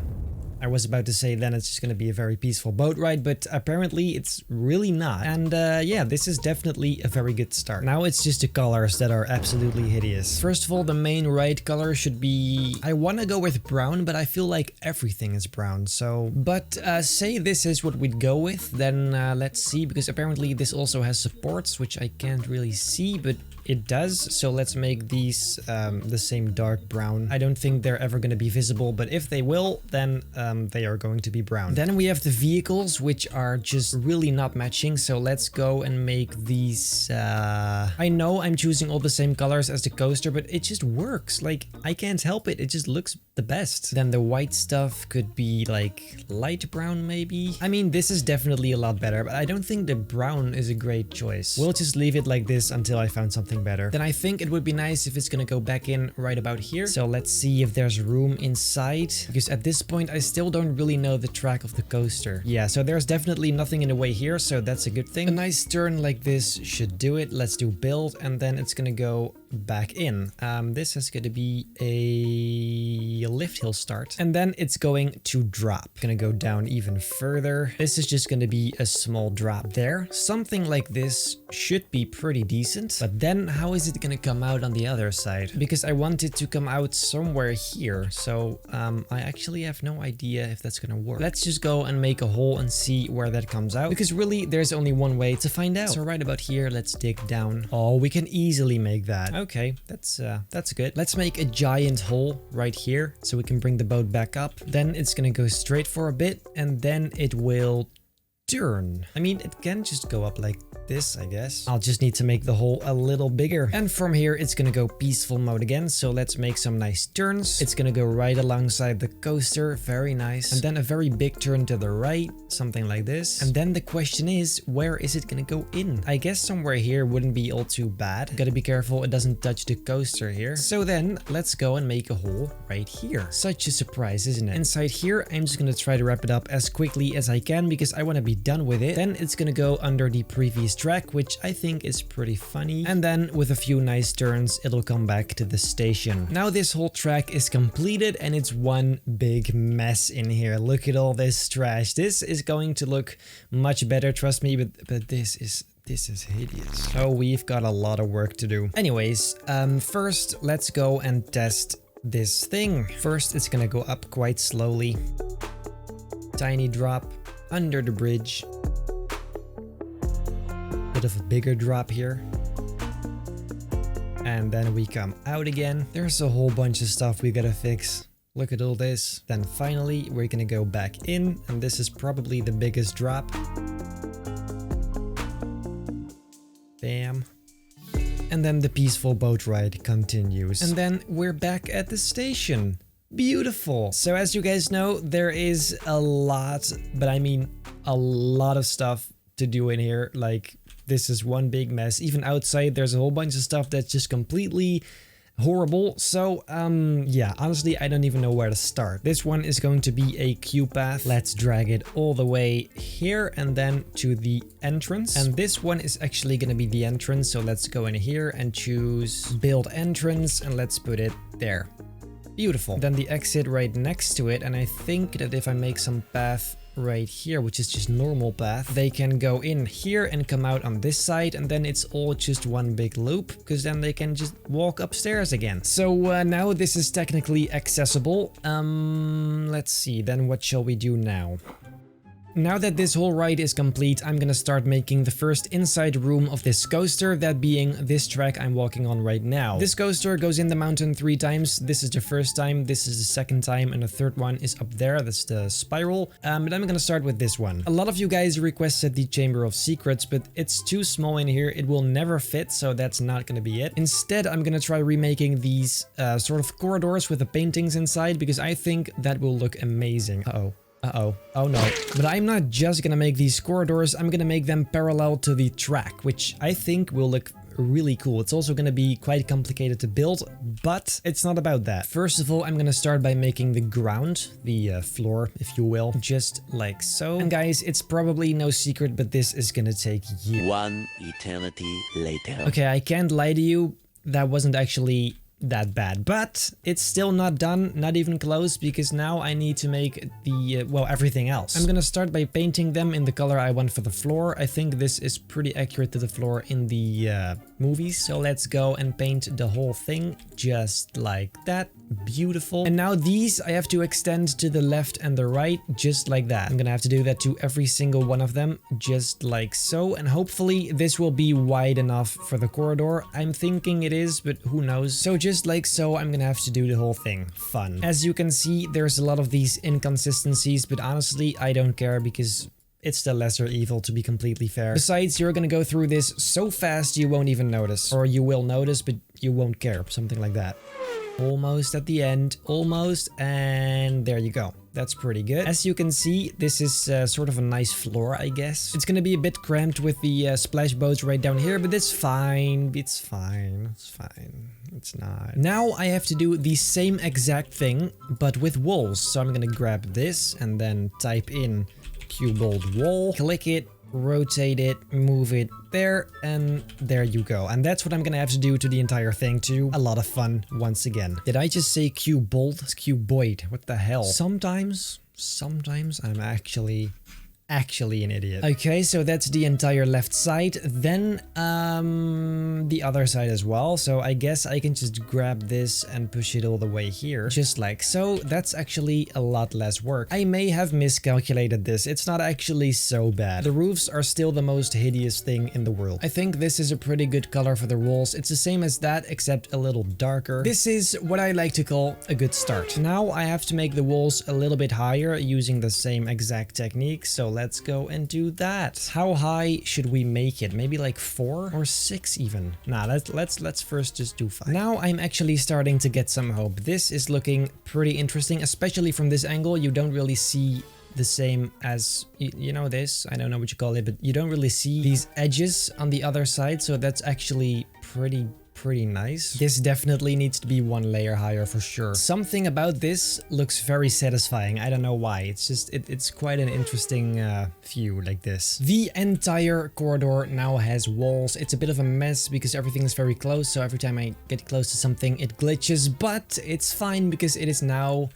I was about to say then it's just going to be a very peaceful boat ride, but apparently it's really not. And yeah, this is definitely a very good start. Now it's just the colors that are absolutely hideous. First of all, the main ride color should be... I want to go with brown, but I feel like everything is brown. So, but say this is what we'd go with, then let's see, because apparently this also has supports, which I can't really see, but it does. So let's make these the same dark brown. I don't think they're ever going to be visible, but if they will, then they are going to be brown. Then we have the vehicles, which are just really not matching. So let's go and make these... I know I'm choosing all the same colors as the coaster, but it just works. Like, I can't help it. It just looks the best. Then the white stuff could be like light brown, maybe. I mean, this is definitely a lot better, but I don't think the brown is a great choice. We'll just leave it like this until I found something better. Then I think it would be nice if it's gonna go back in right about here. So let's see if there's room inside, because at this point I still don't really know the track of the coaster. Yeah, so there's definitely nothing in the way here, so that's a good thing. A nice turn like this should do it. Let's do build, and then it's gonna go back in. This is gonna be a lift hill start, and then it's going to drop. Gonna go down even further. This is just gonna be a small drop there. Something like this should be pretty decent, but then how is it gonna come out on the other side? Because I want it to come out somewhere here, so I actually have no idea if that's gonna work. Let's just go and make a hole and see where that comes out, because really there's only one way to find out. So right about here, let's dig down. Oh, we can easily make that. Okay, that's good. Let's make a giant hole right here so we can bring the boat back up. Then it's gonna go straight for a bit, and then it will turn. I mean, it can just go up like this, I guess. I'll just need to make the hole a little bigger. And from here, it's gonna go peaceful mode again. So let's make some nice turns. It's gonna go right alongside the coaster. Very nice. And then a very big turn to the right, something like this. And then the question is, where is it gonna go in? I guess somewhere here wouldn't be all too bad. Gotta be careful it doesn't touch the coaster here. So then let's go and make a hole right here. Such a surprise, isn't it? Inside here, I'm just gonna try to wrap it up as quickly as I can because I want to be done with it. Then it's gonna go under the previous track, which I think is pretty funny. And then with a few nice turns, it'll come back to the station. Now this whole track is completed and it's one big mess in here. Look at all this trash. This is going to look much better, trust me, but this is hideous. So we've got a lot of work to do. Anyways, first let's go and test this thing. First, it's gonna go up quite slowly. Tiny drop under the bridge. Bit of a bigger drop here. And then we come out again. There's a whole bunch of stuff we gotta fix. Look at all this. Then finally, we're gonna go back in, and this is probably the biggest drop. Bam. And then the peaceful boat ride continues. And then we're back at the station. Beautiful. So as you guys know, there is a lot, but I mean a lot of stuff to do in here. Like, this is one big mess. Even outside, there's a whole bunch of stuff that's just completely horrible. So, yeah, honestly, I don't even know where to start. This one is going to be a queue path. Let's drag it all the way here and then to the entrance. And this one is actually going to be the entrance. So let's go in here and choose build entrance and let's put it there. Beautiful. Then the exit right next to it. And I think that if I make some path right here, which is just normal path, they can go in here and come out on this side, and then it's all just one big loop, because then they can just walk upstairs again. So now this is technically accessible. Let's see, then what shall we do now? Now that this whole ride is complete, I'm gonna start making the first inside room of this coaster, that being this track I'm walking on right now. This coaster goes in the mountain 3 times. This is the first time, this is the second time, and the third one is up there. That's the spiral. But I'm gonna start with this one. A lot of you guys requested the Chamber of Secrets, but it's too small in here. It will never fit, so that's not gonna be it. Instead, I'm gonna try remaking these sort of corridors with the paintings inside, because I think that will look amazing. Oh no. But I'm not just gonna make these corridors, I'm gonna make them parallel to the track, which I think will look really cool. It's also gonna be quite complicated to build, but it's not about that. First of all, I'm gonna start by making the ground, the floor, if you will, just like so. And guys, it's probably no secret, but this is gonna take years. 1 eternity later. Okay, I can't lie to you, that wasn't actually that bad, but it's still not done, not even close, because now I need to make the well, everything else. I'm gonna start by painting them in the color I want for the floor. I think this is pretty accurate to the floor in the movies, so let's go and paint the whole thing just like that. Beautiful. And now these I have to extend to the left and the right, just like that. I'm gonna have to do that to every single one of them, just like so, and hopefully this will be wide enough for the corridor. I'm thinking it is, but who knows. So just like so, I'm gonna have to do the whole thing. Fun. As you can see, there's a lot of these inconsistencies, but honestly, I don't care, because it's the lesser evil, to be completely fair. Besides, you're gonna go through this so fast you won't even notice. Or you will notice, but you won't care. Something like that. Almost at the end, almost, and there you go. That's pretty good. As you can see, this is sort of a nice floor, I guess. It's gonna be a bit cramped with the splash boats right down here, but it's fine. It's fine. It's fine. It's not. Now I have to do the same exact thing, but with walls. So I'm gonna grab this and then type in cuboid wall, click it, rotate it, move it there, and there you go. And that's what I'm gonna have to do to the entire thing too. A lot of fun once again. Did I just say cuboid? Cuboid. What the hell? Sometimes I'm actually an idiot. Okay, so that's the entire left side. Then the other side as well. So I guess I can just grab this and push it all the way here, just like so. That's actually a lot less work. I may have miscalculated this. It's not actually so bad. The roofs are still the most hideous thing in the world. I think this is a pretty good color for the walls. It's the same as that, except a little darker. This is what I like to call a good start. Now I have to make the walls a little bit higher using the same exact technique. So let's go and do that. How high should we make it? Maybe like 4 or 6 even. Nah, let's first just do 5. Now I'm actually starting to get some hope. This is looking pretty interesting, especially from this angle. You don't really see the same as, you know, this, I don't know what you call it, but you don't really see these edges on the other side. So that's actually pretty nice. This definitely needs to be 1 layer higher for sure. Something about this looks very satisfying. I don't know why. It's just, it's quite an interesting view like this. The entire corridor now has walls. It's a bit of a mess because everything is very close. So every time I get close to something, it glitches, but it's fine because it is now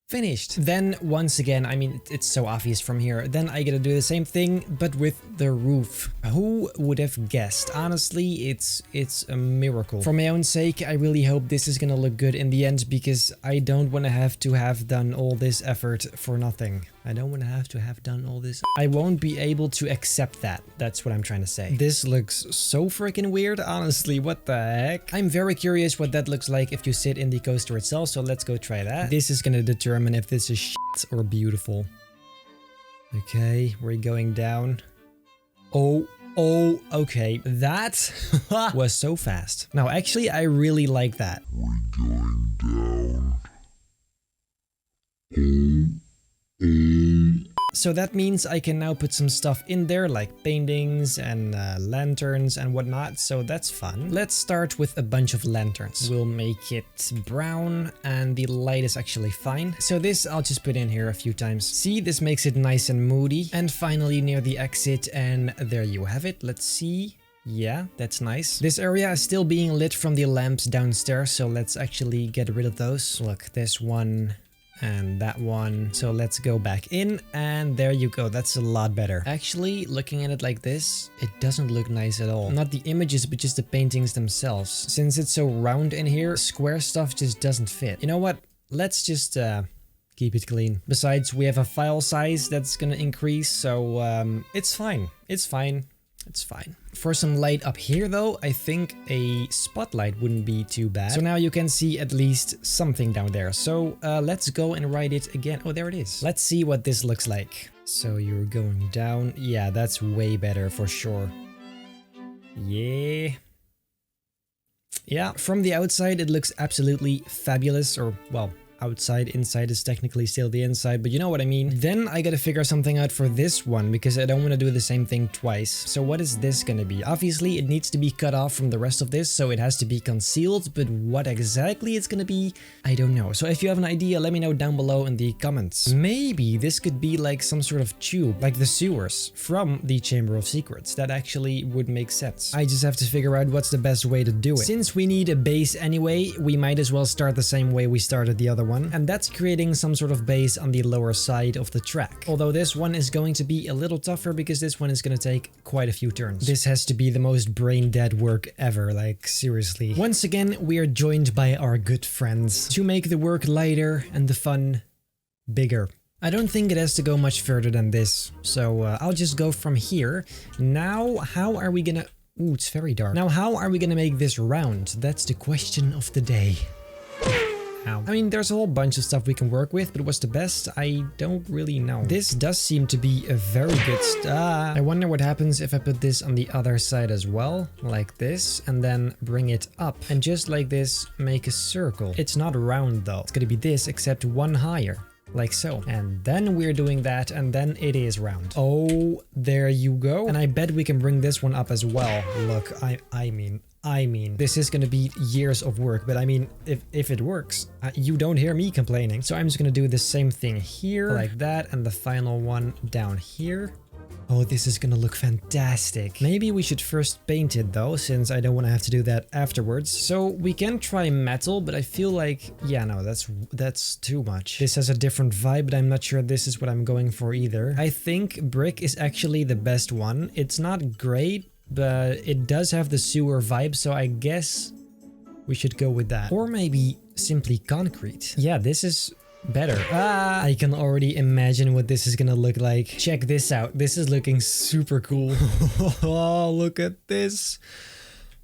finished. Then once again, I mean, it's so obvious from here. Then I gotta do the same thing, but with the roof. Who would have guessed? Honestly, it's a miracle. For my own sake, I really hope this is gonna look good in the end, because I don't want to have done all this effort for nothing. I don't want to have done all this. I won't be able to accept that. That's what I'm trying to say. This looks so freaking weird, honestly. What the heck? I'm very curious what that looks like if you sit in the coaster itself, so let's go try that. This is gonna determine if this is shit or beautiful. Okay, we're going down. Oh, okay. That was so fast. No, actually, I really like that. We're going down. So that means I can now put some stuff in there like paintings and lanterns and whatnot. So that's fun. Let's start with a bunch of lanterns. We'll make it brown and the light is actually fine. So this I'll just put in here a few times. See, this makes it nice and moody. And finally near the exit, and there you have it. Let's see. Yeah, that's nice. This area is still being lit from the lamps downstairs, so let's actually get rid of those. Look, this one and that one. So let's go back in, and there you go. That's a lot better. Actually, looking at it like this, it doesn't look nice at all. Not the images, but just the paintings themselves. Since it's so round in here, square stuff just doesn't fit. You know what? Let's just keep it clean. Besides, we have a file size that's gonna increase, so it's fine. It's fine. It's fine. For some light up here though, I think a spotlight wouldn't be too bad. So now you can see at least something down there. So let's go and write it again. Oh, there it is. Let's see what this looks like. So you're going down. Yeah, that's way better for sure. Yeah. Yeah, from the outside it looks absolutely fabulous, or well, outside, inside is technically still the inside, but you know what I mean. Then I gotta figure something out for this one because I don't want to do the same thing twice. So what is this gonna be? Obviously it needs to be cut off from the rest of this, so it has to be concealed, but what exactly it's gonna be, I don't know. So if you have an idea, let me know down below in the comments. Maybe this could be like some sort of tube, like the sewers from the Chamber of Secrets. That actually would make sense. I just have to figure out what's the best way to do it. Since we need a base anyway, we might as well start the same way we started the other one. And that's creating some sort of base on the lower side of the track. Although this one is going to be a little tougher because this one is going to take quite a few turns. This has to be the most brain dead work ever, like seriously. Once again, we are joined by our good friends to make the work lighter and the fun bigger. I don't think it has to go much further than this, so I'll just go from here. Now, how are we gonna... Ooh, it's very dark. Now, how are we gonna make this round? That's the question of the day. Ow. I mean, there's a whole bunch of stuff we can work with, but what's the best? I don't really know. This does seem to be a very good I wonder what happens if I put this on the other side as well, like this, and then bring it up. And just like this, make a circle. It's not round though. It's gonna be this, except one higher. Like so. And then we're doing that, and then it is round. Oh, there you go. And I bet we can bring this one up as well. Look, I mean, this is gonna be years of work, but I mean, if it works, you don't hear me complaining. So I'm just gonna do the same thing here, like that, and the final one down here. Oh, this is gonna look fantastic. Maybe we should first paint it though, since I don't want to have to do that afterwards. So we can try metal, but I feel like, yeah, no, that's too much. This has a different vibe, but I'm not sure this is what I'm going for either. I think brick is actually the best one. It's not great, but it does have the sewer vibe, so I guess we should go with that. Or maybe simply concrete. Yeah, this is better. I can already imagine what this is gonna look like. Check this out. This is looking super cool. Oh, look at this.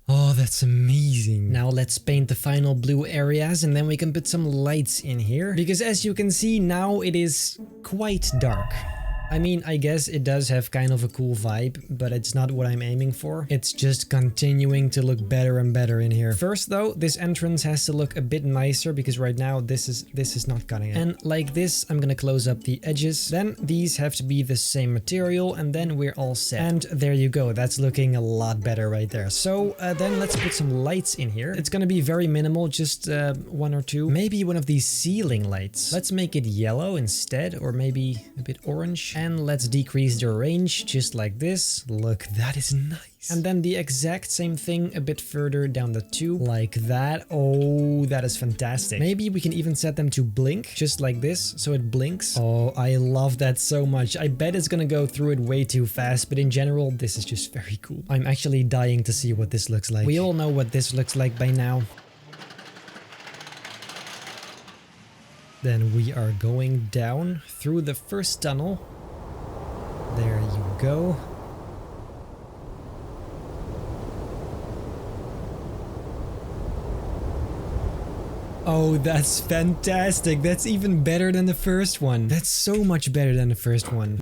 Oh, that's amazing. Now let's paint the final blue areas, and then we can put some lights in here. Because as you can see, now it is quite dark. I mean, I guess it does have kind of a cool vibe, but it's not what I'm aiming for. It's just continuing to look better and better in here. First though, this entrance has to look a bit nicer because right now this is not cutting it. And like this, I'm gonna close up the edges. Then these have to be the same material, and then we're all set. And there you go. That's looking a lot better right there. So then let's put some lights in here. It's gonna be very minimal, just one or two. Maybe one of these ceiling lights. Let's make it yellow instead, or maybe a bit orange. And let's decrease the range just like this. Look, that is nice. And then the exact same thing a bit further down the tube, like that. Oh, that is fantastic. Maybe we can even set them to blink, just like this, so it blinks. Oh, I love that so much. I bet it's gonna go through it way too fast, but in general, this is just very cool. I'm actually dying to see what this looks like. We all know what this looks like by now. Then we are going down through the first tunnel. There you go. Oh, that's fantastic. That's even better than the first one. That's so much better than the first one.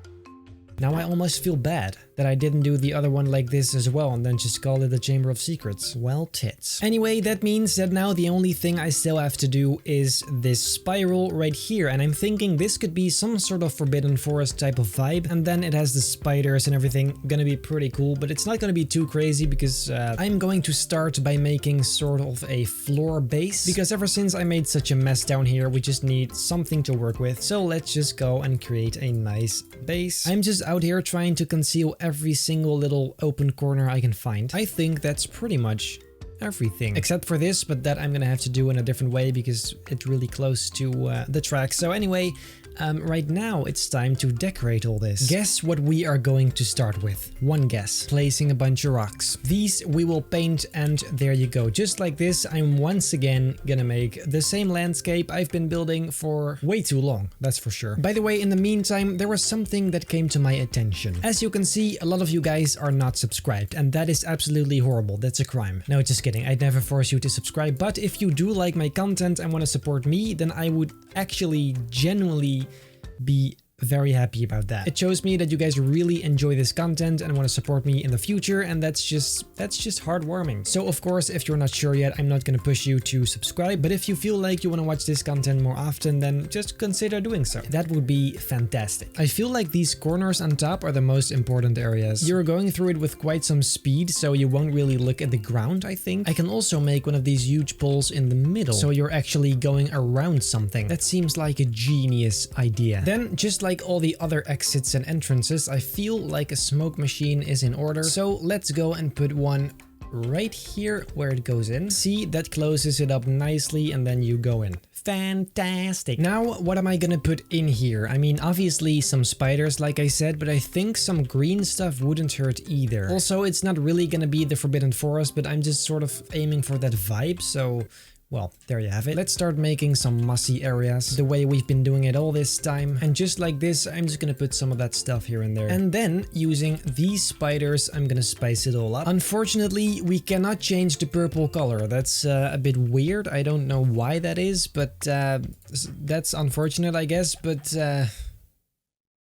Now I almost feel bad. that I didn't do the other one like this as well and then just call it the Chamber of Secrets. Well, tits. Anyway, that means that now the only thing I still have to do is this spiral right here, and I'm thinking this could be some sort of Forbidden Forest type of vibe, and then it has the spiders and everything. Gonna be pretty cool, but it's not gonna be too crazy because I'm going to start by making sort of a floor base, because ever since I made such a mess down here, we just need something to work with. So let's just go and create a nice base. I'm just out here trying to conceal every single little open corner I can find. I think that's pretty much everything except for this, but that I'm gonna have to do in a different way because it's really close to the track. So anyway, right now it's time to decorate all this. Guess what we are going to start with? One guess. Placing a bunch of rocks. These we will paint, and there you go. Just like this, I'm once again gonna make the same landscape I've been building for way too long, that's for sure. By the way, in the meantime, there was something that came to my attention. As you can see, a lot of you guys are not subscribed, and that is absolutely horrible. That's a crime. No, just kidding. I'd never force you to subscribe, but if you do like my content and want to support me, then I would actually genuinely be very happy about that. It shows me that you guys really enjoy this content and want to support me in the future, and that's just heartwarming. So of course, if you're not sure yet, I'm not going to push you to subscribe, but if you feel like you want to watch this content more often, then just consider doing so. That would be fantastic. I feel like these corners on top are the most important areas. You're going through it with quite some speed, so you won't really look at the ground, I think. I can also make one of these huge poles in the middle, so you're actually going around something. That seems like a genius idea. Then, just like all the other exits and entrances, I feel like a smoke machine is in order. So let's go and put one right here where it goes in. See, that closes it up nicely, and then you go in. Fantastic. Now, what am I gonna put in here? I mean, obviously some spiders, like I said, but I think some green stuff wouldn't hurt either. Also, it's not really gonna be the Forbidden Forest, but I'm just sort of aiming for that vibe, so well, there you have it. Let's start making some mossy areas the way we've been doing it all this time. And just like this, I'm just gonna put some of that stuff here and there. And then, using these spiders, I'm gonna spice it all up. Unfortunately, we cannot change the purple color. That's a bit weird. I don't know why that is, but that's unfortunate, I guess. But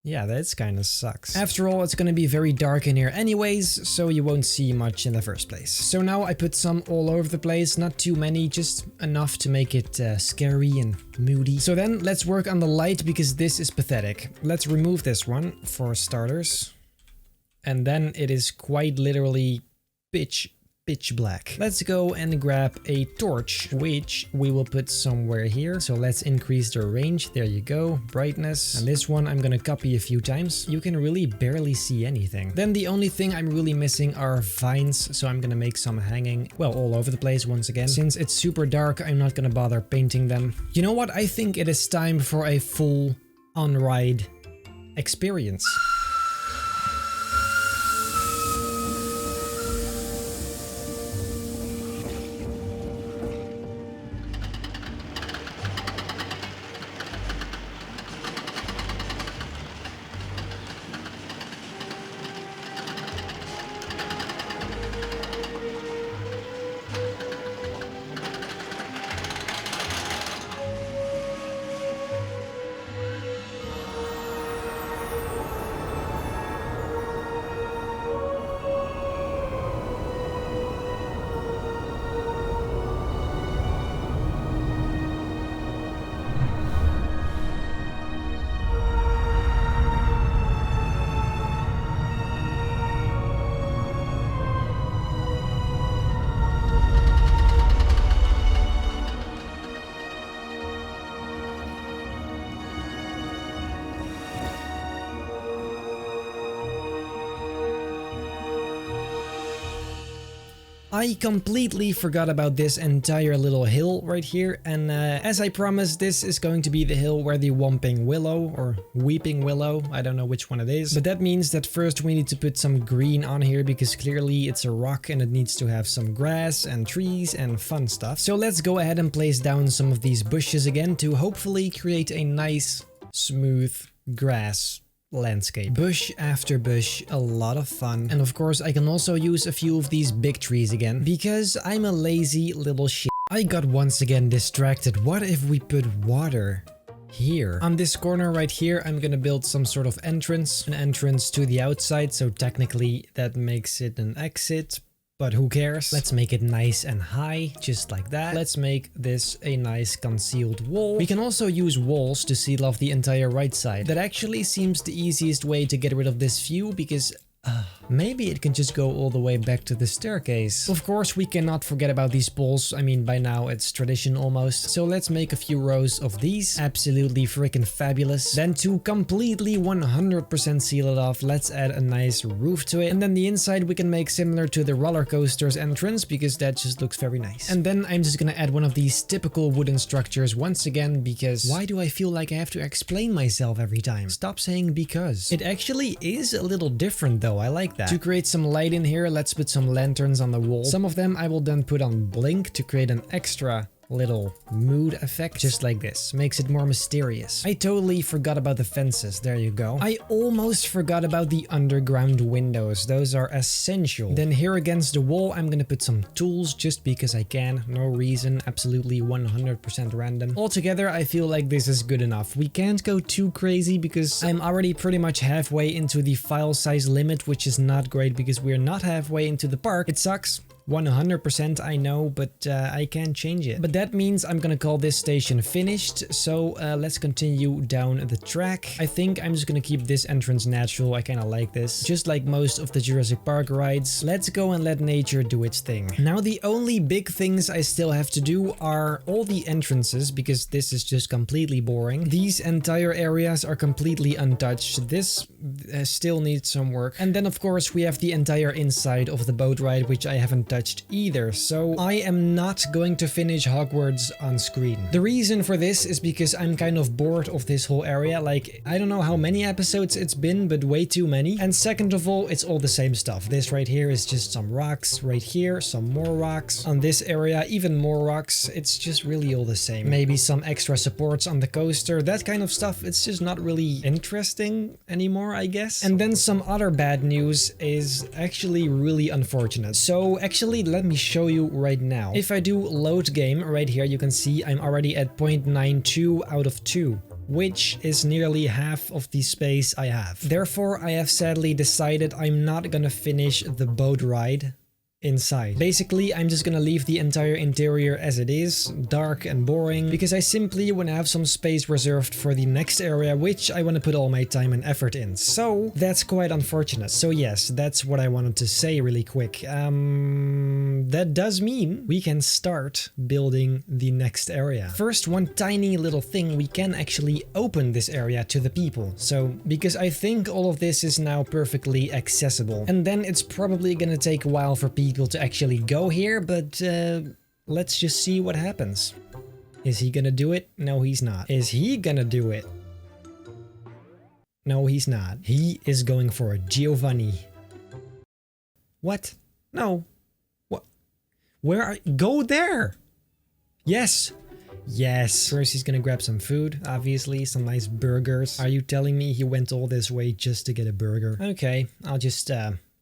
yeah, that's kind of sucks. After all, it's gonna be very dark in here anyways, so you won't see much in the first place. So now I put some all over the place, not too many, just enough to make it scary and moody. So then let's work on the light, because this is pathetic. Let's remove this one for starters. And then it is quite literally pitch black. Let's go and grab a torch, which we will put somewhere here. So let's increase the range. There you go. Brightness. And this one I'm gonna copy a few times. You can really barely see anything. Then the only thing I'm really missing are vines. So I'm gonna make some hanging, well, all over the place once again. Since it's super dark, I'm not gonna bother painting them. You know what? I think it is time for a full on-ride experience. I completely forgot about this entire little hill right here, and as I promised, this is going to be the hill where the Whomping Willow, or Weeping Willow, I don't know which one it is, but that means that first we need to put some green on here, because clearly it's a rock and it needs to have some grass and trees and fun stuff. So let's go ahead and place down some of these bushes again to hopefully create a nice, smooth grass landscape. Bush after bush, a lot of fun. And of course, I can also use a few of these big trees again, because I'm a lazy little shit. I got once again distracted. What if we put water here. On this corner right here, I'm gonna build some sort of entrance, an entrance to the outside, so technically that makes it an exit. But who cares? Let's make it nice and high, just like that. Let's make this a nice concealed wall. We can also use walls to seal off the entire right side. That actually seems the easiest way to get rid of this view, because maybe it can just go all the way back to the staircase. Of course, we cannot forget about these poles. I mean, by now it's tradition almost. So let's make a few rows of these. Absolutely freaking fabulous. Then to completely 100% seal it off, let's add a nice roof to it. And then the inside we can make similar to the roller coaster's entrance, because that just looks very nice. And then I'm just gonna add one of these typical wooden structures once again, because why do I feel like I have to explain myself every time? Stop saying because. It actually is a little different though. I like that. To create some light in here, let's put some lanterns on the wall. Some of them I will then put on blink to create an extra little mood effect, just like this. Makes it more mysterious. I totally forgot about the fences. There you go. I almost forgot about the underground windows. Those are essential. Then here against the wall, I'm gonna put some tools just because I can. No reason. Absolutely 100% random. Altogether, I feel like this is good enough. We can't go too crazy because I'm already pretty much halfway into the file size limit, which is not great because we're not halfway into the park. It sucks. 100% I know, but I can't change it. But that means I'm gonna call this station finished. So let's continue down the track. I think I'm just gonna keep this entrance natural. I kind of like this. Just like most of the Jurassic Park rides. Let's go and let nature do its thing. Now the only big things I still have to do are all the entrances, because this is just completely boring. These entire areas are completely untouched. This still needs some work. And then of course we have the entire inside of the boat ride, which I haven't touched either, so I am not going to finish Hogwarts on screen. The reason for this is because I'm kind of bored of this whole area. Like, I don't know how many episodes it's been, but way too many. And second of all, it's all the same stuff. This right here is just some rocks. Right here, some more rocks. On this area, even more rocks. It's just really all the same. Maybe some extra supports on the coaster. That kind of stuff, it's just not really interesting anymore, I guess. And then some other bad news is actually really unfortunate. So actually, let me show you right now. If I do load game right here, you can see I'm already at 0.92 out of 2. Which is nearly half of the space I have. Therefore, I have sadly decided I'm not gonna finish the boat ride inside. Basically, I'm just gonna leave the entire interior as it is, dark and boring, because I simply want to have some space reserved for the next area, which I want to put all my time and effort in. So that's quite unfortunate. So yes, that's what I wanted to say really quick. That does mean we can start building the next area. First, one tiny little thing, we can actually open this area to the people. So, because I think all of this is now perfectly accessible. And then it's probably gonna take a while for people to actually go here, but let's just see what happens. Is he gonna do it? No, he's not. Is he gonna do it? No, he's not. He is going for it. Giovanni. What? No. What? Where are... Go there! Yes! Yes. First he's gonna grab some food, obviously, some nice burgers. Are you telling me he went all this way just to get a burger? Okay, I'll just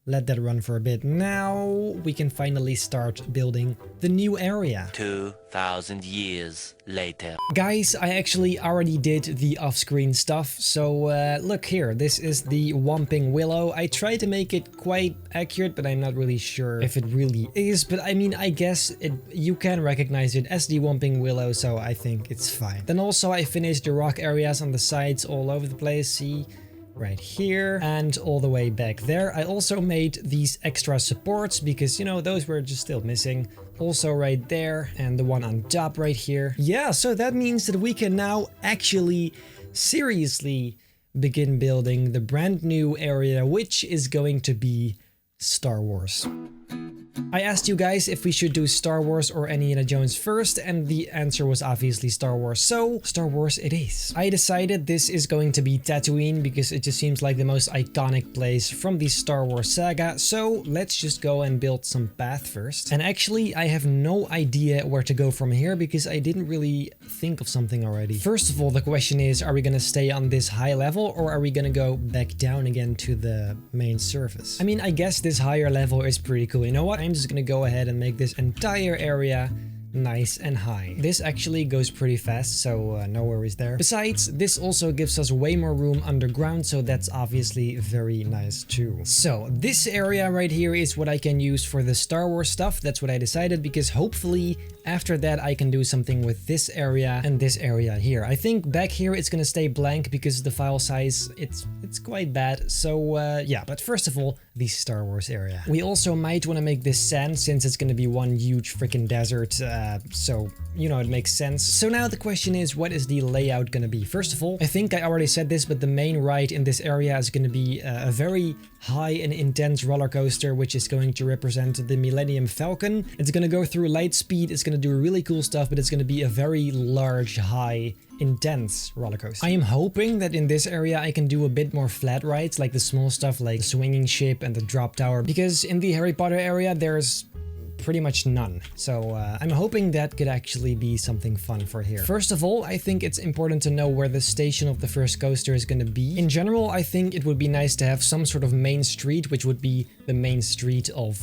let that run for a bit. Now we can finally start building the new area. 2,000 years later. Guys, I actually already did the off-screen stuff. So look here, this is the Whomping Willow. I tried to make it quite accurate, but I'm not really sure if it really is. But I mean, I guess you can recognize it as the Whomping Willow, so I think it's fine. Then also I finished the rock areas on the sides all over the place. See? Right here and all the way back there. I also made these extra supports because, you know, those were just still missing. Also right there and the one on top right here. Yeah, so that means that we can now actually seriously begin building the brand new area, which is going to be Star Wars. I asked you guys if we should do Star Wars or Indiana Jones first, and the answer was obviously Star Wars, so Star Wars it is. I decided this is going to be Tatooine because it just seems like the most iconic place from the Star Wars saga, so let's just go and build some path first. And actually, I have no idea where to go from here because I didn't really think of something already. First of all, the question is, are we gonna stay on this high level or are we gonna go back down again to the main surface? I mean, I guess this higher level is pretty cool. You know what? I'm just gonna go ahead and make this entire area nice and high. This actually goes pretty fast, so no worries there. Besides, this also gives us way more room underground, so that's obviously very nice too. So this area right here is what I can use for the Star Wars stuff. That's what I decided, because hopefully after that I can do something with this area and this area here. I think back here it's gonna stay blank because the file size, it's quite bad. So yeah, but first of all, the Star Wars area. We also might want to make this sand, since it's going to be one huge freaking desert, so you know, it makes sense. So now the question is, what is the layout going to be? First of all, I think I already said this, but the main ride in this area is going to be a very high and intense roller coaster, which is going to represent the Millennium Falcon. It's going to go through light speed, it's going to do really cool stuff, but it's going to be a very large, high, intense roller coaster. I am hoping that in this area I can do a bit more flat rides, like the small stuff like the swinging ship and the drop tower, because in the Harry Potter area there's pretty much none. So I'm hoping that could actually be something fun for here. First of all, I think it's important to know where the station of the first coaster is going to be. In general, I think it would be nice to have some sort of main street, which would be the main street of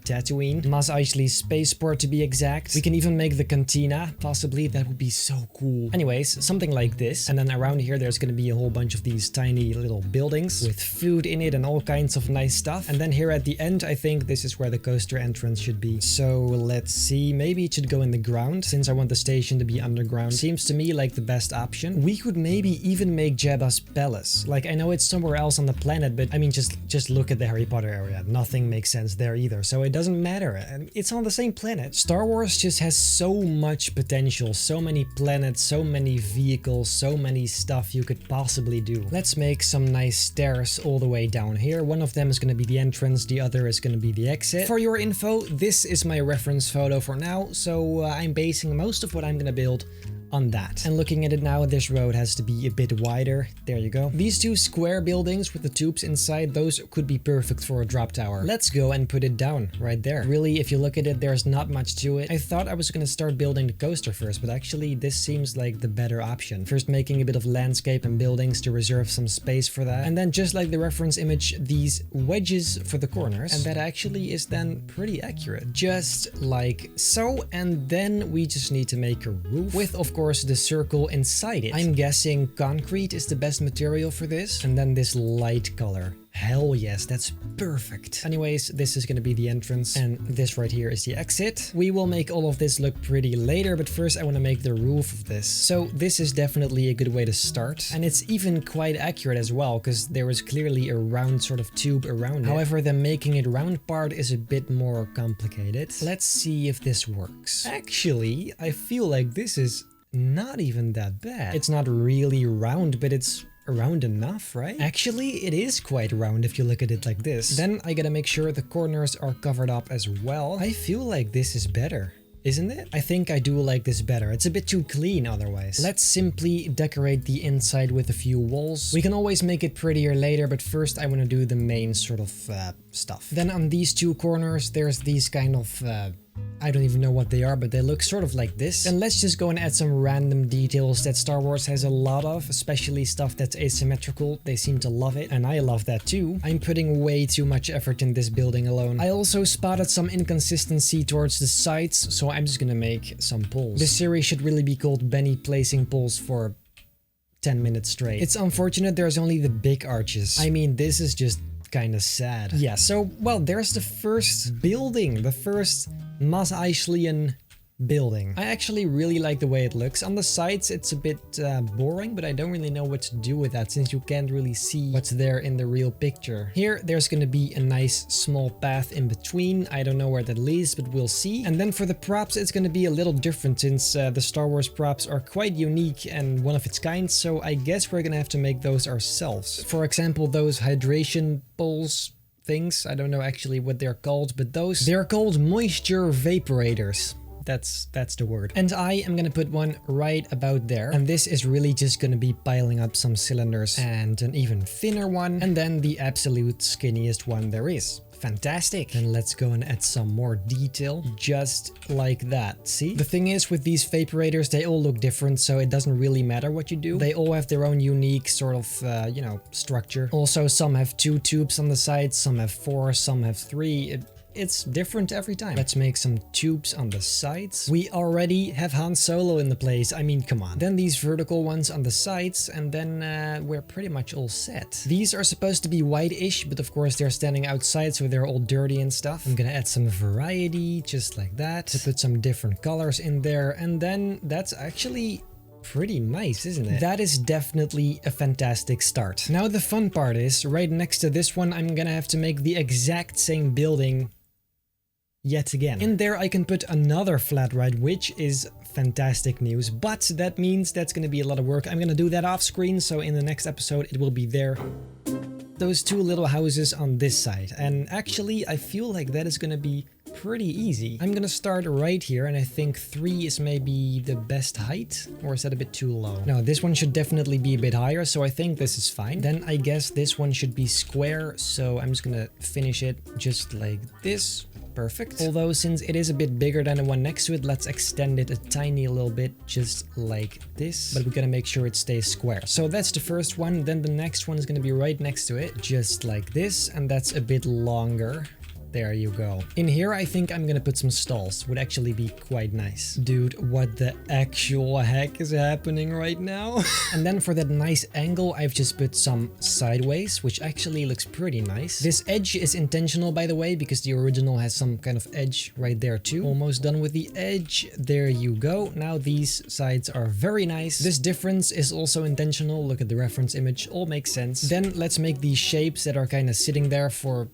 Tatooine. Mos Eisley Spaceport to be exact. We can even make the cantina, possibly. That would be so cool. Anyways, something like this. And then around here there's going to be a whole bunch of these tiny little buildings with food in it and all kinds of nice stuff. And then here at the end, I think this is where the coaster entrance should be. So let's see, maybe it should go in the ground, since I want the station to be underground. Seems to me like the best option. We could maybe even make Jabba's palace. Like, I know it's somewhere else on the planet, but I mean, just look at the Harry Potter area. Nothing makes sense there either, so it doesn't matter. It's on the same planet. Star Wars just has so much potential, so many planets, so many vehicles, so many stuff you could possibly do. Let's make some nice stairs all the way down here. One of them is going to be the entrance, the other is going to be the exit. For your info, this is my reference photo for now, so I'm basing most of what I'm gonna build on that. And looking at it now, this road has to be a bit wider. There you go. These two square buildings with the tubes inside, those could be perfect for a drop tower. Let's go and put it down right there. Really, if you look at it, there's not much to it. I thought I was gonna start building the coaster first, but actually this seems like the better option. First making a bit of landscape and buildings to reserve some space for that. And then just like the reference image, these wedges for the corners. And that actually is then pretty accurate. Just like so. And then we just need to make a roof with, of course, the circle inside it. I'm guessing concrete is the best material for this. And then this light color. Hell yes, that's perfect. Anyways, this is going to be the entrance and this right here is the exit. We will make all of this look pretty later, but first I want to make the roof of this. So this is definitely a good way to start. And it's even quite accurate as well, because there is clearly a round sort of tube around it. However, the making it round part is a bit more complicated. Let's see if this works. Actually, I feel like this is not even that bad. It's not really round, but it's round enough, right? Actually, it is quite round if you look at it like this. Then I gotta make sure the corners are covered up as well. I feel like this is better, isn't it? I think I do like this better. It's a bit too clean otherwise. Let's simply decorate the inside with a few walls. We can always make it prettier later, but first I want to do the main sort of stuff. Then on these two corners, there's these kind of I don't even know what they are, but they look sort of like this. And let's just go and add some random details that Star Wars has a lot of, especially stuff that's asymmetrical. They seem to love it, and I love that too. I'm putting way too much effort in this building alone. I also spotted some inconsistency towards the sides, so I'm just gonna make some poles. This series should really be called Benny placing poles for 10 minutes straight. It's unfortunate there's only the big arches. I mean, this is just kind of sad. Yeah, so, well, there's the first building, the first Mos Eisleyan building. I actually really like the way it looks. On the sides it's a bit boring, but I don't really know what to do with that since you can't really see what's there in the real picture. Here there's gonna be a nice small path in between. I don't know where that leads, but we'll see. And then for the props it's gonna be a little different since the Star Wars props are quite unique and one of its kind, so I guess we're gonna have to make those ourselves. For example, those hydration bowls things, I don't know actually what they're called, but they're called moisture vaporators. That's the word. And I am gonna put one right about there. And this is really just gonna be piling up some cylinders and an even thinner one. And then the absolute skinniest one there is. Fantastic. And let's go and add some more detail, just like that. See? The thing is with these vaporators, they all look different, so it doesn't really matter what you do. They all have their own unique sort of, you know, structure. Also, some have 2 tubes on the side, some have 4, some have 3. it's different every time. Let's make some tubes on the sides. We already have Han Solo in the place. I mean, come on. Then these vertical ones on the sides, and then we're pretty much all set. These are supposed to be white-ish, but of course they're standing outside, so they're all dirty and stuff. I'm gonna add some variety, just like that, to put some different colors in there, and then that's actually pretty nice, isn't it? That is definitely a fantastic start. Now the fun part is, right next to this one, I'm gonna have to make the exact same building yet again. In there I can put another flat ride, which is fantastic news, but that means that's gonna be a lot of work. I'm gonna do that off screen, so in the next episode it will be there. Those two little houses on this side, and actually I feel like that is gonna be pretty easy. I'm gonna start right here, and I think 3 is maybe the best height, or is that a bit too low? No, this one should definitely be a bit higher, so I think this is fine. Then I guess this one should be square, so I'm just gonna finish it just like this. Perfect. Although since it is a bit bigger than the one next to it, let's extend it a tiny little bit, just like this. But we gotta make sure it stays square. So that's the first one. Then the next one is gonna be right next to it, just like this. And that's a bit longer. There you go. In here, I think I'm gonna put some stalls. Would actually be quite nice. Dude, what the actual heck is happening right now? And then for that nice angle, I've just put some sideways, which actually looks pretty nice. This edge is intentional, by the way, because the original has some kind of edge right there too. Almost done with the edge. There you go. Now these sides are very nice. This difference is also intentional. Look at the reference image. All makes sense. Then let's make these shapes that are kind of sitting there for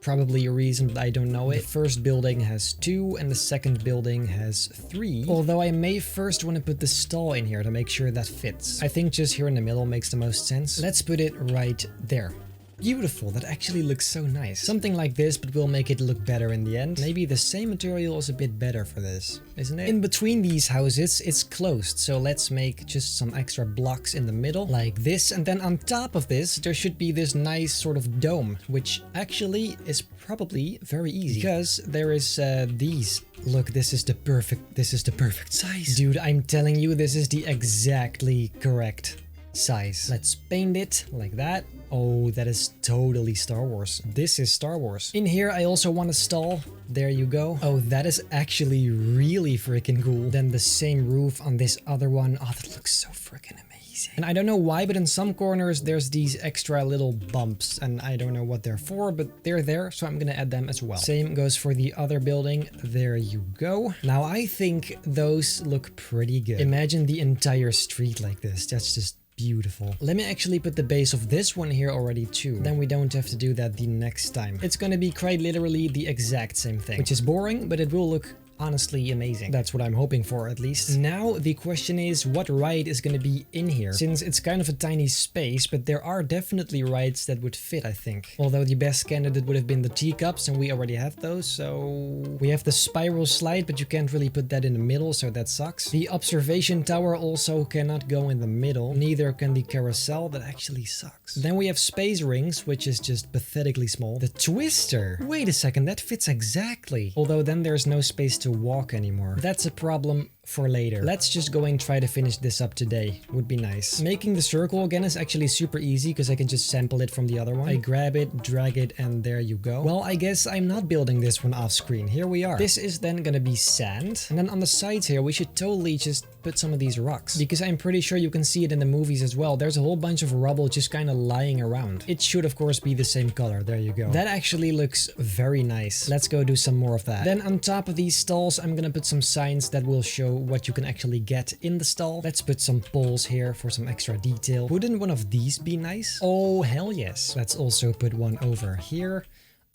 probably a reason, but I don't know it. The first building has 2 and the second building has 3. Although I may first want to put the stall in here to make sure that fits. I think just here in the middle makes the most sense. Let's put it right there. Beautiful, that actually looks so nice. Something like this, but we'll make it look better in the end. Maybe the same material is a bit better for this, isn't it? In between these houses, it's closed, so let's make just some extra blocks in the middle, like this. And then on top of this, there should be this nice sort of dome, which actually is probably very easy. Because there is these. Look, this is the perfect size. Dude, I'm telling you, this is the exactly correct size. Let's paint it like that. Oh, that is totally Star Wars. This is Star Wars. In here, I also want a stall. There you go. Oh, that is actually really freaking cool. Then the same roof on this other one. Oh, that looks so freaking amazing. And I don't know why, but in some corners, there's these extra little bumps. And I don't know what they're for, but they're there. So I'm gonna add them as well. Same goes for the other building. There you go. Now, I think those look pretty good. Imagine the entire street like this. That's just beautiful. Let me actually put the base of this one here already too. Then we don't have to do that the next time. It's gonna be quite literally the exact same thing, which is boring, but it will look honestly amazing. That's what I'm hoping for, at least. Now the question is, what ride is going to be in here? Since it's kind of a tiny space, but there are definitely rides that would fit, I think. Although the best candidate would have been the teacups, and we already have those, so we have the spiral slide, but you can't really put that in the middle, so that sucks. The observation tower also cannot go in the middle. Neither can the carousel. That actually sucks. Then we have space rings, which is just pathetically small. The twister. Wait a second, that fits exactly. Although then there's no space to walk anymore. That's a problem for later. Let's just go and try to finish this up today. Would be nice. Making the circle again is actually super easy because I can just sample it from the other one. I grab it, drag it, and there you go. Well, I guess I'm not building this one off screen. Here we are. This is then gonna be sand. And then on the sides here, we should totally just put some of these rocks, because I'm pretty sure you can see it in the movies as well. There's a whole bunch of rubble just kind of lying around. It should of course be the same color. There you go. That actually looks very nice. Let's go do some more of that. Then on top of these stalls, I'm gonna put some signs that will show what you can actually get in the stall. Let's put some poles here for some extra detail. Wouldn't one of these be nice? Oh, hell yes. Let's also put one over here.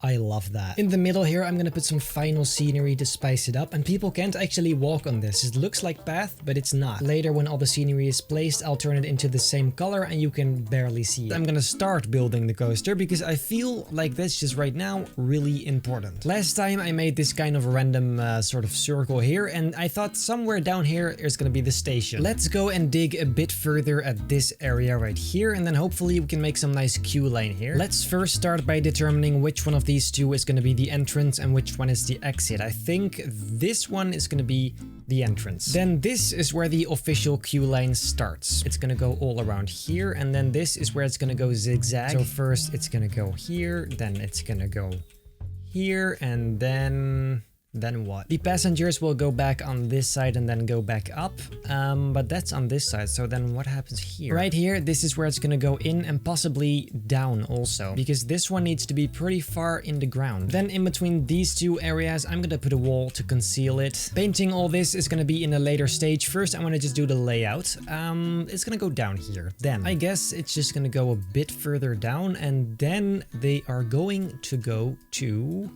I love that. In the middle here, I'm gonna put some final scenery to spice it up, and people can't actually walk on this. It looks like path, but it's not. Later, when all the scenery is placed, I'll turn it into the same color and you can barely see it. I'm gonna start building the coaster because I feel like that's just right now really important. Last time I made this kind of random sort of circle here, and I thought somewhere down here is gonna be the station. Let's go and dig a bit further at this area right here, and then hopefully we can make some nice queue line here. Let's first start by determining which one of these two is going to be the entrance and which one is the exit. I think this one is going to be the entrance. Then this is where the official queue line starts. It's going to go all around here, and then this is where it's going to go zigzag. So first it's going to go here, then it's going to go here, and then what? The passengers will go back on this side and then go back up, but that's on this side, so then what happens here? Right here, this is where it's gonna go in and possibly down also, because this one needs to be pretty far in the ground. Then in between these two areas, I'm gonna put a wall to conceal it. Painting all this is gonna be in a later stage. First, I wanna just do the layout. It's gonna go down here. Then I guess it's just gonna go a bit further down, and then they are going to go to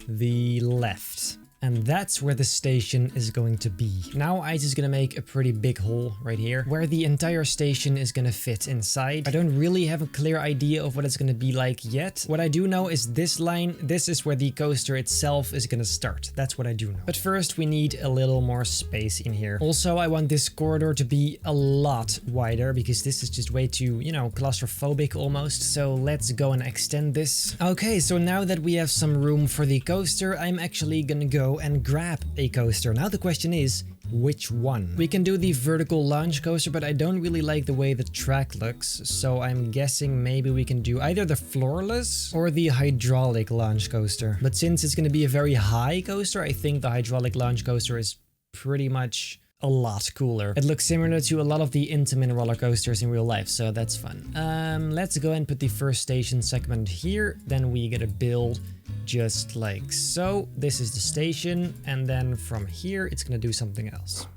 the left. And that's where the station is going to be. Now I'm just gonna make a pretty big hole right here where the entire station is gonna fit inside. I don't really have a clear idea of what it's gonna be like yet. What I do know is this line, this is where the coaster itself is gonna start. That's what I do know. But first we need a little more space in here. Also, I want this corridor to be a lot wider because this is just way too, you know, claustrophobic almost. So let's go and extend this. Okay, so now that we have some room for the coaster, I'm actually gonna go and grab a coaster. Now the question is, which one? We can do the vertical launch coaster, but I don't really like the way the track looks, so I'm guessing maybe we can do either the floorless or the hydraulic launch coaster. But since it's going to be a very high coaster, I think the hydraulic launch coaster is pretty much a lot cooler. It looks similar to a lot of the Intamin roller coasters in real life, so that's fun. Let's go and put the first station segment here. Then we gotta build just like so. This is the station, and then from here it's gonna do something else.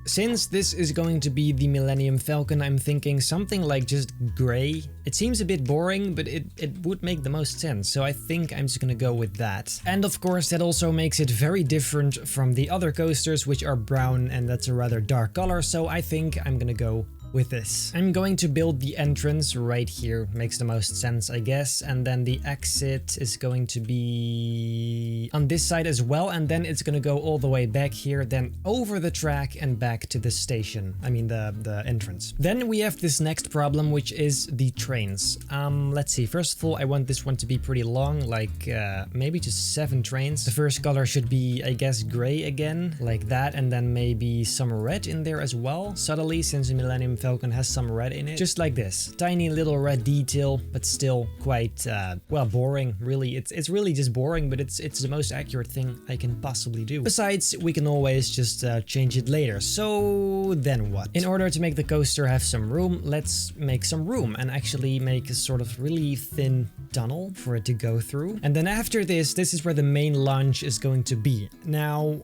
Since this is going to be the Millennium Falcon, I'm thinking something like just gray. It seems a bit boring, but it would make the most sense, so I think I'm just gonna go with that. And of course, that also makes it very different from the other coasters, which are brown, and that's a rather dark color, so I think I'm gonna go with this. I'm going to build the entrance right here, makes the most sense, I guess, and then the exit is going to be on this side as well, and then it's gonna go all the way back here, then over the track and back to the station. I mean the entrance. Then we have this next problem, which is the trains. Let's see, first of all, I want this one to be pretty long, like maybe just 7 trains. The first color should be, I guess, gray again, like that, and then maybe some red in there as well, subtly, since the Millennium Falcon has some red in it. Just like this. Tiny little red detail, but still quite, well, boring, really. It's really just boring, but it's the most accurate thing I can possibly do. Besides, we can always just change it later. So then what? In order to make the coaster have some room, let's make some room and actually make a sort of really thin tunnel for it to go through. And then after this is where the main launch is going to be. Now,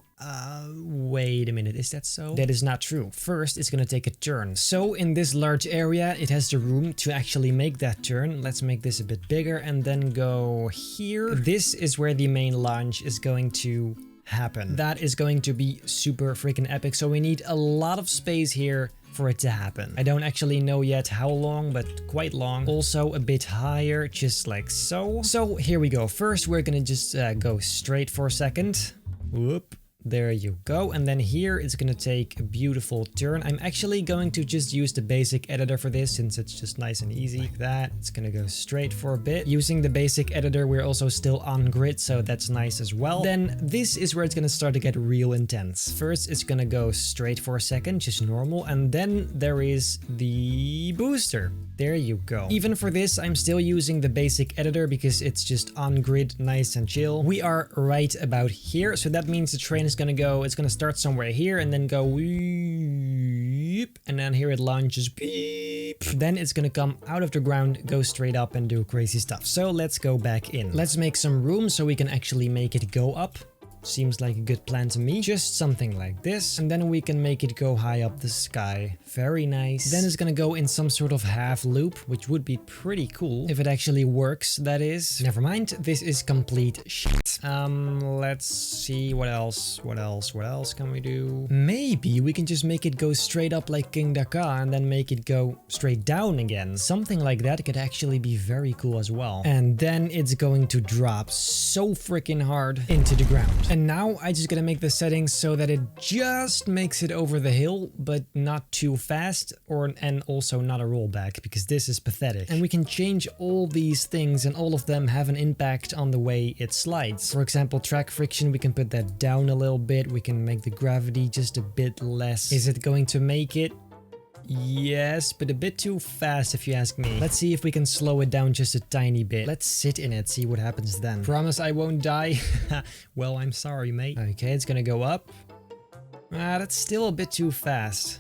wait a minute, is that so? That is not true. First, it's gonna take a turn. So in this large area, it has the room to actually make that turn. Let's make this a bit bigger and then go here. This is where the main launch is going to happen. That is going to be super freaking epic. So we need a lot of space here for it to happen. I don't actually know yet how long, but quite long. Also a bit higher, just like so. So here we go. First, we're gonna just go straight for a second. Whoop. There you go. And then here it's going to take a beautiful turn. I'm actually going to just use the basic editor for this since it's just nice and easy like that. It's going to go straight for a bit. Using the basic editor, we're also still on grid, so that's nice as well. Then this is where it's going to start to get real intense. First, it's going to go straight for a second, just normal. And then there is the booster. There you go. Even for this, I'm still using the basic editor because it's just on grid, nice and chill. We are right about here. So that means the train is gonna go, it's gonna start somewhere here and then go weep, and then here it launches beep. Then it's gonna come out of the ground, go straight up and do crazy stuff. So let's go back in. Let's make some room so we can actually make it go up. Seems like a good plan to me. Just something like this. And then we can make it go high up the sky. Very nice. Then it's gonna go in some sort of half loop, which would be pretty cool. If it actually works, that is. Never mind. This is complete shit. Let's see what else. What else can we do? Maybe we can just make it go straight up like King Dakar and then make it go straight down again. Something like that could actually be very cool as well. And then it's going to drop so freaking hard into the ground. And now I just gotta make the settings so that it just makes it over the hill, but not too fast, and also not a rollback, because this is pathetic. And we can change all these things and all of them have an impact on the way it slides. For example, track friction, we can put that down a little bit. We can make the gravity just a bit less. Is it going to make it? Yes, but a bit too fast if you ask me. Let's see if we can slow it down just a tiny bit. Let's sit in it, see what happens then. Promise I won't die. Well, I'm sorry, mate. Okay, it's gonna go up. That's still a bit too fast.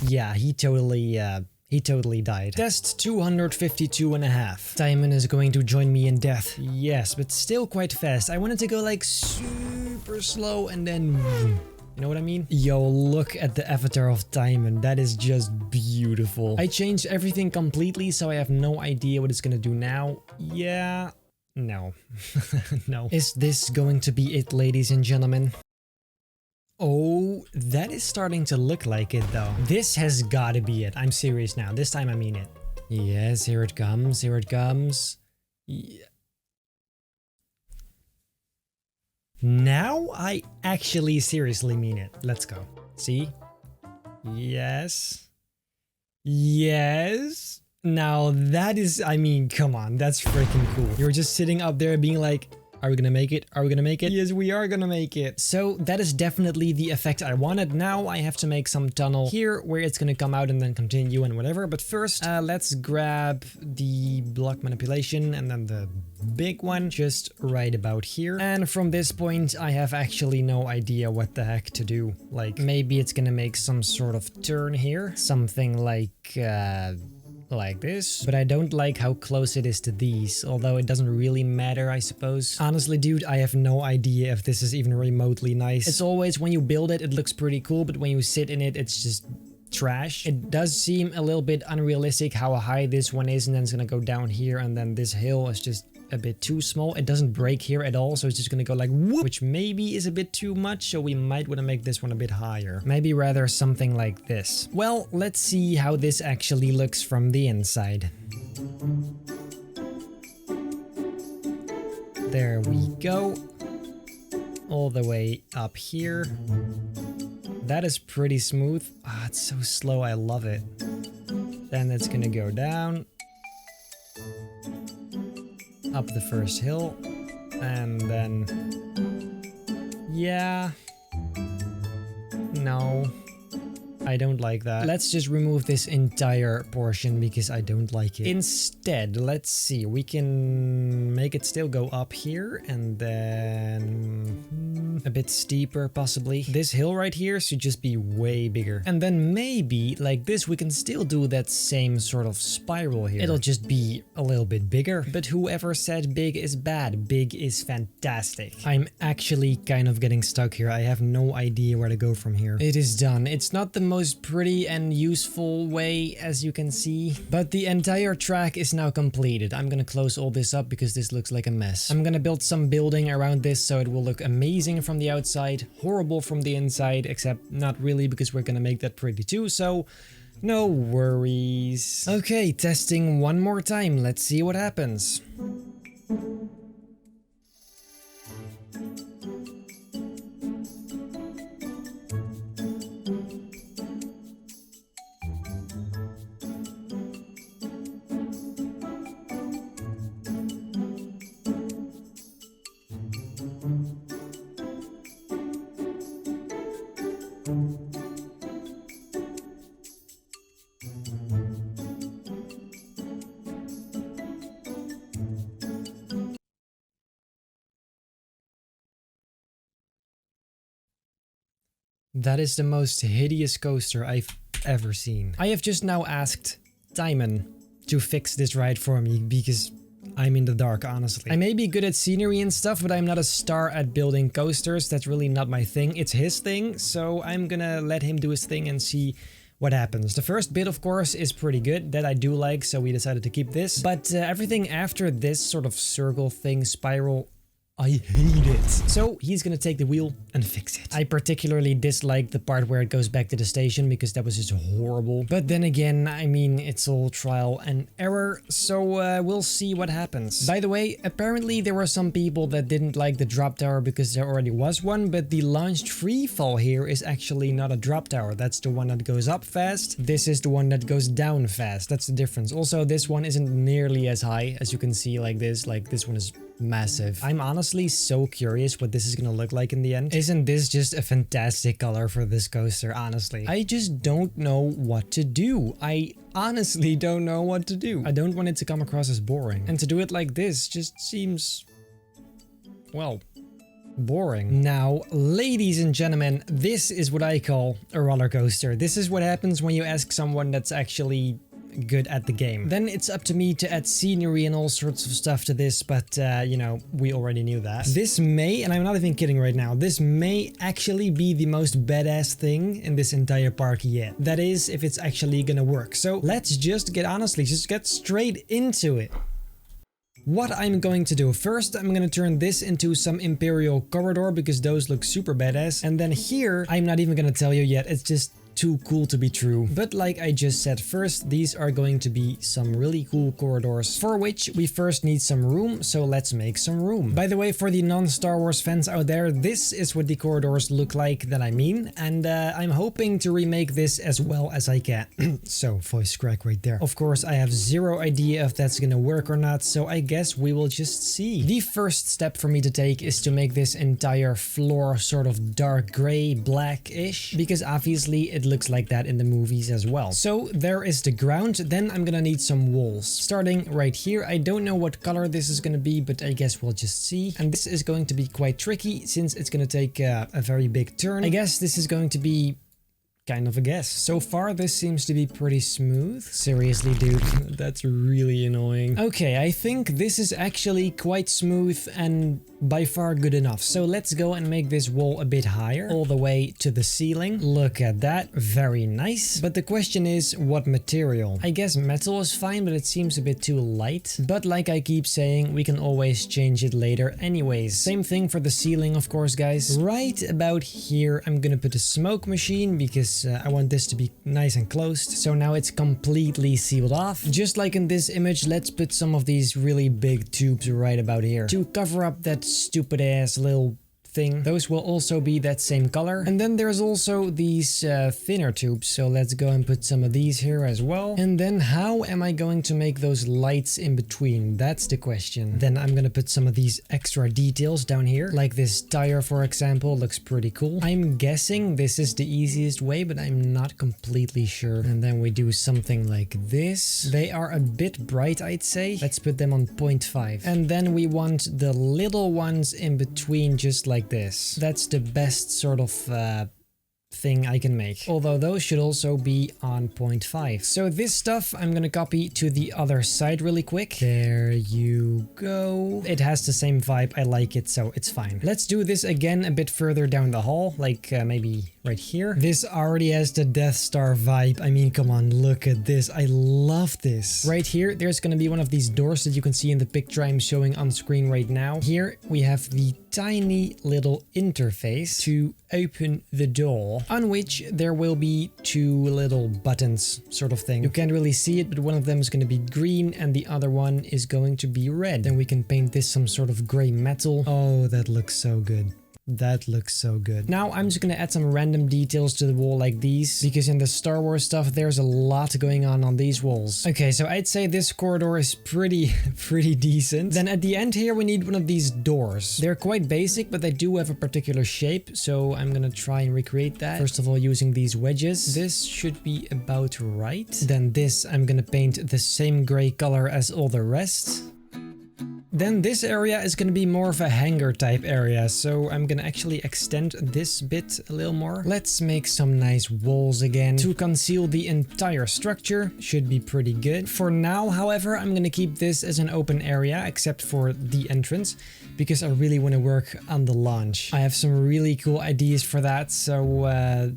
Yeah, he totally died. Test 252.5. Diamond is going to join me in death. Yes, but still quite fast. I wanted to go like super slow and then... You know what I mean? Yo, look at the avatar of Diamond. That is just beautiful. I changed everything completely, so I have no idea what it's gonna do now. Yeah. No. No. Is this going to be it, ladies and gentlemen? Oh, that is starting to look like it though. This has gotta be it. I'm serious now. This time I mean it. Yes, here it comes. Here it comes. Yeah. Now I actually seriously mean it. Let's go. See? Yes. Yes. Now that is, I mean, come on. That's freaking cool. You're just sitting up there being like, are we gonna make it? Are we gonna make it? Yes, we are gonna make it. So that is definitely the effect I wanted. Now I have to make some tunnel here where it's gonna come out and then continue and whatever. But first, let's grab the block manipulation and then the big one just right about here. And from this point, I have actually no idea what the heck to do. Like maybe it's gonna make some sort of turn here. Something like this, but I don't like how close it is to these, although it doesn't really matter, I suppose. Honestly, dude, I have no idea if this is even remotely nice. It's always when you build it, it looks pretty cool, but when you sit in it, it's just trash. It does seem a little bit unrealistic how high this one is, and then it's gonna go down here, and then this hill is just a bit too small. It doesn't break here at all, so it's just gonna go like whoop, which maybe is a bit too much, so we might want to make this one a bit higher. Maybe rather something like this. Well, let's see how this actually looks from the inside. There we go. All the way up here. That is pretty smooth. Ah, it's so slow, I love it. Then it's gonna go down. Up the first hill, and then, yeah, no, I don't like that. Let's just remove this entire portion because I don't like it. Instead, let's see, we can make it still go up here and then a bit steeper possibly. This hill right here should just be way bigger. And then maybe like this, we can still do that same sort of spiral here. It'll just be a little bit bigger. But whoever said big is bad, big is fantastic. I'm actually kind of getting stuck here. I have no idea where to go from here. It is done. It's not the most pretty and useful way, as you can see, but the entire track is now completed. I'm gonna close all this up because this looks like a mess. I'm gonna build some building around this so it will look amazing from the outside, horrible from the inside, except not really because we're gonna make that pretty too, so no worries. Okay, testing one more time. Let's see what happens. That is the most hideous coaster I've ever seen. I have just now asked Diamond to fix this ride for me because I'm in the dark, honestly. I may be good at scenery and stuff, but I'm not a star at building coasters. That's really not my thing. It's his thing, so I'm gonna let him do his thing and see what happens. The first bit, of course, is pretty good. That I do like, so we decided to keep this. But everything after this sort of circle thing, spiral, I hate it. So he's gonna take the wheel and fix it. I particularly dislike the part where it goes back to the station because that was just horrible. But then again, I mean, it's all trial and error, so we'll see what happens. By the way, apparently there were some people that didn't like the drop tower because there already was one, but the launched free fall here is actually not a drop tower. That's the one that goes up fast. This is the one that goes down fast. That's the difference. Also, this one isn't nearly as high as you can see like this. Like this one is massive. I'm honestly so curious what this is gonna look like in the end. Isn't this just a fantastic color for this coaster, honestly? I just don't know what to do. I honestly don't know what to do. I don't want it to come across as boring. And to do it like this just seems, well, boring. Now, ladies and gentlemen, this is what I call a roller coaster. This is what happens when you ask someone that's actually good at the game. Then it's up to me to add scenery and all sorts of stuff to this, but you know, we already knew that. This may, and I'm not even kidding right now, this may actually be the most badass thing in this entire park yet. That is, if it's actually gonna work. So let's just get straight into it. What I'm going to do first, I'm going to turn this into some Imperial corridor because those look super badass. And then here, I'm not even going to tell you yet, it's just too cool to be true. But like I just said first, these are going to be some really cool corridors for which we first need some room, so let's make some room. By the way, for the non-Star Wars fans out there, this is what the corridors look like that I mean, and I'm hoping to remake this as well as I can. So, voice crack right there. Of course, I have zero idea if that's gonna work or not, so I guess we will just see. The first step for me to take is to make this entire floor sort of dark gray, black-ish, because obviously it looks like that in the movies as well. So there is the ground, then I'm gonna need some walls. Starting right here, I don't know what color this is gonna be, but I guess we'll just see. And this is going to be quite tricky since it's gonna take a very big turn. I guess this is going to be kind of a guess. So far, this seems to be pretty smooth. Seriously, dude, that's really annoying. Okay, I think this is actually quite smooth and by far good enough. So let's go and make this wall a bit higher, all the way to the ceiling. Look at that, very nice. But the question is, what material? I guess metal is fine, but it seems a bit too light. But like I keep saying, we can always change it later anyways. Same thing for the ceiling, of course, guys. Right about here, I'm gonna put a smoke machine because I want this to be nice and closed. So now it's completely sealed off. Just like in this image, let's put some of these really big tubes right about here to cover up that stupid ass little thing. Those will also be that same color. And then there's also these thinner tubes. So let's go and put some of these here as well. And then how am I going to make those lights in between? That's the question. Then I'm gonna put some of these extra details down here. Like this tire, for example, looks pretty cool. I'm guessing this is the easiest way, but I'm not completely sure. And then we do something like this. They are a bit bright, I'd say. Let's put them on 0.5. And then we want the little ones in between, just like this. That's the best sort of thing I can make. Although those should also be on 0.5. So this stuff I'm gonna copy to the other side really quick. There you go. It has the same vibe. I like it, so it's fine. Let's do this again a bit further down the hall, like maybe right here. This already has the Death Star vibe. I mean, come on, look at this. I love this. Right here, there's gonna be one of these doors that you can see in the picture I'm showing on screen right now. Here we have the tiny little interface to open the door, on which there will be two little buttons sort of thing. You can't really see it, but one of them is going to be green and the other one is going to be red. Then we can paint this some sort of gray metal. Oh, that looks so good. That looks so good. Now I'm just gonna add some random details to the wall like these, because in the Star Wars stuff there's a lot going on these walls. Okay, so I'd say this corridor is pretty decent. Then at the end here we need one of these doors. They're quite basic, but they do have a particular shape, so I'm gonna try and recreate that. First of all, using these wedges. This should be about right. Then this I'm gonna paint the same gray color as all the rest. Then this area is going to be more of a hangar type area, so I'm going to actually extend this bit a little more. Let's make some nice walls again to conceal the entire structure. Should be pretty good. For now, however, I'm going to keep this as an open area, except for the entrance, because I really want to work on the launch. I have some really cool ideas for that, so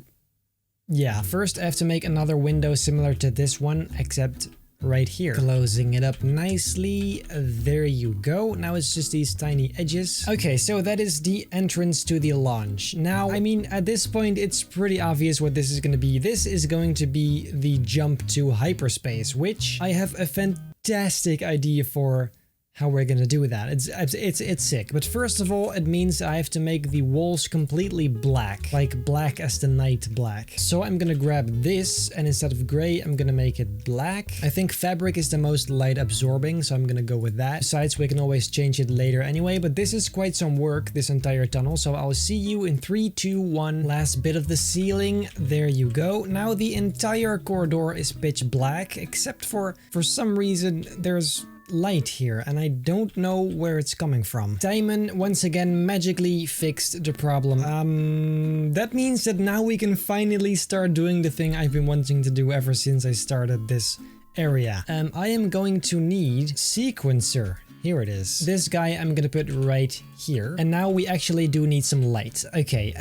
yeah. First I have to make another window similar to this one, except right here. Closing it up nicely. There you go. Now it's just these tiny edges. Okay, so that is the entrance to the launch. Now, I mean, at this point, it's pretty obvious what this is going to be. This is going to be the jump to hyperspace, which I have a fantastic idea for how we're gonna do that. It's sick. But first of all, it means I have to make the walls completely black, like black as the night black. So I'm gonna grab this, and instead of gray, I'm gonna make it black. I think fabric is the most light absorbing, so I'm gonna go with that. Besides, we can always change it later anyway, but this is quite some work, this entire tunnel. So I'll see you in 3, 2, 1. Last bit of the ceiling. There you go. Now the entire corridor is pitch black, except for some reason, there's light here, and I don't know where it's coming from. Diamond once again magically fixed the problem. That means that now we can finally start doing the thing I've been wanting to do ever since I started this area. I am going to need sequencer. Here it is. This guy I'm gonna put right here. And now we actually do need some light. Okay,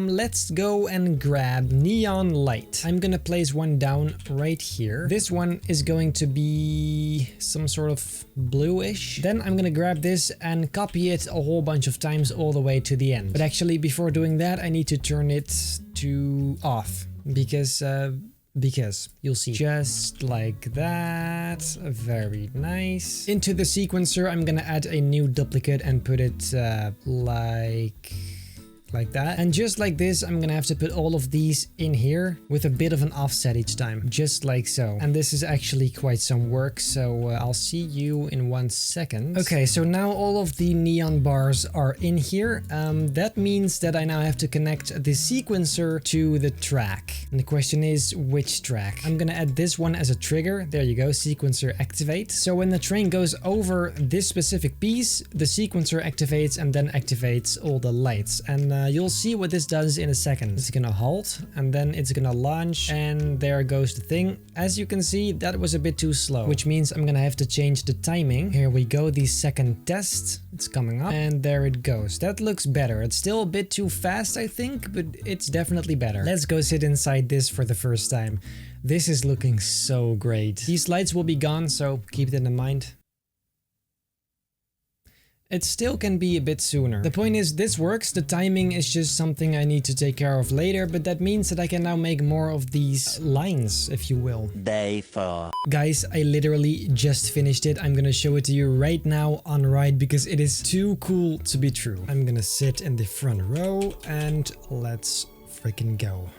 let's go and grab neon light. I'm gonna place one down right here. This one is going to be some sort of bluish. Then I'm gonna grab this and copy it a whole bunch of times all the way to the end. But actually, before doing that, I need to turn it to off because you'll see. Just like that. Very nice. Into the sequencer, I'm gonna add a new duplicate and put it like that. And just like this, I'm gonna have to put all of these in here with a bit of an offset each time, just like so. And this is actually quite some work, so I'll see you in 1 second. Okay, so now all of the neon bars are in here. That means that I now have to connect the sequencer to the track. And the question is, which track? I'm gonna add this one as a trigger. There you go, sequencer activate. So when the train goes over this specific piece, the sequencer activates and then activates all the lights. And you'll see what this does in a second. It's gonna halt, and then it's gonna launch, and there goes the thing. As you can see, that was a bit too slow, which means I'm gonna have to change the timing. Here we go, the second test. It's coming up, and there it goes. That looks better. It's still a bit too fast, I think, but it's definitely better. Let's go sit inside this for the first time. This is looking so great. These lights will be gone, so keep that in mind. It still can be a bit sooner. The point is, this works. The timing is just something I need to take care of later, but that means that I can now make more of these lines, if you will. Day 4. Guys, I literally just finished it. I'm gonna show it to you right now on Ride because it is too cool to be true. I'm gonna sit in the front row and let's freaking go.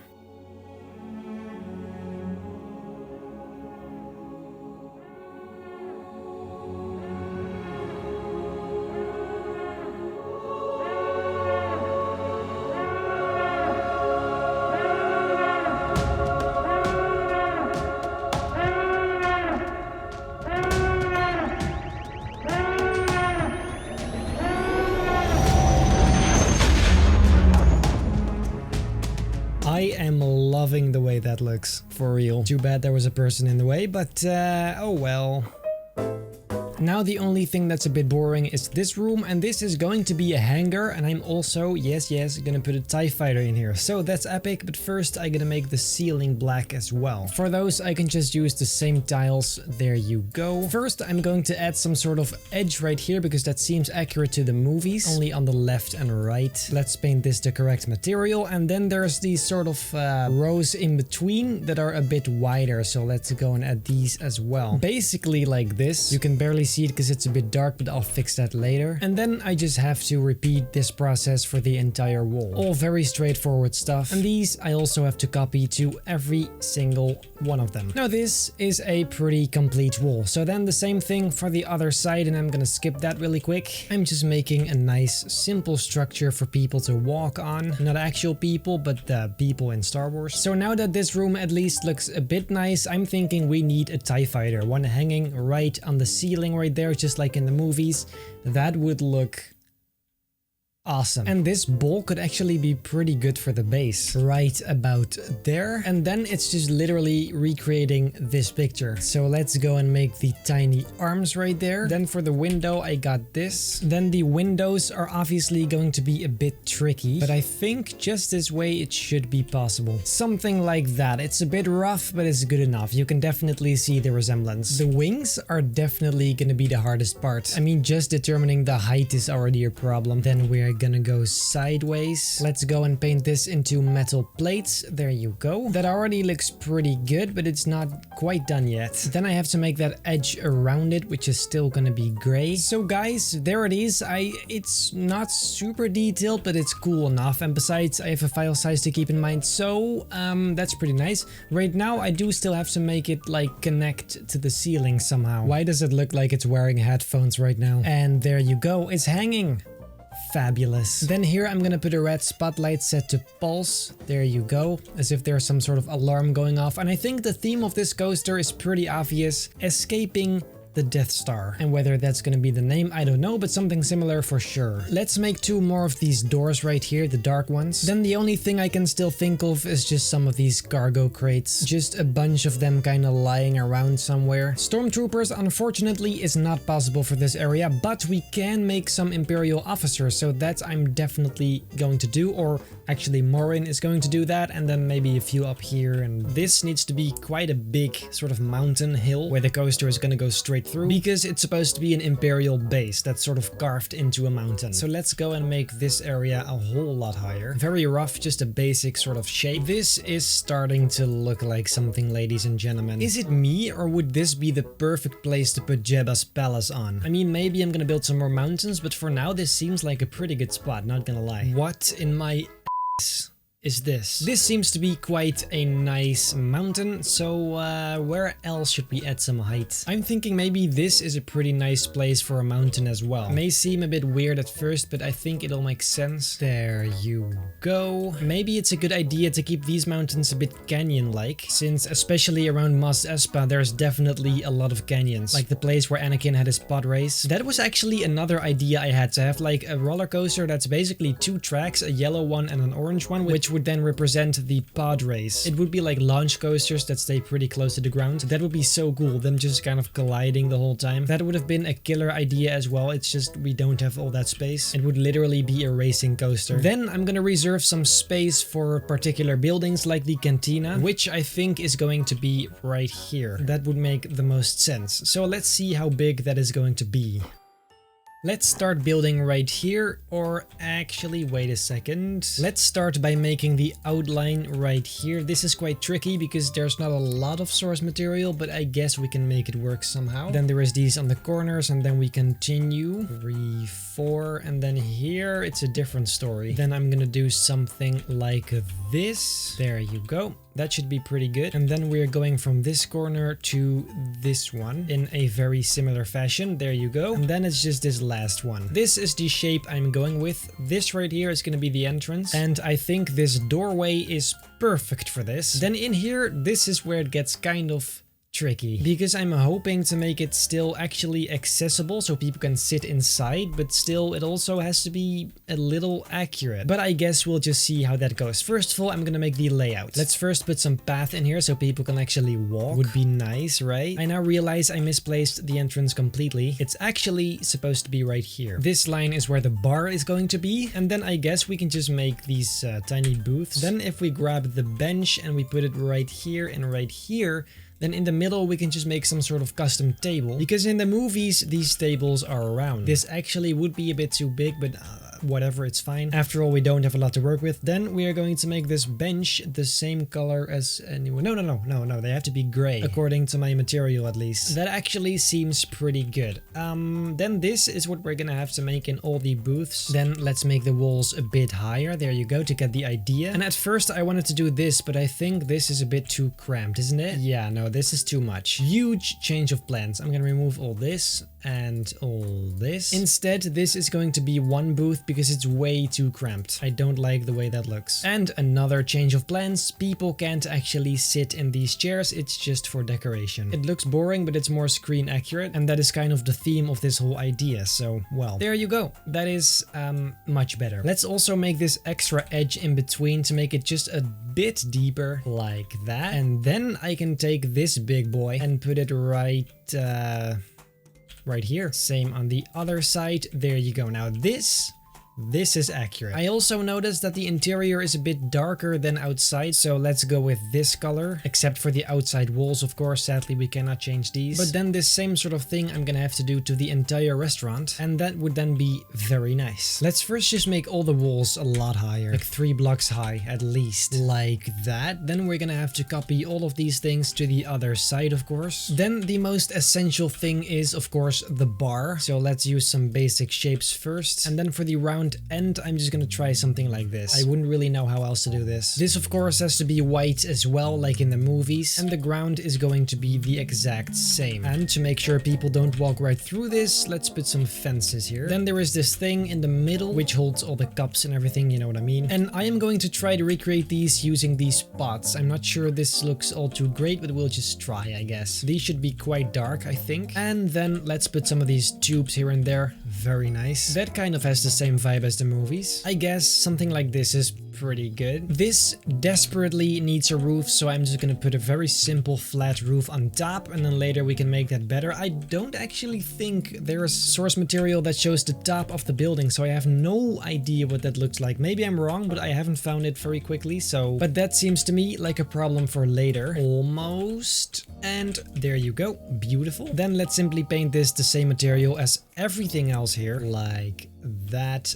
I am loving the way that looks, for real. Too bad there was a person in the way, but oh well. Now the only thing that's a bit boring is this room, and this is going to be a hangar, and I'm also, yes, gonna put a TIE fighter in here. So that's epic, but first I'm gonna make the ceiling black as well. For those, I can just use the same tiles. There you go. First, I'm going to add some sort of edge right here because that seems accurate to the movies, only on the left and right. Let's paint this the correct material, and then there's these sort of rows in between that are a bit wider, so let's go and add these as well. Basically like this. You can barely see it because it's a bit dark, but I'll fix that later. And then I just have to repeat this process for the entire wall. All very straightforward stuff. And these I also have to copy to every single one of them. Now this is a pretty complete wall. So then the same thing for the other side, and I'm gonna skip that really quick. I'm just making a nice simple structure for people to walk on. Not actual people, but the people in Star Wars. So now that this room at least looks a bit nice, I'm thinking we need a TIE fighter. One hanging right on the ceiling right there, just like in the movies. That would look awesome. And this ball could actually be pretty good for the base. Right about there. And then it's just literally recreating this picture. So let's go and make the tiny arms right there. Then for the window, I got this. Then the windows are obviously going to be a bit tricky, but I think just this way it should be possible. Something like that. It's a bit rough, but it's good enough. You can definitely see the resemblance. The wings are definitely going to be the hardest part. I mean, just determining the height is already a problem. Then we're we're gonna go sideways. Let's go and paint this into metal plates. There you go. That already looks pretty good, but it's not quite done yet. Then I have to make that edge around it, which is still gonna be gray. So guys, there it is. It's not super detailed, but it's cool enough. And besides, I have a file size to keep in mind. So that's pretty nice. Right now, I do still have to make it like connect to the ceiling somehow. Why does it look like it's wearing headphones right now? And there you go. It's hanging. Fabulous. Then here I'm gonna put a red spotlight set to pulse. There you go. As if there's some sort of alarm going off. And I think the theme of this coaster is pretty obvious. Escaping the Death Star. And whether that's gonna be the name, I don't know, but something similar for sure. Let's make 2 more of these doors right here, the dark ones. Then the only thing I can still think of is just some of these cargo crates. Just a bunch of them kind of lying around somewhere. Stormtroopers, unfortunately, is not possible for this area, but we can make some Imperial officers, so that I'm definitely going to do, or actually Morin is going to do that, and then maybe a few up here. And this needs to be quite a big sort of mountain hill where the coaster is gonna go straight through, because it's supposed to be an Imperial base that's sort of carved into a mountain. So let's go and make this area a whole lot higher. Very rough, just a basic sort of shape. This is starting to look like something, ladies and gentlemen. Is it me, or would this be the perfect place to put Jabba's palace on? I mean, maybe I'm gonna build some more mountains, but for now this seems like a pretty good spot, not gonna lie. What in my ass is this? This seems to be quite a nice mountain, so where else should we add some height? I'm thinking maybe this is a pretty nice place for a mountain as well. May seem a bit weird at first, but I think it'll make sense. There you go. Maybe it's a good idea to keep these mountains a bit canyon-like, since especially around Mos Espa there's definitely a lot of canyons, like the place where Anakin had his pod race. That was actually another idea I had, to have like a roller coaster that's basically 2 tracks, a yellow one and an orange one, which would then represent the pod race. It would be like launch coasters that stay pretty close to the ground. That would be so cool, them just kind of colliding the whole time. That would have been a killer idea as well. It's just we don't have all that space. It would literally be a racing coaster. Then I'm gonna reserve some space for particular buildings like the cantina, which I think is going to be right here. That would make the most sense. So let's see how big that is going to be. Let's start building right here, or actually, wait a second. Let's start by making the outline right here. This is quite tricky because there's not a lot of source material, but I guess we can make it work somehow. Then there is these on the corners, and then we continue. 3, 4, and then here it's a different story. Then I'm gonna do something like this. There you go. That should be pretty good. And then we're going from this corner to this one in a very similar fashion. There you go. And then it's just this last one. This is the shape I'm going with. This right here is going to be the entrance. And I think this doorway is perfect for this. Then in here, this is where it gets kind of tricky, because I'm hoping to make it still actually accessible so people can sit inside, but still it also has to be a little accurate. But I guess we'll just see how that goes. First of all, I'm gonna make the layout. Let's first put some path in here so people can actually walk. Would be nice, right? I now realize I misplaced the entrance completely. It's actually supposed to be right here. This line is where the bar is going to be, and then I guess we can just make these tiny booths. Then if we grab the bench and we put it right here and right here, then in the middle we can just make some sort of custom table, because in the movies these tables are round. This actually would be a bit too big, but whatever, it's fine. After all, we don't have a lot to work with. Then we are going to make this bench the same color as anyone. No, they have to be gray, according to my material at least. That actually seems pretty good. Then this is what we're gonna have to make in all the booths. Then let's make the walls a bit higher. There you go, to get the idea. And at first I wanted to do this, but I think this is a bit too cramped, isn't it? Yeah, no, this is too much. Huge change of plans. I'm gonna remove all this and all this. Instead, this is going to be one booth because it's way too cramped. I don't like the way that looks. And another change of plans. People can't actually sit in these chairs. It's just for decoration. It looks boring, but it's more screen accurate. And that is kind of the theme of this whole idea. So, well, there you go. That is much better. Let's also make this extra edge in between to make it just a bit deeper, like that. And then I can take this big boy and put it right here. Same on the other side. There you go. Now this This is accurate. I also noticed that the interior is a bit darker than outside, so let's go with this color, except for the outside walls, of course. Sadly, we cannot change these. But then this same sort of thing I'm gonna have to do to the entire restaurant, and that would then be very nice. Let's first just make all the walls a lot higher, like 3 blocks high at least, like that. Then we're gonna have to copy all of these things to the other side, of course. Then the most essential thing is, of course, the bar. So let's use some basic shapes first, and then for the round end, I'm just gonna try something like this. I wouldn't really know how else to do this. This, of course, has to be white as well, like in the movies, and the ground is going to be the exact same. And to make sure people don't walk right through this, let's put some fences here. Then there is this thing in the middle, which holds all the cups and everything, you know what I mean? And I am going to try to recreate these using these pots. I'm not sure this looks all too great, but we'll just try, I guess. These should be quite dark, I think. And then let's put some of these tubes here and there. Very nice. That kind of has the same vibe as the movies. I guess something like this is pretty good. This desperately needs a roof, so I'm just gonna put a very simple flat roof on top, and then later we can make that better. I don't actually think there's source material that shows the top of the building, so I have no idea what that looks like. Maybe I'm wrong, but I haven't found it very quickly, so... But that seems to me like a problem for later. Almost. And there you go. Beautiful. Then let's simply paint this the same material as everything else here, like that.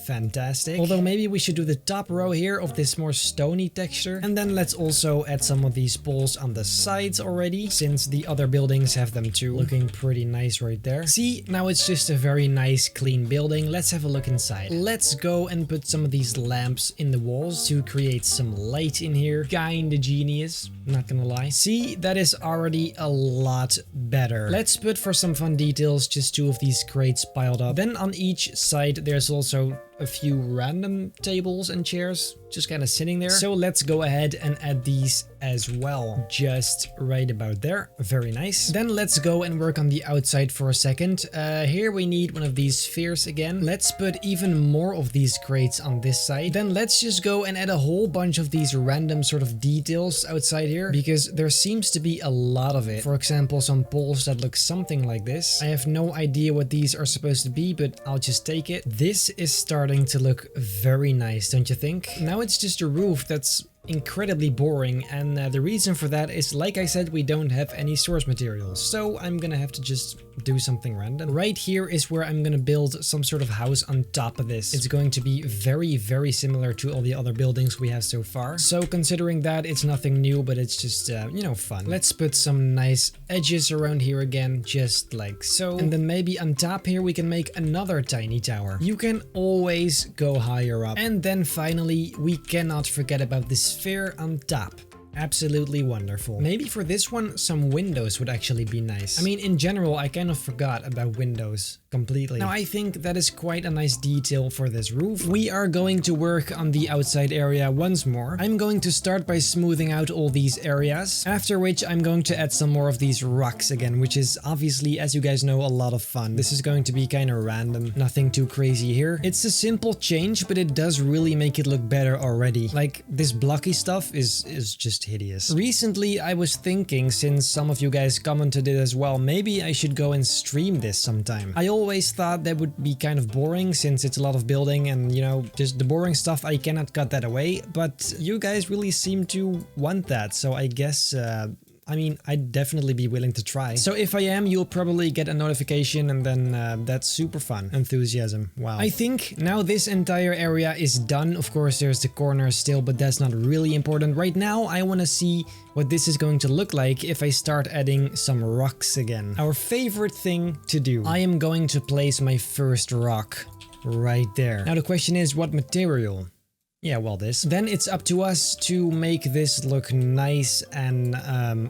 Fantastic. Although maybe we should do the top row here of this more stony texture. And then let's also add some of these poles on the sides already, since the other buildings have them too. Looking pretty nice right there. See, now it's just a very nice clean building. Let's have a look inside. Let's go and put some of these lamps in the walls to create some light in here. Kinda genius, not gonna lie. See, that is already a lot better. Let's put, for some fun details, just 2 of these crates piled up. Then on each side there's also a few random tables and chairs just kind of sitting there. So let's go ahead and add these as well, just right about there. Very nice. Then let's go and work on the outside for a second. Here we need one of these spheres again. Let's put even more of these crates on this side. Then let's just go and add a whole bunch of these random sort of details outside here, because there seems to be a lot of it. For example, some poles that look something like this. I have no idea what these are supposed to be, but I'll just take it. This is starting to look very nice, don't you think? Now it's just a roof that's incredibly boring, and the reason for that is, like I said, we don't have any source materials, so I'm gonna have to just do something random. Right here is where I'm gonna build some sort of house on top of this. It's going to be very, very similar to all the other buildings we have so far, so considering that, it's nothing new, but it's just, you know, fun. Let's put some nice edges around here again, just like so, and then maybe on top here we can make another tiny tower. You can always go higher up. And then finally, we cannot forget about this sphere on top. Absolutely wonderful. Maybe for this one, some windows would actually be nice. I mean, in general, I kind of forgot about windows completely. Now, I think that is quite a nice detail for this roof. We are going to work on the outside area once more. I'm going to start by smoothing out all these areas, after which I'm going to add some more of these rocks again, which is obviously, as you guys know, a lot of fun. This is going to be kind of random, nothing too crazy here. It's a simple change, but it does really make it look better already. Like, this blocky stuff is just hideous. Recently, I was thinking, since some of you guys commented it as well, maybe I should go and stream this sometime. I always thought that would be kind of boring, since it's a lot of building and, you know, just the boring stuff, I cannot cut that away, but you guys really seem to want that, so I guess, I mean, I'd definitely be willing to try. So if I am, you'll probably get a notification, and then that's super fun. Enthusiasm. Wow. I think now this entire area is done. Of course, there's the corners still, but that's not really important. Right now, I want to see what this is going to look like if I start adding some rocks again. Our favorite thing to do. I am going to place my first rock right there. Now the question is, what material? Yeah, well, this. Then it's up to us to make this look nice and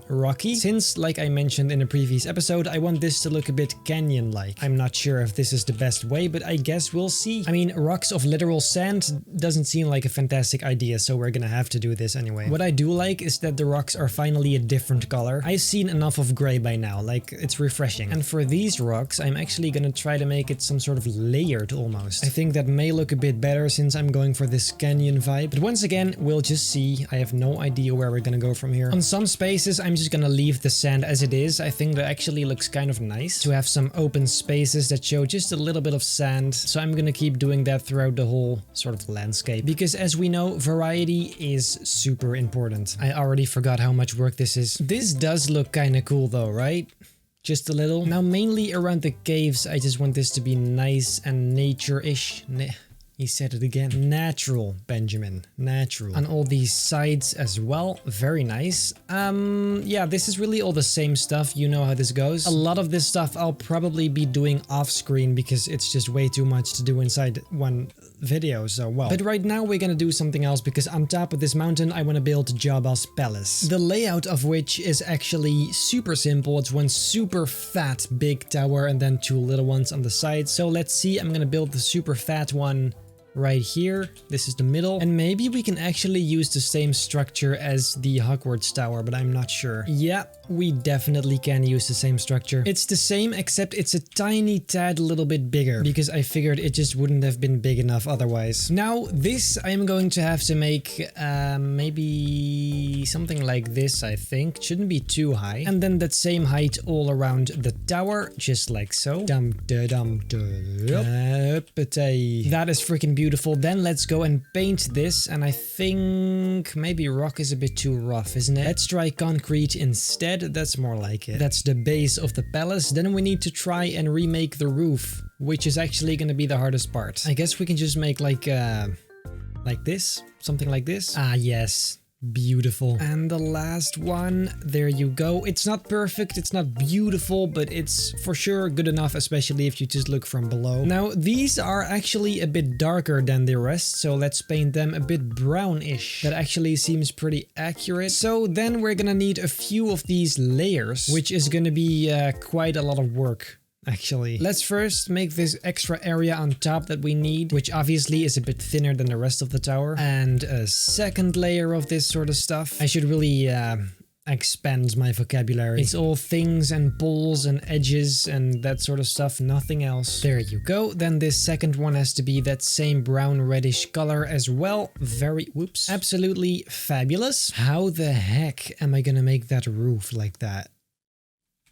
rocky. Since, like I mentioned in a previous episode, I want this to look a bit canyon-like. I'm not sure if this is the best way, but I guess we'll see. I mean, rocks of literal sand doesn't seem like a fantastic idea, so we're gonna have to do this anyway. What I do like is that the rocks are finally a different color. I've seen enough of gray by now, like, it's refreshing. And for these rocks, I'm actually gonna try to make it some sort of layered almost. I think that may look a bit better since I'm going for this canyon onion vibe. But once again, we'll just see. I have no idea where we're gonna go from here. On some spaces, I'm just gonna leave the sand as it is. I think that actually looks kind of nice to have some open spaces that show just a little bit of sand. So I'm gonna keep doing that throughout the whole sort of landscape. Because as we know, variety is super important. I already forgot how much work this is. This does look kind of cool though, right? Just a little. Now mainly around the caves, I just want this to be nice and nature-ish. He said it again. Natural, Benjamin. Natural. On all these sides as well. Very nice. Yeah, this is really all the same stuff. You know how this goes. A lot of this stuff I'll probably be doing off screen because it's just way too much to do inside one video, so well. But right now we're gonna do something else because on top of this mountain I want to build Jabba's palace. The layout of which is actually super simple. It's one super fat big tower and then two little ones on the side. So let's see, I'm gonna build the super fat one right here. This is the middle. And maybe we can actually use the same structure as the Hogwarts tower, but I'm not sure. Yeah, we definitely can use the same structure. It's the same, except it's a tiny tad little bit bigger because I figured it just wouldn't have been big enough otherwise. Now, this I'm going to have to make maybe something like this, I think. Shouldn't be too high. And then that same height all around the tower, just like so. That is freaking beautiful. Then let's go and paint this, and I think maybe rock is a bit too rough, isn't it? Let's try concrete instead. That's more like it. That's the base of the palace. Then we need to try and remake the roof, which is actually gonna be the hardest part. I guess we can just make like this, something like this. Ah, yes. Beautiful. And the last one, there you go. It's not perfect, it's not beautiful, but it's for sure good enough, especially if you just look from below. Now, these are actually a bit darker than the rest, so let's paint them a bit brownish. That actually seems pretty accurate. So then we're gonna need a few of these layers, which is gonna be quite a lot of work. Actually, let's first make this extra area on top that we need, which obviously is a bit thinner than the rest of the tower, and a second layer of this sort of stuff. I should really expand my vocabulary. It's all things and poles and edges and that sort of stuff, nothing else. There you go. Then this second one has to be that same brown reddish color as well. Whoops, absolutely fabulous. How the heck am I gonna make that roof like that?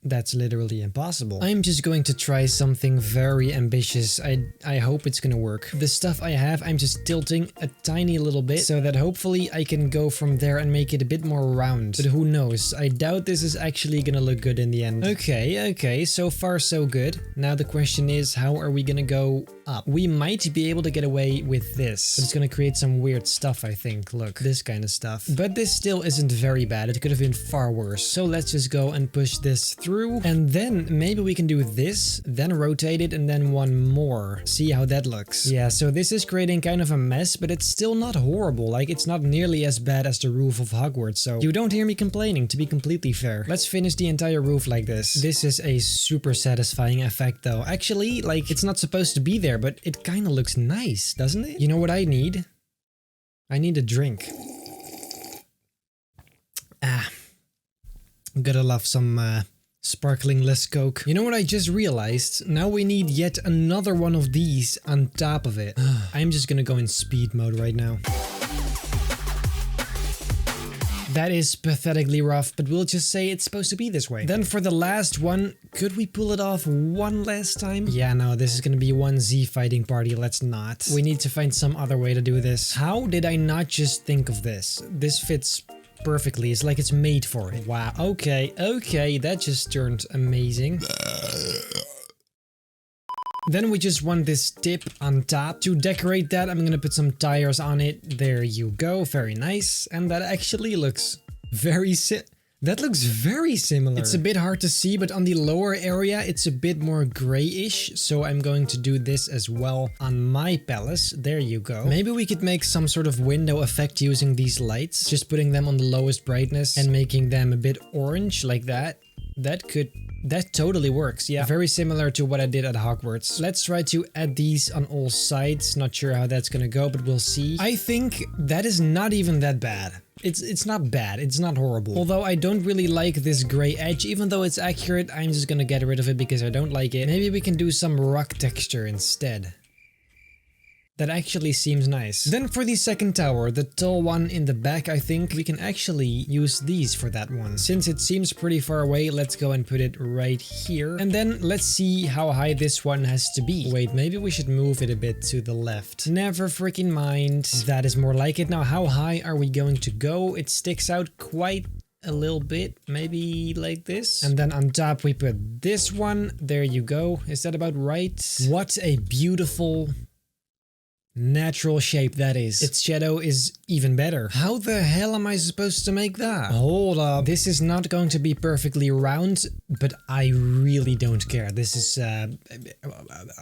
That's literally impossible. I'm just going to try something very ambitious. I hope it's gonna work. The stuff I have, I'm just tilting a tiny little bit so that hopefully I can go from there and make it a bit more round. But who knows? I doubt this is actually gonna look good in the end. Okay, so far so good. Now the question is, how are we gonna go up? We might be able to get away with this, but it's gonna create some weird stuff, I think. Look, this kind of stuff. But this still isn't very bad. It could have been far worse. So let's just go and push this through. And then maybe we can do this, then rotate it, and then one more. See how that looks. Yeah, so this is creating kind of a mess, but it's still not horrible. Like, it's not nearly as bad as the roof of Hogwarts, so you don't hear me complaining, to be completely fair. Let's finish the entire roof like this. This is a super satisfying effect though. Actually, like, it's not supposed to be there, but it kind of looks nice, doesn't it? You know what I need? I need a drink. Gotta love some sparkling less Coke. You know what I just realized? Now we need yet another one of these on top of it. I'm just gonna go in speed mode right now. That is pathetically rough, but we'll just say it's supposed to be this way. Then for the last one, could we pull it off one last time? Yeah, no, this is gonna be one Z fighting party. Let's not. We need to find some other way to do this. How did I not just think of this? This fits perfectly. It's like it's made for it. Wow. Okay, that just turned amazing. Then we just want this tip on top. To decorate that, I'm gonna put some tires on it. There you go. Very nice. And that actually looks very That looks very similar. It's a bit hard to see, but on the lower area, it's a bit more grayish. So I'm going to do this as well on my palace. There you go. Maybe we could make some sort of window effect using these lights. Just putting them on the lowest brightness and making them a bit orange like that. That totally works, yeah. Very similar to what I did at Hogwarts. Let's try to add these on all sides. Not sure how that's gonna go, but we'll see. I think that is not even that bad. It's not bad, it's not horrible. Although I don't really like this gray edge, even though it's accurate, I'm just gonna get rid of it because I don't like it. Maybe we can do some rock texture instead. That actually seems nice. Then for the second tower, the tall one in the back, I think we can actually use these for that one. Since it seems pretty far away, let's go and put it right here. And then let's see how high this one has to be. Wait, maybe we should move it a bit to the left. Never freaking mind. That is more like it. Now, how high are we going to go? It sticks out quite a little bit, maybe like this. And then on top we put this one. There you go. Is that about right? What a beautiful natural shape that is. Its shadow is even better. How the hell am I supposed to make that? Hold up. This is not going to be perfectly round, but I really don't care. This is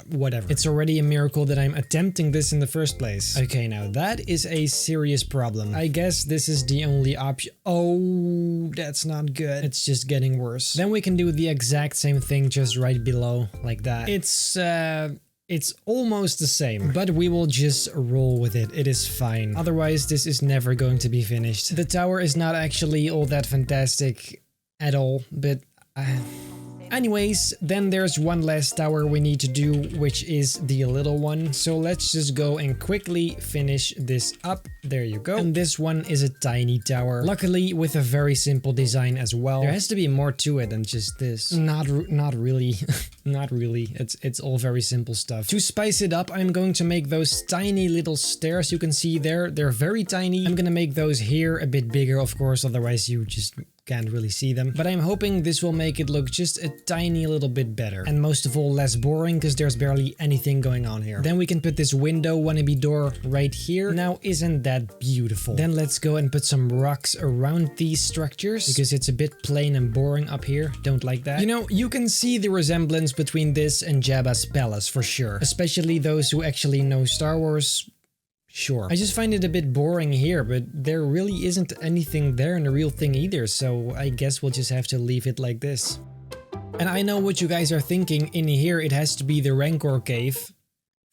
whatever. It's already a miracle that I'm attempting this in the first place. Okay, now that is a serious problem. I guess this is the only option. Oh, that's not good. It's just getting worse. Then we can do the exact same thing just right below, like that. It's almost the same, but we will just roll with it. It is fine. Otherwise, this is never going to be finished. The tower is not actually all that fantastic at all, but anyways, then there's one last tower we need to do, which is the little one. So let's just go and quickly finish this up. There you go. And this one is a tiny tower. Luckily, with a very simple design as well. There has to be more to it than just this. Not really. Not really. It's all very simple stuff. To spice it up, I'm going to make those tiny little stairs you can see there. They're very tiny. I'm gonna make those here a bit bigger, of course, otherwise you just can't really see them. But I'm hoping this will make it look just a tiny little bit better. And most of all, less boring, because there's barely anything going on here. Then we can put this window wannabe door right here. Now, isn't that beautiful? Then let's go and put some rocks around these structures, because it's a bit plain and boring up here. Don't like that. You know, you can see the resemblance between this and Jabba's palace for sure. Especially those who actually know Star Wars. Sure. I just find it a bit boring here, but there really isn't anything there in the real thing either, so I guess we'll just have to leave it like this. And I know what you guys are thinking. In here it has to be the Rancor cave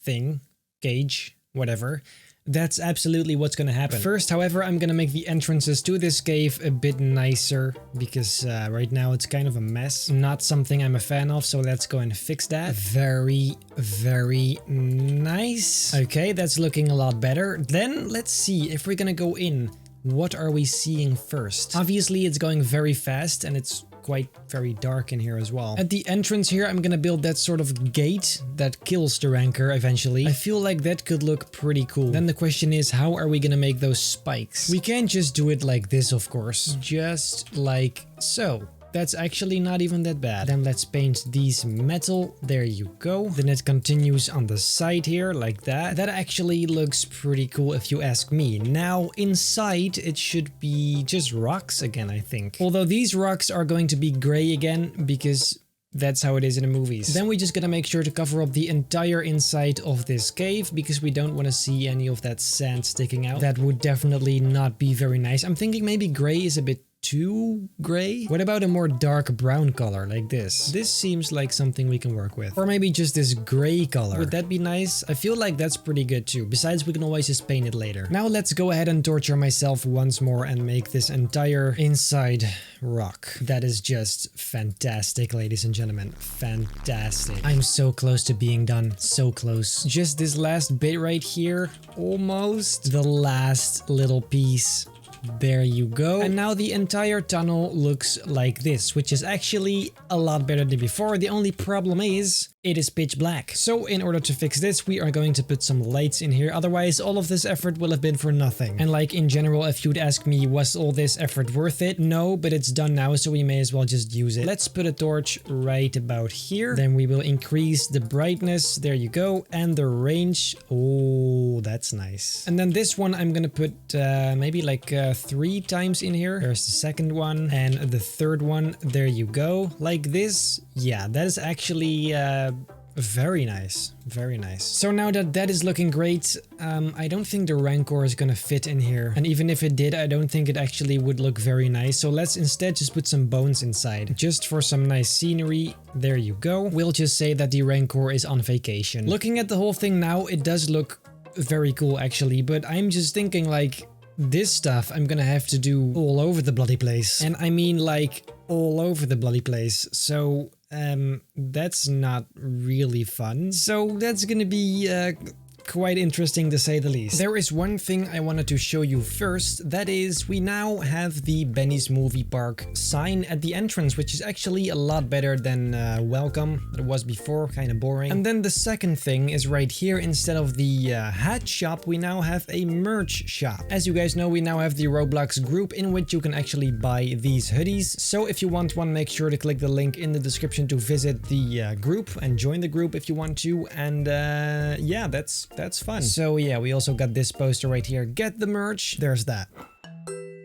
thing, cage, whatever. That's absolutely what's gonna happen. First, however, I'm gonna make the entrances to this cave a bit nicer, because right now it's kind of a mess. Not something I'm a fan of, so let's go and fix that. Very, very nice. Okay, that's looking a lot better. Then let's see if we're gonna go in. What are we seeing first? Obviously, it's going very fast, and it's quite very dark in here as well. At the entrance here, I'm gonna build that sort of gate that kills the Rancor eventually. I feel like that could look pretty cool. Then the question is, how are we gonna make those spikes? We can't just do it like this, of course. Just like so. That's actually not even that bad. Then let's paint these metal. There you go. Then it continues on the side here like that. That actually looks pretty cool if you ask me. Now inside it should be just rocks again, I think. Although these rocks are going to be gray again because that's how it is in the movies. Then we just gotta make sure to cover up the entire inside of this cave because we don't want to see any of that sand sticking out. That would definitely not be very nice. I'm thinking maybe gray is a bit too gray? What about a more dark brown color like this? This seems like something we can work with. Or maybe just this gray color. Would that be nice? I feel like that's pretty good too. Besides, we can always just paint it later. Now let's go ahead and torture myself once more and make this entire inside rock. That is just fantastic, ladies and gentlemen. Fantastic. I'm so close to being done. So close. Just this last bit right here. Almost. The last little piece. There you go. And now the entire tunnel looks like this, which is actually a lot better than before. The only problem is it is pitch black. So in order to fix this, we are going to put some lights in here. Otherwise, all of this effort will have been for nothing. And like in general, if you'd ask me, was all this effort worth it? No, but it's done now, so we may as well just use it. Let's put a torch right about here. Then we will increase the brightness. There you go. And the range. Oh, that's nice. And then this one, I'm gonna put maybe like 3 times in here. There's the second one and the third one. There you go. Like this. Yeah, that is actually very nice. Very nice. So now that that is looking great, I don't think the Rancor is gonna fit in here. And even if it did, I don't think it actually would look very nice. So let's instead just put some bones inside. Just for some nice scenery. There you go. We'll just say that the Rancor is on vacation. Looking at the whole thing now, it does look very cool actually. But I'm just thinking like, this stuff I'm gonna have to do all over the bloody place. And I mean like all over the bloody place. So that's not really fun. So that's gonna be quite interesting to say the least. There is one thing I wanted to show you first. That is, we now have the Benny's Movie Park sign at the entrance, which is actually a lot better than welcome that it was before, kind of boring. And then the second thing is right here, instead of the hat shop, we now have a merch shop. As you guys know, we now have the Roblox Group in which you can actually buy these hoodies. So if you want one, make sure to click the link in the description to visit the group and join the group if you want to. And yeah, that's fun. So yeah, we also got this poster right here. Get the merch. There's that.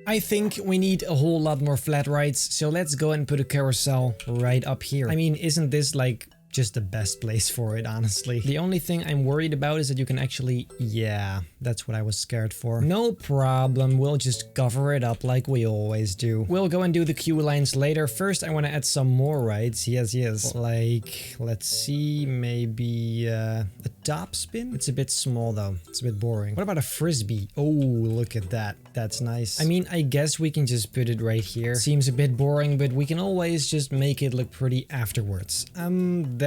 I think we need a whole lot more flat rides, so let's go and put a carousel right up here. I mean, isn't this like just the best place for it, honestly? The only thing I'm worried about is that you can actually... Yeah, that's what I was scared for. No problem, we'll just cover it up like we always do. We'll go and do the queue lines later. First, I want to add some more rides. Yes. Like, let's see, maybe a top spin? It's a bit small though. It's a bit boring. What about a frisbee? Oh, look at that. That's nice. I mean, I guess we can just put it right here. Seems a bit boring, but we can always just make it look pretty afterwards.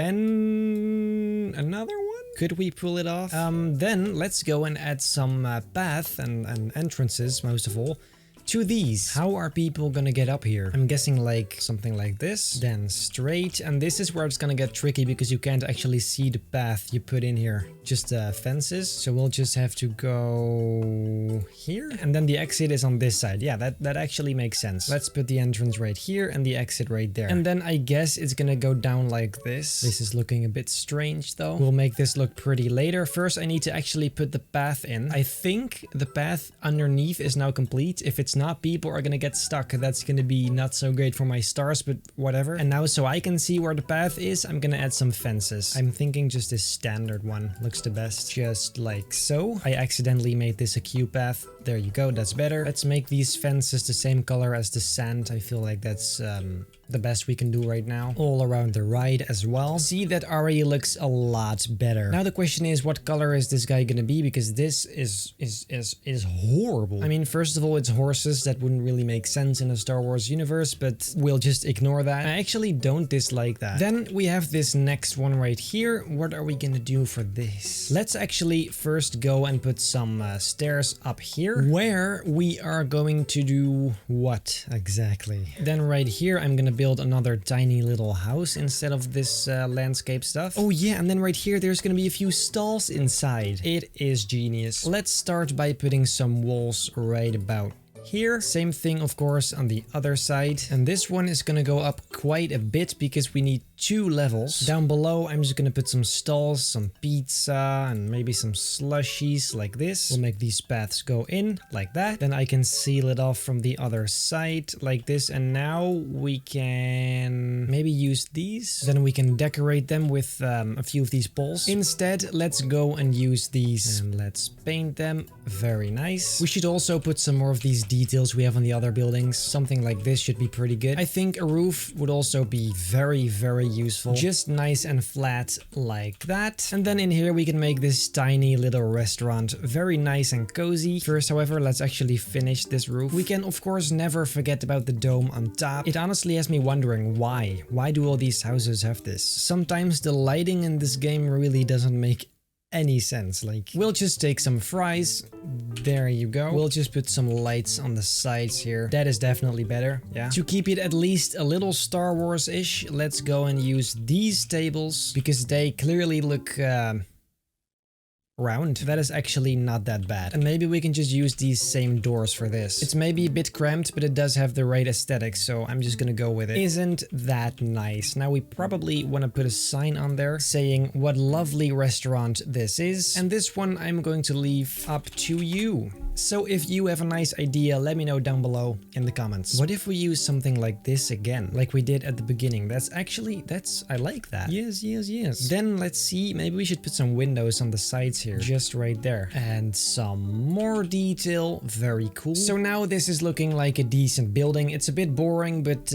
Then another one? Could we pull it off? Then let's go and add some path and entrances, most of all, to these. How are people gonna get up here? I'm guessing like something like this, then straight, and this is where it's gonna get tricky because you can't actually see the path you put in here, just fences. So we'll just have to go here, and then the exit is on this side. Yeah, that actually makes sense. Let's put the entrance right here and the exit right there, and then I guess it's gonna go down like this. This is looking a bit strange though. We'll make this look pretty later. First, I need to actually put the path in. I think the path underneath is now complete. If it's not, people are gonna get stuck. That's gonna be not so great for my stars, but whatever. And now, so I can see where the path is, I'm gonna add some fences. I'm thinking just this standard one looks the best, just like so. I accidentally made this a queue path. There you go, that's better. Let's make these fences the same color as the sand. I feel like that's the best we can do right now. All around the ride as well. See, that already looks a lot better. Now the question is, what color is this guy gonna be? Because this is horrible. I mean, first of all, it's horses. That wouldn't really make sense in a Star Wars universe, but we'll just ignore that. I actually don't dislike that. Then we have this next one right here. What are we gonna do for this? Let's actually first go and put some stairs up here, where we are going to do what exactly? Then right here, I'm gonna build another tiny little house instead of this landscape stuff. Oh yeah, and then right here, there's gonna be a few stalls inside. It is genius. Let's start by putting some walls right about here. Same thing, of course, on the other side. And this one is gonna go up quite a bit because we need 2 levels. Down below, I'm just gonna put some stalls, some pizza, and maybe some slushies like this. We'll make these paths go in like that. Then I can seal it off from the other side like this. And now we can maybe use these. Then we can decorate them with a few of these poles. Instead, let's go and use these. And let's paint them. Very nice. We should also put some more of these details we have on the other buildings. Something like this should be pretty good. I think a roof would also be very useful. Just nice and flat like that. And then in here we can make this tiny little restaurant very nice and cozy. First, however, let's actually finish this roof. We can, of course, never forget about the dome on top. It honestly has me wondering why. Why do all these houses have this? Sometimes the lighting in this game really doesn't make any sense. Like, we'll just take some fries. There you go. We'll just put some lights on the sides here. That is definitely better. Yeah. To keep it at least a little Star Wars-ish, let's go and use these tables because they clearly look round. That is actually not that bad. And maybe we can just use these same doors for this. It's maybe a bit cramped, but it does have the right aesthetic, so I'm just gonna go with it. Isn't that nice? Now we probably want to put a sign on there saying what lovely restaurant this is. And this one I'm going to leave up to you. So if you have a nice idea, let me know down below in the comments. What if we use something like this again, like we did at the beginning? That's I like that. Yes. Then let's see, maybe we should put some windows on the sides here. Just right there. And some more detail. Very cool. So now this is looking like a decent building. It's a bit boring, but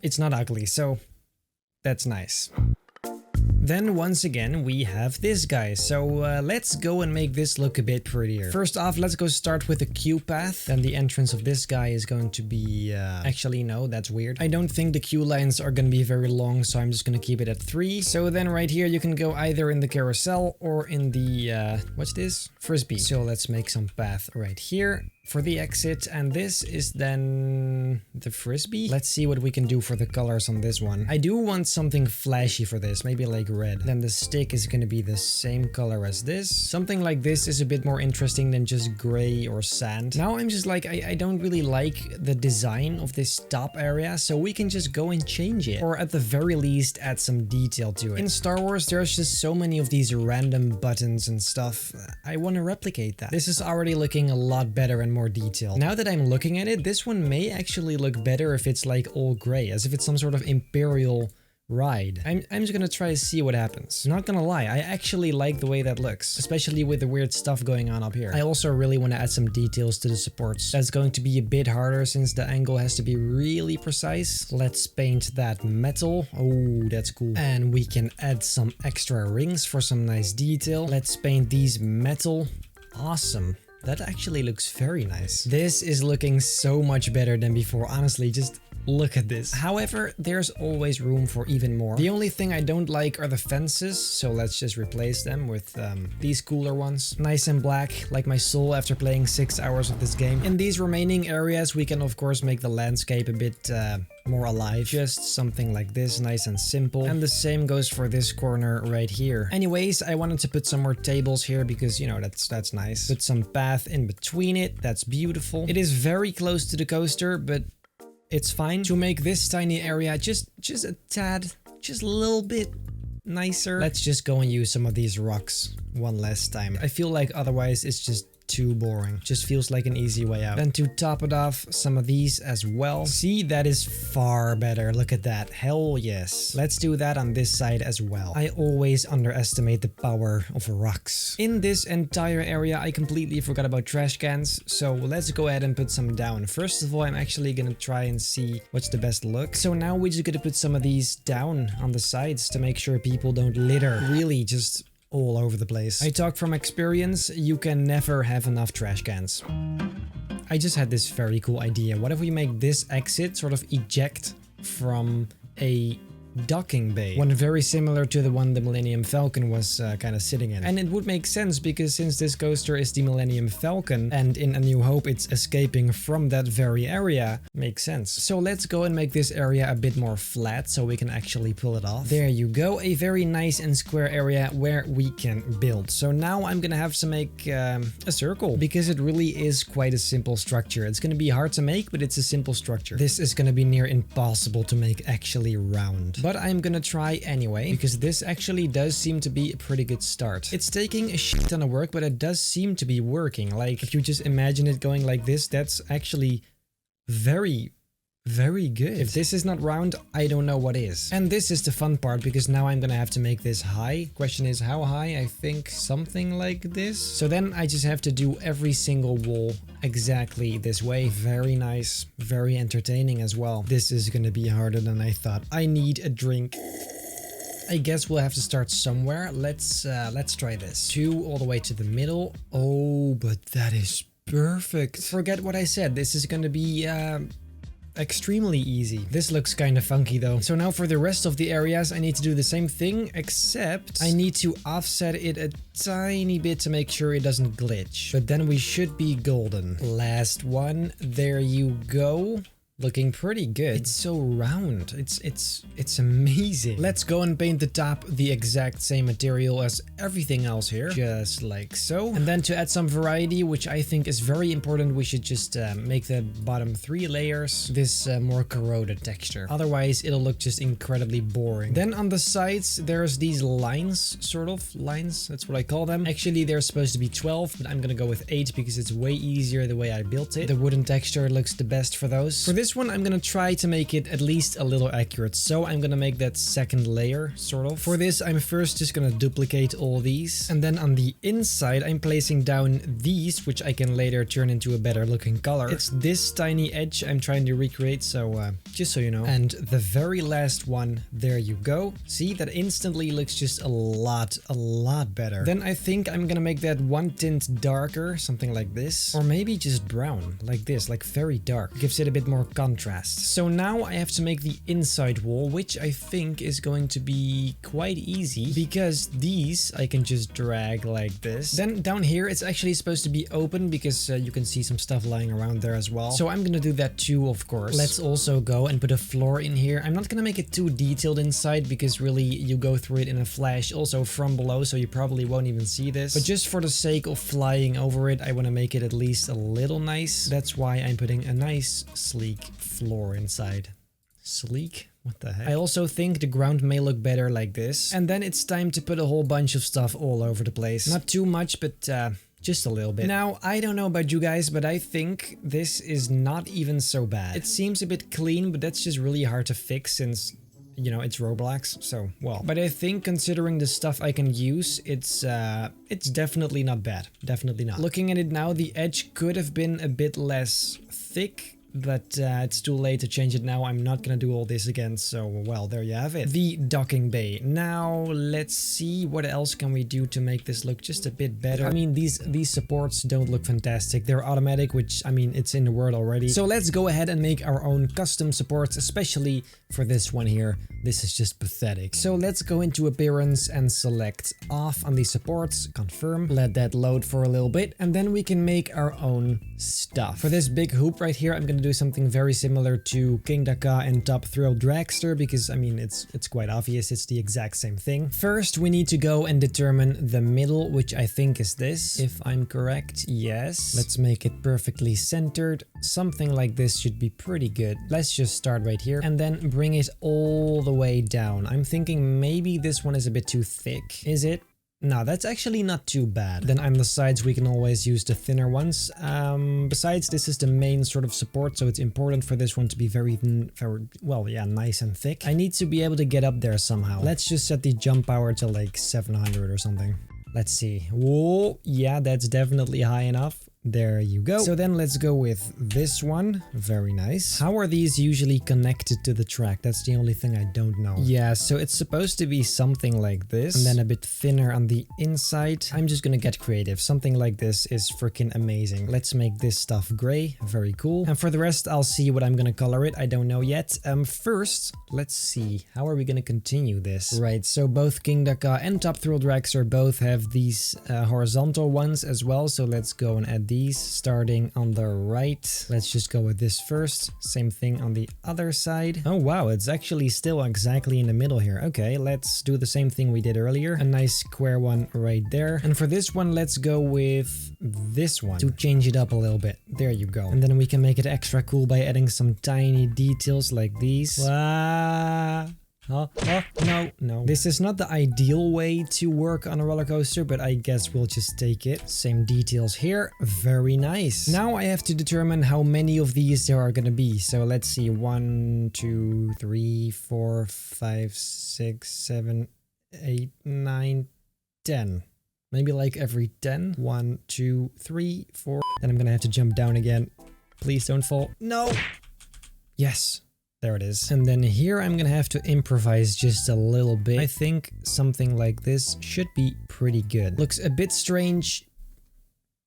it's not ugly, so that's nice. Then once again, we have this guy. So let's go and make this look a bit prettier. First off, let's go start with the queue path. Then the entrance of this guy is going to be... actually, no, that's weird. I don't think the queue lines are going to be very long, so I'm just going to keep it at 3. So then right here, you can go either in the carousel or in the... what's this? Frisbee. So let's make some path right here for the exit, and this is then the frisbee. Let's see what we can do for the colors on this one. I do want something flashy for this, maybe like red. Then the stick is going to be the same color as this. Something like this is a bit more interesting than just gray or sand. Now I'm just like, I don't really like the design of this top area, so we can just go and change it, or at the very least add some detail to it. In Star Wars, there's just so many of these random buttons and stuff. I want to replicate that. This is already looking a lot better and more detailed. Now that I'm looking at it, this one may actually look better if it's like all gray, as if it's some sort of Imperial ride. I'm just gonna try to see what happens. Not gonna lie, I actually like the way that looks, especially with the weird stuff going on up here. I also really want to add some details to the supports. That's going to be a bit harder since the angle has to be really precise. Let's paint that metal. Oh, that's cool. And we can add some extra rings for some nice detail. Let's paint these metal. Awesome. That actually looks very nice. This is looking so much better than before. Honestly, just look at this. However, there's always room for even more. The only thing I don't like are the fences, so let's just replace them with these cooler ones. Nice and black, like my soul after playing 6 hours of this game. In these remaining areas, we can of course make the landscape a bit more alive. Just something like this, nice and simple. And the same goes for this corner right here. Anyways, I wanted to put some more tables here because, you know, that's nice. Put some path in between it. That's beautiful. It is very close to the coaster, but it's fine. To make this tiny area just a tad, just a little bit nicer, let's just go and use some of these rocks one last time. I feel like otherwise it's just too boring. Just feels like an easy way out. Then to top it off, some of these as well. See, that is far better. Look at that. Hell yes. Let's do that on this side as well. I always underestimate the power of rocks. In this entire area, I completely forgot about trash cans. So let's go ahead and put some down. First of all, I'm actually gonna try and see what's the best look. So now we're just gonna put some of these down on the sides to make sure people don't litter. Really just all over the place. I talk from experience, you can never have enough trash cans. I just had this very cool idea. What if we make this exit sort of eject from a docking bay? One very similar to the one the Millennium Falcon was kind of sitting in. And it would make sense because since this coaster is the Millennium Falcon and in A New Hope it's escaping from that very area, makes sense. So let's go and make this area a bit more flat so we can actually pull it off. There you go, a very nice and square area where we can build. So now I'm gonna have to make a circle because it really is quite a simple structure. It's gonna be hard to make, but it's a simple structure. This is gonna be near impossible to make actually round. But I'm gonna try anyway, because this actually does seem to be a pretty good start. It's taking a shit ton of work, but it does seem to be working. Like, if you just imagine it going like this, that's actually very good. If this is not round, I don't know what is. And this is the fun part, because now I'm gonna have to make this high. Question is how high? I think something like this. So then I just have to do every single wall exactly this way. Very nice, very entertaining as well. This is gonna be harder than I thought. I need a drink. I guess we'll have to start somewhere. Let's try this. 2 all the way to the middle. Oh, but that is perfect. Forget what I said. This is gonna be extremely easy. This looks kind of funky though. So now for the rest of the areas, I need to do the same thing, except I need to offset it a tiny bit to make sure it doesn't glitch. But then we should be golden. Last one. There you go. Looking pretty good. It's so round. It's amazing. Let's go and paint the top the exact same material as everything else here. Just like so. And then to add some variety, which I think is very important, we should just make the bottom 3 layers this more corroded texture. Otherwise, it'll look just incredibly boring. Then on the sides, there's these lines, sort of lines. That's what I call them. Actually, they're supposed to be 12, but I'm gonna go with 8 because it's way easier the way I built it. The wooden texture looks the best for those. For this this one, I'm gonna try to make it at least a little accurate. So I'm gonna make that second layer, sort of. For this, I'm first just gonna duplicate all these. And then on the inside, I'm placing down these, which I can later turn into a better looking color. It's this tiny edge I'm trying to recreate, so just so you know. And the very last one, there you go. See, that instantly looks just a lot better. Then I think I'm gonna make that one tint darker, something like this. Or maybe just brown, like this, like very dark. Gives it a bit more contrast. So now I have to make the inside wall, which I think is going to be quite easy because these I can just drag like this. Then down here, it's actually supposed to be open because you can see some stuff lying around there as well. So I'm gonna do that too, of course. Let's also go and put a floor in here. I'm not gonna make it too detailed inside because really you go through it in a flash also from below, so you probably won't even see this. But just for the sake of flying over it, I want to make it at least a little nice. That's why I'm putting a nice sleek floor inside. Sleek? What the heck? I also think the ground may look better like this. And then it's time to put a whole bunch of stuff all over the place. Not too much, but just a little bit. Now, I don't know about you guys, but I think this is not even so bad. It seems a bit clean, but that's just really hard to fix since, you know, it's Roblox, so, well. But I think considering the stuff I can use, it's definitely not bad. Definitely not. Looking at it now, the edge could have been a bit less thick, but it's too late to change it now. I'm not gonna do all this again, so, well, there you have it. The docking bay. Now, let's see what else can we do to make this look just a bit better. I mean, these supports don't look fantastic. They're automatic, which, I mean, it's in the word already. So let's go ahead and make our own custom supports, especially for this one here. This is just pathetic. So let's go into appearance and select off on these supports, confirm, let that load for a little bit, and then we can make our own stuff. For this big hoop right here, I'm gonna do something very similar to King Daka and Top Thrill Dragster because, I mean, it's quite obvious, it's the exact same thing. First, we need to go and determine the middle, which I think is this, if I'm correct. Yes. Let's make it perfectly centered. Something like this should be pretty good. Let's just start right here and then bring it all the way down. I'm thinking maybe this one is a bit too thick. Is it? No, that's actually not too bad. Then on the sides, we can always use the thinner ones. Besides, this is the main sort of support, so it's important for this one to be very, well, yeah, nice and thick. I need to be able to get up there somehow. Let's just set the jump power to like 700 or something. Let's see. Whoa, yeah, that's definitely high enough. There you go. So then let's go with this one. Very nice. How are these usually connected to the track? That's the only thing I don't know. Yeah, so it's supposed to be something like this. And then a bit thinner on the inside. I'm just gonna get creative. Something like this is freaking amazing. Let's make this stuff gray. Very cool. And for the rest, I'll see what I'm gonna color it. I don't know yet. First, let's see. How are we gonna continue this? Right, so both King Daka and Top Thrill Dragster both have these horizontal ones as well. So let's go and add these starting on the right. Let's just go with this first. Same thing on the other side. Oh wow, it's actually still exactly in the middle here. Okay, let's do the same thing we did earlier. A nice square one right there. And for this one, let's go with this one to change it up a little bit. There you go. And then we can make it extra cool by adding some tiny details like these. Oh, no. This is not the ideal way to work on a roller coaster, but I guess we'll just take it. Same details here. Very nice. Now I have to determine how many of these there are gonna be. So let's see. 1, 2, 3, 4, 5, 6, 7, 8, 9, 10. Maybe like every 10. 1, 2, 3, 4. Then I'm gonna have to jump down again. Please don't fall. No. Yes. There it is. And then here I'm gonna have to improvise just a little bit. I think something like this should be pretty good. Looks a bit strange,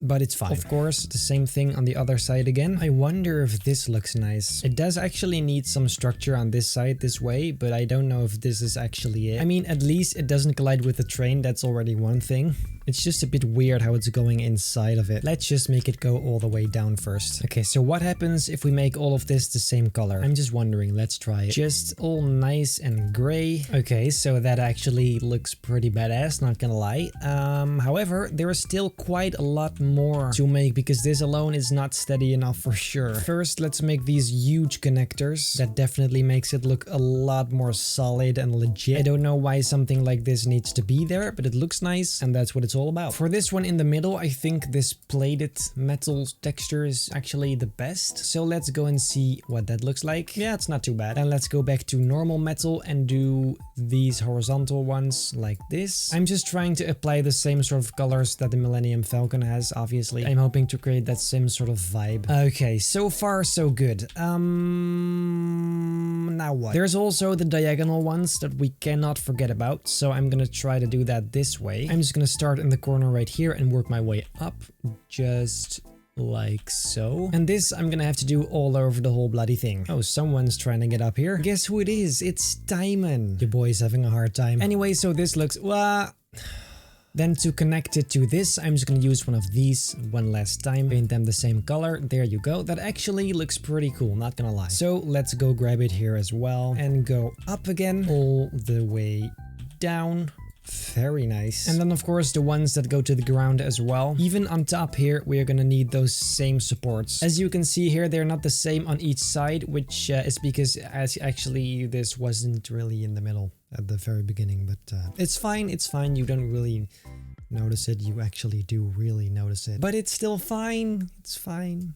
but it's fine. Of course, the same thing on the other side again. I wonder if this looks nice. It does actually need some structure on this side this way, but I don't know if this is actually it. I mean, at least it doesn't collide with the train. That's already one thing. It's just a bit weird how it's going inside of it. Let's just make it go all the way down first. Okay, so what happens if we make all of this the same color? I'm just wondering. Let's try it. Just all nice and gray. Okay, so that actually looks pretty badass, not gonna lie. However, there is still quite a lot more to make because this alone is not steady enough for sure. First, let's make these huge connectors. That definitely makes it look a lot more solid and legit. I don't know why something like this needs to be there, but it looks nice and that's what it's all about. For this one in the middle, I think this plated metal texture is actually the best. So let's go and see what that looks like. Yeah, it's not too bad. And let's go back to normal metal and do these horizontal ones like this. I'm just trying to apply the same sort of colors that the Millennium Falcon has, obviously. I'm hoping to create that same sort of vibe. Okay, so far so good. Now what? There's also the diagonal ones that we cannot forget about, so I'm gonna try to do that this way. I'm just gonna start in the corner right here and work my way up, just like so. And this I'm gonna have to do all over the whole bloody thing. Oh, someone's trying to get up here. Guess who it is? It's Diamond. Your boy's having a hard time. Anyway, so this looks... Then to connect it to this, I'm just gonna use one of these one last time. Paint them the same color. There you go. That actually looks pretty cool, not gonna lie. So let's go grab it here as well and go up again all the way down. Very nice. And then of course the ones that go to the ground as well. Even on top here, we are gonna need those same supports. As you can see here, they're not the same on each side, which is because actually this wasn't really in the middle at the very beginning, but it's fine, it's fine. You don't really notice it. You actually do really notice it, but it's still fine. It's fine.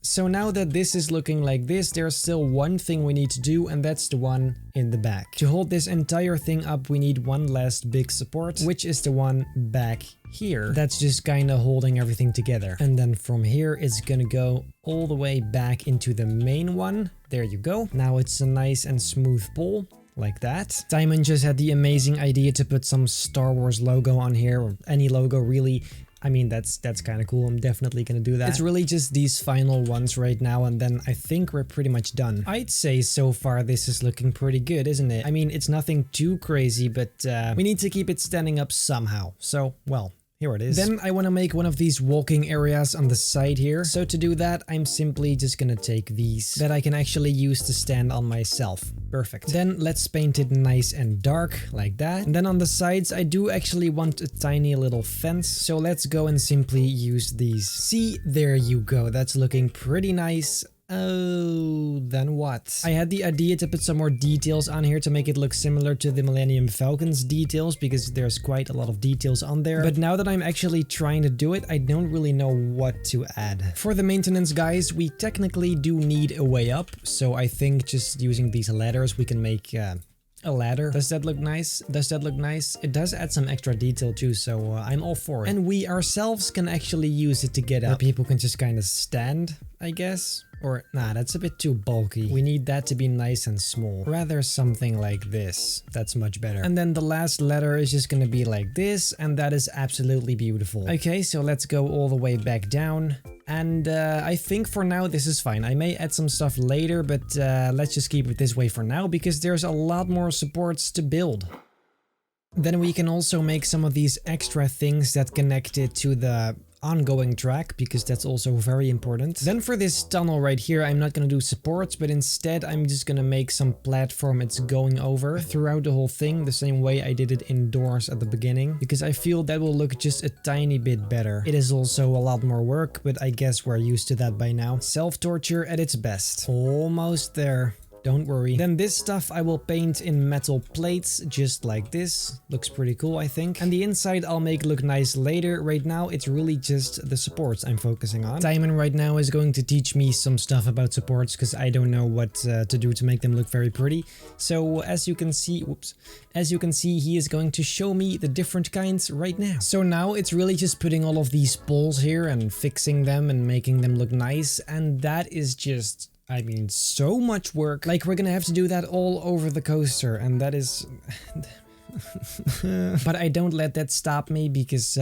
So now that this is looking like this, there's still one thing we need to do, and that's the one in the back. To hold this entire thing up, we need one last big support, which is the one back here. That's just kind of holding everything together. And then from here, it's gonna go all the way back into the main one. There you go. Now it's a nice and smooth pull. Like that. Diamond just had the amazing idea to put some Star Wars logo on here, or any logo really. I mean, that's kind of cool. I'm definitely gonna do that. It's really just these final ones right now, and then I think we're pretty much done. I'd say so far this is looking pretty good, isn't it? I mean, it's nothing too crazy, but we need to keep it standing up somehow. So, well, here it is. Then I want to make one of these walking areas on the side here. So to do that, I'm simply just gonna take these that I can actually use to stand on myself. Perfect. Then let's paint it nice and dark like that. And then on the sides, I do actually want a tiny little fence. So let's go and simply use these. See, there you go. That's looking pretty nice. Oh, then what? I had the idea to put some more details on here to make it look similar to the Millennium Falcon's details, because there's quite a lot of details on there. But now that I'm actually trying to do it, I don't really know what to add. For the maintenance guys, we technically do need a way up. So I think just using these ladders, we can make a ladder. Does that look nice? Does that look nice? It does add some extra detail too, so I'm all for it. And we ourselves can actually use it to get up. Or people can just kind of stand, I guess. Or, nah, that's a bit too bulky. We need that to be nice and small. Rather something like this. That's much better. And then the last letter is just gonna be like this, and that is absolutely beautiful. Okay, so let's go all the way back down. And I think for now this is fine. I may add some stuff later, but let's just keep it this way for now, because there's a lot more supports to build. Then we can also make some of these extra things that connect it to the ongoing track, because that's also very important. Then for this tunnel right here, I'm not gonna do supports, but instead I'm just gonna make some platform it's going over throughout the whole thing, the same way I did it indoors at the beginning, because I feel that will look just a tiny bit better. It is also a lot more work, but I guess we're used to that by now. Self-torture at its best. Almost there. Don't worry. Then this stuff I will paint in metal plates, just like this. Looks pretty cool, I think. And the inside I'll make look nice later. Right now, it's really just the supports I'm focusing on. Diamond right now is going to teach me some stuff about supports, because I don't know what to do to make them look very pretty. So as you can see, he is going to show me the different kinds right now. So now it's really just putting all of these poles here and fixing them and making them look nice. And that is just... I mean, so much work. Like, we're gonna have to do that all over the coaster, and that is... But I don't let that stop me, because,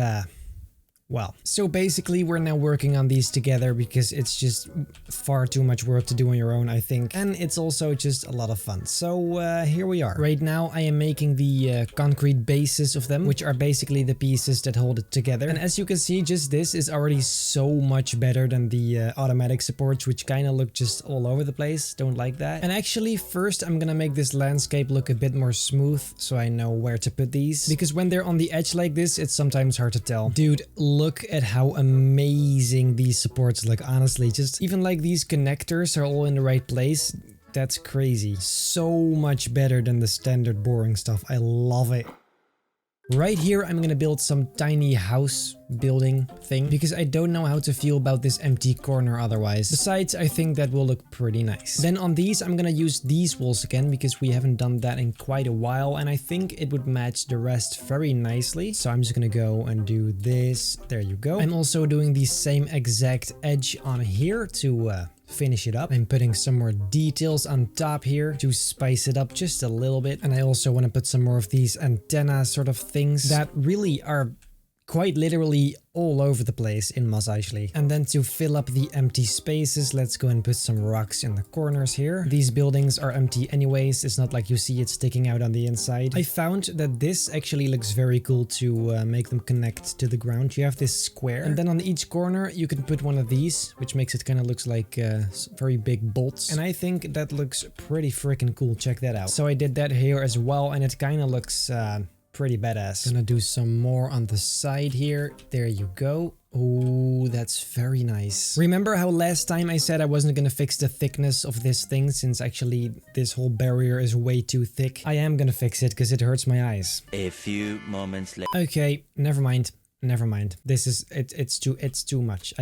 well, so basically we're now working on these together, because it's just far too much work to do on your own, I think. And it's also just a lot of fun. So here we are. Right now I am making the concrete bases of them, which are basically the pieces that hold it together. And as you can see, just this is already so much better than the automatic supports, which kind of look just all over the place. Don't like that. And actually first I'm gonna make this landscape look a bit more smooth, so I know where to put these. Because when they're on the edge like this, it's sometimes hard to tell. Dude, look at how amazing these supports look, honestly. Just even like these connectors are all in the right place. That's crazy. So much better than the standard boring stuff. I love it. Right here, I'm gonna build some tiny house building thing because I don't know how to feel about this empty corner otherwise. Besides, I think that will look pretty nice. Then on these, I'm gonna use these walls again because we haven't done that in quite a while, and I think it would match the rest very nicely. So I'm just gonna go and do this. There you go. I'm also doing the same exact edge on here to finish it up. I'm putting some more details on top here to spice it up just a little bit. And I also want to put some more of these antenna sort of things that really are quite literally all over the place in Mos Eisley. And then to fill up the empty spaces, let's go and put some rocks in the corners here. These buildings are empty anyways. It's not like you see it sticking out on the inside. I found that this actually looks very cool to make them connect to the ground. You have this square, and then on each corner you can put one of these, which makes it kind of looks like very big bolts. And I think that looks pretty freaking cool. Check that out. So I did that here as well, and it kind of looks pretty badass. Gonna do some more on the side here. There you go. Oh, that's very nice. Remember how last time I said I wasn't gonna fix the thickness of this thing since actually this whole barrier is way too thick? I am gonna fix it because it hurts my eyes. A few moments later. Okay, never mind. Never mind. This is it's too much.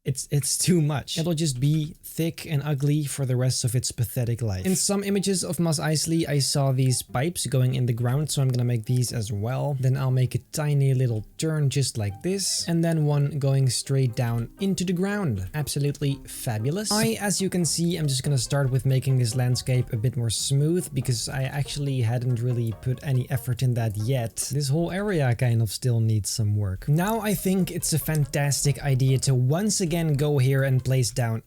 It's too much. It'll just be thick and ugly for the rest of its pathetic life. In some images of Mos Eisley, I saw these pipes going in the ground, so I'm gonna make these as well. Then I'll make a tiny little turn just like this, and then one going straight down into the ground. Absolutely fabulous. As you can see, I'm just gonna start with making this landscape a bit more smooth because I actually hadn't really put any effort in that yet. This whole area kind of still needs some work. Now I think it's a fantastic idea to once again go here and place down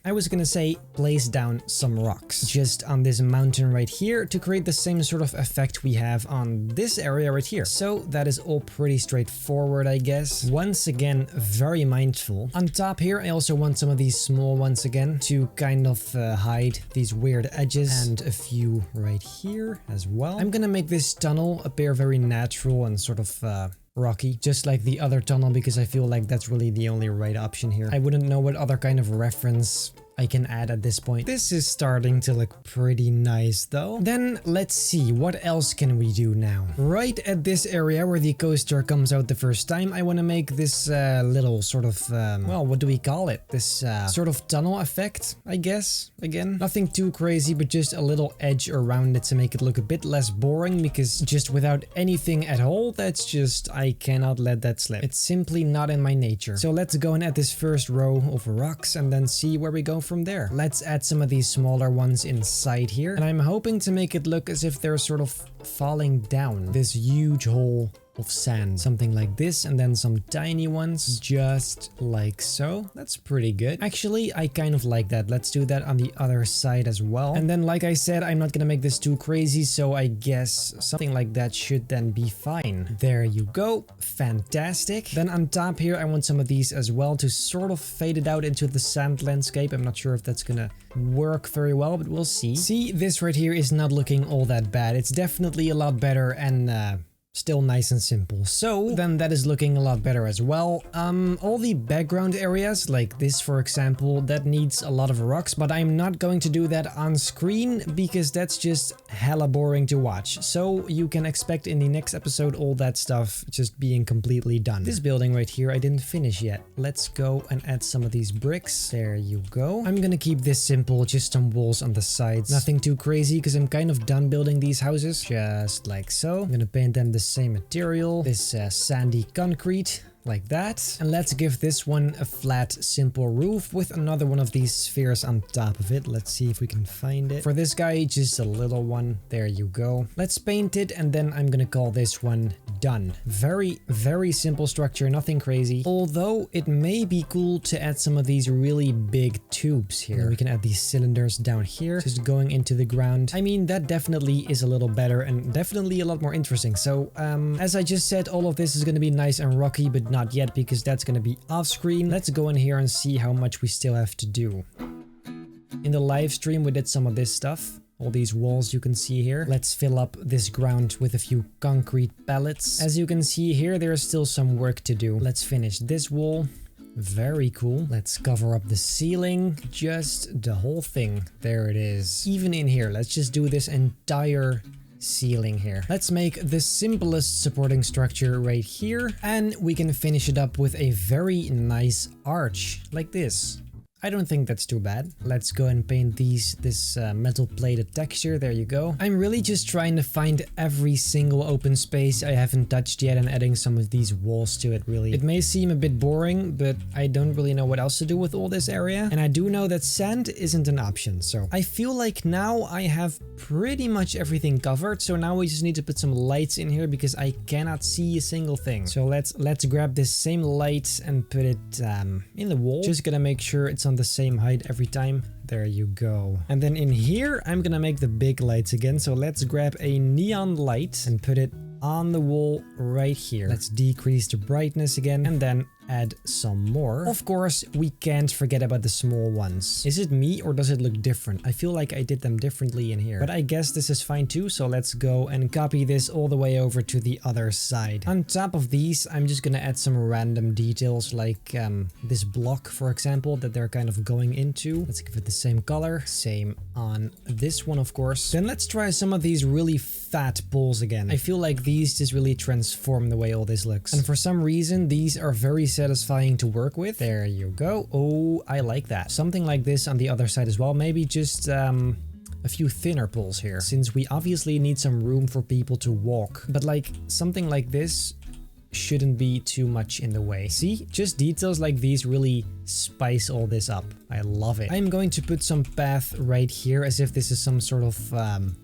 I was gonna say place down some rocks just on this mountain right here to create the same sort of effect we have on this area right here. So that is all pretty straightforward, I guess. Once again, very mindful. On top here, I also want some of these small ones again to kind of hide these weird edges, and a few right here as well. I'm gonna make this tunnel appear very natural and sort of rocky, just like the other tunnel, because I feel like that's really the only right option here. I wouldn't know what other kind of reference I can add at this point. This is starting to look pretty nice though. Then let's see, what else can we do now? Right at this area where the coaster comes out the first time, I want to make this little sort of, well, what do we call it? This sort of tunnel effect, I guess. Again, nothing too crazy, but just a little edge around it to make it look a bit less boring, because just without anything at all, that's just, I cannot let that slip. It's simply not in my nature. So let's go and add this first row of rocks and then see where we go from there. Let's add some of these smaller ones inside here, and I'm hoping to make it look as if they're sort of falling down this huge hole of sand, something like this, and then some tiny ones just like so. That's pretty good. Actually, I kind of like that. Let's do that on the other side as well. And then, like I said, I'm not gonna make this too crazy, so I guess something like that should then be fine. There you go. Fantastic. Then on top here, I want some of these as well to sort of fade it out into the sand landscape. I'm not sure if that's gonna work very well, but we'll see. See, this right here is not looking all that bad. It's definitely a lot better and still nice and simple. So then that is looking a lot better as well. All the background areas like this, for example, that needs a lot of rocks, but I'm not going to do that on screen because that's just hella boring to watch. So you can expect in the next episode all that stuff just being completely done. This building right here, I didn't finish yet. Let's go and add some of these bricks. There you go. I'm gonna keep this simple, just some walls on the sides. Nothing too crazy because I'm kind of done building these houses. Just like so. I'm gonna paint them the same material, this sandy concrete, like that. And let's give this one a flat, simple roof with another one of these spheres on top of it. Let's see if we can find it. For this guy, just a little one. There you go. Let's paint it, and then I'm gonna call this one done. Very, very simple structure, nothing crazy. Although it may be cool to add some of these really big tubes here. And we can add these cylinders down here, just going into the ground. I mean, that definitely is a little better and definitely a lot more interesting. So, as I just said, all of this is gonna be nice and rocky, but not yet because that's gonna be off screen. Let's go in here and see how much we still have to do. In the live stream, we did some of this stuff. All these walls you can see here. Let's fill up this ground with a few concrete pallets. As you can see here, there is still some work to do. Let's finish this wall. Very cool. Let's cover up the ceiling. Just the whole thing. There it is. Even in here, let's just do this entire ceiling here. Let's make the simplest supporting structure right here, and we can finish it up with a very nice arch like this. I don't think that's too bad. Let's go and paint this metal plated texture. There you go. I'm really just trying to find every single open space I haven't touched yet and adding some of these walls to it, really. It may seem a bit boring, but I don't really know what else to do with all this area. And I do know that sand isn't an option. So I feel like now I have pretty much everything covered. So now we just need to put some lights in here because I cannot see a single thing. So let's grab this same light and put it in the wall. Just gonna make sure it's on the same height every time. There you go. And then in here, I'm gonna make the big lights again. So let's grab a neon light and put it on the wall right here. Let's decrease the brightness again and then add some more. Of course, we can't forget about the small ones. Is it me or does it look different? I feel like I did them differently in here, but I guess this is fine too. So let's go and copy this all the way over to the other side. On top of these, I'm just gonna add some random details like this block, for example, that they're kind of going into. Let's give it the same color. Same on this one, of course. Then let's try some of these really fat poles again. I feel like these just really transform the way all this looks. And for some reason, these are very satisfying to work with. There you go. Oh, I like that. Something like this on the other side as well. Maybe just a few thinner poles here, since we obviously need some room for people to walk. But like something like this shouldn't be too much in the way. See, just details like these really spice all this up. I love it. I'm going to put some path right here as if this is some sort of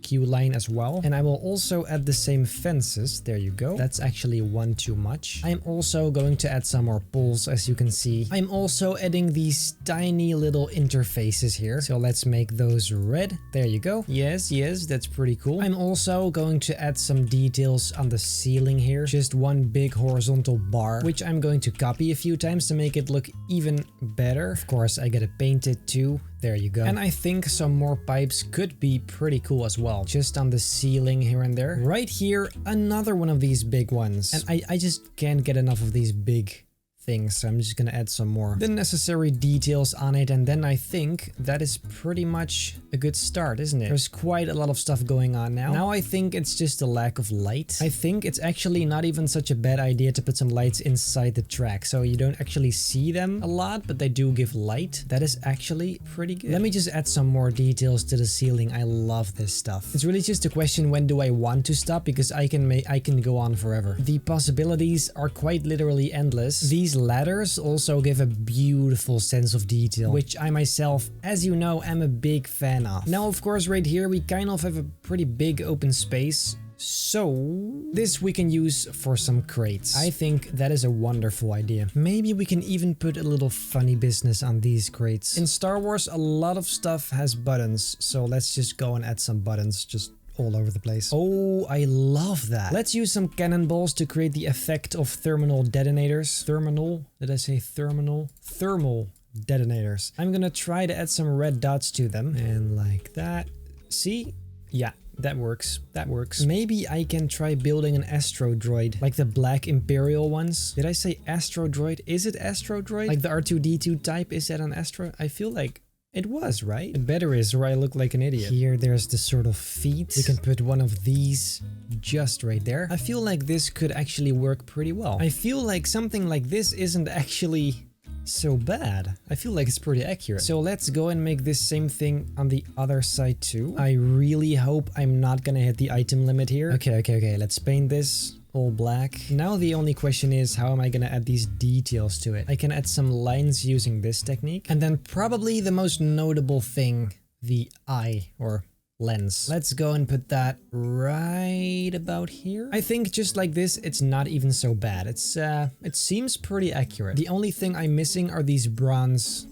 queue line as well. And I will also add the same fences. There you go. That's actually one too much. I'm also going to add some more poles, as you can see. I'm also adding these tiny little interfaces here. So let's make those red. There you go. Yes, that's pretty cool. I'm also going to add some details on the ceiling here. Just one big horizontal bar, which I'm going to copy a few times to make it look even better. Of course, I gotta paint it too. There you go. And I think some more pipes could be pretty cool as well, just on the ceiling here and there. Right here, another one of these big ones. And I just can't get enough of these big things, so I'm just gonna add some more the necessary details on it, and then I think that is pretty much a good start, isn't it? There's quite a lot of stuff going on now. Now I think it's just a lack of light. I think it's actually not even such a bad idea to put some lights inside the track, so you don't actually see them a lot, but they do give light. That is actually pretty good. Let me just add some more details to the ceiling. I love this stuff. It's really just a question, when do I want to stop, because I can go on forever. The possibilities are quite literally endless. These ladders also give a beautiful sense of detail, which I myself, as you know, am a big fan of. Now, of course, right here we kind of have a pretty big open space, so this we can use for some crates. I think that is a wonderful idea. Maybe we can even put a little funny business on these crates. In Star Wars, a lot of stuff has buttons, so let's just go and add some buttons just all over the place. Oh, I love that. Let's use some cannonballs to create the effect of thermal detonators. Thermal? Did I say thermal? Thermal detonators. I'm gonna try to add some red dots to them. And like that. See? Yeah. That works. That works. Maybe I can try building an astro droid, like the black Imperial ones. Did I say astro droid? Is it astro droid? Like the R2-D2 type? Is that an astro? I feel like it was, right? It better is, or I look like an idiot. Here, there's the sort of feet. We can put one of these just right there. I feel like this could actually work pretty well. I feel like something like this isn't actually so bad. I feel like it's pretty accurate. So let's go and make this same thing on the other side too. I really hope I'm not gonna hit the item limit here. Okay. Let's paint this all black. Now the only question is, how am I gonna add these details to it? I can add some lines using this technique. And then probably the most notable thing, the eye or lens. Let's go and put that right about here. I think just like this, it's not even so bad. It seems pretty accurate. The only thing I'm missing are these bronze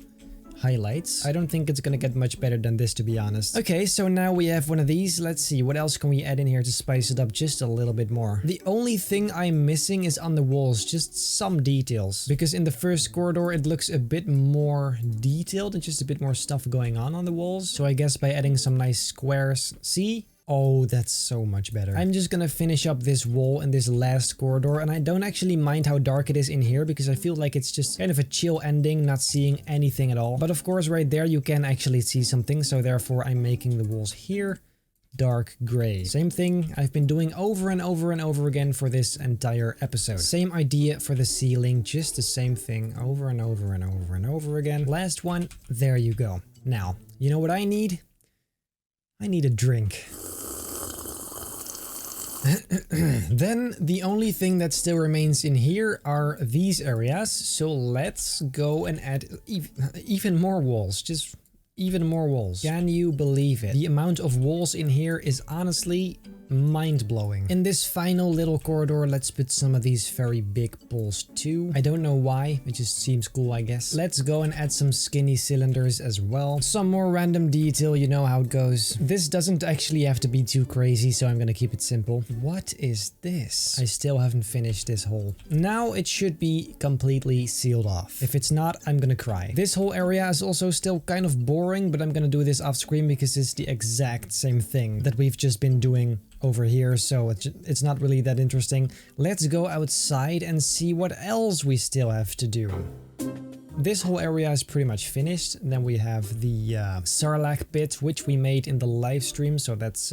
highlights. I don't think it's gonna get much better than this, to be honest. Okay, so now we have one of these. Let's see, what else can we add in here to spice it up just a little bit more? The only thing I'm missing is on the walls, just some details. Because in the first corridor, it looks a bit more detailed and just a bit more stuff going on the walls. So I guess by adding some nice squares, see? Oh, that's so much better. I'm just gonna finish up this wall in this last corridor, and I don't actually mind how dark it is in here because I feel like it's just kind of a chill ending, not seeing anything at all. But of course, right there you can actually see something, so therefore I'm making the walls here dark gray. Same thing I've been doing over and over and over again for this entire episode. Same idea for the ceiling, just the same thing over and over and over and over again. Last one, there you go. Now, you know what I need? I need a drink. Then the only thing that still remains in here are these areas. So let's go and add even more walls. Just even more walls. Can you believe it? The amount of walls in here is honestly mind-blowing. In this final little corridor, let's put some of these very big poles too. I don't know why, it just seems cool, I guess. Let's go and add some skinny cylinders as well. Some more random detail, you know how it goes. This doesn't actually have to be too crazy, so I'm gonna keep it simple. What is this? I still haven't finished this hole. Now it should be completely sealed off. If it's not, I'm gonna cry. This whole area is also still kind of boring, but I'm gonna do this off screen because it's the exact same thing that we've just been doing over here, so it's not really that interesting. Let's go outside and see what else we still have to do. This whole area is pretty much finished. Then we have the Sarlacc pit, which we made in the live stream, so that's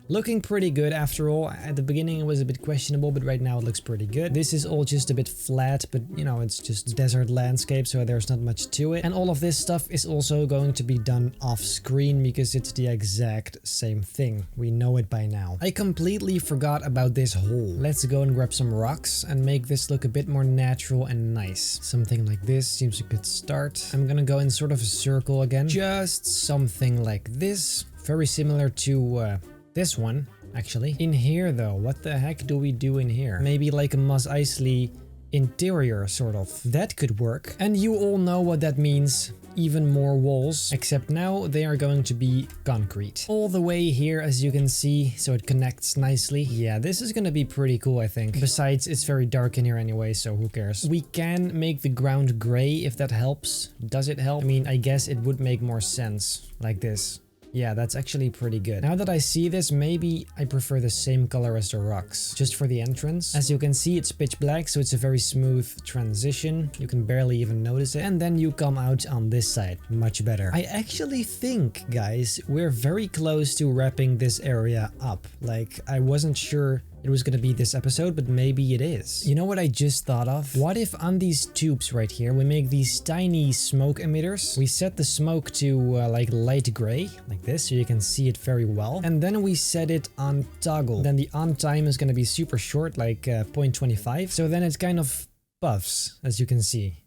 looking pretty good after all. At the beginning it was a bit questionable, but right now it looks pretty good. This is all just a bit flat, but you know, it's just desert landscape, so there's not much to it. And all of this stuff is also going to be done off screen because it's the exact same thing. We know it by now. I completely forgot about this hole. Let's go and grab some rocks and make this look a bit more natural and nice. Something like this seems a good start. I'm gonna go in sort of a circle again. Just something like this. Very similar to this one, actually. In here though, what the heck do we do in here? Maybe like a Mos Eisley interior, sort of. That could work. And you all know what that means. Even more walls, except now they are going to be concrete. All the way here, as you can see, so it connects nicely. Yeah, this is gonna be pretty cool, I think. Besides, it's very dark in here anyway, so who cares? We can make the ground gray if that helps. Does it help? I mean, I guess it would make more sense like this. Yeah, that's actually pretty good. Now that I see this, maybe I prefer the same color as the rocks, just for the entrance. As you can see, it's pitch black, so it's a very smooth transition. You can barely even notice it. And then you come out on this side. Much better. I actually think, guys, we're very close to wrapping this area up. Like, I wasn't sure it was gonna be this episode, but maybe it is. You know what I just thought of? What if on these tubes right here, we make these tiny smoke emitters? We set the smoke to like light gray, like this, so you can see it very well. And then we set it on toggle. Then the on time is gonna be super short, like 0.25. So then it kind of buffs, as you can see.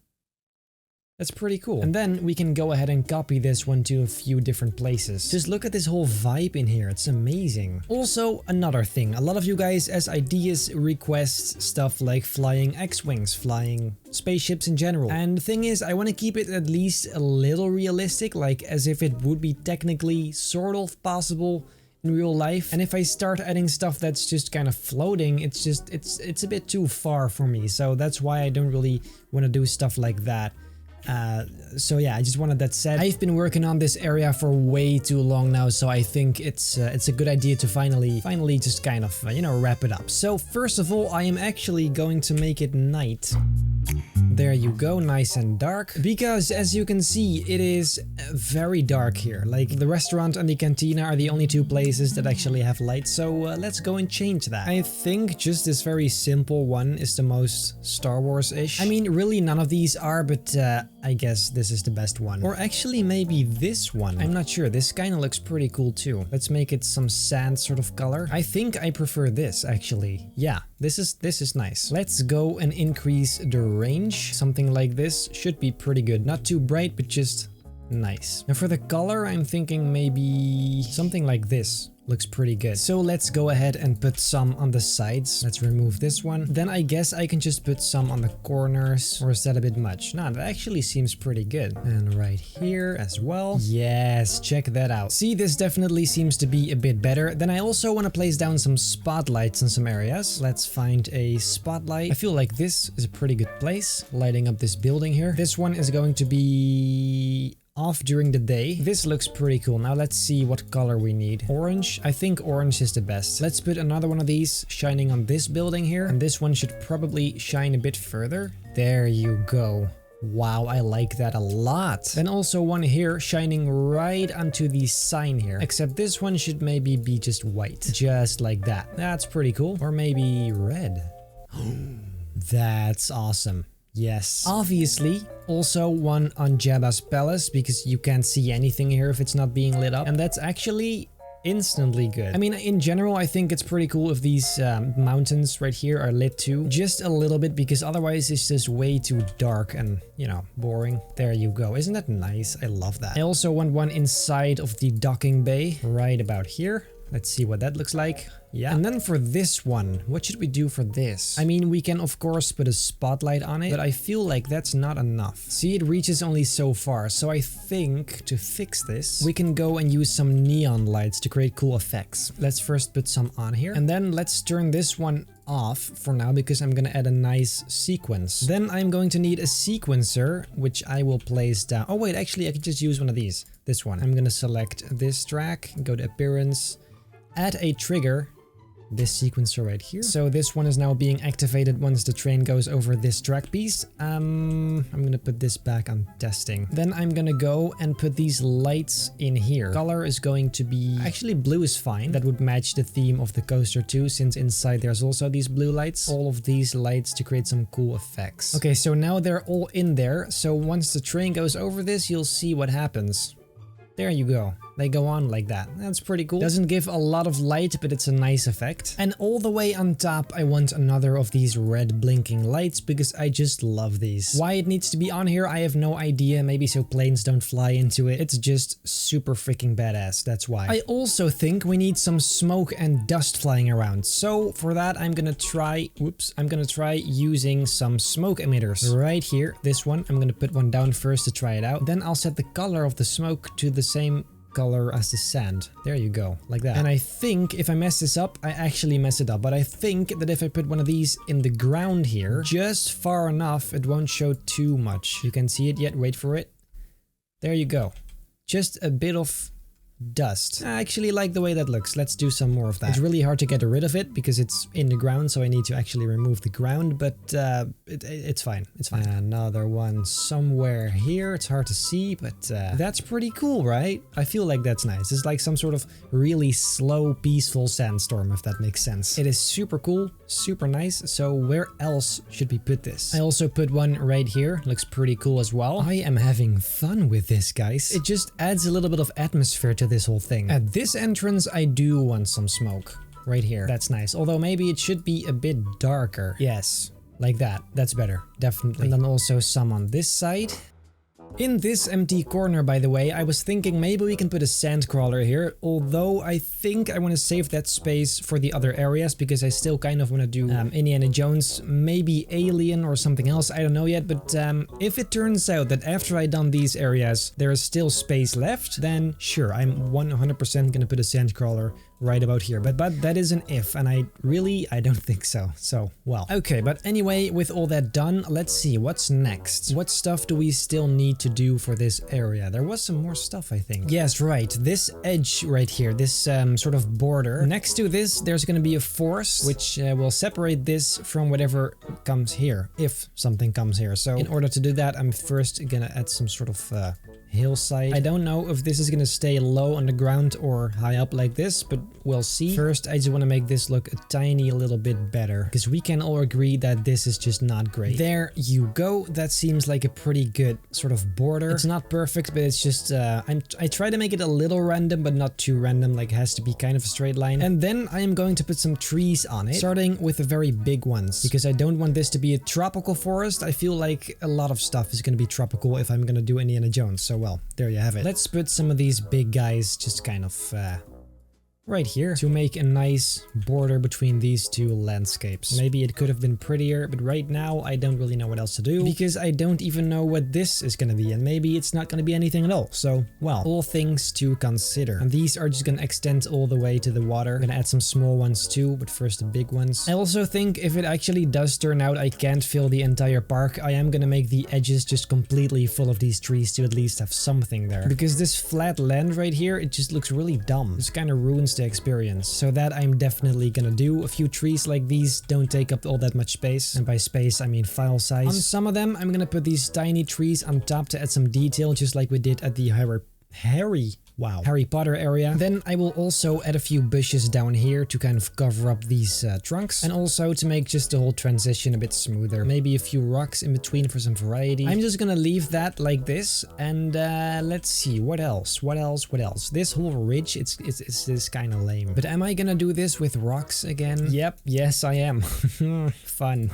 That's pretty cool. And then we can go ahead and copy this one to a few different places. Just look at this whole vibe in here. It's amazing. Also, another thing. A lot of you guys as ideas request stuff like flying X-Wings, flying spaceships in general. And the thing is, I want to keep it at least a little realistic, like as if it would be technically sort of possible in real life. And if I start adding stuff that's just kind of floating, it's a bit too far for me. So that's why I don't really want to do stuff like that. So yeah, I just wanted that said. I've been working on this area for way too long now, so I think it's a good idea to finally just kind of, you know, wrap it up. So first of all, I am actually going to make it night. There you go, nice and dark. Because as you can see, it is very dark here. Like the restaurant and the cantina are the only two places that actually have light. So let's go and change that. I think just this very simple one is the most Star Wars-ish. I mean, really none of these are, but I guess this is the best one. Or actually maybe this one. I'm not sure. This kind of looks pretty cool too. Let's make it some sand sort of color. I think I prefer this actually. Yeah, this is nice. Let's go and increase the range. Something like this should be pretty good. Not too bright, but just nice. Now for the color, I'm thinking maybe something like this. Looks pretty good. So let's go ahead and put some on the sides. Let's remove this one. Then I guess I can just put some on the corners. Or is that a bit much? Nah, that actually seems pretty good. And right here as well. Yes, check that out. See, this definitely seems to be a bit better. Then I also want to place down some spotlights in some areas. Let's find a spotlight. I feel like this is a pretty good place. Lighting up this building here. This one is going to be off during the day. This looks pretty cool. Now let's see what color we need. Orange. I think orange is the best. Let's put another one of these shining on this building here. And this one should probably shine a bit further. There you go. Wow, I like that a lot. Then also one here shining right onto the sign here. Except this one should maybe be just white. Just like that. That's pretty cool. Or maybe red. That's awesome. Yes. Obviously, also one on Jabba's palace because you can't see anything here if it's not being lit up. And that's actually instantly good. I mean, in general, I think it's pretty cool if these mountains right here are lit too. Just a little bit because otherwise it's just way too dark and, you know, boring. There you go. Isn't that nice? I love that. I also want one inside of the docking bay right about here. Let's see what that looks like. Yeah. And then for this one, what should we do for this? I mean, we can of course put a spotlight on it, but I feel like that's not enough. See, it reaches only so far. So I think to fix this, we can go and use some neon lights to create cool effects. Let's first put some on here. And then let's turn this one off for now because I'm gonna add a nice sequence. Then I'm going to need a sequencer, which I will place down. Oh wait, actually I could just use one of these. This one. I'm gonna select this track, go to appearance, add a trigger, this sequencer right here. So this one is now being activated once the train goes over this track piece. I'm gonna put this back on testing. Then I'm gonna go and put these lights in here. Color is going to be, actually blue is fine. That would match the theme of the coaster too, since inside there's also these blue lights. All of these lights to create some cool effects. Okay, so now they're all in there. So once the train goes over this, you'll see what happens. There you go. They go on like that. That's pretty cool. Doesn't give a lot of light, but it's a nice effect. And all the way on top, I want another of these red blinking lights because I just love these. Why it needs to be on here, I have no idea. Maybe so planes don't fly into it. It's just super freaking badass. That's why. I also think we need some smoke and dust flying around. So for that, I'm gonna try, using some smoke emitters right here. This one, I'm gonna put one down first to try it out. Then I'll set the color of the smoke to the same color as the sand. There you go, like that. And I think if I mess this up, I actually mess it up. But I think that if I put one of these in the ground here, just far enough, it won't show too much. You can see it yet, wait for it. There you go. Just a bit of dust. I actually like the way that looks. Let's do some more of that. It's really hard to get rid of it because it's in the ground, so I need to actually remove the ground, but it's fine. It's fine. Another one somewhere here. It's hard to see, but that's pretty cool, right? I feel like that's nice. It's like some sort of really slow, peaceful sandstorm, if that makes sense. It is super cool, super nice. So where else should we put this? I also put one right here. Looks pretty cool as well. I am having fun with this, guys. It just adds a little bit of atmosphere to this whole thing. At this entrance, I do want some smoke. Right here. That's nice. Although maybe it should be a bit darker. Yes. Like that. That's better. Definitely. And then also some on this side. In this empty corner, by the way, I was thinking maybe we can put a sand crawler here, although I think I want to save that space for the other areas because I still kind of want to do Indiana Jones, maybe Alien or something else, I don't know yet, but if it turns out that after I done these areas there is still space left, then sure, I'm 100% gonna put a sand crawler right about here, but that is an if, and I don't think so. So, well. Okay, but anyway, with all that done, let's see, what's next? What stuff do we still need to do for this area? There was some more stuff, I think. Yes, right, this edge right here, this sort of border. Next to this, there's gonna be a forest, which will separate this from whatever comes here, if something comes here. So, in order to do that, I'm first gonna add some sort of hillside. I don't know if this is gonna stay low on the ground or high up like this, but we'll see. First, I just want to make this look a tiny little bit better, because we can all agree that this is just not great. There you go. That seems like a pretty good sort of border. It's not perfect, but it's just I try to make it a little random, but not too random, like it has to be kind of a straight line. And then I am going to put some trees on it, starting with the very big ones, because I don't want this to be a tropical forest. I feel like a lot of stuff is going to be tropical if I'm going to do Indiana Jones. So well, there you have it. Let's put some of these big guys just kind of right here to make a nice border between these two landscapes. Maybe it could have been prettier, but right now I don't really know what else to do because I don't even know what this is gonna be, and maybe it's not gonna be anything at all. So, well, all things to consider. And these are just gonna extend all the way to the water. I'm gonna add some small ones too, but first the big ones. I also think if it actually does turn out I can't fill the entire park, I am gonna make the edges just completely full of these trees to at least have something there. Because this flat land right here, it just looks really dumb. This kind of ruins the experience. So that I'm definitely gonna do. A few trees like these don't take up all that much space. And by space, I mean file size. On some of them, I'm gonna put these tiny trees on top to add some detail, just like we did at the Harry Potter area. Then I will also add a few bushes down here to kind of cover up these trunks, and also to make just the whole transition a bit smoother. Maybe a few rocks in between for some variety. I'm just gonna leave that like this, and let's see, what else? This whole ridge, it's this kind of lame. But am I gonna do this with rocks again? Yep, yes I am. Fun.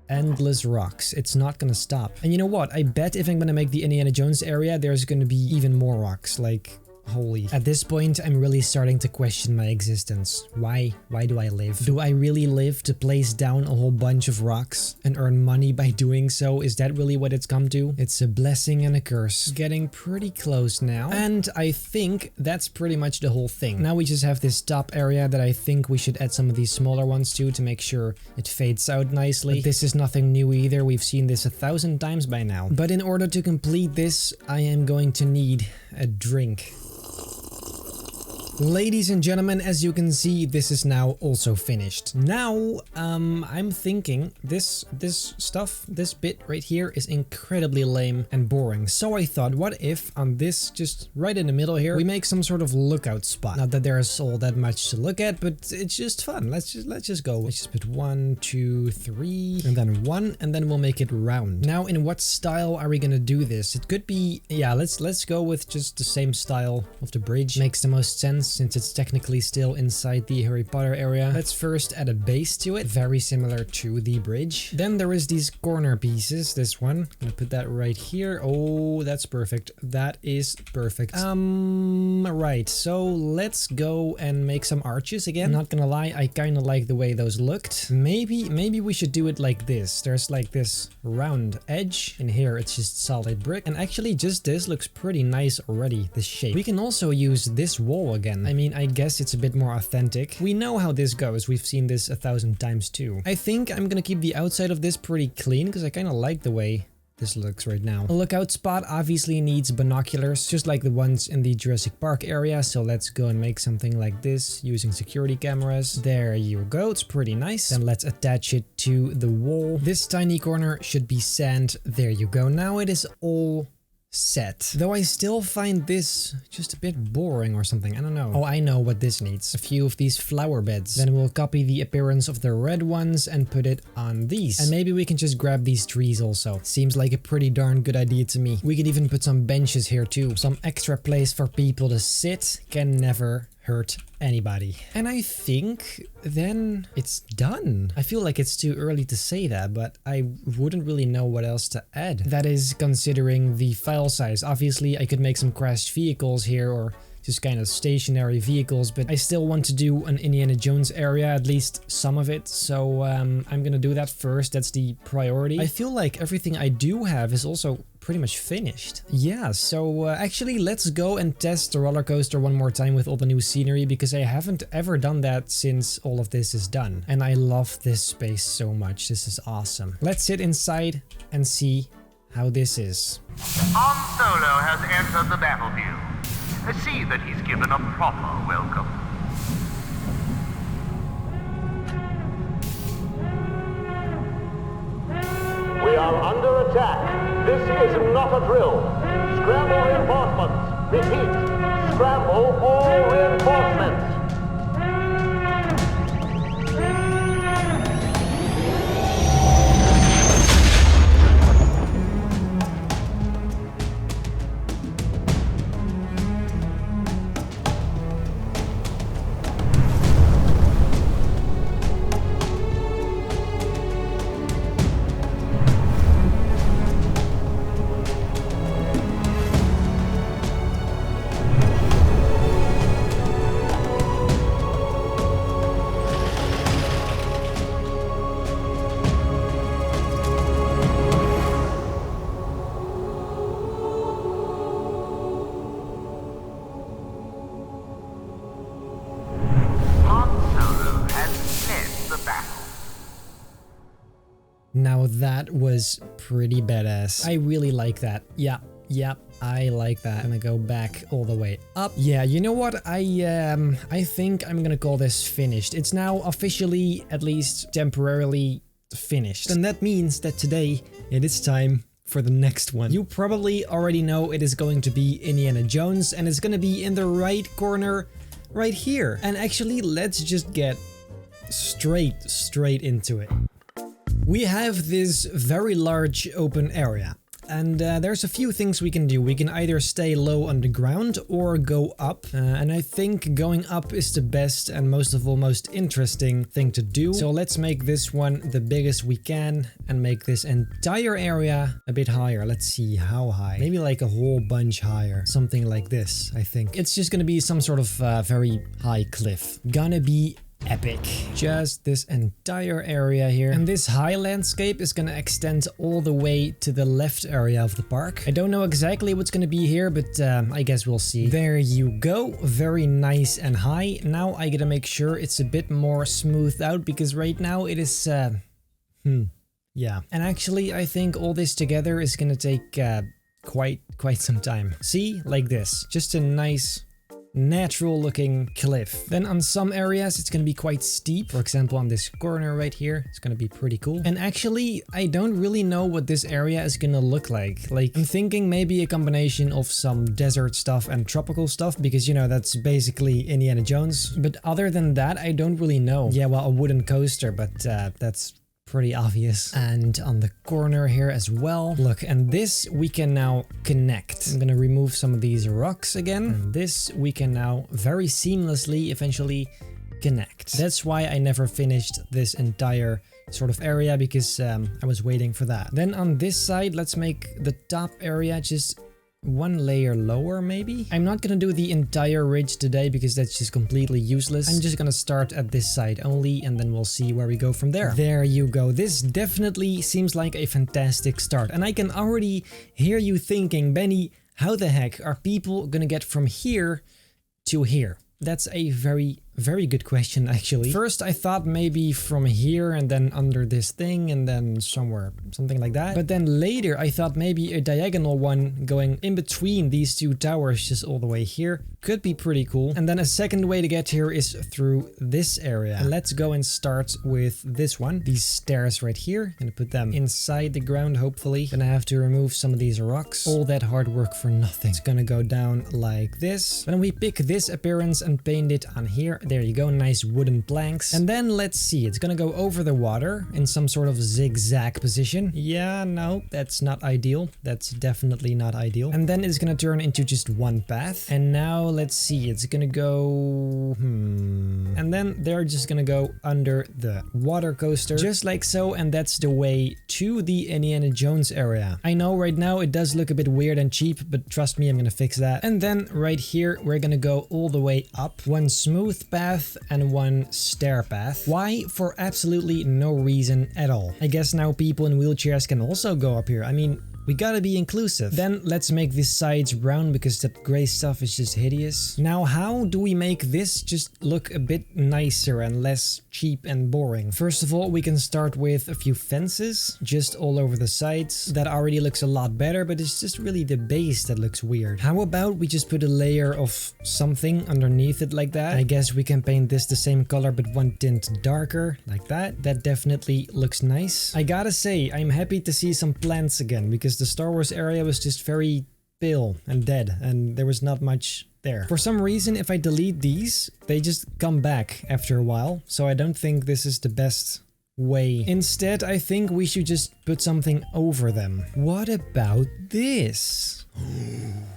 Endless rocks. It's not gonna stop. And you know what? I bet if I'm gonna make the Indiana Jones area, there's gonna be even more rocks. Like, holy. At this point, I'm really starting to question my existence. Why do I live? Do I really live to place down a whole bunch of rocks and earn money by doing so? Is that really what it's come to? It's a blessing and a curse. Getting pretty close now. And I think that's pretty much the whole thing. Now we just have this top area that I think we should add some of these smaller ones to make sure it fades out nicely. But this is nothing new either. We've seen this 1,000 times by now. But in order to complete this, I am going to need a drink. Ladies and gentlemen, as you can see, this is now also finished. Now, I'm thinking this bit right here is incredibly lame and boring. So I thought, what if on this, just right in the middle here, we make some sort of lookout spot? Not that there's all that much to look at, but it's just fun. Let's just go. Let's just put 1, 2, 3, and then 1, and then we'll make it round. Now, in what style are we gonna do this? It could be, yeah, let's go with just the same style of the bridge. Makes the most sense, since it's technically still inside the Harry Potter area. Let's first add a base to it, very similar to the bridge. Then there is these corner pieces, this one. I'm gonna put that right here. Oh, that's perfect. That is perfect. Right, so let's go and make some arches again. Not gonna lie, I kind of like the way those looked. Maybe we should do it like this. There's like this round edge, and here it's just solid brick. And actually, just this looks pretty nice already, this shape. We can also use this wall again. I mean, I guess it's a bit more authentic. We know how this goes. We've seen this 1,000 times too. I think I'm gonna keep the outside of this pretty clean because I kind of like the way this looks right now. A lookout spot obviously needs binoculars, just like the ones in the Jurassic Park area. So let's go and make something like this using security cameras. There you go. It's pretty nice. Then let's attach it to the wall. This tiny corner should be sand. There you go. Now it is all set. Though I still find this just a bit boring or something. I don't know. Oh, I know what this needs. A few of these flower beds. Then we'll copy the appearance of the red ones and put it on these. And maybe we can just grab these trees also. Seems like a pretty darn good idea to me. We could even put some benches here too. Some extra place for people to sit. Can never hurt anybody. And I think then it's done. I feel like it's too early to say that, but I wouldn't really know what else to add. That is considering the file size. Obviously, I could make some crashed vehicles here or just kind of stationary vehicles, but I still want to do an Indiana Jones area, at least some of it. So I'm gonna do that first. That's the priority. I feel like everything I do have is also pretty much finished. Yeah, so actually let's go and test the roller coaster one more time with all the new scenery, because I haven't ever done that since all of this is done. And I love this space so much. This is awesome. Let's sit inside and see how this is. Han Solo has entered the battlefield. See that he's given a proper welcome. We are under attack. This is not a drill. Scramble reinforcements. Repeat. Scramble all reinforcements. Now that was pretty badass. I really like that. Yeah, Yep, I like that. I'm gonna go back all the way up. Yeah, you know what? I think I'm gonna call this finished. It's now officially, at least temporarily, finished. And that means that today it is time for the next one. You probably already know it is going to be Indiana Jones, and it's gonna be in the right corner right here. And actually, let's just get straight into it. We have this very large open area. And there's a few things we can do. We can either stay low on the ground or go up. And I think going up is the best and most of all most interesting thing to do. So let's make this one the biggest we can and make this entire area a bit higher. Let's see how high. Maybe like a whole bunch higher. Something like this, I think. It's just gonna be some sort of very high cliff. Gonna be epic. Just this entire area here. And this high landscape is gonna extend all the way to the left area of the park. I don't know exactly what's gonna be here, but I guess we'll see. There you go. Very nice and high. Now I gotta make sure it's a bit more smoothed out because right now it is yeah. And actually I think all this together is gonna take quite some time. See? Like this. Just a nice natural looking cliff. Then on some areas it's gonna be quite steep. For example, on this corner right here, it's gonna be pretty cool. And actually, I don't really know what this area is gonna look like. Like, I'm thinking maybe a combination of some desert stuff and tropical stuff because, you know, that's basically Indiana Jones. But other than that, I don't really know. Yeah, well, a wooden coaster, but that's pretty obvious. And on the corner here as well. Look, and this we can now connect. I'm gonna remove some of these rocks again. And this we can now very seamlessly eventually connect. That's why I never finished this entire sort of area because I was waiting for that. Then on this side, let's make the top area just one layer lower maybe. I'm not gonna do the entire ridge today because that's just completely useless. I'm just gonna start at this side only and then we'll see where we go from there. There you go. This definitely seems like a fantastic start. And I can already hear you thinking, Benny, how the heck are people gonna get from here to here? That's a very good question actually. First I thought maybe from here and then under this thing and then somewhere, something like that. But then later I thought maybe a diagonal one going in between these two towers just all the way here could be pretty cool. And then a second way to get here is through this area. And let's go and start with this one. These stairs right here. Gonna put them inside the ground hopefully. Gonna have to remove some of these rocks. All that hard work for nothing. It's gonna go down like this. Then we pick this appearance and paint it on here. There you go, nice wooden planks. And then let's see, it's gonna go over the water in some sort of zigzag position. Yeah, no, that's not ideal. That's definitely not ideal. And then it's gonna turn into just one path. And now let's see, it's gonna go... And then they're just gonna go under the water coaster, just like so, and that's the way to the Indiana Jones area. I know right now it does look a bit weird and cheap, but trust me, I'm gonna fix that. And then right here, we're gonna go all the way up. One smooth path and one stair path. Why? For absolutely no reason at all. I guess now people in wheelchairs can also go up here. I mean, we gotta be inclusive. Then let's make these sides brown because that gray stuff is just hideous. Now, how do we make this just look a bit nicer and less cheap and boring? First of all, we can start with a few fences just all over the sides. That already looks a lot better, but it's just really the base that looks weird. How about we just put a layer of something underneath it like that? I guess we can paint this the same color but one tint darker like that. That definitely looks nice. I gotta say, I'm happy to see some plants again because the Star Wars area was just very pale and dead and there was not much there. For some reason, if I delete these, they just come back after a while. So I don't think this is the best way. Instead, I think we should just put something over them. What about this?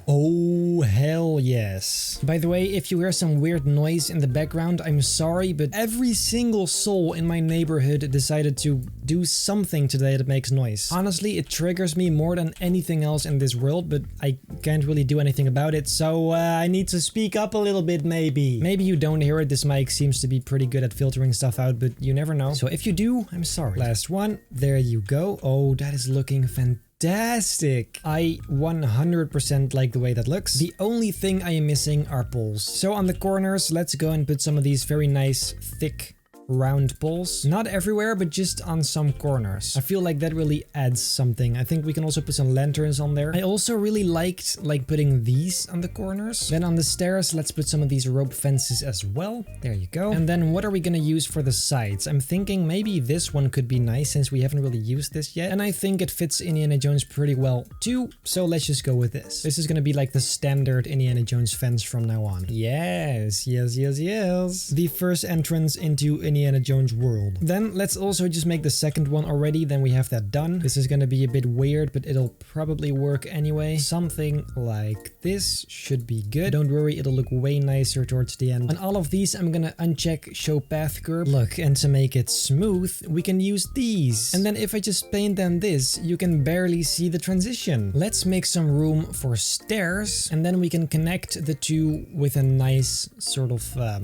Oh, hell yes. By the way, if you hear some weird noise in the background, I'm sorry, but every single soul in my neighborhood decided to do something today that makes noise. Honestly, it triggers me more than anything else in this world, but I can't really do anything about it, so I need to speak up a little bit maybe. Maybe you don't hear it, this mic seems to be pretty good at filtering stuff out, but you never know. So if you do, I'm sorry. Last one, there you go. Oh, that is looking fantastic. I 100% like the way that looks. The only thing I am missing are poles. So on the corners, let's go and put some of these very nice thick round poles. Not everywhere, but just on some corners. I feel like that really adds something. I think we can also put some lanterns on there. I also really liked like putting these on the corners. Then on the stairs, let's put some of these rope fences as well. There you go. And then what are we gonna use for the sides? I'm thinking maybe this one could be nice since we haven't really used this yet. And I think it fits Indiana Jones pretty well too. So let's just go with this. This is gonna be like the standard Indiana Jones fence from now on. Yes, yes, yes, yes. The first entrance into Indiana Jones world. Then let's also just make the second one already. Then we have that done. This is gonna be a bit weird, but it'll probably work anyway. Something like this should be good. Don't worry, it'll look way nicer towards the end. On all of these, I'm gonna uncheck show path curve. Look, and to make it smooth, we can use these. And then if I just paint them this, you can barely see the transition. Let's make some room for stairs, and then we can connect the two with a nice sort of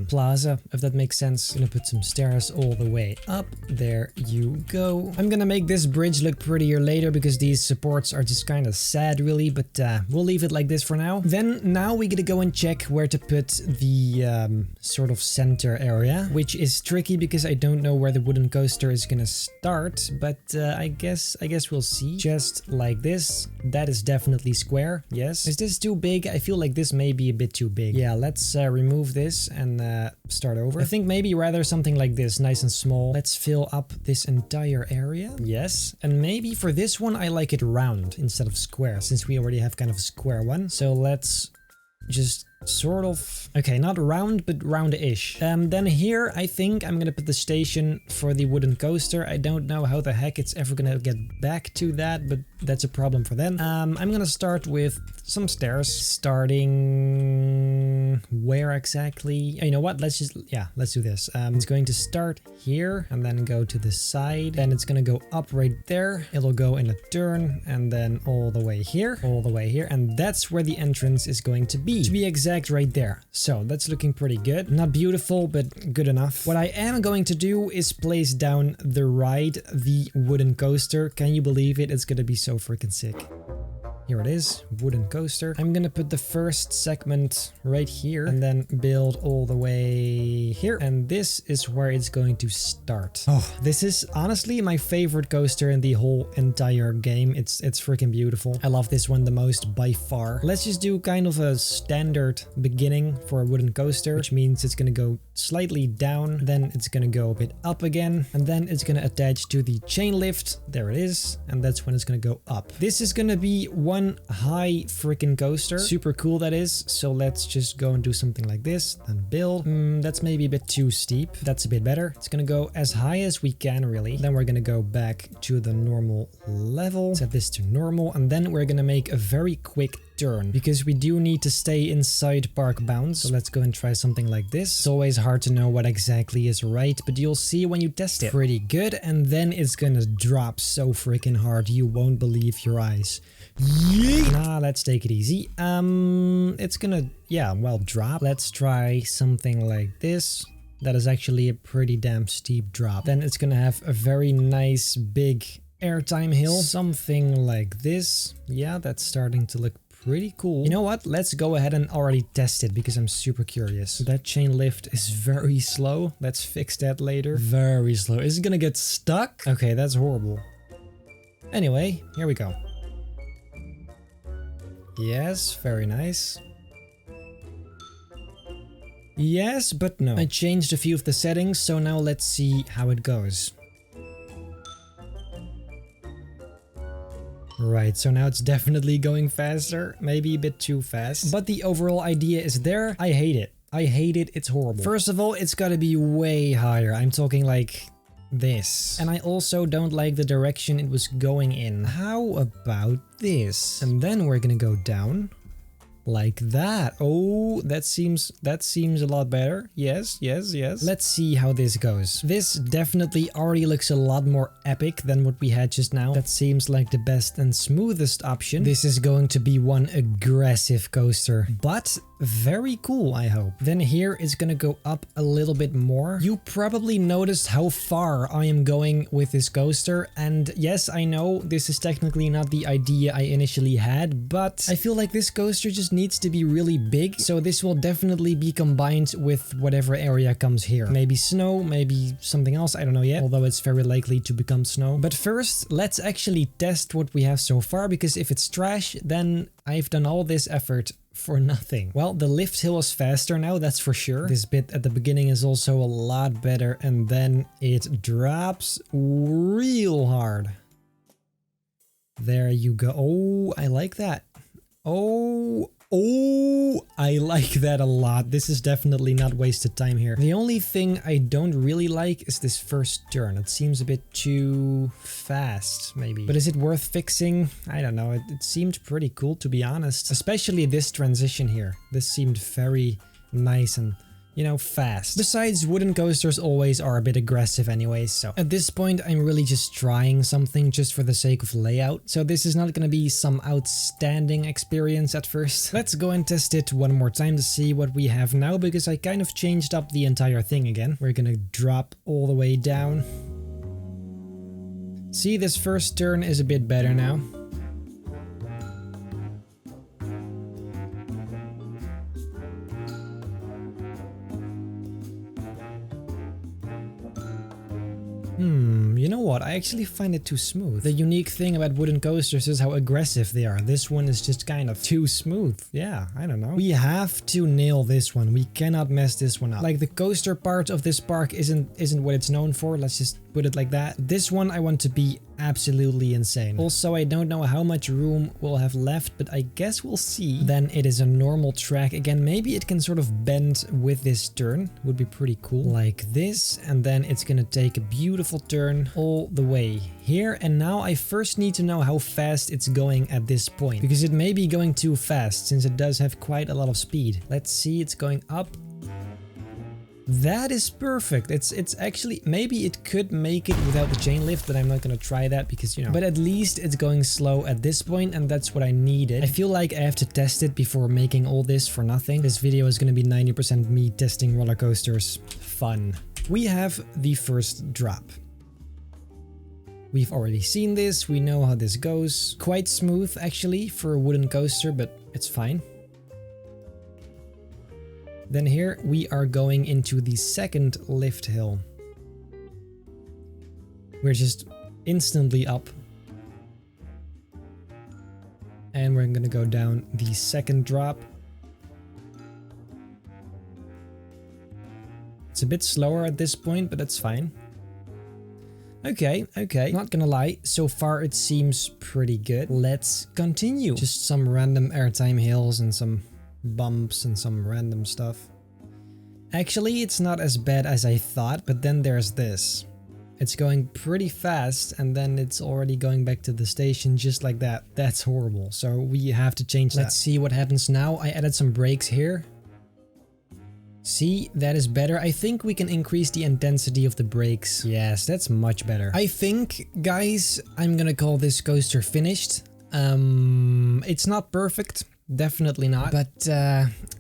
plaza, if that makes sense. I'm gonna put some stairs all the way up. There you go. I'm gonna make this bridge look prettier later because these supports are just kind of sad really, but we'll leave it like this for now. Then now we gotta go and check where to put the sort of center area, which is tricky because I don't know where the wooden coaster is gonna start, but I guess we'll see. Just like this. That is definitely square. Yes. Is this too big? I feel like this may be a bit too big. Yeah, let's remove this and start over. I think maybe rather something like this, nice and small. Let's fill up this entire area. Yes. And maybe for this one, I like it round instead of square, since we already have kind of a square one. So let's just sort of, okay, not round, but round-ish. Then here, I think I'm gonna put the station for the wooden coaster. I don't know how the heck it's ever gonna get back to that, but that's a problem for them. I'm gonna start with some stairs, starting where exactly? You know what? Let's do this. It's going to start here and then go to the side. Then it's gonna go up right there. It'll go in a turn and then all the way here, and that's where the entrance is going to be. To be exact, right there. So that's looking pretty good. Not beautiful, but good enough. What I am going to do is place down the wooden coaster. Can you believe it? It's gonna be so freaking sick. Here it is, wooden coaster. I'm gonna put the first segment right here and then build all the way here. And this is where it's going to start. Oh, this is honestly my favorite coaster in the whole entire game. It's freaking beautiful. I love this one the most by far. Let's just do kind of a standard beginning for a wooden coaster, which means it's gonna go slightly down, then it's gonna go a bit up again, and then it's gonna attach to the chain lift. There it is. And that's when it's gonna go up. This is gonna be one high freaking coaster. Super cool that is. So let's just go and do something like this and build. That's maybe a bit too steep. That's a bit better. It's gonna go as high as we can really. Then we're gonna go back to the normal level. Set this to normal, and then we're gonna make a very quick turn because we do need to stay inside park bounds. So let's go and try something like this. It's always hard to know what exactly is right, but you'll see when you test it. Pretty good. And then it's gonna drop so freaking hard you won't believe your eyes. Yeet. Nah, let's take it easy. It's gonna, drop. Let's try something like this. That is actually a pretty damn steep drop. Then it's gonna have a very nice big airtime hill. Something like this. Yeah, that's starting to look pretty cool. You know what? Let's go ahead and already test it because I'm super curious. That chain lift is very slow. Let's fix that later. Very slow. Is it gonna get stuck? Okay, that's horrible. Anyway, here we go. Yes, very nice. Yes, but no. I changed a few of the settings, so now let's see how it goes. Right, so now it's definitely going faster, maybe a bit too fast. But the overall idea is there. I hate it. I hate it. It's horrible. First of all, it's gotta be way higher. I'm talking like this. And I also don't like the direction it was going in. How about this? And then we're gonna go down. Like that. Oh, that seems a lot better. Yes, yes, yes. Let's see how this goes. This definitely already looks a lot more epic than what we had just now. That seems like the best and smoothest option. This is going to be one aggressive coaster. But very cool, I hope. Then here it's gonna go up a little bit more. You probably noticed how far I am going with this coaster, and yes, I know this is technically not the idea I initially had, but I feel like this coaster just needs to be really big, so this will definitely be combined with whatever area comes here. Maybe snow, maybe something else, I don't know yet, although it's very likely to become snow. But first, let's actually test what we have so far, because if it's trash, then I've done all this effort for nothing. Well, the lift hill is faster now, that's for sure. This bit at the beginning is also a lot better, and then it drops real hard. There you go. Oh, I like that. Oh, I like that a lot. This is definitely not wasted time here. The only thing I don't really like is this first turn. It seems a bit too fast, maybe. But is it worth fixing? I don't know. It seemed pretty cool, to be honest. Especially this transition here. This seemed very nice and, you know, fast. Besides, wooden coasters always are a bit aggressive anyways, so at this point I'm really just trying something just for the sake of layout. So this is not gonna be some outstanding experience at first. Let's go and test it one more time to see what we have now, because I kind of changed up the entire thing again. We're gonna drop all the way down. See, this first turn is a bit better now. You know what? I actually find it too smooth. The unique thing about wooden coasters is how aggressive they are. This one is just kind of too smooth. Yeah, I don't know. We have to nail this one. We cannot mess this one up. Like, the coaster part of this park isn't what it's known for. Let's just put it like that. This one I want to be absolutely insane. Also, I don't know how much room we'll have left, but I guess we'll see. Then it is a normal track. Again, maybe it can sort of bend with this turn. Would be pretty cool. Like this, and then it's gonna take a beautiful turn all the way here. And now I first need to know how fast it's going at this point, because it may be going too fast since it does have quite a lot of speed. Let's see, it's going up. That is perfect. It's actually, maybe it could make it without the chain lift, but I'm not gonna try that because, you know, but at least it's going slow at this point, and that's what I needed. I feel like I have to test it before making all this for nothing. This video is gonna be 90% me testing roller coasters. Fun. We have the first drop. We've already seen this. We know how this goes. Quite smooth actually for a wooden coaster, but it's fine. Then here we are going into the second lift hill. We're just instantly up. And we're gonna go down the second drop. It's a bit slower at this point, but that's fine. Okay. Not gonna lie, so far it seems pretty good. Let's continue. Just some random airtime hills and some bumps and some random stuff. Actually, it's not as bad as I thought, but then there's this. It's going pretty fast and then it's already going back to the station just like that. That's horrible. So we have to change that. Let's see what happens now. I added some brakes here. See, that is better. I think we can increase the intensity of the brakes. Yes, that's much better. I think, guys, I'm gonna call this coaster finished. It's not perfect. Definitely not. But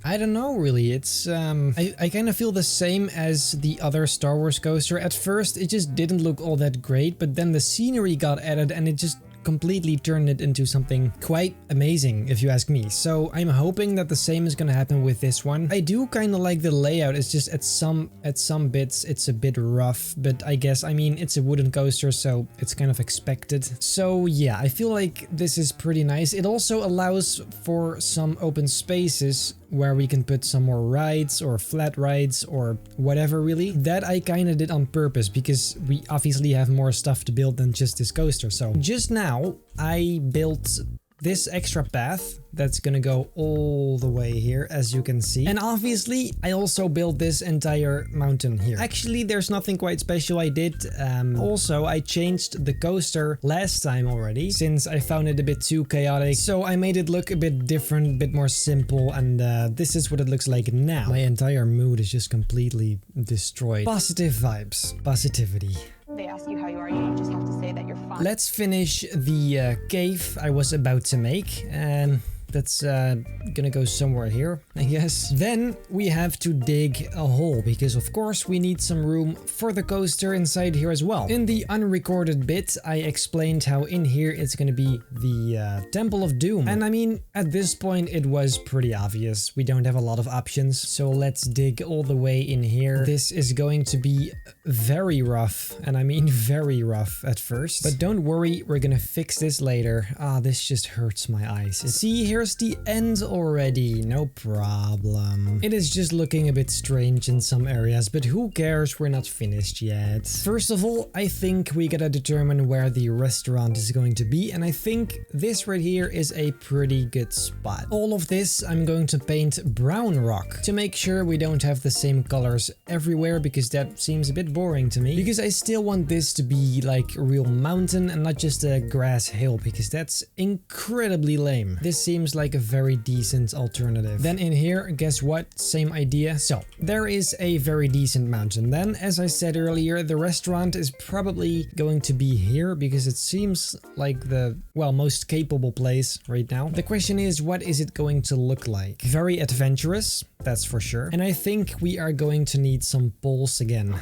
I don't know really. It's I kind of feel the same as the other Star Wars coaster. At first it just didn't look all that great, but then the scenery got added and it just completely turned it into something quite amazing, if you ask me. So I'm hoping that the same is gonna happen with this one. I do kind of like the layout. It's just at some bits it's a bit rough, but I guess, I mean, it's a wooden coaster, so it's kind of expected. So yeah, I feel like this is pretty nice. It also allows for some open spaces where we can put some more rides or flat rides or whatever really. That I kind of did on purpose because we obviously have more stuff to build than just this coaster. So just now I built this extra path that's gonna go all the way here, as you can see. And obviously I also built this entire mountain here. Actually, there's nothing quite special I did. Also, I changed the coaster last time already since I found it a bit too chaotic. So I made it look a bit different, a bit more simple, and this is what it looks like now. My entire mood is just completely destroyed. Positive vibes. Positivity. They ask you how you are, you just have to say that you're fine. Let's finish the cave I was about to make, and That's gonna go somewhere here, I guess. Then we have to dig a hole because of course we need some room for the coaster inside here as well. In the unrecorded bit, I explained how in here it's gonna be the Temple of Doom. And I mean, at this point it was pretty obvious. We don't have a lot of options. So let's dig all the way in here. This is going to be very rough, and I mean very rough at first. But don't worry, we're gonna fix this later. Ah, this just hurts my eyes. See, here's the end already. No problem. It is just looking a bit strange in some areas, but who cares? We're not finished yet. First of all, I think we gotta determine where the restaurant is going to be, and I think this right here is a pretty good spot. All of this I'm going to paint brown rock to make sure we don't have the same colors everywhere, because that seems a bit boring to me. Because I still want this to be like a real mountain and not just a grass hill, because that's incredibly lame. This seems like a very decent alternative. Then in here, guess what? Same idea. So there is a very decent mountain. Then, as I said earlier, the restaurant is probably going to be here because it seems like the, well, most capable place right now. The question is, what is it going to look like? Very adventurous, that's for sure. And I think we are going to need some poles again.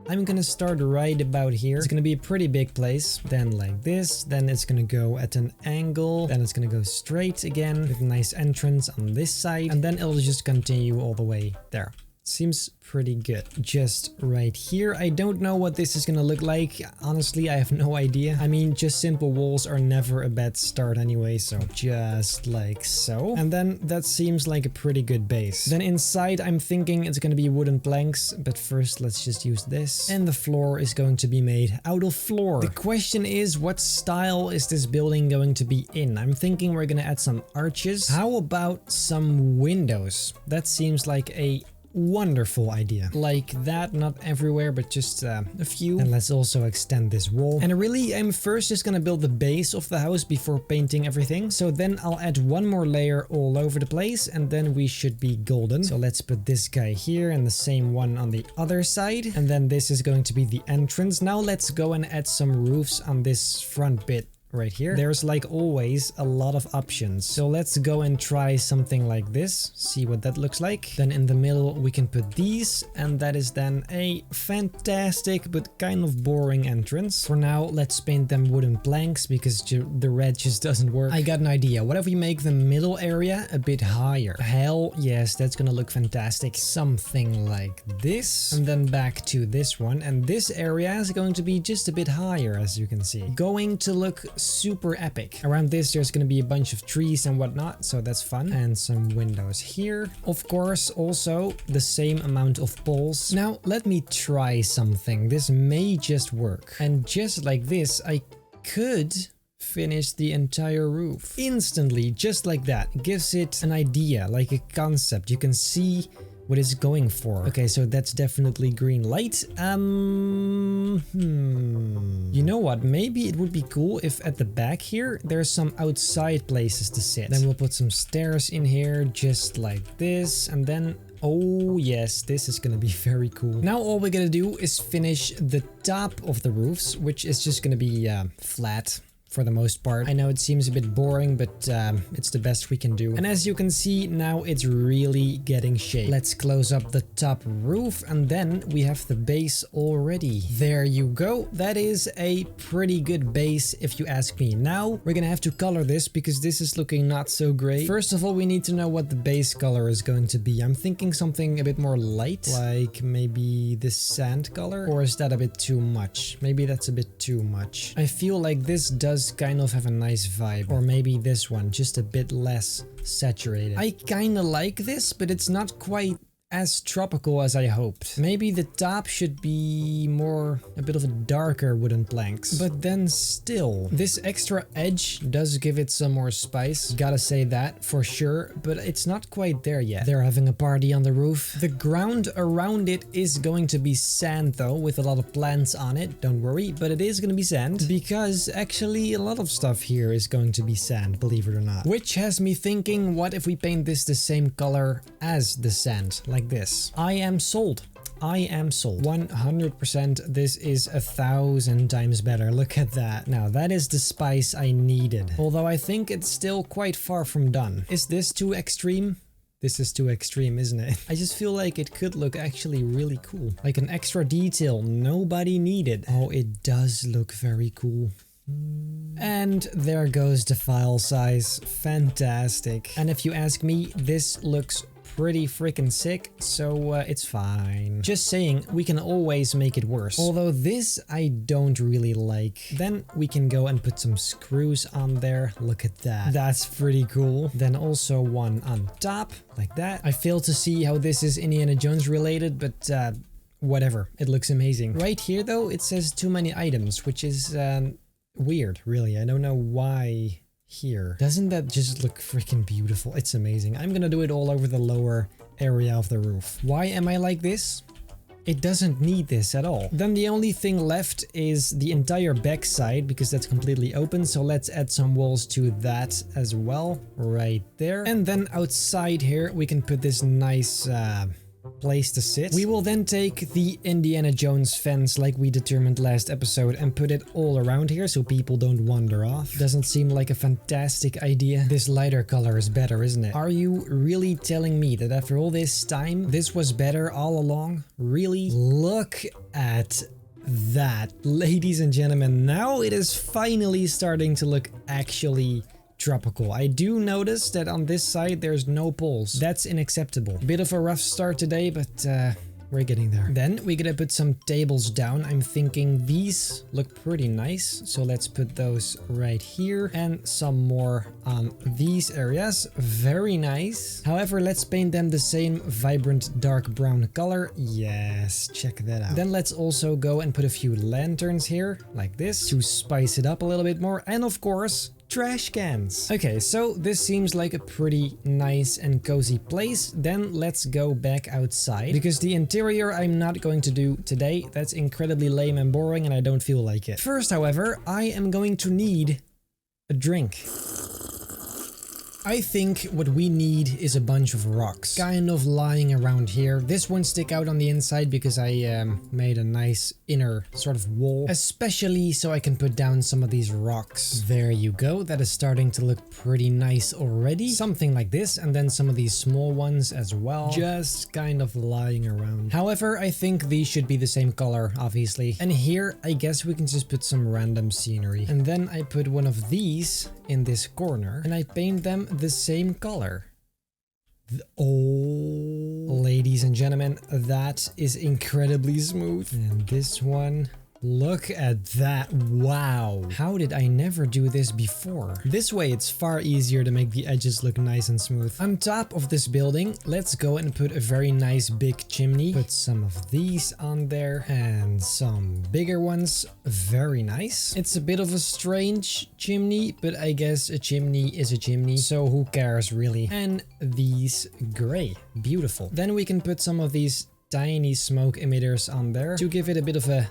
I'm gonna start right about here. It's gonna be a pretty big place. Then like this. Then it's gonna go at an angle. Then it's gonna go straight again with a nice entrance on this side. And then it'll just continue all the way there. Seems pretty good. Just right here. I don't know what this is gonna look like. Honestly, I have no idea. I mean, just simple walls are never a bad start anyway, so just like so. And then that seems like a pretty good base. Then inside, I'm thinking it's gonna be wooden planks, but first let's just use this. And the floor is going to be made out of floor. The question is, what style is this building going to be in? I'm thinking we're gonna add some arches. How about some windows? That seems like a wonderful idea. Like that, not everywhere, but just a few. And let's also extend this wall. And really, I'm first just gonna build the base of the house before painting everything. So then I'll add one more layer all over the place, and then we should be golden. So let's put this guy here and the same one on the other side. And then this is going to be the entrance. Now let's go and add some roofs on this front bit right here. There's like always a lot of options. So let's go and try something like this. See what that looks like. Then in the middle we can put these, and that is then a fantastic but kind of boring entrance. For now, let's paint them wooden planks because the red just doesn't work. I got an idea. What if we make the middle area a bit higher? Hell yes, that's gonna look fantastic. Something like this. And then back to this one. And this area is going to be just a bit higher, as you can see. Going to look super epic. Around this there's gonna be a bunch of trees and whatnot, so that's fun. And some windows here. Of course, also the same amount of poles. Now let me try something. This may just work. And just like this, I could finish the entire roof instantly, just like that. Gives it an idea, like a concept. You can see what it's going for. Okay, so that's definitely green light. You know what? Maybe it would be cool if at the back here, there's some outside places to sit. Then we'll put some stairs in here, just like this. And then, oh yes, this is gonna be very cool. Now all we're gonna do is finish the top of the roofs, which is just gonna be flat for the most part. I know it seems a bit boring, but it's the best we can do. And as you can see, now it's really getting shape. Let's close up the top roof, and then we have the base already. There you go. That is a pretty good base if you ask me. Now we're gonna have to color this because this is looking not so great. First of all, we need to know what the base color is going to be. I'm thinking something a bit more light, like maybe this sand color, or is that a bit too much? Maybe that's a bit too much. I feel like this does kind of have a nice vibe, or maybe this one, just a bit less saturated. I kind of like this, but it's not quite as tropical as I hoped. Maybe the top should be more a bit of a darker wooden planks, but then still this extra edge does give it some more spice, gotta say that for sure, but it's not quite there yet. They're having a party on the roof. The ground around it is going to be sand though, with a lot of plants on it, don't worry, but it is going to be sand because actually a lot of stuff here is going to be sand, believe it or not. Which has me thinking, what if we paint this the same color as the sand, like this? I am sold. I am sold. 100%. This is 1,000 times better. Look at that. Now that is the spice I needed. Although I think it's still quite far from done. Is this too extreme? This is too extreme, isn't it? I just feel like it could look actually really cool. Like an extra detail nobody needed. Oh, it does look very cool. And there goes the file size. Fantastic. And if you ask me, this looks pretty freaking sick, so it's fine. Just saying, we can always make it worse. Although this I don't really like. Then we can go and put some screws on there. Look at that. That's pretty cool. Then also one on top, like that. I fail to see how this is Indiana Jones related, but whatever. It looks amazing. Right here though, it says too many items, which is weird, really. I don't know why here. Doesn't that just look freaking beautiful? It's amazing. I'm gonna do it all over the lower area of the roof. Why am I like this? It doesn't need this at all. Then the only thing left is the entire back side, because that's completely open. So let's add some walls to that as well, right there. And then outside here, we can put this nice place to sit. We will then take the Indiana Jones fence like we determined last episode and put it all around here so people don't wander off. Doesn't seem like a fantastic idea. This lighter color is better, isn't it? Are you really telling me that after all this time, this was better all along? Really? Look at that. Ladies and gentlemen, now it is finally starting to look actually tropical. I do notice that on this side there's no poles. That's unacceptable. Bit of a rough start today, but we're getting there. Then we're gonna put some tables down. I'm thinking these look pretty nice, so let's put those right here and some more on these areas. Very nice. However, let's paint them the same vibrant dark brown color. Yes, check that out. Then let's also go and put a few lanterns here like this to spice it up a little bit more, and of course trash cans. Okay, so this seems like a pretty nice and cozy place. Then let's go back outside, because the interior I'm not going to do today. That's incredibly lame and boring and I don't feel like it. First, however, I am going to need a drink. I think what we need is a bunch of rocks, kind of lying around here. This won't stick out on the inside because I made a nice inner sort of wall, especially so I can put down some of these rocks. There you go. That is starting to look pretty nice already. Something like this, and then some of these small ones as well, just kind of lying around. However, I think these should be the same color, obviously. And here, I guess we can just put some random scenery. And then I put one of these in this corner and I paint them the same color. Oh, ladies and gentlemen, that is incredibly smooth. And this one, look at that. Wow. How did I never do this before? This way it's far easier to make the edges look nice and smooth. On top of this building, let's go and put a very nice big chimney. Put some of these on there and some bigger ones. Very nice. It's a bit of a strange chimney, but I guess a chimney is a chimney, so who cares really? And these gray. Beautiful. Then we can put some of these tiny smoke emitters on there to give it a bit of a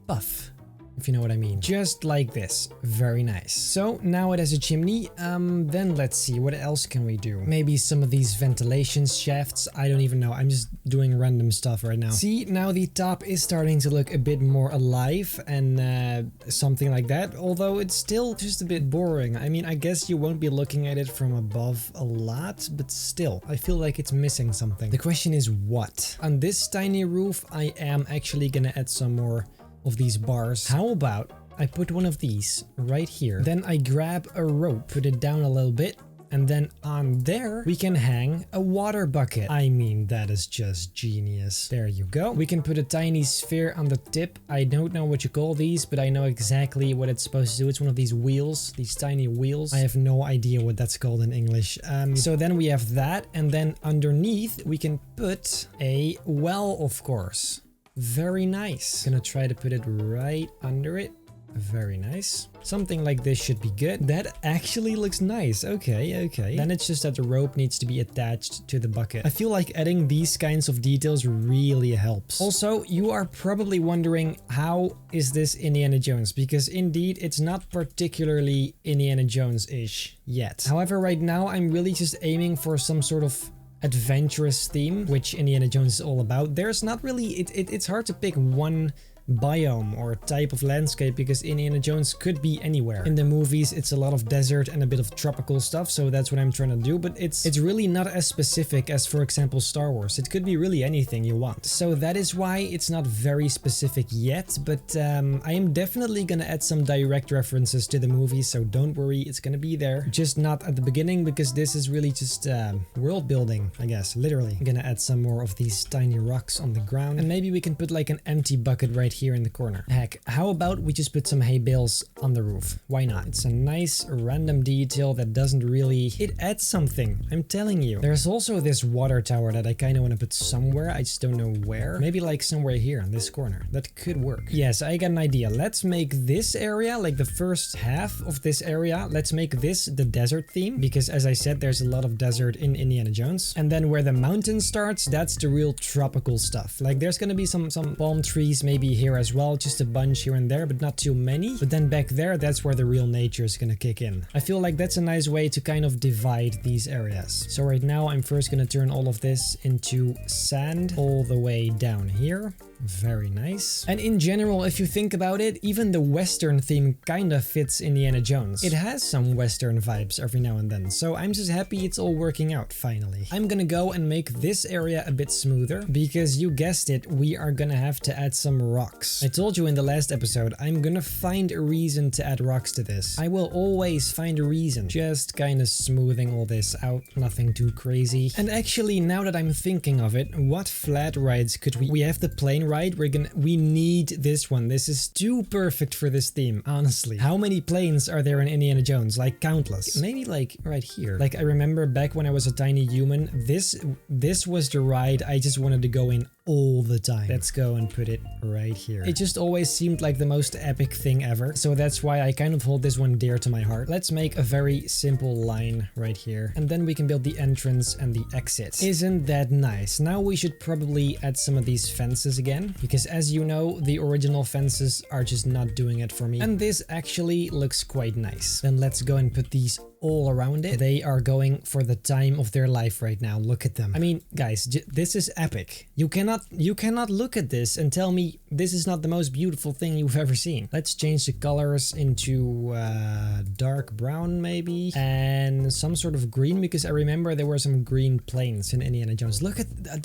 buff, if you know what I mean. Just like this. Very nice. So now it has a chimney. Then let's see, what else can we do? Maybe some of these ventilation shafts. I don't even know. I'm just doing random stuff right now. See, now the top is starting to look a bit more alive and something like that. Although it's still just a bit boring. I mean, I guess you won't be looking at it from above a lot, but still, I feel like it's missing something. The question is what? On this tiny roof, I am actually gonna add some more of these bars. How about I put one of these right here, then I grab a rope, put it down a little bit, and then on there we can hang a water bucket. I mean, that is just genius. There you go. We can put a tiny sphere on the tip. I don't know what you call these, but I know exactly what it's supposed to do. It's one of these wheels, these tiny wheels. I have no idea what that's called in English. So then we have that, and then underneath we can put a well, of course. Very nice. Gonna try to put it right under it. Very nice. Something like this should be good. That actually looks nice. Okay, okay. Then it's just that the rope needs to be attached to the bucket. I feel like adding these kinds of details really helps. Also, you are probably wondering, how is this Indiana Jones? Because indeed, it's not particularly Indiana Jones-ish yet. However, right now, I'm really just aiming for some sort of adventurous theme, which Indiana Jones is all about. There's not really, it's hard to pick one biome or type of landscape because Indiana Jones could be anywhere. In the movies it's a lot of desert and a bit of tropical stuff, so that's what I'm trying to do, but it's really not as specific as, for example, Star Wars. It could be really anything you want. So that is why it's not very specific yet, but I am definitely gonna add some direct references to the movies, so don't worry, it's gonna be there. Just not at the beginning because this is really just world building, I guess, literally. I'm gonna add some more of these tiny rocks on the ground, and maybe we can put like an empty bucket right here in the corner. Heck, how about we just put some hay bales on the roof? Why not? It's a nice random detail that doesn't really... It adds something, I'm telling you. There's also this water tower that I kind of want to put somewhere, I just don't know where. Maybe like somewhere here in this corner. That could work. Yes, I got an idea. Let's make this area, like the first half of this area, let's make this the desert theme, because as I said, there's a lot of desert in Indiana Jones. And then where the mountain starts, that's the real tropical stuff. Like there's gonna be some palm trees maybe here as well, just a bunch here and there, but not too many. But then back there, that's where the real nature is gonna kick in. I feel like that's a nice way to kind of divide these areas. So right now I'm first gonna turn all of this into sand all the way down here. Very nice. And in general, if you think about it, even the Western theme kinda fits Indiana Jones. It has some Western vibes every now and then, so I'm just happy it's all working out finally. I'm gonna go and make this area a bit smoother, because you guessed it, we are gonna have to add some rocks. I told you in the last episode, I'm gonna find a reason to add rocks to this. I will always find a reason. Just kinda smoothing all this out, nothing too crazy. And actually, now that I'm thinking of it, what flat rides could we have the plane ride. We need this one. This is too perfect for this theme, honestly. How many planes are there in Indiana Jones? Like countless. Maybe like right here. Like I remember back when I was a tiny human, this was the ride I just wanted to go in all the time. Let's go and put it right here. It just always seemed like the most epic thing ever, so that's why I kind of hold this one dear to my heart. Let's make a very simple line right here, and then we can build the entrance and the exit. Isn't that nice? Now we should probably add some of these fences again, because as you know, the original fences are just not doing it for me, and this actually looks quite nice. Then let's go and put these all around it. They are going for the time of their life right now. Look at them. I mean, guys, this is epic. You cannot look at this and tell me this is not the most beautiful thing you've ever seen. Let's change the colors into dark brown maybe, and some sort of green, because I remember there were some green planes in Indiana Jones. Look at that.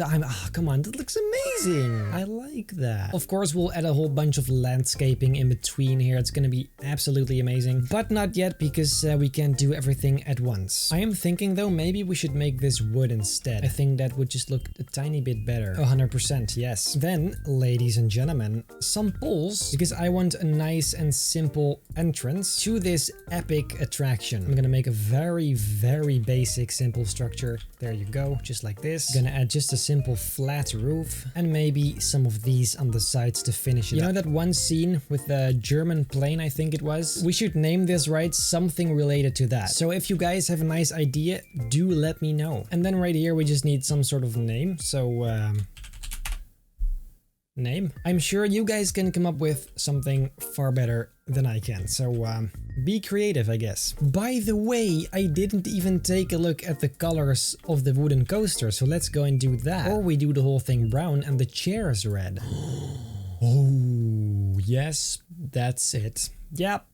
Come on, that looks amazing. I like that. Of course, we'll add a whole bunch of landscaping in between here. It's gonna be absolutely amazing, but not yet, because we can't do everything at once. I am thinking though, maybe we should make this wood instead. I think that would just look a tiny bit better. 100%, yes. Then, ladies and gentlemen, some poles, because I want a nice and simple entrance to this epic attraction. I'm gonna make a very, very basic, simple structure. There you go, just like this. Gonna add just a simple flat roof, and maybe some of these on the sides to finish it up. You know that one scene with the German plane, I think it was? We should name this, right? Something related to that. So if you guys have a nice idea, do let me know. And then right here, we just need some sort of name. So, name. I'm sure you guys can come up with something far better than I can. So, be creative, I guess. By the way, I didn't even take a look at the colors of the wooden coaster. So let's go and do that. Or we do the whole thing brown and the chairs red. Oh, yes, that's it. Yep.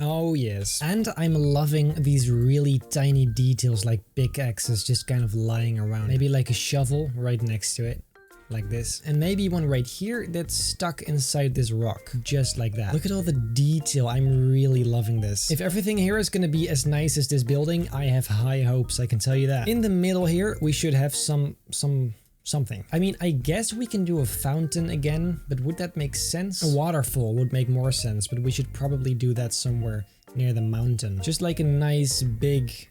Oh yes. And I'm loving these really tiny details like pickaxes just kind of lying around. Maybe like a shovel right next to it. Like this. And maybe one right here that's stuck inside this rock. Just like that. Look at all the detail. I'm really loving this. If everything here is gonna be as nice as this building, I have high hopes, I can tell you that. In the middle here, we should have something. I mean, I guess we can do a fountain again, but would that make sense? A waterfall would make more sense, but we should probably do that somewhere near the mountain. Just like a nice big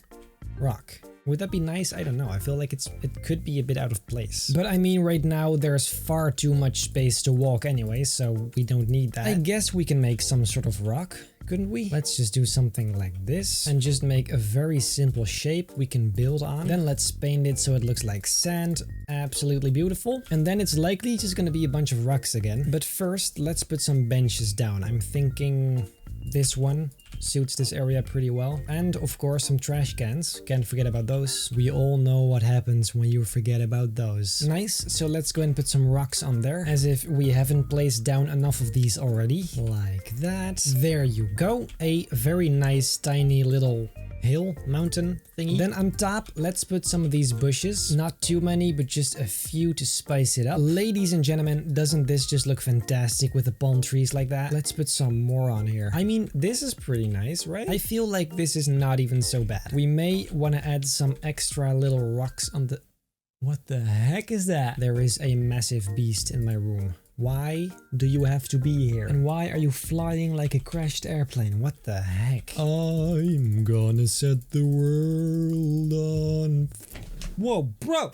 rock. Would that be nice? I don't know. I feel like it could be a bit out of place. But I mean, right now there's far too much space to walk anyway, so we don't need that. I guess we can make some sort of rock, couldn't we? Let's just do something like this and just make a very simple shape we can build on. Then let's paint it so it looks like sand. Absolutely beautiful. And then it's likely just gonna be a bunch of rocks again. But first, let's put some benches down. I'm thinking this one suits this area pretty well. And of course some trash cans, can't forget about those. We all know what happens when you forget about those. Nice, so let's go and put some rocks on there, as if we haven't placed down enough of these already. Like that. There you go. A very nice tiny little hill, mountain thingy. Then on top, let's put some of these bushes. Not too many, but just a few to spice it up. Ladies and gentlemen, doesn't this just look fantastic with the palm trees like that? Let's put some more on here. I mean, this is pretty nice, right? I feel like this is not even so bad. We may want to add some extra little rocks on the... What the heck is that? There is a massive beast in my room. Why do you have to be here? And why are you flying like a crashed airplane? What the heck? I'm gonna set the world on... Whoa, bro!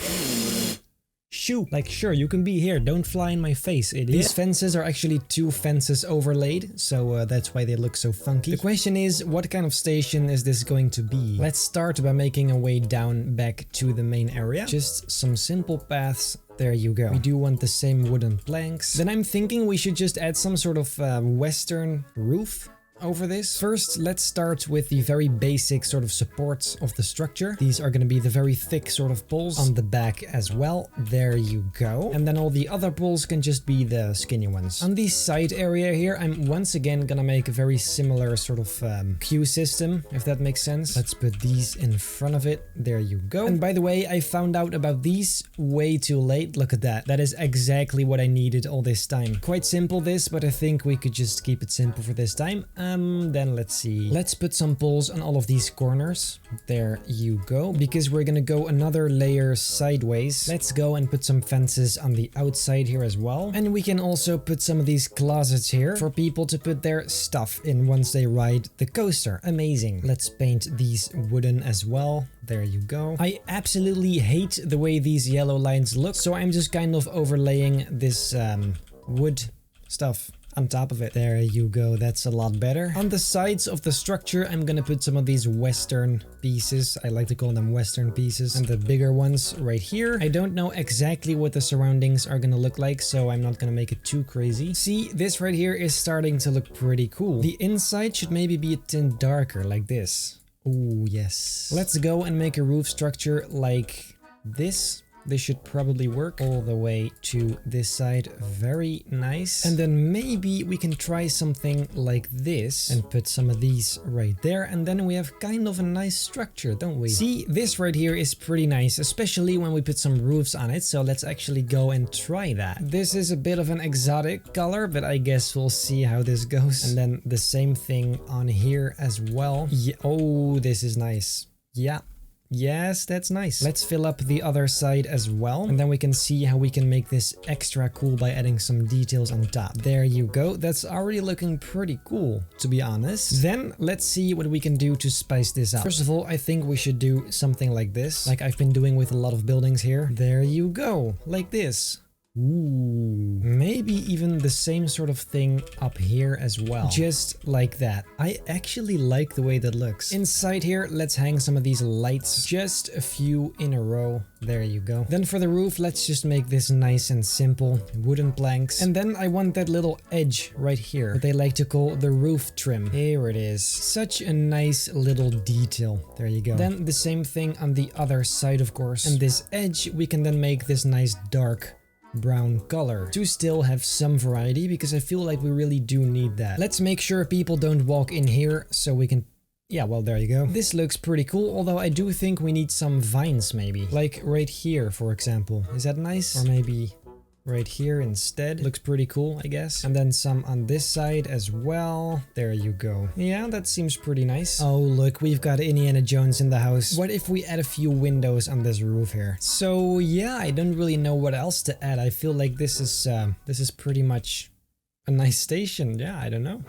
Shoot, like sure, you can be here, don't fly in my face, idiot. These fences are actually 2 fences overlaid, so that's why they look so funky. The question is, what kind of station is this going to be? Let's start by making a way down back to the main area. Just some simple paths. There you go. We do want the same wooden planks. Then I'm thinking we should just add some sort of western roof over this. First, let's start with the very basic sort of supports of the structure. These are going to be the very thick sort of poles on the back as well. There you go. And then all the other poles can just be the skinny ones. On the side area here, I'm once again gonna make a very similar sort of queue system, if that makes sense. Let's put these in front of it. There you go. And by the way, I found out about these way too late. Look at that. That is exactly what I needed all this time. Quite simple this, but I think we could just keep it simple for this time. Then let's see. Let's put some poles on all of these corners. There you go. Because we're gonna go another layer sideways. Let's go and put some fences on the outside here as well. And we can also put some of these closets here for people to put their stuff in once they ride the coaster. Amazing. Let's paint these wooden as well. There you go. I absolutely hate the way these yellow lines look, so I'm just kind of overlaying this wood stuff on top of it. There you go, that's a lot better. On the sides of the structure, I'm gonna put some of these western pieces. I like to call them western pieces. And the bigger ones right here. I don't know exactly what the surroundings are gonna look like, so I'm not gonna make it too crazy. See, this right here is starting to look pretty cool. The inside should maybe be a tint darker, like this. Oh, yes. Let's go and make a roof structure like this. This should probably work all the way to this side. Very nice. And then maybe we can try something like this and put some of these right there. And then we have kind of a nice structure, don't we? See, this right here is pretty nice, especially when we put some roofs on it. So let's actually go and try that. This is a bit of an exotic color, but I guess we'll see how this goes. And then the same thing on here as well. Yeah. Oh, this is nice. Yeah. Yes, that's nice. Let's fill up the other side as well. And then we can see how we can make this extra cool by adding some details on top. There you go. That's already looking pretty cool, to be honest. Then let's see what we can do to spice this up. First of all, I think we should do something like this, like I've been doing with a lot of buildings here. There you go, like this. Ooh, maybe even the same sort of thing up here as well. Just like that. I actually like the way that looks. Inside here, let's hang some of these lights. Just a few in a row. There you go. Then for the roof, let's just make this nice and simple. Wooden planks. And then I want that little edge right here, what they like to call the roof trim. Here it is. Such a nice little detail. There you go. Then the same thing on the other side, of course. And this edge, we can then make this nice dark brown color to still have some variety, because I feel like we really do need that. Let's make sure people don't walk in here so we can... Yeah, well, there you go. This looks pretty cool, although I do think we need some vines maybe. Like right here, for example. Is that nice? Or maybe right here instead. Looks pretty cool, I guess. And then some on this side as well. There you go. Yeah, that seems pretty nice. Oh, look, we've got Indiana Jones in the house. What if we add a few windows on this roof here? So yeah, I don't really know what else to add. I feel like this is pretty much a nice station. Yeah, I don't know.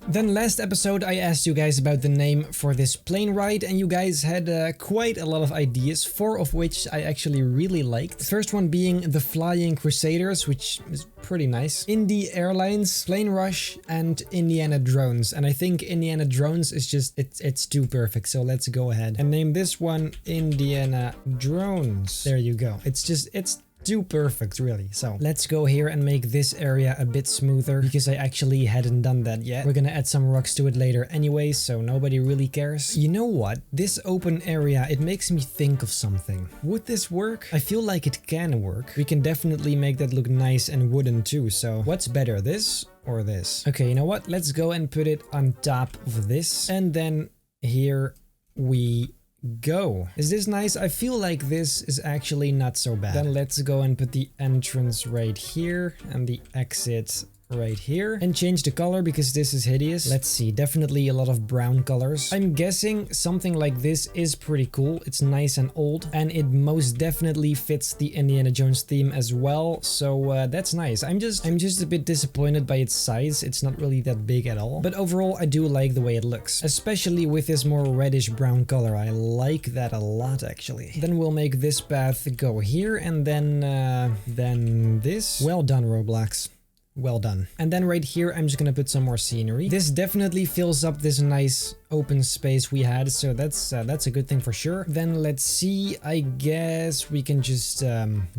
Then last episode I asked you guys about the name for this plane ride, and you guys had quite a lot of ideas, 4 of which I actually really liked. The first one being the Flying Crusaders, which is pretty nice. Indy Airlines, Plane Rush, and Indiana Drones. And I think Indiana Drones is just, it's too perfect. So let's go ahead and name this one Indiana Drones. There you go. It's too perfect, really. So let's go here and make this area a bit smoother because I actually hadn't done that yet. We're gonna add some rocks to it later anyway, so nobody really cares. You know what? This open area, it makes me think of something. Would this work? I feel like it can work. We can definitely make that look nice and wooden too, so what's better, this or this? Okay, you know what? Let's go and put it on top of this, and then here we go. Is this nice? I feel like this is actually not so bad. Then let's go and put the entrance right here and the exit right here and change the color because this is hideous. Let's see, definitely a lot of brown colors. I'm guessing something like this is pretty cool. It's nice and old, and it most definitely fits the Indiana Jones theme as well, so that's nice. I'm just a bit disappointed by its size. It's not really that big at all, but overall I do like the way it looks, especially with this more reddish brown color. I like that a lot, actually. Then we'll make this path go here, and then this. Well done, Roblox. Well done. And then right here, I'm just gonna put some more scenery. This definitely fills up this nice open space we had, so that's a good thing for sure. Then let's see, I guess we can just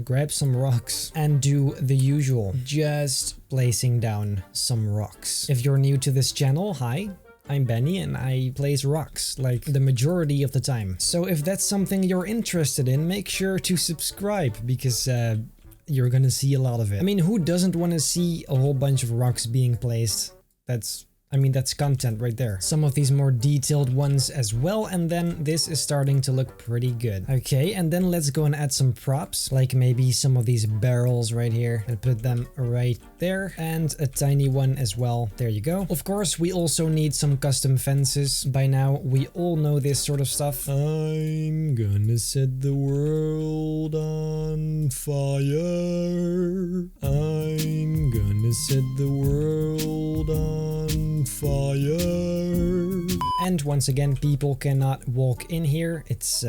grab some rocks and do the usual, just placing down some rocks. If you're new to this channel, hi. I'm Benny and I place rocks like the majority of the time. So if that's something you're interested in, make sure to subscribe because you're gonna see a lot of it. I mean, who doesn't want to see a whole bunch of rocks being placed? That's content right there. Some of these more detailed ones as well, and then this is starting to look pretty good. Okay, and then let's go and add some props, like maybe some of these barrels right here, and put them right there, and a tiny one as well. There you go. Of course, we also need some custom fences. By now, we all know this sort of stuff. I'm gonna set the world on fire. I'm gonna set the world on fire. And once again, people cannot walk in here. It's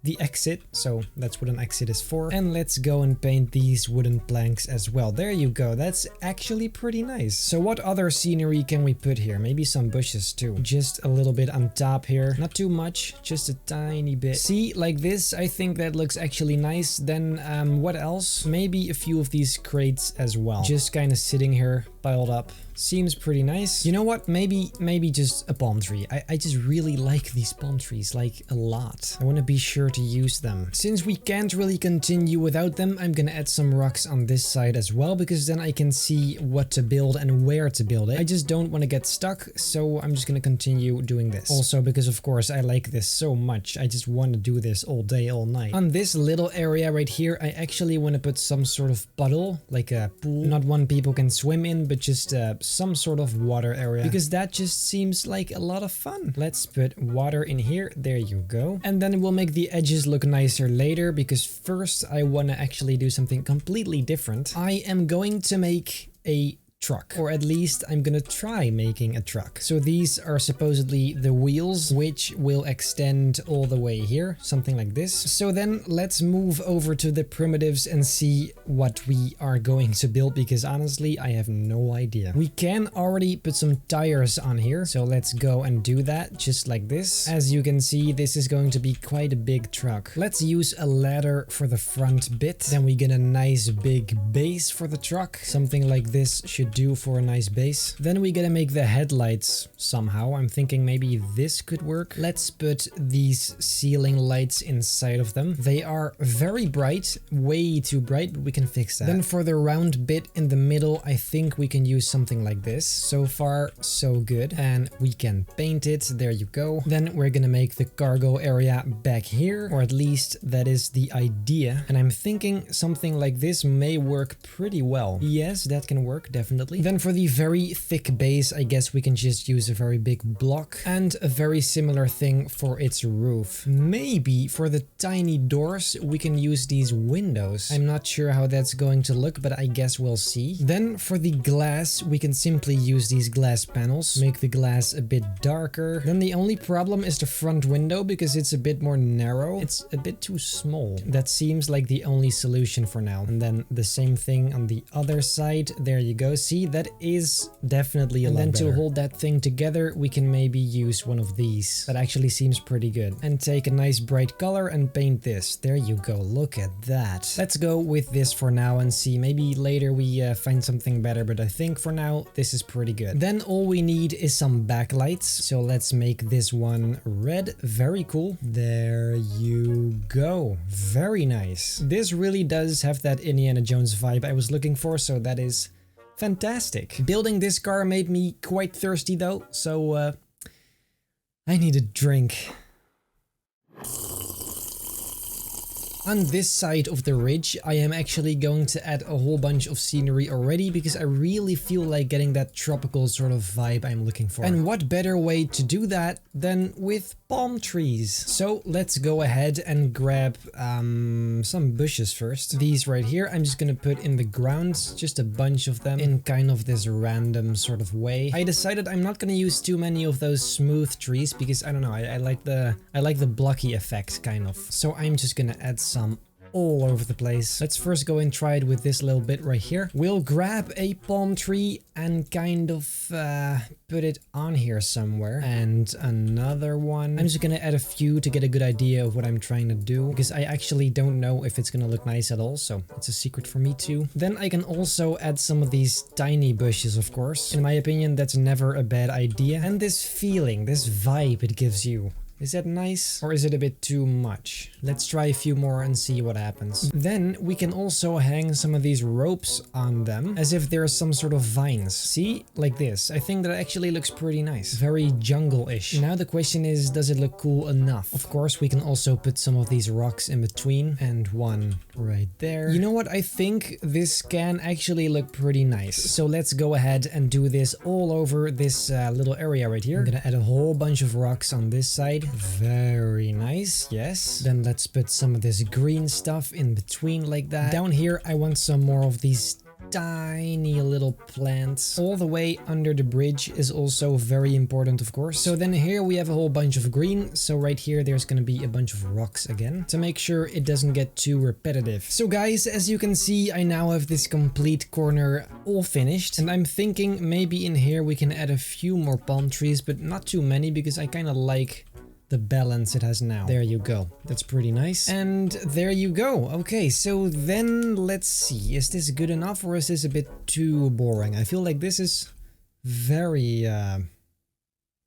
the exit, so that's what an exit is for. And let's go and paint these wooden planks as well. There you go. That's actually pretty nice. So what other scenery can we put here? Maybe some bushes too. Just a little bit on top here. Not too much, just a tiny bit. See, like this, I think that looks actually nice. Then what else? Maybe a few of these crates as well. Just kind of sitting here, piled up. Seems pretty nice. You know what? Maybe just a palm tree. I just really like these palm trees, like a lot. I want to be sure to use them. Since we can't really continue without them, I'm gonna add some rocks on this side as well, because then I can see what to build and where to build it. I just don't want to get stuck, so I'm just gonna continue doing this. Also because of course I like this so much. I just want to do this all day, all night. On this little area right here, I actually want to put some sort of puddle, like a pool. Not one people can swim in, but just some sort of water area, because that just seems like a lot of fun. Let's put water in here. There you go. And then we'll make the edges look nicer later, because first I want to actually do something completely different. I am going to make a truck, or at least I'm gonna try making a truck. So these are supposedly the wheels, which will extend all the way here, something like this. So then let's move over to the primitives and see what we are going to build, because honestly I have no idea. We can already put some tires on here, so let's go and do that just like this. As you can see, this is going to be quite a big truck. Let's use a ladder for the front bit, then we get a nice big base for the truck. Something like this should do for a nice base. Then we gotta make the headlights somehow. I'm thinking maybe this could work. Let's put these ceiling lights inside of them. They are very bright, way too bright, but we can fix that. Then for the round bit in the middle, I think we can use something like this. So far, so good. And we can paint it. There you go. Then we're gonna make the cargo area back here, or at least that is the idea. And I'm thinking something like this may work pretty well. Yes, that can work, definitely. Then for the very thick base, I guess we can just use a very big block, and a very similar thing for its roof. Maybe for the tiny doors, we can use these windows. I'm not sure how that's going to look, but I guess we'll see. Then for the glass, we can simply use these glass panels, make the glass a bit darker. Then the only problem is the front window, because it's a bit more narrow. It's a bit too small. That seems like the only solution for now. And then the same thing on the other side. There you go. see, that is definitely a lot better. And then to hold that thing together, we can maybe use one of these. That actually seems pretty good. And take a nice bright color and paint this. There you go. Look at that. Let's go with this for now and see. Maybe later we find something better, but I think for now, this is pretty good. Then all we need is some backlights. So let's make this one red. Very cool. There you go. Very nice. This really does have that Indiana Jones vibe I was looking for, so that is fantastic. Building this car made me quite thirsty though, so I need a drink. On this side of the ridge, I am actually going to add a whole bunch of scenery already because I really feel like getting that tropical sort of vibe I'm looking for. And what better way to do that than with palm trees? So let's go ahead and grab some bushes first. These right here, I'm just gonna put in the ground, just a bunch of them in kind of this random sort of way. I decided I'm not gonna use too many of those smooth trees because I don't know, I like the blocky effect kind of. So I'm just gonna add some all over the place. Let's first go and try it with this little bit right here. We'll grab a palm tree and kind of put it on here somewhere. And another one. I'm just gonna add a few to get a good idea of what I'm trying to do, because I actually don't know if it's gonna look nice at all, so it's a secret for me too. Then I can also add some of these tiny bushes, of course. In my opinion, that's never a bad idea. And this feeling, this vibe it gives you. Is that nice? Or is it a bit too much? Let's try a few more and see what happens. Then we can also hang some of these ropes on them as if they're some sort of vines. See? Like this. I think that actually looks pretty nice. Very jungle-ish. Now the question is, does it look cool enough? Of course, we can also put some of these rocks in between and one right there. You know what? I think this can actually look pretty nice. So let's go ahead and do this all over this little area right here. I'm gonna add a whole bunch of rocks on this side. Very nice, yes. Then let's put some of this green stuff in between like that. Down here, I want some more of these tiny little plants. All the way under the bridge is also very important, of course. So then here we have a whole bunch of green. So right here, there's gonna be a bunch of rocks again to make sure it doesn't get too repetitive. So guys, as you can see, I now have this complete corner all finished. And I'm thinking maybe in here we can add a few more palm trees, but not too many because I kind of like the balance it has now. There you go. That's pretty nice. And there you go. Okay, so then let's see. Is this good enough or is this a bit too boring? I feel like this is very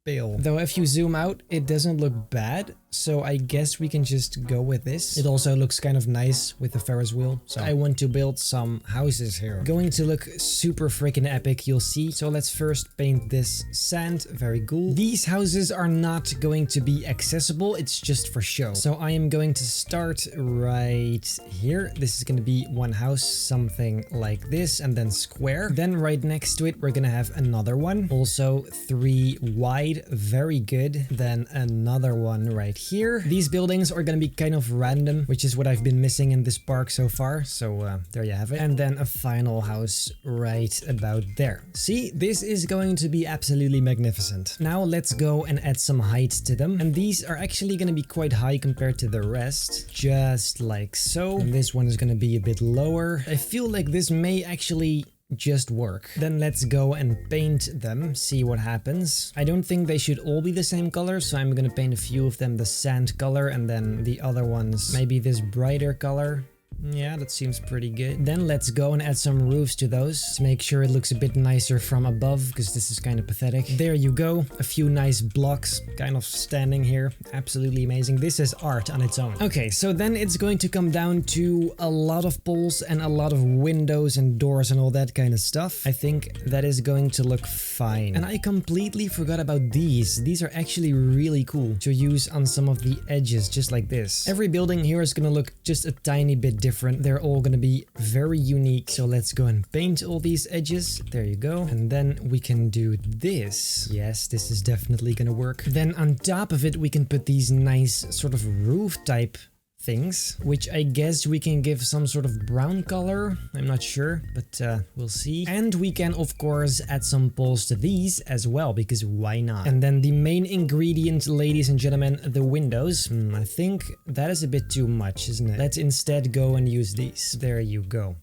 pale. Though if you zoom out, it doesn't look bad. So I guess we can just go with this. It also looks kind of nice with the Ferris wheel. So I want to build some houses here. Going to look super freaking epic, you'll see. So let's first paint this sand. Very cool. These houses are not going to be accessible. It's just for show. So I am going to start right here. This is going to be one house, something like this, and then square. Then right next to it, we're going to have another one. Also 3 wide. Very good. Then another one right here. These buildings are going to be kind of random, which is what I've been missing in this park so far. So there you have it. And then a final house right about there. See, this is going to be absolutely magnificent. Now let's go and add some height to them. And these are actually going to be quite high compared to the rest. Just like so. And this one is going to be a bit lower. I feel like this may actually just work. Then let's go and paint them, see what happens. I don't think they should all be the same color, so I'm gonna paint a few of them the sand color and then the other ones maybe this brighter color. Yeah, that seems pretty good. Then let's go and add some roofs to those to make sure it looks a bit nicer from above, because this is kind of pathetic. There you go. A few nice blocks kind of standing here. Absolutely amazing. This is art on its own. Okay, so then it's going to come down to a lot of poles and a lot of windows and doors and all that kind of stuff. I think that is going to look fine. And I completely forgot about these. These are actually really cool to use on some of the edges, just like this. Every building here is going to look just a tiny bit different. They're all gonna be very unique. So let's go and paint all these edges. There you go. And then we can do this. Yes, this is definitely gonna work. Then on top of it, we can put these nice sort of roof type things, which I guess we can give some sort of brown color. I'm not sure, but we'll see. And we can, of course, add some poles to these as well, because why not? And then the main ingredient, ladies and gentlemen, the windows. I think that is a bit too much, isn't it? Let's instead go and use these. There you go.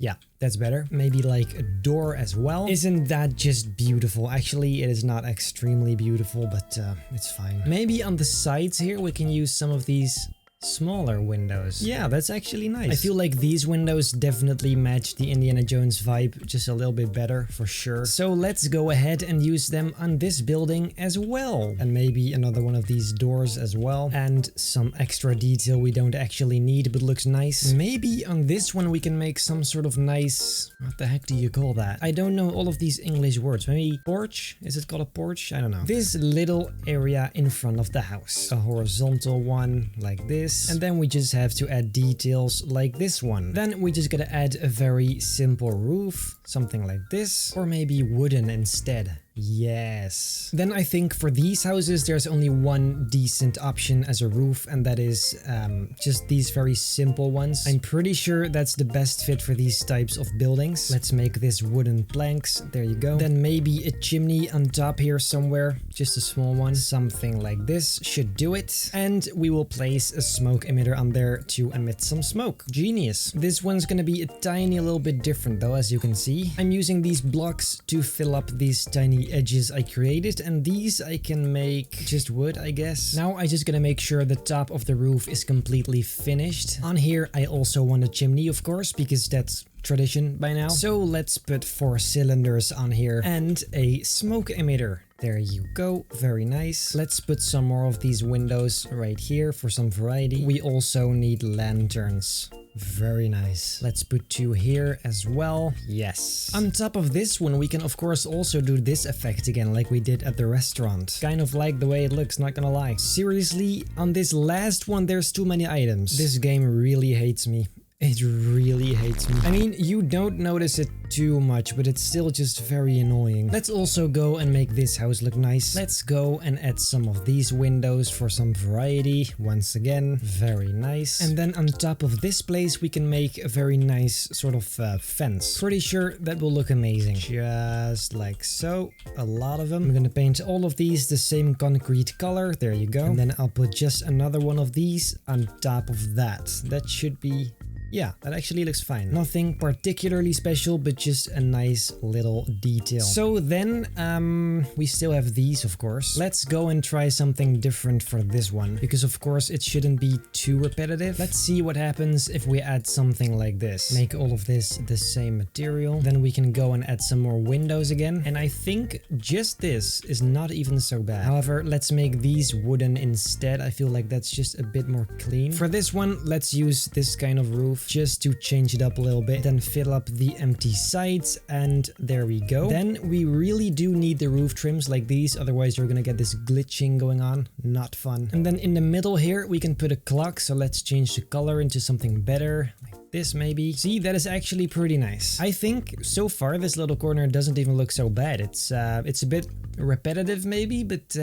Yeah, that's better. Maybe like a door as well. Isn't that just beautiful? Actually, it is not extremely beautiful, but it's fine. Maybe on the sides here, we can use some of these smaller windows. Yeah, that's actually nice. I feel like these windows definitely match the Indiana Jones vibe just a little bit better for sure. So let's go ahead and use them on this building as well. And maybe another one of these doors as well. And some extra detail we don't actually need but looks nice. Maybe on this one we can make some sort of nice... What the heck do you call that? I don't know all of these English words. Maybe porch? Is it called a porch? I don't know. This little area in front of the house. A horizontal one like this. And then we just have to add details like this one. Then we just gotta add a very simple roof, something like this, or maybe wooden instead. Yes. Then I think for these houses there's only one decent option as a roof, and that is just these very simple ones. I'm pretty sure that's the best fit for these types of buildings. Let's make this wooden planks. There you go. Then maybe a chimney on top here somewhere, just a small one. Something like this should do it. And we will place a smoke emitter on there to emit some smoke. Genius. This one's gonna be a tiny little bit different though, as you can see. I'm using these blocks to fill up these tiny edges I created, and these I can make just wood, I guess. Now I just gotta make sure the top of the roof is completely finished. On here I also want a chimney, of course, because that's tradition by now. So let's put 4 cylinders on here and a smoke emitter. There you go, very nice. Let's put some more of these windows right here for some variety. We also need lanterns. Very nice. Let's put 2 here as well. Yes. On top of this one, we can of course also do this effect again, like we did at the restaurant. Kind of like the way it looks, not gonna lie. Seriously, on this last one, there's too many items. This game really hates me. It really hates me. I mean, you don't notice it too much, but it's still just very annoying. Let's also go and make this house look nice. Let's go and add some of these windows for some variety. Once again, very nice. And then on top of this place, we can make a very nice sort of fence. Pretty sure that will look amazing. Just like so. A lot of them. I'm gonna paint all of these the same concrete color. There you go. And then I'll put just another one of these on top of that. That should be... Yeah, that actually looks fine. Nothing particularly special, but just a nice little detail. So then, we still have these, of course. Let's go and try something different for this one, because of course it shouldn't be too repetitive. Let's see what happens if we add something like this. Make all of this the same material. Then we can go and add some more windows again. And I think just this is not even so bad. However, let's make these wooden instead. I feel like that's just a bit more clean. For this one, let's use this kind of roof just to change it up a little bit, then fill up the empty sides, and there we go. Then we really do need the roof trims like these, otherwise you're gonna get this glitching going on. Not fun. And then in the middle here we can put a clock, so let's change the color into something better, like this maybe. See, that is actually pretty nice. I think so far this little corner doesn't even look so bad. It's a bit repetitive maybe, but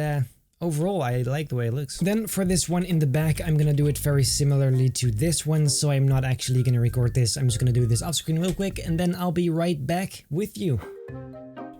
overall, I like the way it looks. Then for this one in the back, I'm gonna do it very similarly to this one, so I'm not actually gonna record this. I'm just gonna do this off screen real quick, and then I'll be right back with you.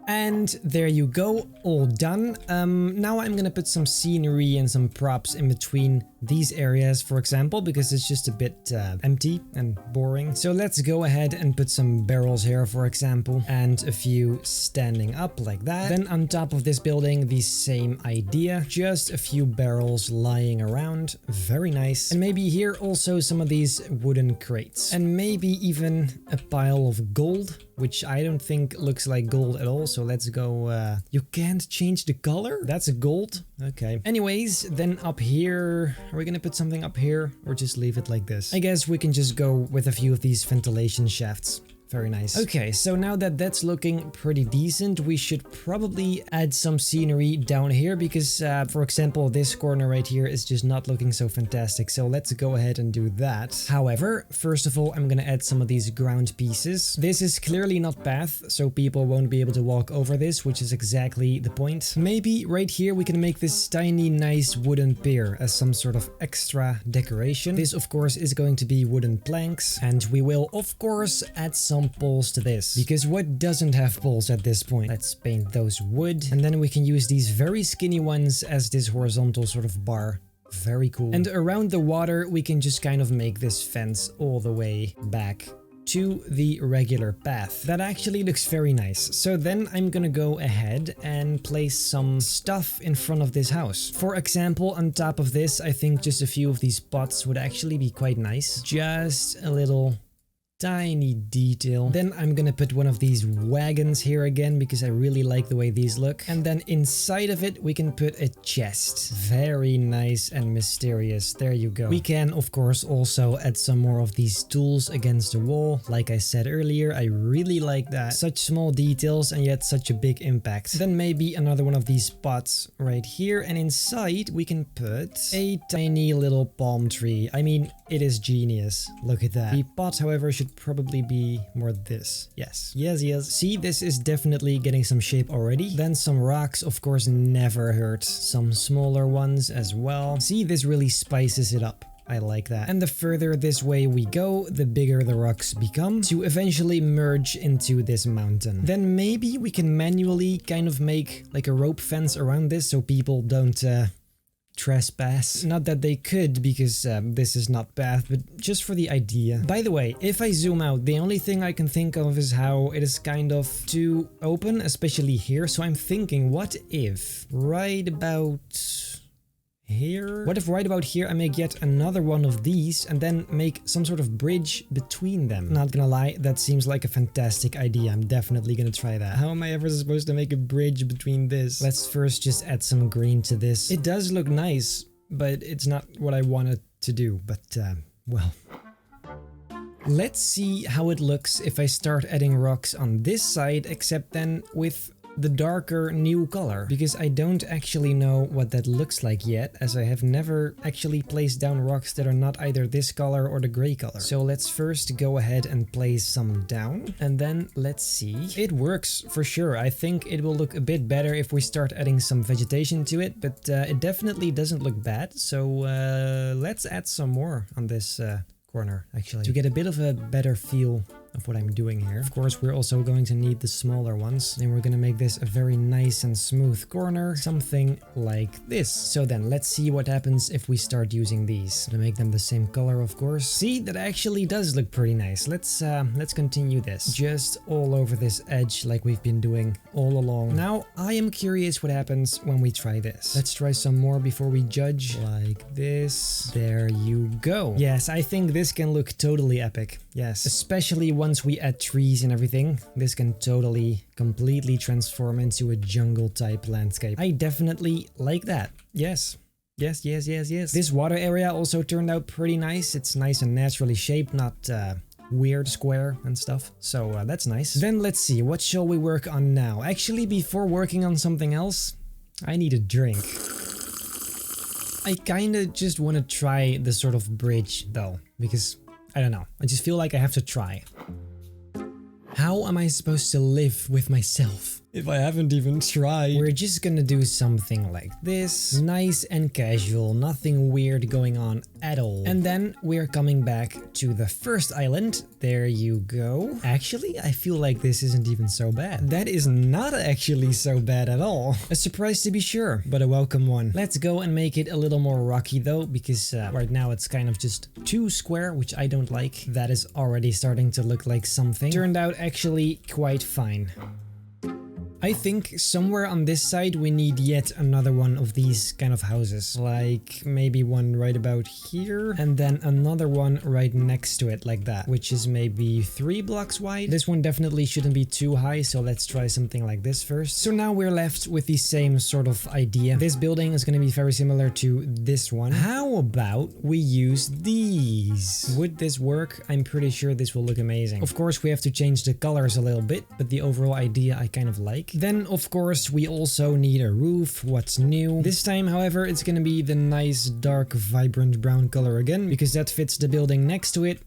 And there you go, all done. Now I'm gonna put some scenery and some props in between these areas, for example, because it's just a bit empty and boring. So let's go ahead and put some barrels here, for example, and a few standing up like that. Then on top of this building, the same idea, just a few barrels lying around. Very nice. And maybe here also some of these wooden crates, and maybe even a pile of gold, which I don't think looks like gold at all. So let's go, you can't change the color? That's a gold? Okay. Anyways, then up here, are we gonna put something up here or just leave it like this? I guess we can just go with a few of these ventilation shafts. Very nice. Okay, so now that that's looking pretty decent, we should probably add some scenery down here because, for example, this corner right here is just not looking so fantastic. So let's go ahead and do that. However, first of all, I'm gonna add some of these ground pieces. This is clearly not path, so people won't be able to walk over this, which is exactly the point. Maybe right here we can make this tiny, nice wooden pier as some sort of extra decoration. This, of course, is going to be wooden planks, and we will, of course, add some poles to this, because what doesn't have poles at this point? Let's paint those wood, and then we can use these very skinny ones as this horizontal sort of bar. Very cool. And around the water we can just kind of make this fence all the way back to the regular path. That actually looks very nice. So then I'm gonna go ahead and place some stuff in front of this house. For example, on top of this, I think just a few of these pots would actually be quite nice. Just a little tiny detail. Then I'm gonna put one of these wagons here again because I really like the way these look. And then inside of it we can put a chest. Very nice and mysterious. There you go. We can of course also add some more of these tools against the wall. Like I said earlier, I really like that. Such small details and yet such a big impact. Then maybe another one of these pots right here, and inside we can put a tiny little palm tree. I mean, it is genius. Look at that. The pot, however, should probably be more this. Yes. See, this is definitely getting some shape already. Then some rocks, of course, never hurt. Some smaller ones as well. See, this really spices it up. I like that. And the further this way we go, the bigger the rocks become to eventually merge into this mountain. Then maybe we can manually kind of make like a rope fence around this so people don't trespass. Not that they could, because this is not path, but just for the idea. By the way, if I zoom out, the only thing I can think of is how it is kind of too open, especially here. So I'm thinking, what if right about here? What if right about here I make yet another one of these and then make some sort of bridge between them? Not gonna lie, that seems like a fantastic idea. I'm definitely gonna try that. How am I ever supposed to make a bridge between this? Let's first just add some green to this. It does look nice, but it's not what I wanted to do. But, well. Let's see how it looks if I start adding rocks on this side, except then with the darker new color, because I don't actually know what that looks like yet, as I have never actually placed down rocks that are not either this color or the gray color. So let's first go ahead and place some down, and then let's see. It works for sure. I think it will look a bit better if we start adding some vegetation to it, but it definitely doesn't look bad. So let's add some more on this corner, actually, to get a bit of a better feel of what I'm doing here. Of course, we're also going to need the smaller ones. Then we're gonna make this a very nice and smooth corner, something like this. So then let's see what happens if we start using these. To make them the same color, of course. See, that actually does look pretty nice. Let's continue this just all over this edge like we've been doing all along. Now I am curious what happens when we try this. Let's try some more before we judge. Like this. There you go. Yes, I think this can look totally epic. Yes, especially once we add trees and everything, this can totally, completely transform into a jungle type landscape. I definitely like that. Yes. Yes. This water area also turned out pretty nice. It's nice and naturally shaped, not weird square and stuff. So that's nice. Then let's see, what shall we work on now? Actually, before working on something else, I need a drink. I kinda just want to try the sort of bridge though, because I don't know. I just feel like I have to try. How am I supposed to live with myself if I haven't even tried? We're just gonna do something like this. Nice and casual, nothing weird going on at all. And then we're coming back to the first island. There you go. Actually, I feel like this isn't even so bad. That is not actually so bad at all. A surprise to be sure, but a welcome one. Let's go and make it a little more rocky though, because right now it's kind of just too square, which I don't like. That is already starting to look like something. Turned out actually quite fine. I think somewhere on this side we need yet another one of these kind of houses. Like maybe one right about here and then another one right next to it like that, which is maybe 3 blocks wide. This one definitely shouldn't be too high, so let's try something like this first. So now we're left with the same sort of idea. This building is going to be very similar to this one. How about we use these? Would this work? I'm pretty sure this will look amazing. Of course, we have to change the colors a little bit, but the overall idea I kind of like. Then, of course, we also need a roof. What's new? This time, however, it's gonna be the nice, dark, vibrant brown color again, because that fits the building next to it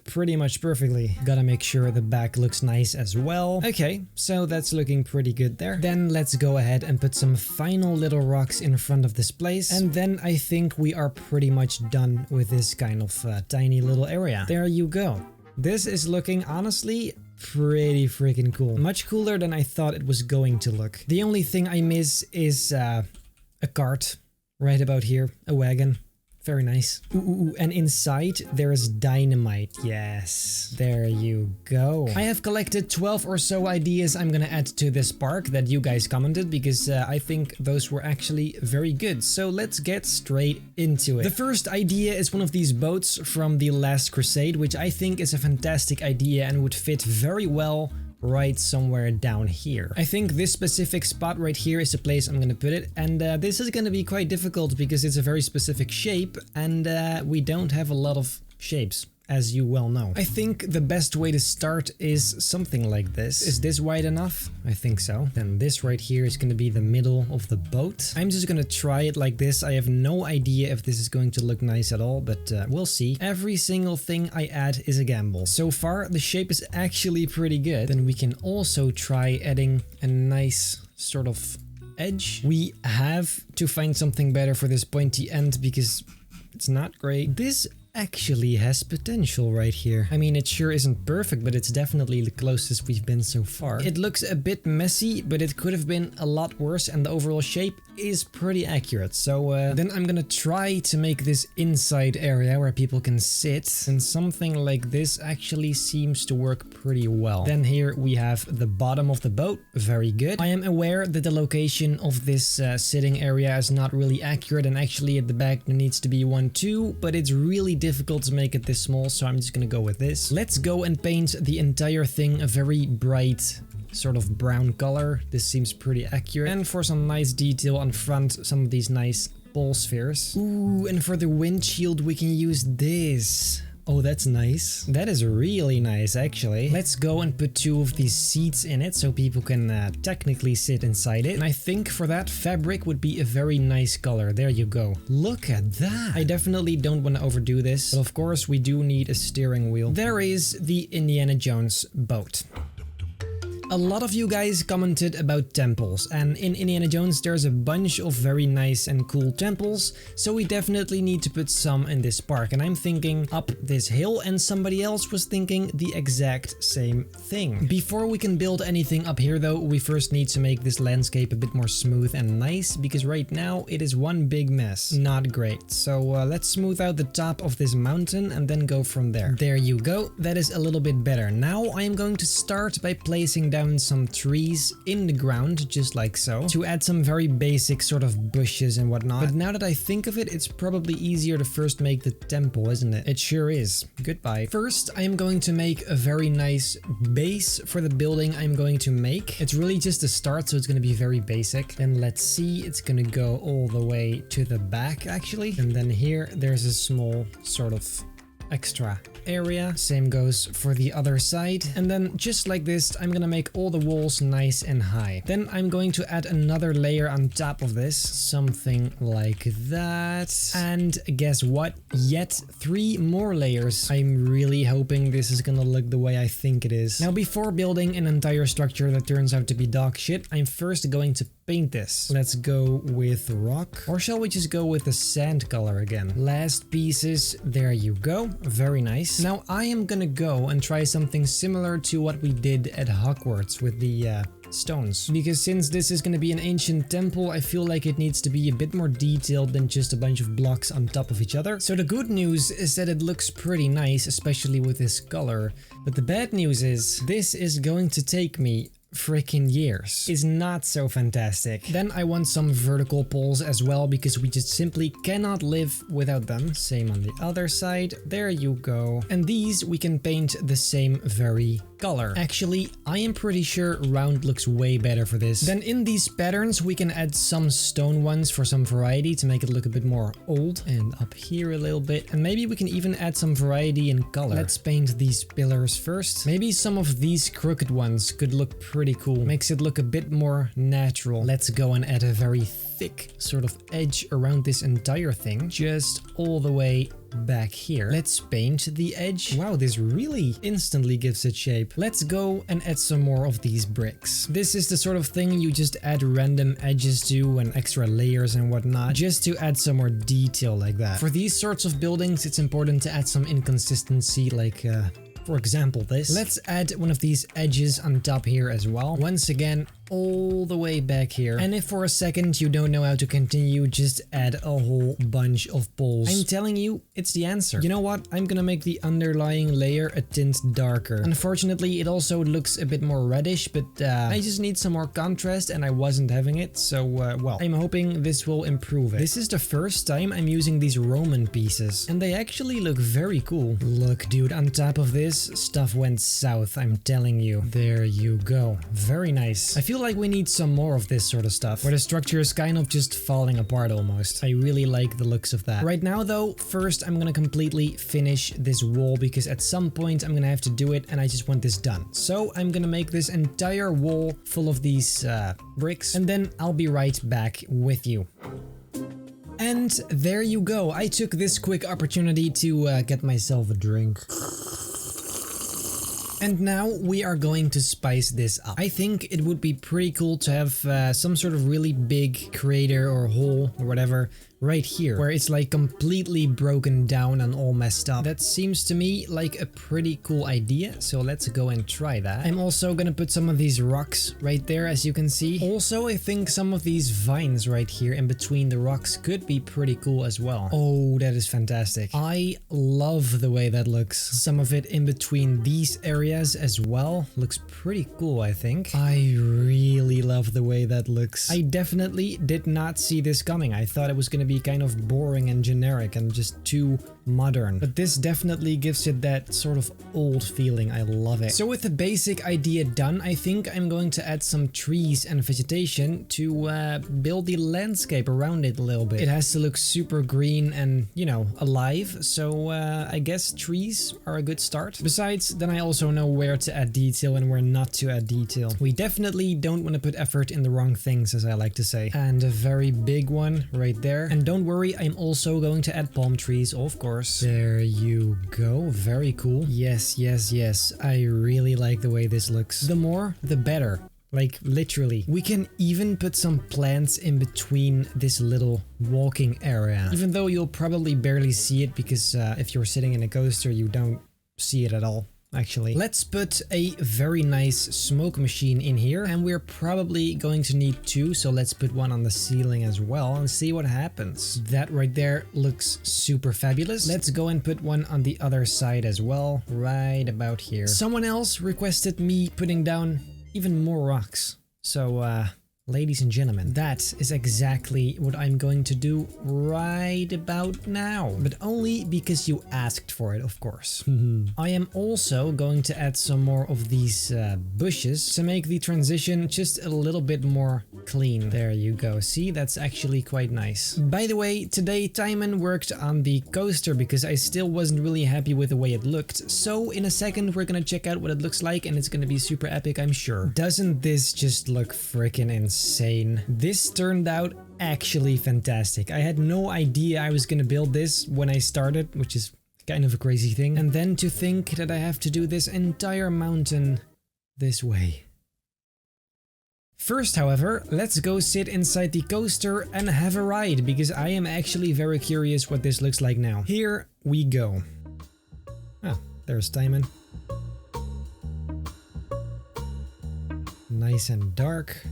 pretty much perfectly. Gotta make sure the back looks nice as well. Okay, so that's looking pretty good there. Then let's go ahead and put some final little rocks in front of this place. And then I think we are pretty much done with this kind of tiny little area. There you go. This is looking, honestly, pretty freaking cool. Much cooler than I thought it was going to look. The only thing I miss is a cart right about here, a wagon. Very nice. Ooh, and inside there is dynamite. Yes, there you go. I have collected 12 or so ideas I'm gonna add to this park that you guys commented, because I think those were actually very good. So let's get straight into it. The first idea is one of these boats from The Last Crusade, which I think is a fantastic idea and would fit very well right somewhere down here. I think this specific spot right here is the place I'm gonna put it, and this is gonna be quite difficult because it's a very specific shape, and we don't have a lot of shapes, as you well know. I think the best way to start is something like this. Is this wide enough? I think so. Then this right here is going to be the middle of the boat. I'm just going to try it like this. I have no idea if this is going to look nice at all, but we'll see. Every single thing I add is a gamble. So far, the shape is actually pretty good. Then we can also try adding a nice sort of edge. We have to find something better for this pointy end because it's not great. This actually has potential right here. I mean, it sure isn't perfect, but it's definitely the closest we've been so far. It looks a bit messy, but it could have been a lot worse, and the overall shape is pretty accurate. So then I'm gonna try to make this inside area where people can sit, and something like this actually seems to work pretty well. Then here we have the bottom of the boat. Very good. I am aware that the location of this sitting area is not really accurate, and actually at the back there needs to be one too, but it's really difficult to make it this small, so I'm just gonna go with this. Let's go and paint the entire thing a very bright sort of brown color. This seems pretty accurate. And for some nice detail on front, some of these nice ball spheres. Ooh, and for the windshield we can use this. Oh, that's nice. That is really nice, actually. Let's go and put 2 of these seats in it so people can technically sit inside it. And I think for that, fabric would be a very nice color. There you go. Look at that. I definitely don't want to overdo this, but of course we do need a steering wheel. There is the Indiana Jones boat. A lot of you guys commented about temples, and in Indiana Jones there's a bunch of very nice and cool temples, so we definitely need to put some in this park, and I'm thinking up this hill, and somebody else was thinking the exact same thing. Before we can build anything up here though, we first need to make this landscape a bit more smooth and nice, because right now it is one big mess. Not great. So let's smooth out the top of this mountain and then go from there. There you go. That is a little bit better. Now I am going to start by placing down some trees in the ground, just like so, to add some very basic sort of bushes and whatnot. But now that I think of it, it's probably easier to first make the temple, isn't it? It sure is. Goodbye. First, I am going to make a very nice base for the building I'm going to make. It's really just a start, so it's going to be very basic. Then let's see, it's going to go all the way to the back, actually. And then here, there's a small sort of extra area. Same goes for the other side. And then just like this, I'm gonna make all the walls nice and high. Then I'm going to add another layer on top of this, something like that. And guess what? Yet 3 more layers. I'm really hoping this is gonna look the way I think it is. Now, before building an entire structure that turns out to be dog shit, I'm first going to paint this. Let's go with rock, or shall we just go with the sand color again? Last pieces, there you go. Very nice. Now I am gonna go and try something similar to what we did at Hogwarts with the stones, because since this is going to be an ancient temple, I feel like it needs to be a bit more detailed than just a bunch of blocks on top of each other. So the good news is that it looks pretty nice, especially with this color, but the bad news is this is going to take me freaking years. Is not so fantastic. Then I want some vertical poles as well, because we just simply cannot live without them. Same on the other side. There you go. And these we can paint the same very color. Actually, I am pretty sure round looks way better for this. Then in these patterns we can add some stone ones for some variety to make it look a bit more old. And up here a little bit. And maybe we can even add some variety in color. Let's paint these pillars first. Maybe some of these crooked ones could look pretty cool. Makes it look a bit more natural. Let's go and add a very thick sort of edge around this entire thing, just all the way back here. Let's paint the edge. Wow, this really instantly gives it shape. Let's go and add some more of these bricks. This is the sort of thing you just add random edges to and extra layers and whatnot, just to add some more detail like that. For these sorts of buildings, it's important to add some inconsistency, like for example this. Let's add one of these edges on top here as well. Once again, all the way back here. And if for a second you don't know how to continue, just add a whole bunch of poles. I'm telling you, it's the answer. You know what? I'm gonna make the underlying layer a tint darker. Unfortunately, it also looks a bit more reddish, but I just need some more contrast and I wasn't having it. So, well, I'm hoping this will improve it. This is the first time I'm using these Roman pieces and they actually look very cool. Look, dude, on top of this, stuff went south, I'm telling you. There you go. Very nice. I feel like we need some more of this sort of stuff, where the structure is kind of just falling apart almost. I really like the looks of that. Right now though, first I'm gonna completely finish this wall because at some point I'm gonna have to do it and I just want this done. So I'm gonna make this entire wall full of these bricks and then I'll be right back with you. And there you go. I took this quick opportunity to get myself a drink. And now we are going to spice this up. I think it would be pretty cool to have some sort of really big crater or hole or whatever right here, where it's like completely broken down and all messed up. That seems to me like a pretty cool idea, so let's go and try that. I'm also gonna put some of these rocks right there, as you can see. Also, I think some of these vines right here in between the rocks could be pretty cool as well. Oh, that is fantastic. I love the way that looks. Some of it in between these areas as well looks pretty cool, I think. I really love the way that looks. I definitely did not see this coming. I thought it was gonna be kind of boring and generic and just too modern, but this definitely gives it that sort of old feeling. I love it. So with the basic idea done, I think I'm going to add some trees and vegetation to build the landscape around it a little bit. It has to look super green and, you know, alive, so I guess trees are a good start. Besides, then I also know where to add detail and where not to add detail. We definitely don't want to put effort in the wrong things, as I like to say. And a very big one right there. And don't worry, I'm also going to add palm trees, of course. There you go. Very cool. Yes, yes, yes. I really like the way this looks. The more, the better. Like, literally. We can even put some plants in between this little walking area. Even though you'll probably barely see it because if you're sitting in a coaster, you don't see it at all. Actually, let's put a very nice smoke machine in here, and we're probably going to need two, so let's put one on the ceiling as well and see what happens. That right there looks super fabulous. Let's go and put one on the other side as well, right about here. Someone else requested me putting down even more rocks, so ladies and gentlemen, that is exactly what I'm going to do right about now. But only because you asked for it, of course. I am also going to add some more of these bushes to make the transition just a little bit more clean. There you go. See, that's actually quite nice. By the way, today Timon worked on the coaster because I still wasn't really happy with the way it looked. So in a second, we're gonna check out what it looks like and it's gonna be super epic, I'm sure. Doesn't this just look freaking insane? This turned out actually fantastic. I had no idea I was gonna build this when I started, which is kind of a crazy thing. And then to think that I have to do this entire mountain this way. First, however, let's go sit inside the coaster and have a ride, because I am actually very curious what this looks like now. Here we go. Ah, there's Timon. Nice and dark.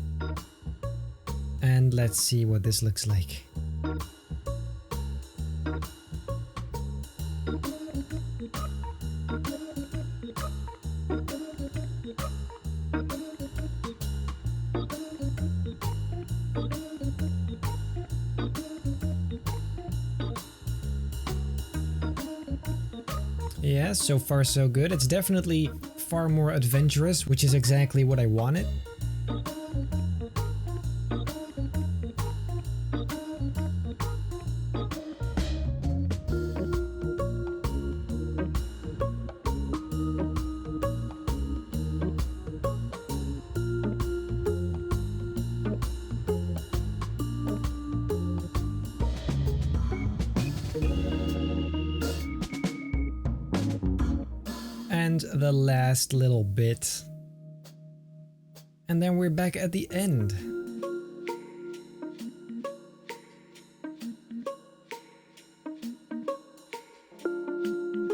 And let's see what this looks like. Yeah, so far so good. It's definitely far more adventurous, which is exactly what I wanted. And the last little bit. And then we're back at the end.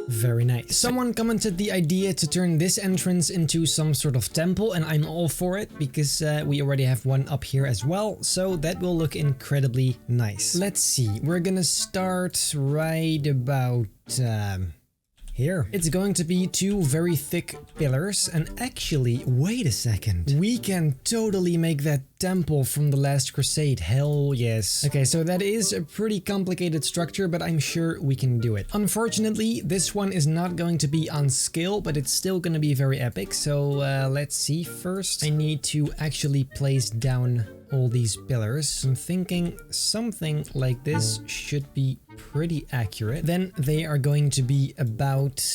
Very nice. Someone commented the idea to turn this entrance into some sort of temple, and I'm all for it because we already have one up here as well, so that will look incredibly nice. Let's see, we're gonna start right about here. It's going to be 2 very thick pillars, and actually, wait a second. We can totally make that temple from the Last Crusade. Hell yes. Okay, so that is a pretty complicated structure, but I'm sure we can do it. Unfortunately, this one is not going to be on scale, but it's still going to be very epic. So let's see. First, I need to actually place down all these pillars. I'm thinking something like this should be pretty accurate. Then they are going to be about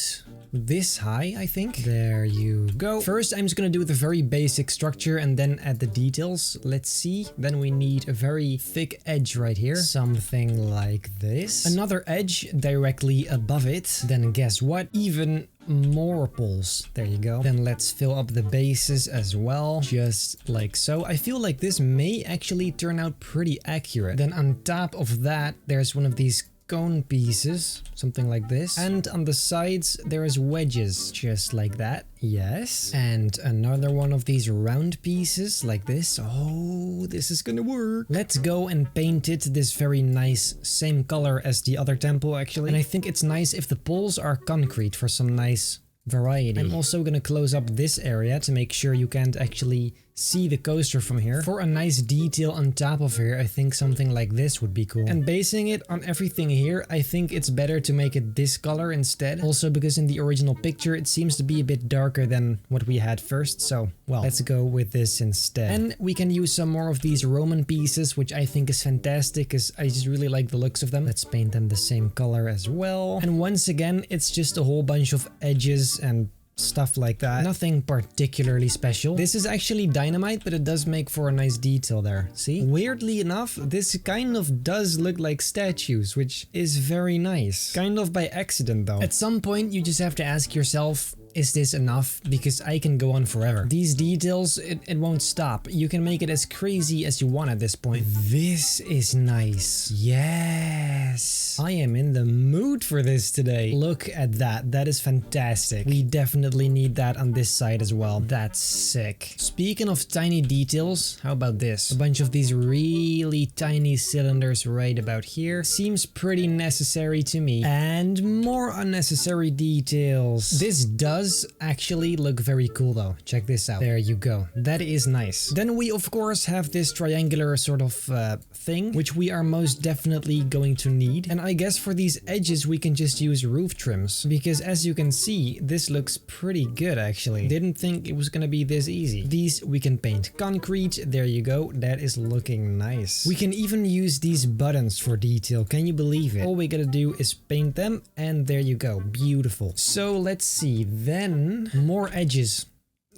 this high, I think. There you go. First, I'm just gonna do the very basic structure and then add the details. Let's see. Then we need a very thick edge right here. Something like this. Another edge directly above it. Then guess what? Even more poles. There you go. Then let's fill up the bases as well, just like so. I feel like this may actually turn out pretty accurate. Then on top of that, there's one of these cone pieces, something like this, and on the sides there is wedges, just like that. Yes, and another one of these round pieces like this. Oh, this is gonna work. Let's go and paint it this very nice same color as the other temple actually, and I think it's nice if the poles are concrete for some nice variety. I'm also gonna close up this area to make sure you can't actually see the coaster from here. For a nice detail on top of here, I think something like this would be cool. And basing it on everything here, I think it's better to make it this color instead. Also because in the original picture, it seems to be a bit darker than what we had first. So, well, let's go with this instead. And we can use some more of these Roman pieces, which I think is fantastic because I just really like the looks of them. Let's paint them the same color as well. And once again, it's just a whole bunch of edges and stuff like that. Nothing particularly special. This is actually dynamite, but it does make for a nice detail there. See? Weirdly enough, this kind of does look like statues, which is very nice. Kind of by accident though. At some point, you just have to ask yourself, is this enough? Because I can go on forever. These details, it won't stop. You can make it as crazy as you want at this point. This is nice. Yes. I am in the mood for this today. Look at that. That is fantastic. We definitely need that on this side as well. That's sick. Speaking of tiny details, how about this? A bunch of these really tiny cylinders right about here. Seems pretty necessary to me. And more unnecessary details. This does actually look very cool though. Check this out. There you go. That is nice. Then we of course have this triangular sort of thing, which we are most definitely going to need. And I guess for these edges we can just use roof trims, because as you can see, this looks pretty good actually. Didn't think it was gonna be this easy. These we can paint concrete. There you go. That is looking nice. We can even use these buttons for detail. Can you believe it? All we gotta do is paint them and there you go. Beautiful. So let's see. Then more edges.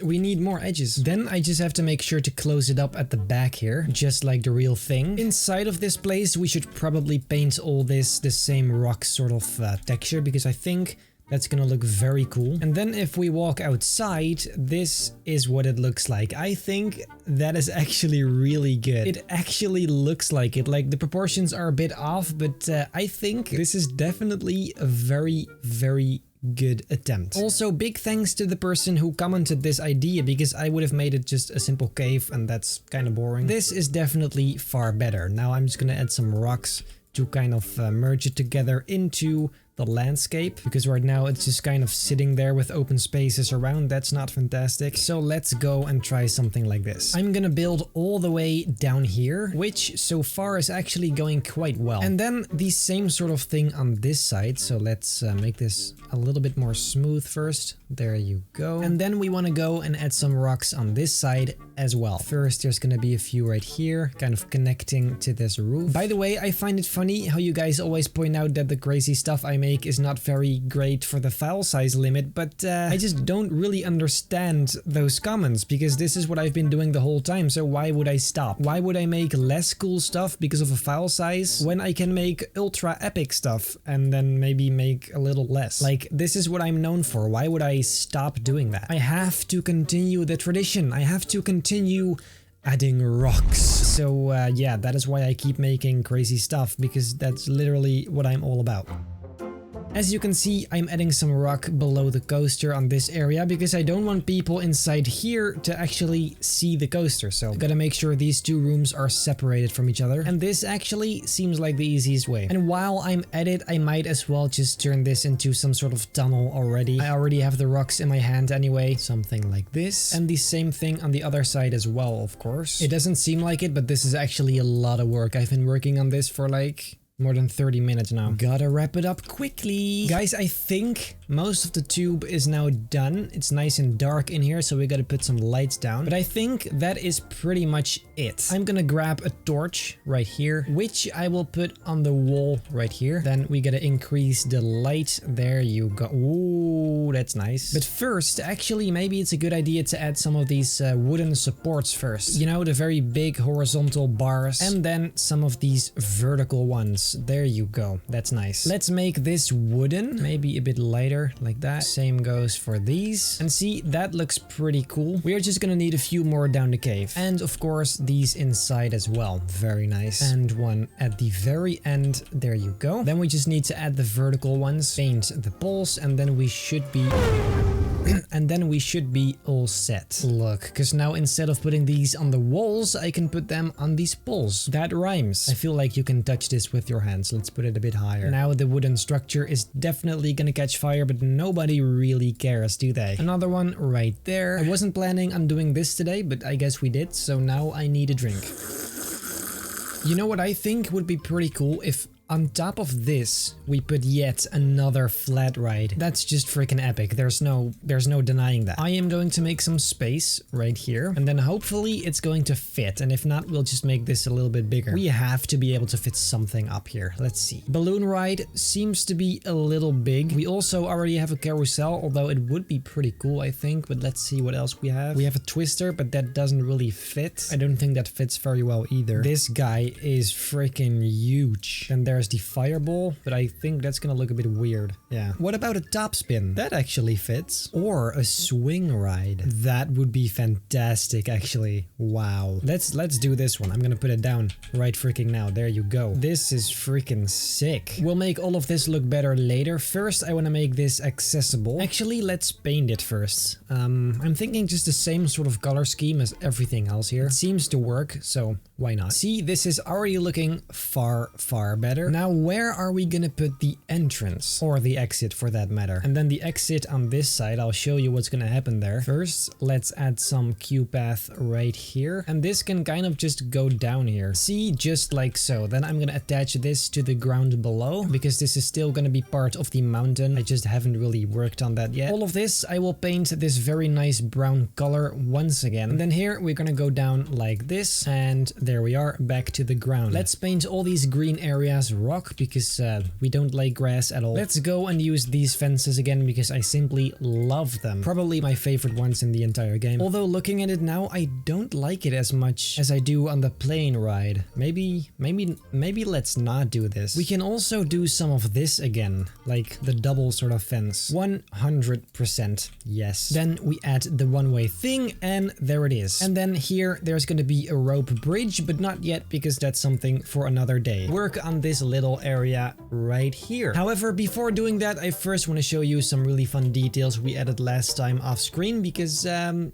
We need more edges. Then I just have to make sure to close it up at the back here, just like the real thing. Inside of this place, we should probably paint all this the same rock sort of texture, because I think that's gonna look very cool. And then if we walk outside, this is what it looks like. I think that is actually really good. It actually looks like it. Like the proportions are a bit off, but I think this is definitely a very, very good attempt. Also, big thanks to the person who commented this idea, because I would have made it just a simple cave and that's kind of boring. This is definitely far better. Now I'm just gonna add some rocks to kind of merge it together into the landscape, because right now it's just kind of sitting there with open spaces around. That's not fantastic. So let's go and try something like this. I'm gonna build all the way down here, which so far is actually going quite well. And then the same sort of thing on this side. So let's make this a little bit more smooth first. There you go. And then we want to go and add some rocks on this side as well. First, there's gonna be a few right here, kind of connecting to this roof. By the way, I find it funny how you guys always point out that the crazy stuff I make is not very great for the file size limit, but I just don't really understand those comments, because this is what I've been doing the whole time, so why would I stop? Why would I make less cool stuff because of a file size when I can make ultra epic stuff and then maybe make a little less? Like, this is what I'm known for. Why would I stop doing that? I have to continue the tradition. I have to continue adding rocks. So yeah, that is why I keep making crazy stuff, because that's literally what I'm all about. As you can see, I'm adding some rock below the coaster on this area because I don't want people inside here to actually see the coaster. So I gotta make sure these two rooms are separated from each other. And this actually seems like the easiest way. And while I'm at it, I might as well just turn this into some sort of tunnel already. I already have the rocks in my hand anyway. Something like this. And the same thing on the other side as well, of course. It doesn't seem like it, but this is actually a lot of work. I've been working on this for like more than 30 minutes now. Gotta wrap it up quickly. Guys, I think most of the tube is now done. It's nice and dark in here, so we gotta put some lights down. But I think that is pretty much it. I'm gonna grab a torch right here, which I will put on the wall right here. Then we gotta increase the light. There you go. Ooh, that's nice. But first, actually, maybe it's a good idea to add some of these wooden supports first. You know, the very big horizontal bars. And then some of these vertical ones. There you go. That's nice. Let's make this wooden, maybe a bit lighter like that. Same goes for these. And see, that looks pretty cool. We are just gonna need a few more down the cave. And of course, these inside as well. Very nice. And one at the very end. There you go. Then we just need to add the vertical ones, paint the poles, and then we should be all set. Look, because now instead of putting these on the walls, I can put them on these poles. That rhymes. I feel like you can touch this with your hands. Let's put it a bit higher. Now the wooden structure is definitely gonna catch fire, but nobody really cares, do they? Another one right there. I wasn't planning on doing this today, but I guess we did, so now I need a drink. You know what I think would be pretty cool? If on top of this, we put yet another flat ride. That's just freaking epic. There's no denying that. I am going to make some space right here, and then hopefully it's going to fit. And if not, we'll just make this a little bit bigger. We have to be able to fit something up here. Let's see. Balloon ride seems to be a little big. We also already have a carousel, although it would be pretty cool, I think. But let's see what else we have. We have a twister, but that doesn't really fit. I don't think that fits very well either. This guy is freaking huge. And there's the fireball, but I think that's gonna look a bit weird. Yeah. What about a top spin? That actually fits. Or a swing ride. That would be fantastic, actually. Wow. Let's do this one. I'm gonna put it down right freaking now. There you go. This is freaking sick. We'll make all of this look better later. First, I want to make this accessible. Actually, let's paint it first. I'm thinking just the same sort of color scheme as everything else here. It seems to work, so why not? See, this is already looking far, far better. Now, where are we gonna put the entrance? Or the exit, for that matter. And then the exit on this side, I'll show you what's gonna happen there. First, let's add some queue path right here. And this can kind of just go down here. See, just like so. Then I'm gonna attach this to the ground below, because this is still gonna be part of the mountain. I just haven't really worked on that yet. All of this, I will paint this very nice brown color once again. And then here, we're gonna go down like this. And there we are, back to the ground. Let's paint all these green areas rock, because we don't like grass at all. Let's go and use these fences again, because I simply love them. Probably my favorite ones in the entire game. Although looking at it now, I don't like it as much as I do on the plane ride. Maybe let's not do this. We can also do some of this again, like the double sort of fence. 100% yes. Then we add the one-way thing, and there it is. And then here, there's gonna be a rope bridge, but not yet, because that's something for another day. Work on this little area right here. However, before doing that, I first want to show you some really fun details we added last time off screen, because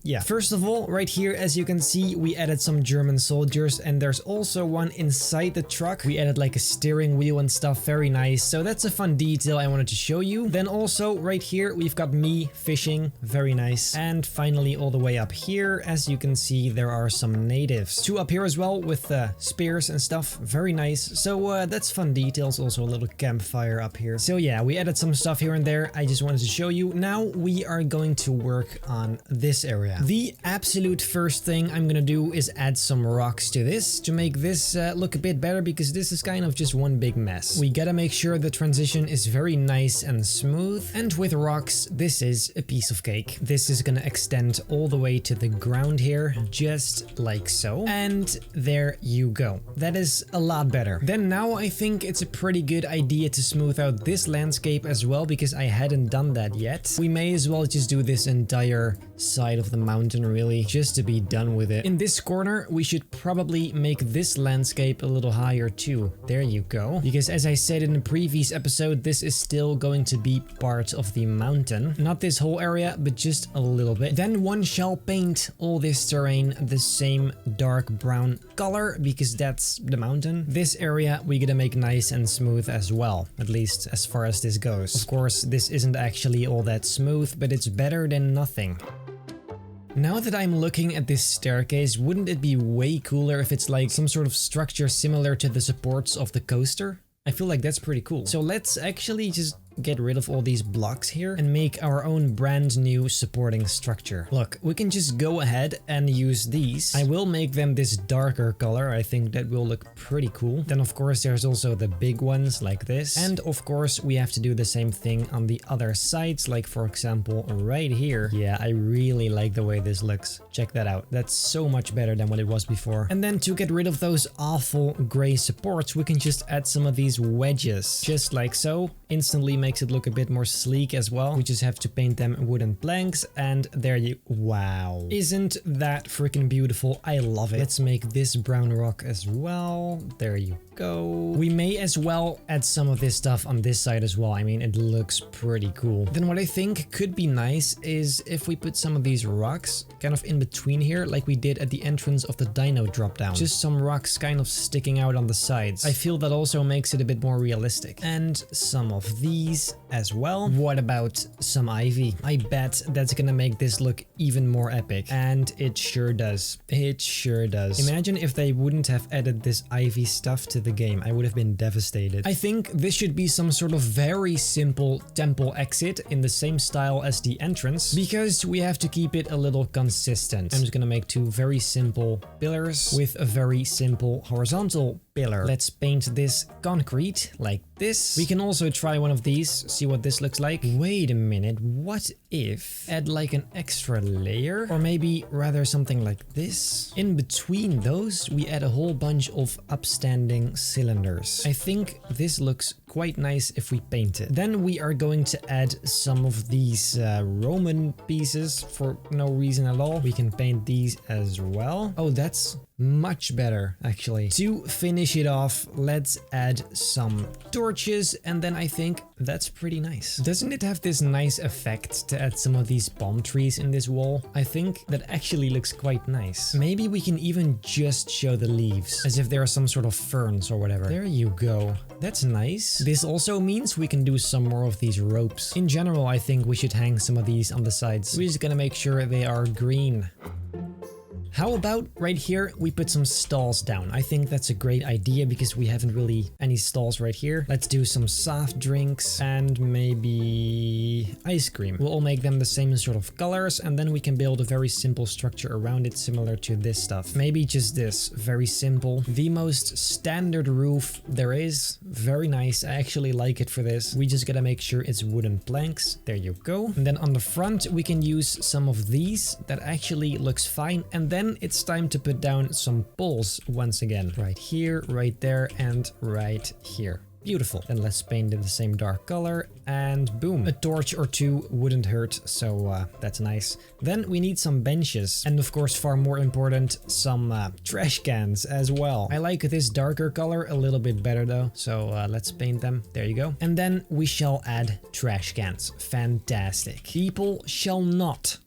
yeah. First of all, right here, as you can see, we added some German soldiers, and there's also one inside the truck. We added like a steering wheel and stuff. Very nice. So that's a fun detail I wanted to show you. Then also right here, we've got me fishing. Very nice. And finally, all the way up here, as you can see, there are some natives. Two up here as well with spears and stuff. Very nice. So that's fun details. Also a little campfire up here. So yeah, we added some stuff here and there. I just wanted to show you. Now we are going to work on this area. The absolute first thing I'm gonna do is add some rocks to this to make this look a bit better, because this is kind of just one big mess. We gotta make sure the transition is very nice and smooth. And with rocks, this is a piece of cake. This is gonna extend all the way to the ground here, just like so. And there you go. That is a lot better. Then now I think it's a pretty good idea to smooth out this landscape as well, because I hadn't done that yet. We may as well just do this entire side of the mountain really, just to be done with it. In this corner, we should probably make this landscape a little higher too. There you go. Because as I said in the previous episode, this is still going to be part of the mountain. Not this whole area, but just a little bit. Then one shall paint all this terrain the same dark brown color, because that's the mountain. This area we gotta make nice and smooth as well, at least as far as this goes. Of course, this isn't actually all that smooth, but it's better than nothing. Now that I'm looking at this staircase, wouldn't it be way cooler if it's like some sort of structure similar to the supports of the coaster? I feel like that's pretty cool. So let's actually just get rid of all these blocks here and make our own brand new supporting structure. Look, we can just go ahead and use these. I will make them this darker color. I think that will look pretty cool. Then of course there's also the big ones like this. And of course we have to do the same thing on the other sides, like for example right here. Yeah, I really like the way this looks. Check that out. That's so much better than what it was before. And then to get rid of those awful gray supports, we can just add some of these wedges, just like so. Instantly makes it look a bit more sleek as well. We just have to paint them wooden planks, and there you... Wow. Isn't that freaking beautiful? I love it. Let's make this brown rock as well. There you go. We may as well add some of this stuff on this side as well. I mean, it looks pretty cool. Then what I think could be nice is if we put some of these rocks kind of in between here, like we did at the entrance of the dino drop down. Just some rocks kind of sticking out on the sides. I feel that also makes it a bit more realistic. And some of these as well. What about some ivy? I bet that's gonna make this look even more epic. And it sure does. It sure does. Imagine if they wouldn't have added this ivy stuff to the game. I would have been devastated. I think this should be some sort of very simple temple exit in the same style as the entrance, because we have to keep it a little consistent. I'm just gonna make two very simple pillars with a very simple horizontal pillar. Let's paint this concrete like this. We can also try one of these, see what this looks like. Wait a minute, what if add like an extra layer, or maybe rather something like this? In between those, we add a whole bunch of upstanding cylinders. I think this looks quite nice if we paint it. Then we are going to add some of these Roman pieces for no reason at all. We can paint these as well. Oh, that's much better actually. To finish it off, let's add some torches, and then I think that's pretty nice. Doesn't it have this nice effect to add some of these palm trees in this wall? I think that actually looks quite nice. Maybe we can even just show the leaves as if they are some sort of ferns or whatever. There you go. That's nice. This also means we can do some more of these ropes. In general, I think we should hang some of these on the sides. We're just gonna make sure they are green. How about right here, we put some stalls down? I think that's a great idea because we haven't really any stalls right here. Let's do some soft drinks and maybe ice cream. We'll all make them the same sort of colors, and then we can build a very simple structure around it similar to this stuff. Maybe just this, very simple. The most standard roof there is. Very nice, I actually like it for this. We just gotta make sure it's wooden planks. There you go. And then on the front, we can use some of these. That actually looks fine. And then it's time to put down some poles once again. Right here, right there, and right here. Beautiful. Then let's paint it the same dark color, and boom. A torch or two wouldn't hurt, so that's nice. Then we need some benches, and of course, far more important, some trash cans as well. I like this darker color a little bit better though, so let's paint them. There you go. And then we shall add trash cans. Fantastic. People shall not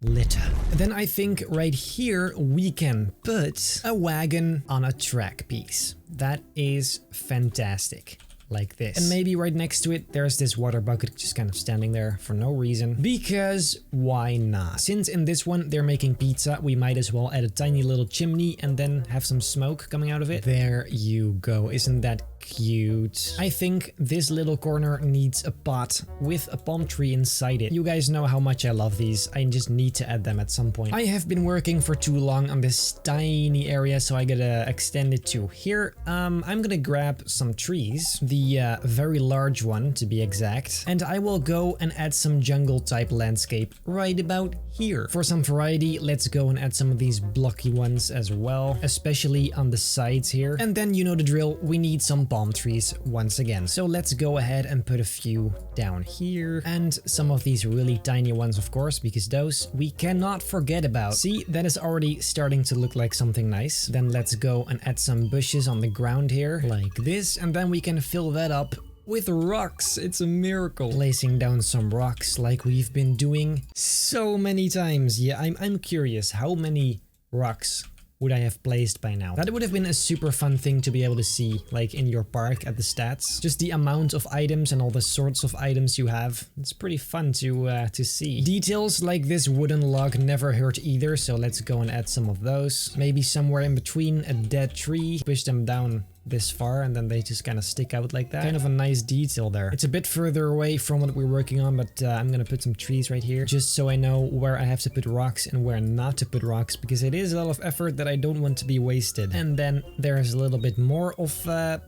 litter. Then I think right here we can put a wagon on a track piece. That is fantastic. Like this. And maybe right next to it, there's this water bucket just kind of standing there for no reason. Because why not? Since in this one, they're making pizza, we might as well add a tiny little chimney and then have some smoke coming out of it. There you go. Isn't that cute. I think this little corner needs a pot with a palm tree inside it. You guys know how much I love these. I just need to add them at some point. I have been working for too long on this tiny area, so I gotta extend it to here. I'm gonna grab some trees, the very large one to be exact, and I will go and add some jungle type landscape right about here. For some variety, let's go and add some of these blocky ones as well, especially on the sides here. And then you know the drill, we need some palm trees once again. So let's go ahead and put a few down here, and some of these really tiny ones, of course, because those we cannot forget about. See, that is already starting to look like something nice. Then let's go and add some bushes on the ground here like this, and then we can fill that up with rocks. It's a miracle. Placing down some rocks like we've been doing so many times. Yeah, I'm curious, how many rocks would I have placed by now? That would have been a super fun thing to be able to see, like in your park at the stats. Just the amount of items and all the sorts of items you have. It's pretty fun to see. Details like this wooden log never hurt either, so let's go and add some of those. Maybe somewhere in between a dead tree. Push them down this far and then they just kind of stick out like that. Kind of a nice detail there. It's a bit further away from what we're working on, but I'm gonna put some trees right here just so I know where I have to put rocks and where not to put rocks, because it is a lot of effort that I don't want to be wasted. And then there's a little bit more of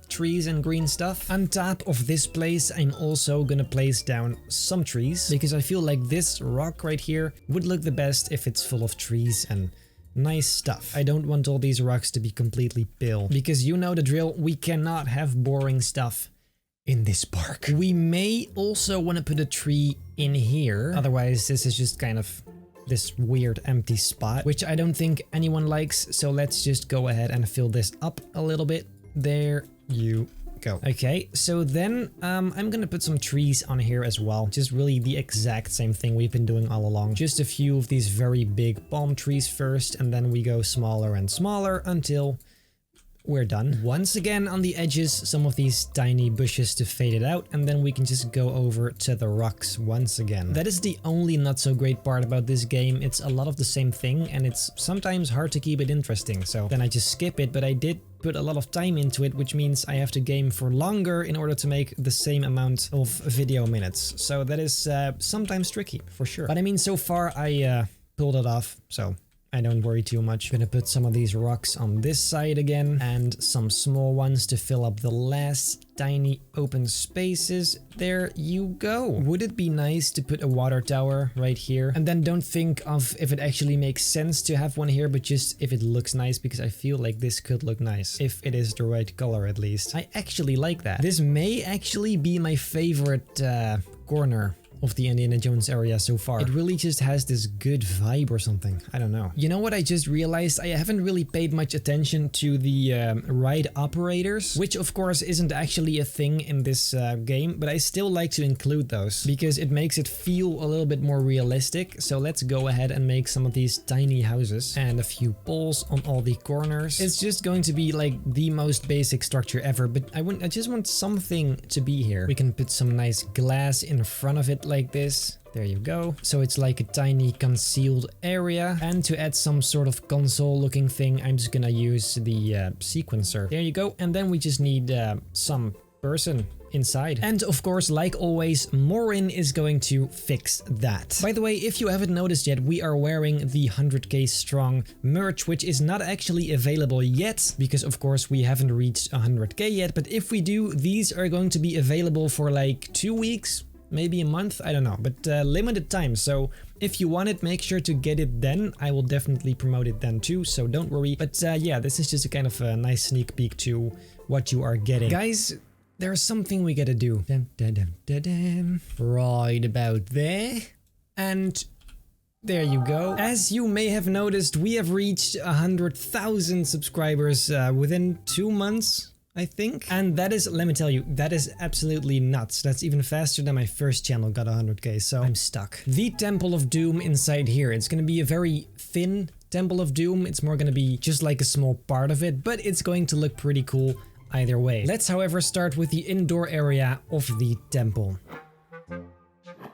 trees and green stuff. On top of this place, I'm also gonna place down some trees, because I feel like this rock right here would look the best if it's full of trees and nice stuff. I don't want all these rocks to be completely pale, because you know the drill, we cannot have boring stuff in this park. We may also want to put a tree in here, otherwise this is just kind of this weird empty spot, which I don't think anyone likes, so let's just go ahead and fill this up a little bit. There you go. Okay, so then I'm gonna put some trees on here as well. Just really the exact same thing we've been doing all along. Just a few of these very big palm trees first, and then we go smaller and smaller until we're done. Once again on the edges, some of these tiny bushes to fade it out, and then we can just go over to the rocks once again. That is the only not so great part about this game. It's a lot of the same thing, and it's sometimes hard to keep it interesting, so then I just skip it, but I did put a lot of time into it, which means I have to game for longer in order to make the same amount of video minutes. So that is sometimes tricky, for sure. But I mean, so far I pulled it off, so I don't worry too much. Gonna put some of these rocks on this side again, and some small ones to fill up the last tiny open spaces. There you go. Would it be nice to put a water tower right here? And then don't think of if it actually makes sense to have one here, but just if it looks nice, because I feel like this could look nice, if it is the right color at least. I actually like that. This may actually be my favorite corner of the Indiana Jones area so far. It really just has this good vibe or something. I don't know. You know what I just realized? I haven't really paid much attention to the ride operators, which of course isn't actually a thing in this game, but I still like to include those because it makes it feel a little bit more realistic. So let's go ahead and make some of these tiny houses and a few poles on all the corners. It's just going to be like the most basic structure ever, but I just want something to be here. We can put some nice glass in front of it like this. There you go. So it's like a tiny concealed area. And to add some sort of console looking thing, I'm just gonna use the sequencer. There you go. And then we just need some person inside. And of course, like always, Maureen is going to fix that. By the way, if you haven't noticed yet, we are wearing the 100k strong merch, which is not actually available yet, because of course we haven't reached 100k yet. But if we do, these are going to be available for like 2 weeks, maybe a month, I don't know, but limited time. So if you want it, make sure to get it then. I will definitely promote it then too, so don't worry. But yeah, this is just a kind of a nice sneak peek to what you are getting. Guys, there's something we gotta do. Dun, dun, dun, dun, dun. Right about there. And there you go. As you may have noticed, we have reached 100,000 subscribers within 2 months, I think. And that is, let me tell you, that is absolutely nuts. That's even faster than my first channel got 100k, so I'm stuck. The Temple of Doom inside here, it's gonna be a very thin Temple of Doom. It's more gonna be just like a small part of it, but it's going to look pretty cool either way. Let's however start with the indoor area of the temple.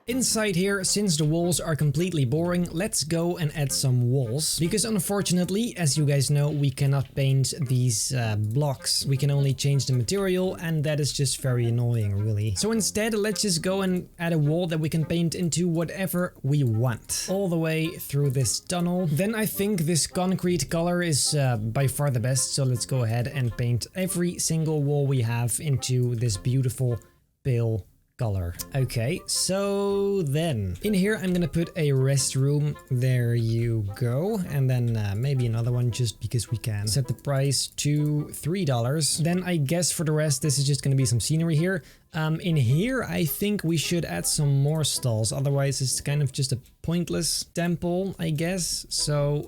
Inside here, since the walls are completely boring, let's go and add some walls. Because unfortunately, as you guys know, we cannot paint these blocks. We can only change the material, and that is just very annoying, really. So instead, let's just go and add a wall that we can paint into whatever we want. All the way through this tunnel. Then I think this concrete color is by far the best. So let's go ahead and paint every single wall we have into this beautiful pale color. Okay, so then in here I'm gonna put a restroom. There you go. And then maybe another one just because we can. Set the price to $3. Then I guess for the rest this is just gonna be some scenery here. In here I think we should add some more stalls, otherwise it's kind of just a pointless temple, I guess. So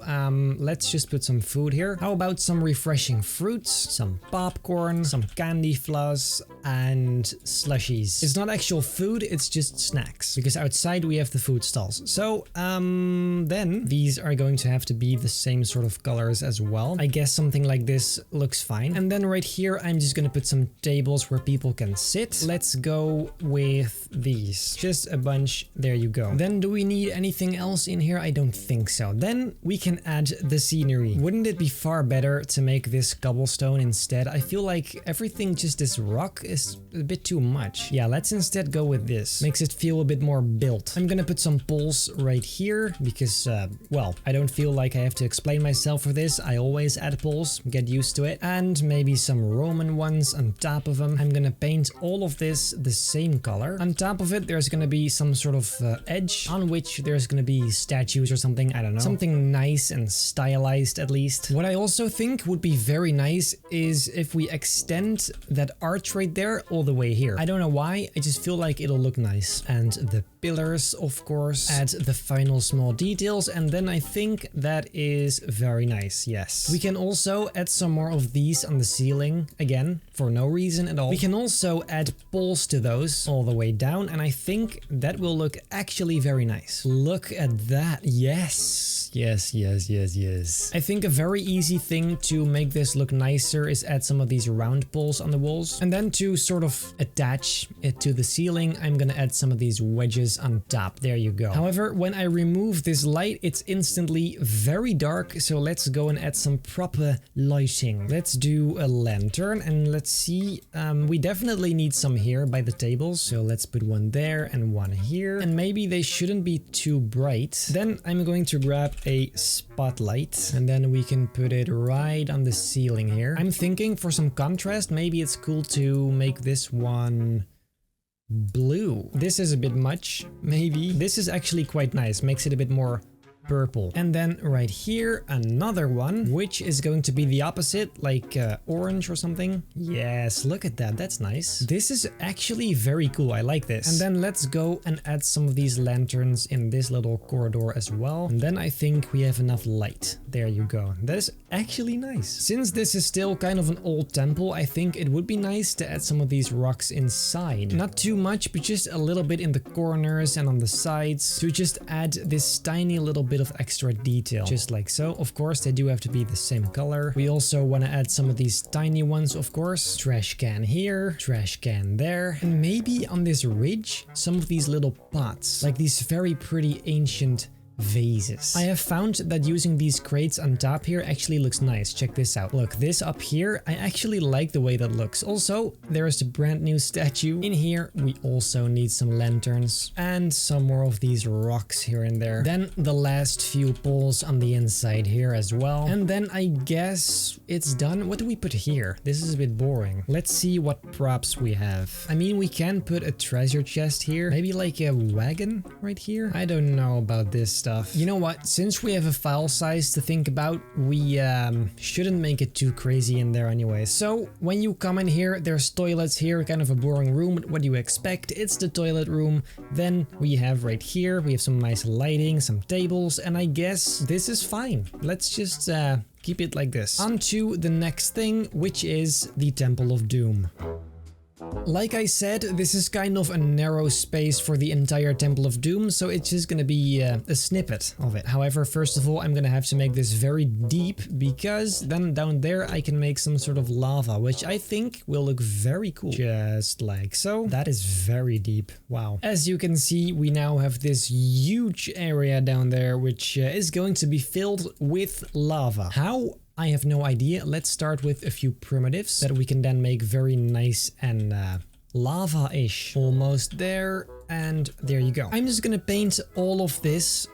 let's just put some food here. How about some refreshing fruits, some popcorn, some candy floss, and slushies. It's not actual food, it's just snacks, because outside we have the food stalls. So then these are going to have to be the same sort of colors as well. I guess something like this looks fine. And then right here I'm just gonna put some tables where people can sit. Let's go with these. Just a bunch. There you go. Then do we need anything else in here? I don't think so. Then we can add the scenery. Wouldn't it be far better to make this cobblestone instead? I feel like everything just this rock is a bit too much. Yeah, let's instead go with this. Makes it feel a bit more built. I'm gonna put some poles right here because, well, I don't feel like I have to explain myself for this. I always add poles. Get used to it. And maybe some Roman ones on top of them. I'm gonna paint all of this the same color. On top of it, there's gonna be some sort of edge on which there's gonna be statues or something. I don't know. Something nice and stylized at least. What I also think would be very nice is if we extend that arch right there all the way here. I don't know why, I just feel like it'll look nice. And the pillars, of course, add the final small details, and then I think that is very nice. Yes. We can also add some more of these on the ceiling, again, for no reason at all. We can also add poles to those all the way down, and I think that will look actually very nice. Look at that. Yes. Yes, yes, yes, yes. I think a very easy thing to make this look nicer is add some of these round poles on the walls. And then to sort of attach it to the ceiling, I'm gonna add some of these wedges on top. There you go. However, when I remove this light, it's instantly very dark. So let's go and add some proper lighting. Let's do a lantern, and let's see. We definitely need some here by the tables. So let's put one there and one here. And maybe they shouldn't be too bright. Then I'm going to grab a spotlight, and then we can put it right on the ceiling here. I'm thinking for some contrast, maybe it's cool to make this one blue. This is a bit much, maybe. This is actually quite nice, makes it a bit more purple. And then right here, another one, which is going to be the opposite, like orange or something. Yes, look at that. That's nice. This is actually very cool. I like this. And then let's go and add some of these lanterns in this little corridor as well. And then I think we have enough light. There you go. That is actually nice. Since this is still kind of an old temple, I think it would be nice to add some of these rocks inside. Not too much, but just a little bit in the corners and on the sides to just add this tiny little bit of extra detail, just like so. Of course, they do have to be the same color. We also want to add some of these tiny ones, of course. Trash can here, trash can there, and maybe on this ridge, some of these little pots, like these very pretty ancient vases. I have found that using these crates on top here actually looks nice. Check this out. Look, this up here, I actually like the way that looks. Also, there is the brand new statue. In here, we also need some lanterns and some more of these rocks here and there. Then the last few poles on the inside here as well. And then I guess it's done. What do we put here? This is a bit boring. Let's see what props we have. I mean, we can put a treasure chest here. Maybe like a wagon right here. I don't know about this stuff. You know what? Since we have a file size to think about, we shouldn't make it too crazy in there anyway. So when you come in here, there's toilets here, kind of a boring room. But what do you expect? It's the toilet room. Then we have right here, we have some nice lighting, some tables, and I guess this is fine. Let's just keep it like this. On to the next thing, which is the Temple of Doom. Like I said, this is kind of a narrow space for the entire Temple of Doom, so it's just gonna be a snippet of it. However, first of all, I'm gonna have to make this very deep, because then down there I can make some sort of lava, which I think will look very cool. Just like so. That is very deep. Wow. As you can see, we now have this huge area down there, which is going to be filled with lava. How? I have no idea. Let's start with a few primitives that we can then make very nice and lava-ish. Almost there, and there you go. I'm just gonna paint all of this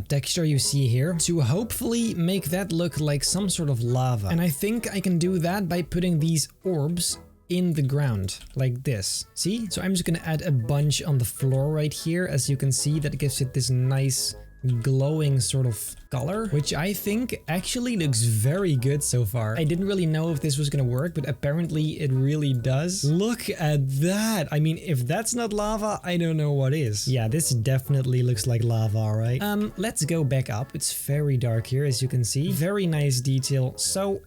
texture you see here to hopefully make that look like some sort of lava. And I think I can do that by putting these orbs in the ground like this. See? So I'm just gonna add a bunch on the floor right here. As you can see, that gives it this nice glowing sort of color, which I think actually looks very good so far. I didn't really know if this was gonna work, but apparently it really does. Look at that. I mean, if that's not lava, I don't know what is. Yeah, this definitely looks like lava, right? Let's go back up. It's very dark here, as you can see. Very nice detail. So,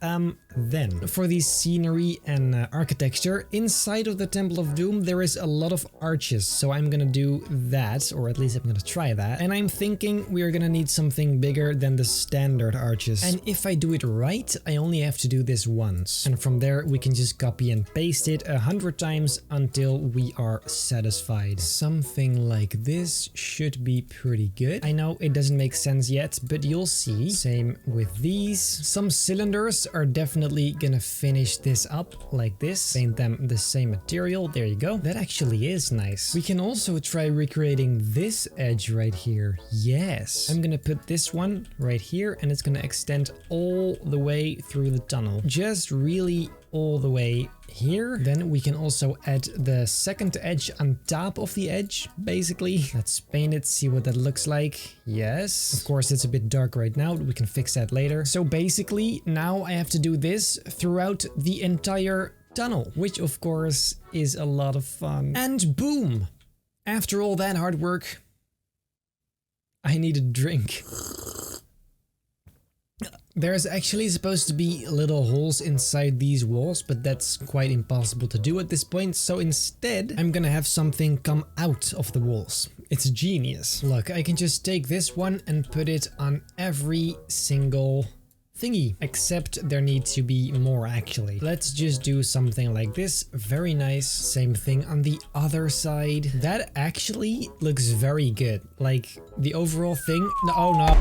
then for the scenery and architecture inside of the Temple of Doom, there is a lot of arches. So I'm gonna do that, or at least I'm gonna try that. And I'm thinking we are gonna need something bigger than the standard arches. And if I do it right, I only have to do this once. And from there, we can just copy and paste it 100 times until we are satisfied. Something like this should be pretty good. I know it doesn't make sense yet, but you'll see. Same with these. Some cylinders are definitely gonna finish this up like this. Paint them the same material. There you go. That actually is nice. We can also try recreating this edge right here. Yes. I'm gonna put this one right here, and it's gonna extend all the way through the tunnel. Just really all the way here. Then we can also add the second edge on top of the edge, basically. Let's paint it, see what that looks like. Yes. Of course, it's a bit dark right now, but we can fix that later. So basically, now I have to do this throughout the entire tunnel, which of course is a lot of fun. And boom! After all that hard work, I need a drink. There's actually supposed to be little holes inside these walls, but that's quite impossible to do at this point. So instead, I'm gonna have something come out of the walls. It's genius. Look, I can just take this one and put it on every single thingy, except there need to be more actually. Let's just do something like this. Very nice. Same thing on the other side. That actually looks very good. Like the overall thing. Oh no.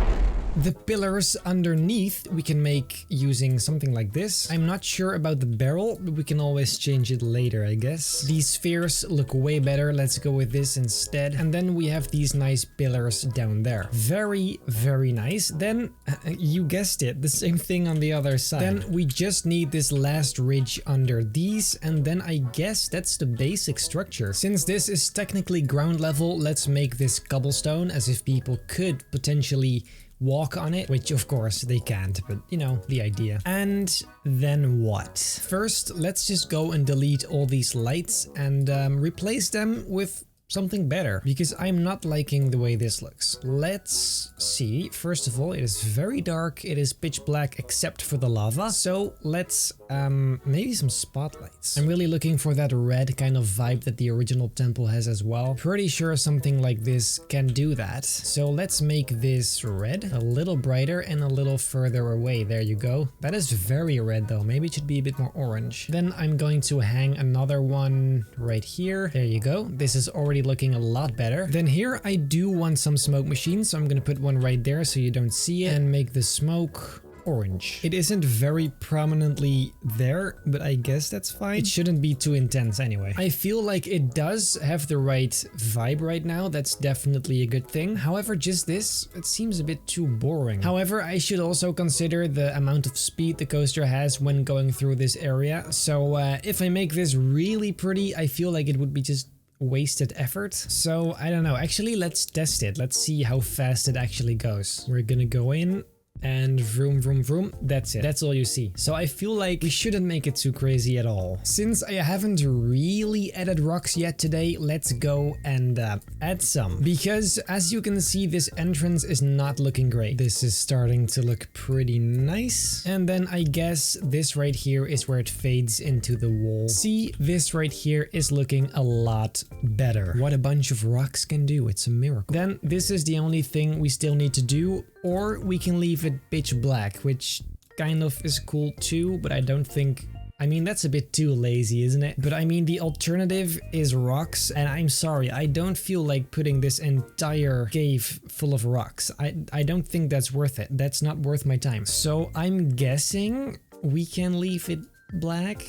The pillars underneath we can make using something like this. I'm not sure about the barrel, but we can always change it later, I guess. These spheres look way better. Let's go with this instead. And then we have these nice pillars down there. Very, very nice. Then, you guessed it, the same thing on the other side. Then we just need this last ridge under these, and then I guess that's the basic structure. Since this is technically ground level, let's make this cobblestone, as if people could potentially walk on it, which of course they can't, but you know, the idea. And then what? First, let's just go and delete all these lights and replace them with something better, because I'm not liking the way this looks. Let's see. First of all, it is very dark. It is pitch black except for the lava. So let's maybe some spotlights. I'm really looking for that red kind of vibe that the original temple has as well. Pretty sure something like this can do that. So let's make this red, a little brighter and a little further away. There you go. That is very red though. Maybe it should be a bit more orange. Then I'm going to hang another one right here. There you go. This is already looking a lot better. Then here I do want some smoke machines, so I'm gonna put one right there so you don't see it, and make the smoke orange. It isn't very prominently there, but I guess that's fine. It shouldn't be too intense anyway. I feel like it does have the right vibe right now. That's definitely a good thing. However, just this, it seems a bit too boring. However, I should also consider the amount of speed the coaster has when going through this area. So if I make this really pretty, I feel like it would be just wasted effort. So I don't know. Actually, let's test it. Let's see how fast it actually goes. We're gonna go in and vroom vroom vroom. That's it. That's all you see. So I feel like we shouldn't make it too crazy at all. Since I haven't really added rocks yet today, let's go and add some. Because as you can see, this entrance is not looking great. This is starting to look pretty nice. And then I guess this right here is where it fades into the wall. See, this right here is looking a lot better. What a bunch of rocks can do. It's a miracle. Then this is the only thing we still need to do, or we can leave it pitch black, which kind of is cool too, but I don't think... I mean, that's a bit too lazy, isn't it? But I mean, the alternative is rocks, and I'm sorry, I don't feel like putting this entire cave full of rocks. I don't think that's worth it. That's not worth my time. So I'm guessing we can leave it black.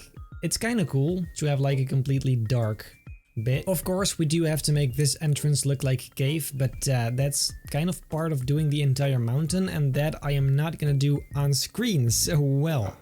It's kind of cool to have like a completely dark bit. Of course, we do have to make this entrance look like a cave, but that's kind of part of doing the entire mountain, and that I am not gonna do on screen, so well.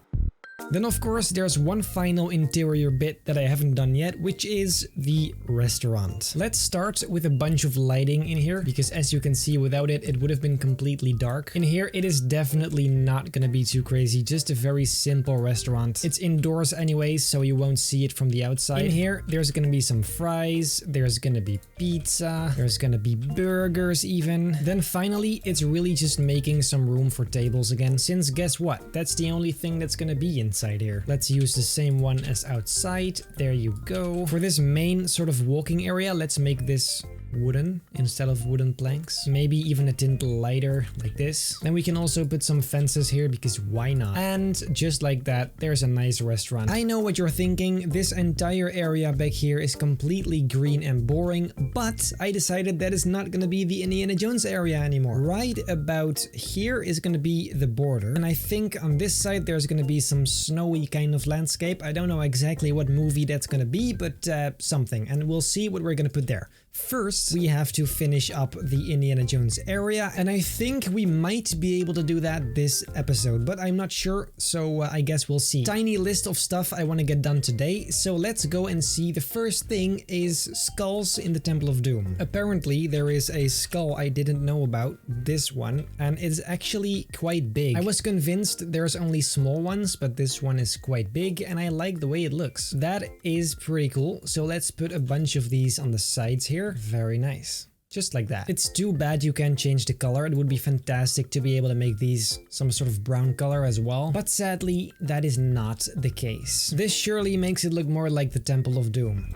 Then of course there's one final interior bit that I haven't done yet, which is the restaurant. Let's start with a bunch of lighting in here, because as you can see, without it, it would have been completely dark. In here it is definitely not gonna be too crazy, just a very simple restaurant. It's indoors anyway, so you won't see it from the outside. In here there's gonna be some fries, there's gonna be pizza, there's gonna be burgers even. Then finally it's really just making some room for tables again, since guess what? That's the only thing that's gonna be inside here. Let's use the same one as outside. There you go. For this main sort of walking area, let's make this wooden instead of wooden planks. Maybe even a tint lighter like this. Then we can also put some fences here, because why not? And just like that, there's a nice restaurant. I know what you're thinking. This entire area back here is completely green and boring, but I decided that is not gonna be the Indiana Jones area anymore. Right about here is gonna be the border, and I think on this side there's gonna be some snowy kind of landscape. I don't know exactly what movie that's gonna be, but something, and we'll see what we're gonna put there. First, we have to finish up the Indiana Jones area, and I think we might be able to do that this episode, but I'm not sure, so I guess we'll see. Tiny list of stuff I want to get done today, so let's go and see. The first thing is skulls in the Temple of Doom. Apparently, there is a skull I didn't know about, this one, and it's actually quite big. I was convinced there's only small ones, but this one is quite big, and I like the way it looks. That is pretty cool, so let's put a bunch of these on the sides here. Very nice. Just like that. It's too bad you can't change the color. It would be fantastic to be able to make these some sort of brown color as well. But sadly, that is not the case. This surely makes it look more like the Temple of Doom.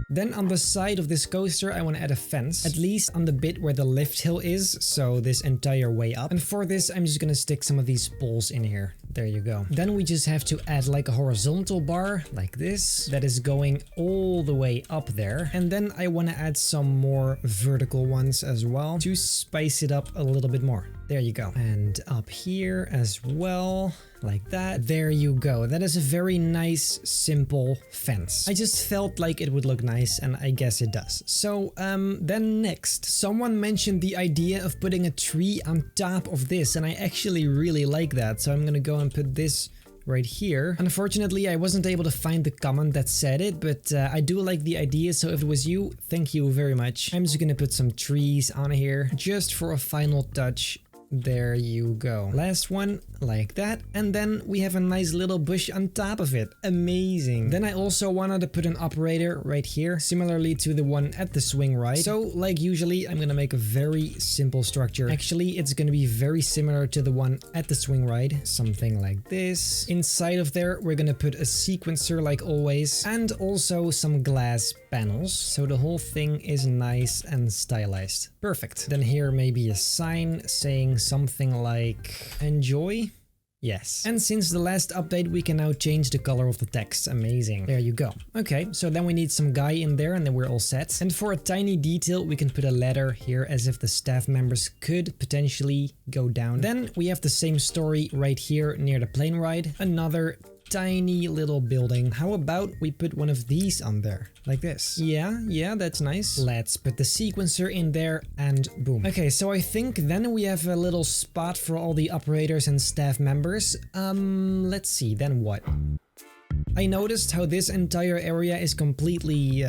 Then on the side of this coaster, I want to add a fence, at least on the bit where the lift hill is, so this entire way up. And for this, I'm just gonna stick some of these poles in here. There you go. Then we just have to add like a horizontal bar, like this, that is going all the way up there. And then I want to add some more vertical ones as well, to spice it up a little bit more. There you go. And up here as well, like that. There you go. That is a very nice, simple fence. I just felt like it would look nice, and I guess it does. So, then next, someone mentioned the idea of putting a tree on top of this, and I actually really like that. So I'm gonna go and put this right here. Unfortunately, I wasn't able to find the comment that said it, but I do like the idea, so if it was you, thank you very much. I'm just gonna put some trees on here, just for a final touch. There you go. Last one, like that. And then we have a nice little bush on top of it. Amazing. Then I also wanted to put an operator right here, similarly to the one at the swing ride. So, like usually, I'm gonna make a very simple structure. Actually, it's gonna be very similar to the one at the swing ride. Something like this. Inside of there, we're gonna put a sequencer like always, and also some glass panels. So the whole thing is nice and stylized. Perfect. Then here maybe a sign saying something like enjoy. Yes. And since the last update, we can now change the color of the text. Amazing. There you go. Okay, so then we need some guy in there, and then we're all set. And for a tiny detail, we can put a ladder here as if the staff members could potentially go down. Then we have the same story right here near the plane ride. Another tiny little building. How about we put one of these on there, like this? Yeah, that's nice. Let's put the sequencer in there, and boom. Okay, so I think then we have a little spot for all the operators and staff members. Let's see, then what? I noticed how this entire area is completely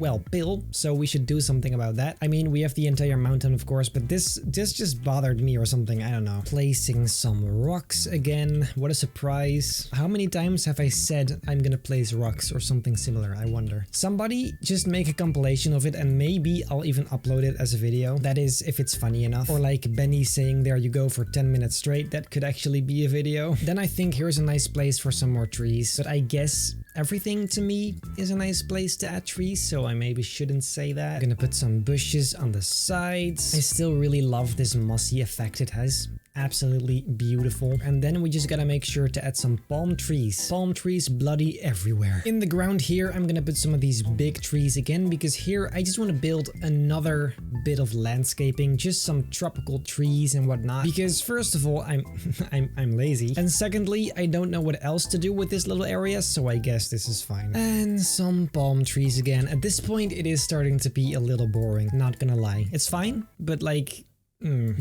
well, Bill, so we should do something about that. I mean, we have the entire mountain, of course, but this just bothered me or something, I don't know. Placing some rocks again. What a surprise. How many times have I said I'm gonna place rocks or something similar, I wonder. Somebody just make a compilation of it and maybe I'll even upload it as a video. That is, if it's funny enough. Or like Benny saying there you go for 10 minutes straight, that could actually be a video. Then I think here's a nice place for some more trees, but I guess everything to me is a nice place to add trees, so I maybe shouldn't say that. I'm gonna put some bushes on the sides. I still really love this mossy effect it has. Absolutely beautiful. And then we just gotta make sure to add some palm trees. Palm trees bloody everywhere. In the ground here, I'm gonna put some of these big trees again, because here I just want to build another bit of landscaping, just some tropical trees and whatnot. Because first of all, I'm lazy. And secondly, I don't know what else to do with this little area, so I guess this is fine. And some palm trees again. At this point, it is starting to be a little boring, not gonna lie. It's fine, but like,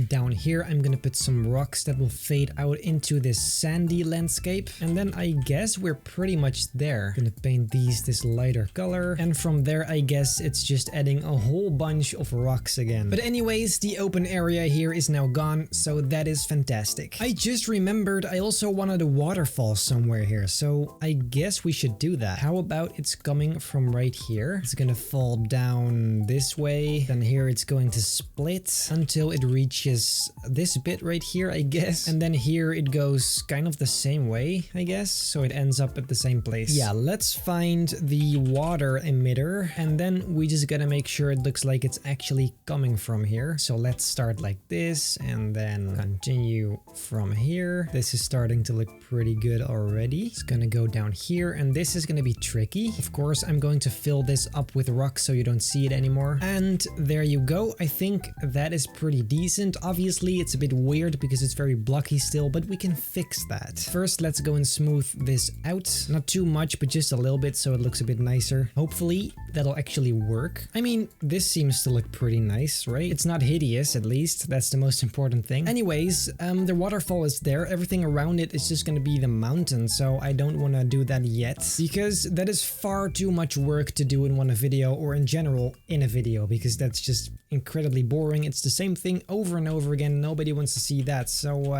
down here I'm gonna put some rocks that will fade out into this sandy landscape, and then I guess we're pretty much there. Gonna paint these this lighter color, and from there I guess it's just adding a whole bunch of rocks again. But anyways, the open area here is now gone, so that is fantastic. I just remembered I also wanted a waterfall somewhere here, so I guess we should do that. How about it's coming from right here? It's gonna fall down this way, then here it's going to split until it reaches this bit right here, I guess. And then here it goes kind of the same way, I guess. So it ends up at the same place. Yeah, let's find the water emitter. And then we just gotta make sure it looks like it's actually coming from here. So let's start like this and then continue from here. This is starting to look pretty good already. It's gonna go down here and this is gonna be tricky. Of course, I'm going to fill this up with rocks so you don't see it anymore. And there you go. I think that is pretty decent. Obviously, it's a bit weird because it's very blocky still, but we can fix that. First, let's go and smooth this out. Not too much, but just a little bit so it looks a bit nicer. Hopefully, that'll actually work. I mean, this seems to look pretty nice, right? It's not hideous, at least. That's the most important thing. Anyways, the waterfall is there. Everything around it is just gonna be the mountain, so I don't want to do that yet, because that is far too much work to do in one video, or in general in a video, because that's just incredibly boring. It's the same thing over and over again. Nobody wants to see that. So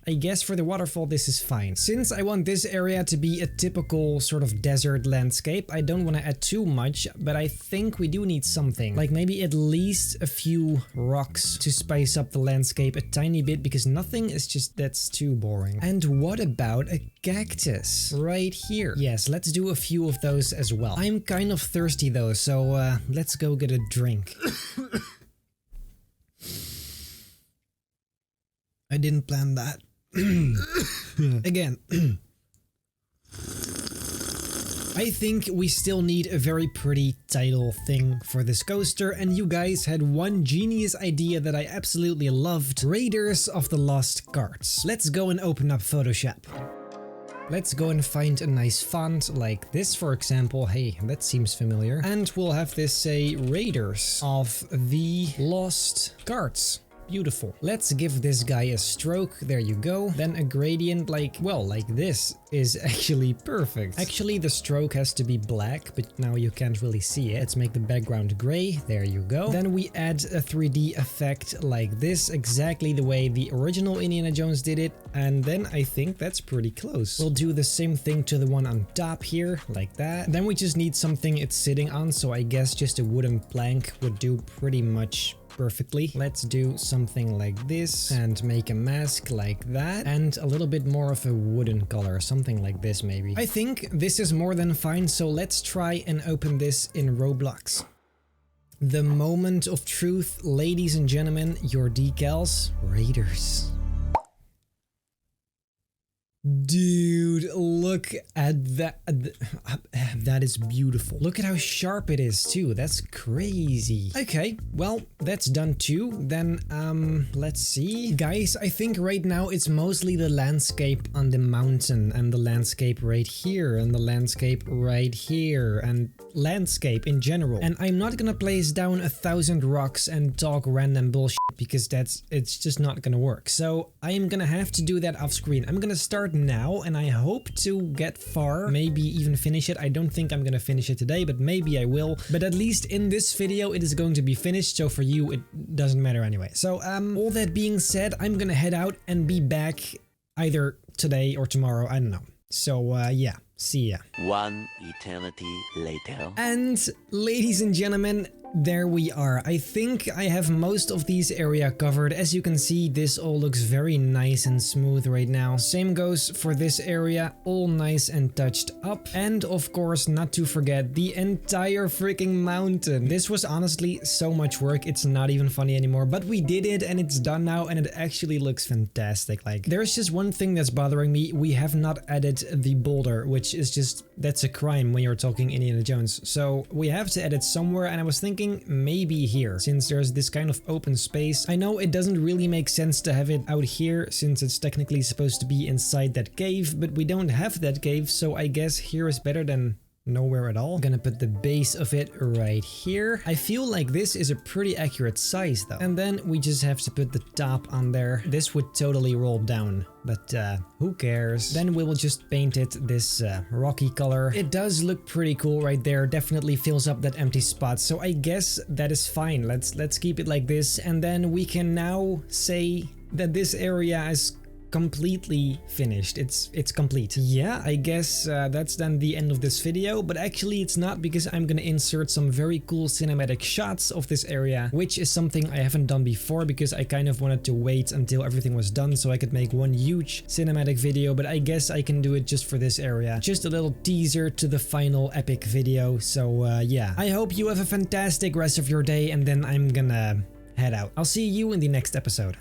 I guess for the waterfall this is fine. Since I want this area to be a typical sort of desert landscape, I don't want to add too much, but I think we do need something. Like maybe at least a few rocks to spice up the landscape a tiny bit, because nothing is just, that's too boring. And what about a cactus right here? Yes, let's do a few of those as well. I'm kind of thirsty though, so let's go get a drink. I didn't plan that. Again. I think we still need a very pretty title thing for this coaster, and you guys had one genius idea that I absolutely loved. Raiders of the Lost Carts. Let's go and open up Photoshop. Let's go and find a nice font like this, for example. Hey, that seems familiar. And we'll have this say Raiders of the Lost Carts. Beautiful. Let's give this guy a stroke. There you go. Then a gradient like, well, like this is actually perfect. Actually, the stroke has to be black, but now you can't really see it. Let's make the background gray. There you go. Then we add a 3D effect like this, exactly the way the original Indiana Jones did it. And then I think that's pretty close. We'll do the same thing to the one on top here, like that. Then we just need something it's sitting on, so I guess just a wooden plank would do pretty much perfectly. Let's do something like this and make a mask like that, and a little bit more of a wooden color, something like this maybe. I think this is more than fine, so let's try and open this in Roblox. The moment of truth, ladies and gentlemen, your decals, Raiders. Dude, look at that. That is beautiful. Look at how sharp it is too. That's crazy. Okay, well, that's done too. Then, let's see. Guys, I think right now it's mostly the landscape on the mountain, and the landscape right here, and the landscape right here, and landscape in general. And I'm not gonna place down 1,000 rocks and talk random bullshit because it's just not gonna work. So I am gonna have to do that off screen. I'm gonna start now and I hope to get far, maybe even finish it. I don't think I'm gonna finish it today, but maybe I will. But at least in this video it is going to be finished, so for you it doesn't matter anyway. So all that being said, I'm gonna head out and be back either today or tomorrow, I don't know. So yeah, see ya. One eternity later. And ladies and gentlemen, there we are. I think I have most of these area covered. As you can see, this all looks very nice and smooth right now. Same goes for this area, all nice and touched up. And of course, not to forget the entire freaking mountain. This was honestly so much work, it's not even funny anymore, but we did it and it's done now and it actually looks fantastic. Like, there's just one thing that's bothering me. We have not added the boulder, which is just, that's a crime when you're talking Indiana Jones. So we have to edit somewhere, and I was thinking maybe here, since there's this kind of open space. I know it doesn't really make sense to have it out here since it's technically supposed to be inside that cave, but we don't have that cave, so I guess here is better than nowhere at all. I'm gonna put the base of it right here. I feel like this is a pretty accurate size though. And then we just have to put the top on there. This would totally roll down, but who cares? Then we will just paint it this rocky color. It does look pretty cool right there. Definitely fills up that empty spot. So I guess that is fine. Let's keep it like this. And then we can now say that this area is completely finished. It's complete. Yeah, I guess that's then the end of this video, but actually it's not, because I'm gonna insert some very cool cinematic shots of this area, which is something I haven't done before because I kind of wanted to wait until everything was done so I could make one huge cinematic video, but I guess I can do it just for this area. Just a little teaser to the final epic video. So yeah, I hope you have a fantastic rest of your day, and then I'm gonna head out. I'll see you in the next episode.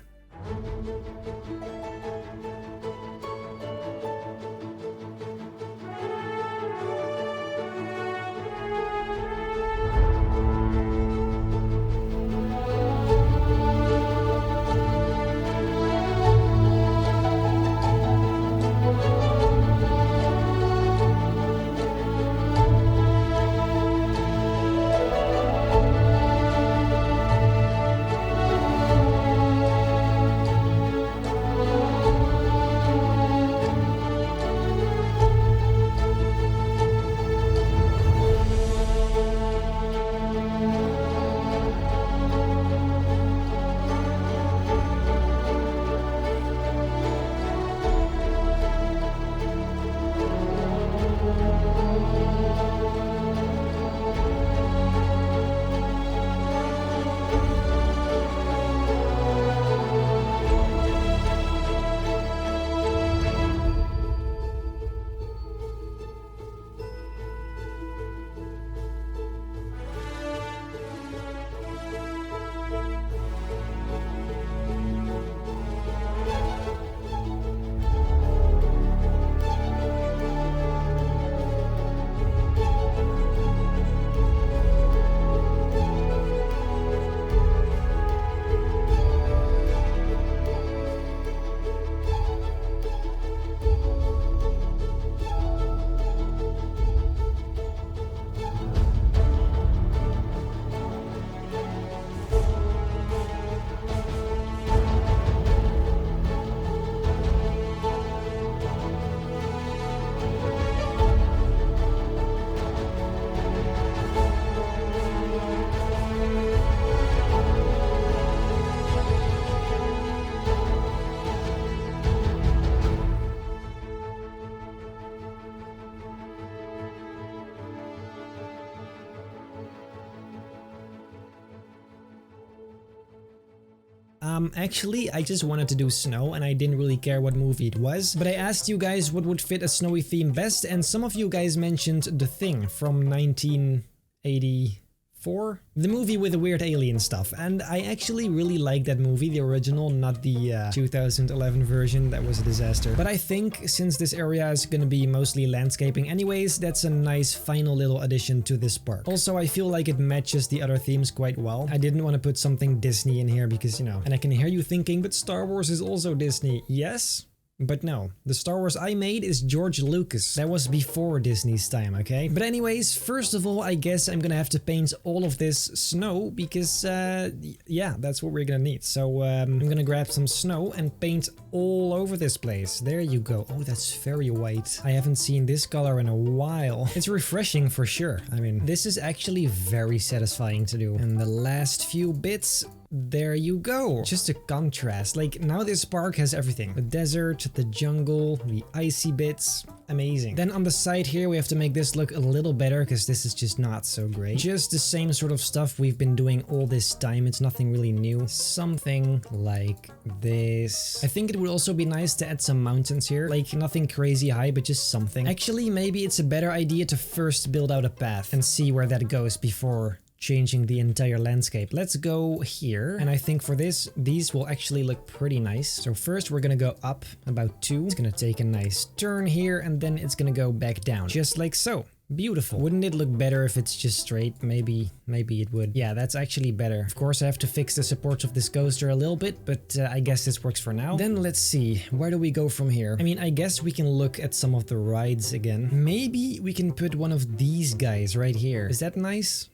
Actually, I just wanted to do snow and I didn't really care what movie it was, but I asked you guys what would fit a snowy theme best, and some of you guys mentioned The Thing from 1984, the movie with the weird alien stuff, and I actually really like that movie, the original, not the 2011 version. That was a disaster. But I think since this area is gonna be mostly landscaping anyways, that's a nice final little addition to this park. Also, I feel like it matches the other themes quite well. I didn't want to put something Disney in here because, you know, and I can hear you thinking, but Star Wars is also Disney. Yes, But no, the Star Wars I made is George Lucas. That was before Disney's time, okay? But anyways, first of all, I guess I'm gonna have to paint all of this snow because, yeah, that's what we're gonna need. So I'm gonna grab some snow and paint all over this place. There you go. Oh, that's very white. I haven't seen this color in a while. It's refreshing for sure. I mean, this is actually very satisfying to do. And the last few bits, there you go. Just a contrast. Like, now this park has everything. The desert, the jungle, the icy bits. Amazing. Then on the side here, we have to make this look a little better because this is just not so great. Just the same sort of stuff we've been doing all this time. It's nothing really new. Something like this. I think it would also be nice to add some mountains here. Like, nothing crazy high, but just something. Actually, maybe it's a better idea to first build out a path and see where that goes before changing the entire landscape. Let's go here, and I think for this, these will actually look pretty nice. So first we're gonna go up about 2. It's gonna take a nice turn here, and then it's gonna go back down, just like so. Beautiful. Wouldn't it look better if it's just straight? Maybe it would. Yeah, that's actually better. Of course, I have to fix the supports of this coaster a little bit, but I guess this works for now. Then let's see, where do we go from here? I mean, I guess we can look at some of the rides again. Maybe we can put one of these guys right here. Is that nice?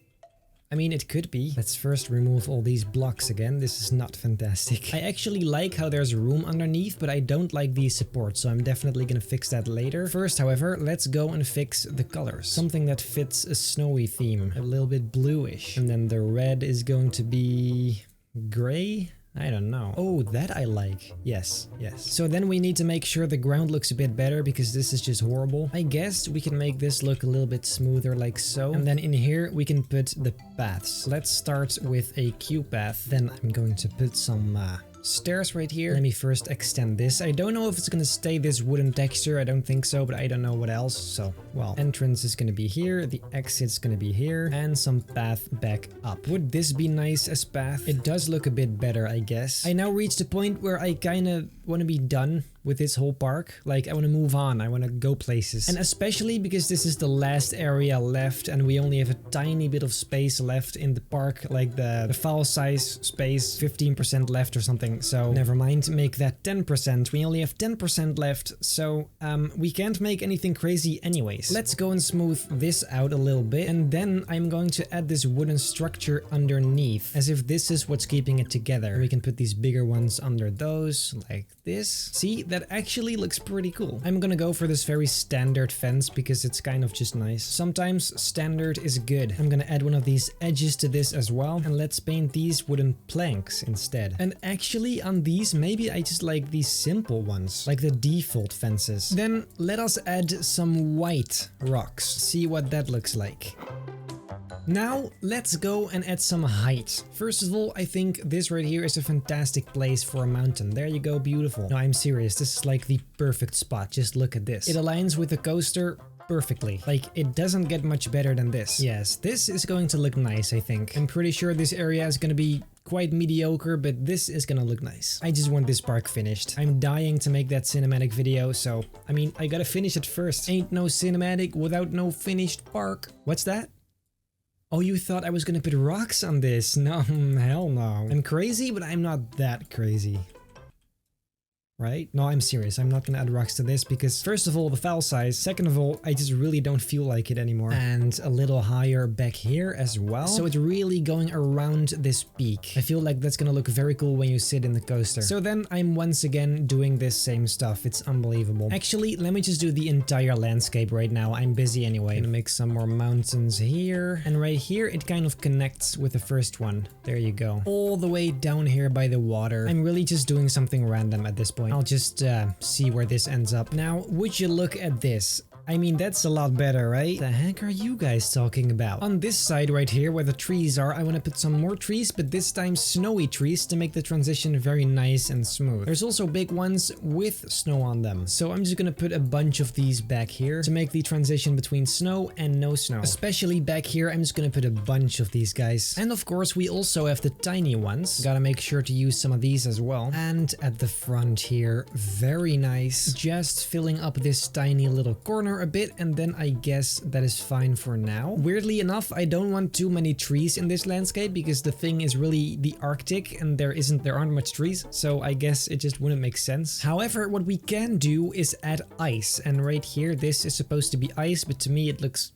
I mean, it could be. Let's first remove all these blocks again. This is not fantastic. I actually like how there's room underneath, but I don't like these supports, so I'm definitely gonna fix that later. First, however, let's go and fix the colors. Something that fits a snowy theme, a little bit bluish. And then the red is going to be gray? I don't know. Oh, that I like. Yes, yes. So then we need to make sure the ground looks a bit better because this is just horrible. I guess we can make this look a little bit smoother like so. And then in here we can put the paths. Let's start with a Q path. Then I'm going to put some stairs right here. Let me first extend this. I don't know if it's gonna stay this wooden texture. I don't think so, but I don't know what else. So, well, entrance is gonna be here. The exit's gonna be here, and some path back up. Would this be nice as path? It does look a bit better, I guess. I now reached a point where I kind of want to be done with this whole park. Like, I want to move on, I want to go places. And especially because this is the last area left and we only have a tiny bit of space left in the park, like the file size space, 15% left or something. So never mind, make that 10%. We only have 10% left, so we can't make anything crazy anyways. Let's go and smooth this out a little bit, and then I'm going to add this wooden structure underneath, as if this is what's keeping it together. We can put these bigger ones under those, like this. See, that actually looks pretty cool. I'm gonna go for this very standard fence because it's kind of just nice. Sometimes standard is good. I'm gonna add one of these edges to this as well, and let's paint these wooden planks instead. And actually on these, maybe I just like these simple ones, like the default fences. Then let us add some white rocks. See what that looks like. Now, let's go and add some height. First of all, I think this right here is a fantastic place for a mountain. There you go, beautiful. No, I'm serious, this is like the perfect spot. Just look at this. It aligns with the coaster perfectly. Like, it doesn't get much better than this. Yes, this is going to look nice, I think. I'm pretty sure this area is gonna be quite mediocre, but this is gonna look nice. I just want this park finished. I'm dying to make that cinematic video, so, I mean, I gotta finish it first. Ain't no cinematic without no finished park. What's that? Oh, you thought I was gonna put rocks on this? No, hell no. I'm crazy, but I'm not that crazy. Right? No, I'm serious. I'm not gonna add rocks to this because, first of all, the file size. Second of all, I just really don't feel like it anymore. And a little higher back here as well. So it's really going around this peak. I feel like that's gonna look very cool when you sit in the coaster. So then I'm once again doing this same stuff. It's unbelievable. Actually, let me just do the entire landscape right now. I'm busy anyway. Gonna make some more mountains here. And right here, it kind of connects with the first one. There you go. All the way down here by the water. I'm really just doing something random at this point. I'll just see where this ends up. Now, would you look at this? I mean, that's a lot better, right? The heck are you guys talking about? On this side right here where the trees are, I want to put some more trees, but this time snowy trees to make the transition very nice and smooth. There's also big ones with snow on them. So I'm just gonna put a bunch of these back here to make the transition between snow and no snow. Especially back here, I'm just gonna put a bunch of these guys. And of course, we also have the tiny ones. Gotta make sure to use some of these as well. And at the front here, very nice. Just filling up this tiny little corner corner a bit, and then I guess that is fine for now. Weirdly enough, I don't want too many trees in this landscape because the thing is really the Arctic and there aren't much trees, so I guess it just wouldn't make sense. However, what we can do is add ice, and right here this is supposed to be ice, but to me it looks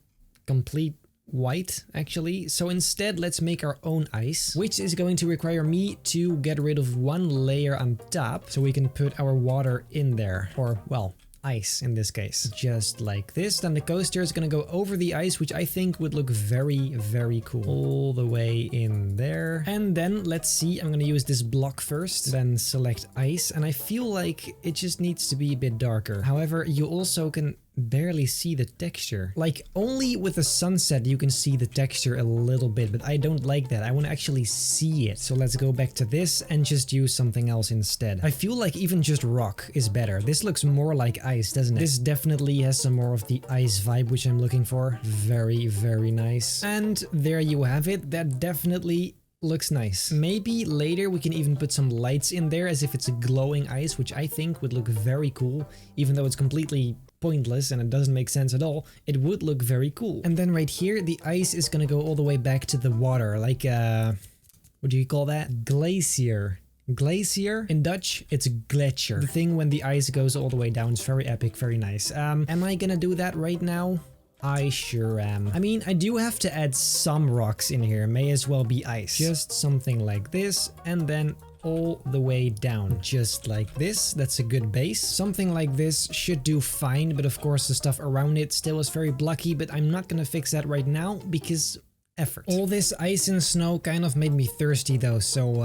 complete white actually. So instead let's make our own ice, which is going to require me to get rid of one layer on top so we can put our water in there, or well, ice in this case, just like this. Then the coaster is gonna go over the ice, which I think would look very, very cool, all the way in there. And then let's see, I'm gonna use this block first, then select ice, and I feel like it just needs to be a bit darker. However, you also can barely see the texture. Like, only with the sunset you can see the texture a little bit, but I don't like that. I want to actually see it. So let's go back to this and just use something else instead. I feel like even just rock is better. This looks more like ice, doesn't it? This definitely has some more of the ice vibe, which I'm looking for. Very, very nice. And there you have it. That definitely looks nice. Maybe later we can even put some lights in there as if it's a glowing ice, which I think would look very cool, even though it's completely pointless and it doesn't make sense at all. It would look very cool. And then right here, the ice is gonna go all the way back to the water, like what do you call that? Glacier. Glacier? In Dutch, it's gletscher. The thing when the ice goes all the way down. It's very epic, very nice. Am I gonna do that right now? I sure am. I mean, I do have to add some rocks in here. May as well be ice. Just something like this, and then all the way down, just like this. That's a good base. Something like this should do fine, but of course the stuff around it still is very blocky, but I'm not gonna fix that right now because effort. All this ice and snow kind of made me thirsty though, so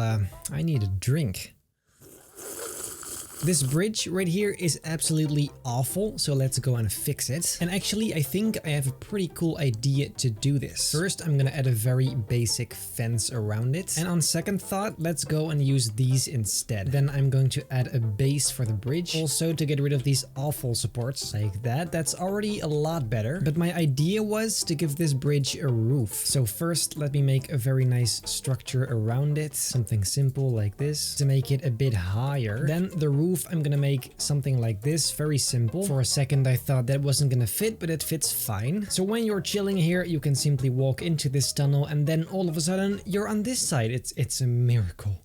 I need a drink. This bridge right here is absolutely awful, so let's go and fix it. And actually, I think I have a pretty cool idea to do this. First, I'm gonna add a very basic fence around it. And on second thought, let's go and use these instead. Then I'm going to add a base for the bridge, also to get rid of these awful supports, like that. That's already a lot better. But my idea was to give this bridge a roof. So first, let me make a very nice structure around it. Something simple like this, to make it a bit higher. Then the roof, I'm gonna make something like this, very simple. For a second I thought that wasn't gonna fit, but it fits fine. So when you're chilling here, you can simply walk into this tunnel and then all of a sudden you're on this side. It's a miracle.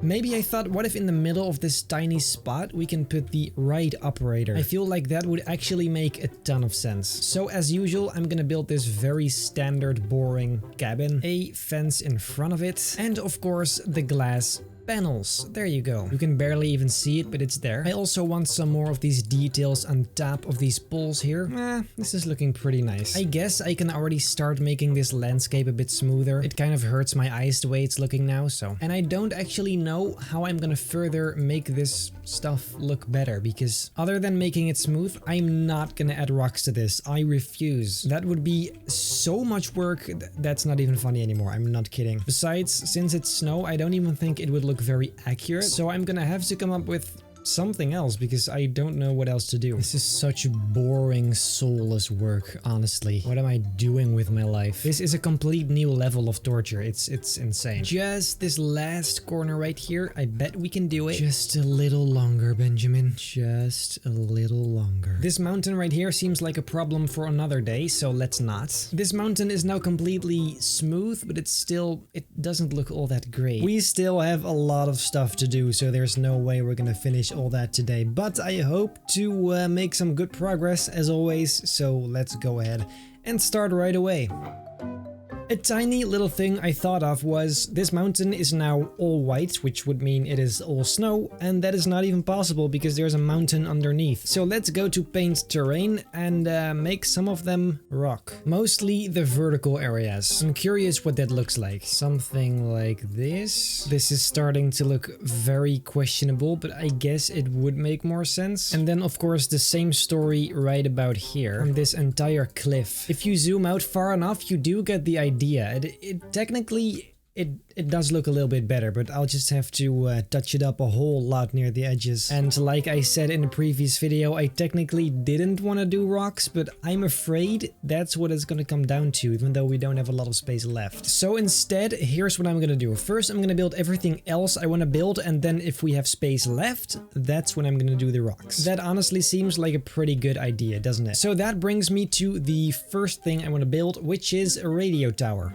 Maybe I thought, what if in the middle of this tiny spot we can put the ride operator? I feel like that would actually make a ton of sense. So as usual, I'm gonna build this very standard boring cabin, a fence in front of it, and of course the glass panels. There you go. You can barely even see it, but it's there. I also want some more of these details on top of these poles here. This is looking pretty nice. I guess I can already start making this landscape a bit smoother. It kind of hurts my eyes the way it's looking now, so. And I don't actually know how I'm gonna further make this stuff look better, because other than making it smooth, I'm not gonna add rocks to this. I refuse. That would be so much work. That's not even funny anymore. I'm not kidding. Besides, since it's snow, I don't even think it would look very accurate, so I'm gonna have to come up with something else because I don't know what else to do. This is such boring, soulless work, honestly. What am I doing with my life? This is a complete new level of torture. It's insane. Just this last corner right here, I bet we can do it. Just a little longer, Benjamin. Just a little longer. This mountain right here seems like a problem for another day, so let's not. This mountain is now completely smooth, but it doesn't look all that great. We still have a lot of stuff to do, so there's no way we're gonna finish all that today, but I hope to make some good progress as always, so let's go ahead and start right away. A tiny little thing I thought of was this mountain is now all white, which would mean it is all snow, and that is not even possible because there's a mountain underneath. So let's go to paint terrain and make some of them rock. Mostly the vertical areas. I'm curious what that looks like. Something like this. This is starting to look very questionable, but I guess it would make more sense. And then of course the same story right about here on this entire cliff. If you zoom out far enough, you do get the idea. It technically it does look a little bit better, but I'll just have to touch it up a whole lot near the edges. And like I said in the previous video, I technically didn't want to do rocks, but I'm afraid that's what it's gonna come down to, even though we don't have a lot of space left. So instead, here's what I'm gonna do. First, I'm gonna build everything else I want to build, and then if we have space left, that's when I'm gonna do the rocks. That honestly seems like a pretty good idea, doesn't it? So that brings me to the first thing I want to build, which is a radio tower.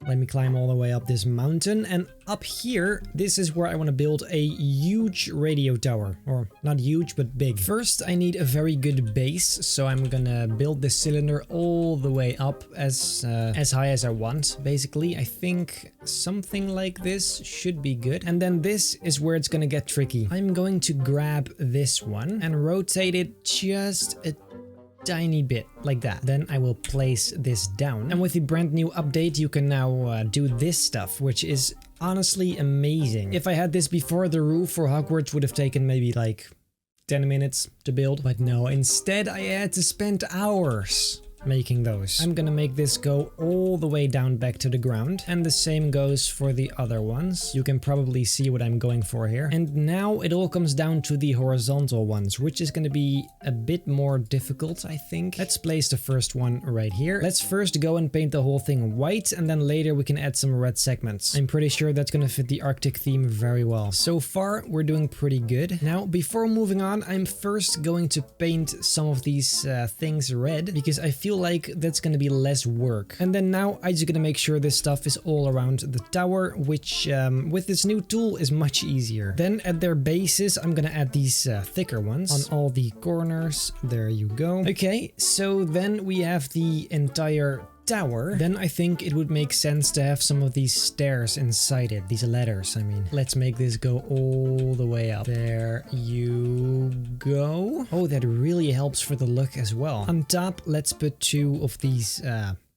Let me climb all the way up this mountain, and up here, this is where I want to build a huge radio tower. Or not huge, but big. First, I need a very good base, so I'm gonna build this cylinder all the way up as high as I want, basically. I think something like this should be good. And then this is where it's gonna get tricky. I'm going to grab this one and rotate it just a tiny bit like that. Then I will place this down, and with the brand new update you can now do this stuff, which is honestly amazing. If I had this before, the roof for Hogwarts would have taken maybe like 10 minutes to build, but no, instead I had to spend hours making those. I'm gonna make this go all the way down back to the ground, and the same goes for the other ones. You can probably see what I'm going for here. And now it all comes down to the horizontal ones, which is gonna be a bit more difficult, I think. Let's place the first one right here. Let's first go and paint the whole thing white, and then later we can add some red segments. I'm pretty sure that's gonna fit the Arctic theme very well. So far, we're doing pretty good. Now, before moving on, I'm first going to paint some of these things red, because I feel like that's gonna be less work. And then now I'm just gonna make sure this stuff is all around the tower, which with this new tool is much easier. Then at their bases, I'm gonna add these thicker ones on all the corners. There you go. Okay, so then we have the entire tower. Then I think it would make sense to have some of these stairs inside it, these ladders, I mean. Let's make this go all the way up. There you go. Oh, that really helps for the look as well. On top, let's put two of these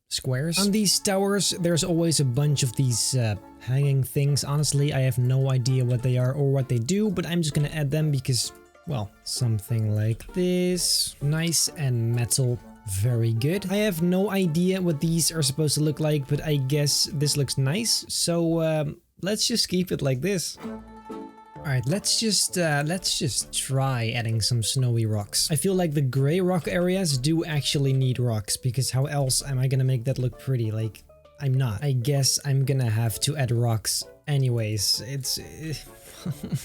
squares. On these towers, there's always a bunch of these hanging things. Honestly, I have no idea what they are or what they do, but I'm just gonna add them because, well, something like this. Nice and metal. Very good. I have no idea what these are supposed to look like, but I guess this looks nice. So let's just keep it like this. Alright, let's just try adding some snowy rocks. I feel like the gray rock areas do actually need rocks, because how else am I gonna make that look pretty? Like, I'm not. I guess I'm gonna have to add rocks anyways. It's...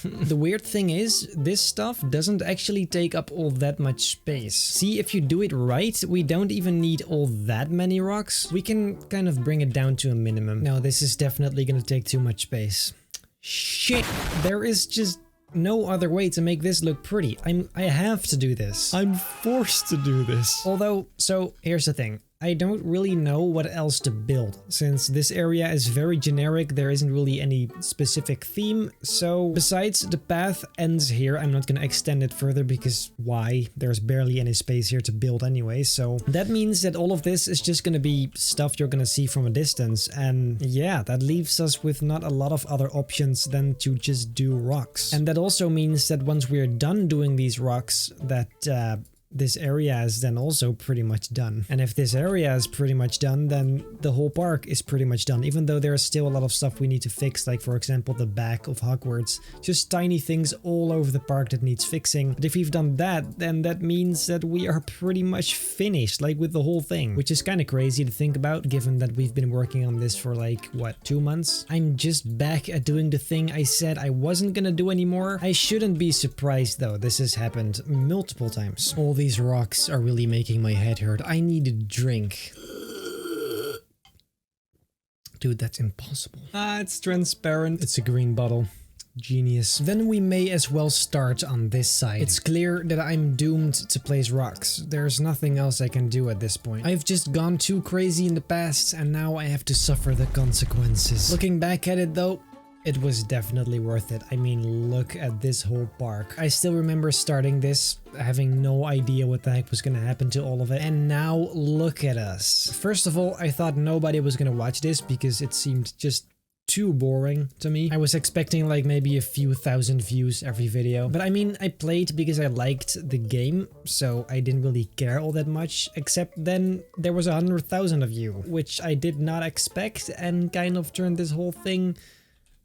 The weird thing is, this stuff doesn't actually take up all that much space. See, if you do it right, we don't even need all that many rocks. We can kind of bring it down to a minimum. No, this is definitely gonna take too much space. Shit! There is just no other way to make this look pretty. I have to do this. I'm forced to do this. Although, so here's the thing. I don't really know what else to build, since this area is very generic. There isn't really any specific theme. So besides the path ends here, I'm not gonna extend it further because why? There's barely any space here to build anyway. So that means that all of this is just gonna be stuff you're gonna see from a distance. And yeah, that leaves us with not a lot of other options than to just do rocks. And that also means that once we're done doing these rocks, that this area is then also pretty much done. And if this area is pretty much done, then the whole park is pretty much done, even though there's still a lot of stuff we need to fix, like for example the back of Hogwarts. Just tiny things all over the park that needs fixing. But if we've done that, then that means that we are pretty much finished, like with the whole thing, which is kind of crazy to think about, given that we've been working on this for like, what, 2 months? I'm just back at doing the thing I said I wasn't gonna do anymore. I shouldn't be surprised though, this has happened multiple times. All these rocks are really making my head hurt. I need a drink. Dude, that's impossible. Ah, it's transparent. It's a green bottle. Genius. Then we may as well start on this side. It's clear that I'm doomed to place rocks. There's nothing else I can do at this point. I've just gone too crazy in the past, and now I have to suffer the consequences. Looking back at it though, it was definitely worth it. I mean, look at this whole park. I still remember starting this, having no idea what the heck was gonna happen to all of it. And now look at us. First of all, I thought nobody was gonna watch this because it seemed just too boring to me. I was expecting like maybe a few thousand views every video. But I mean, I played because I liked the game, so I didn't really care all that much, except then there was 100,000 of you, which I did not expect and kind of turned this whole thing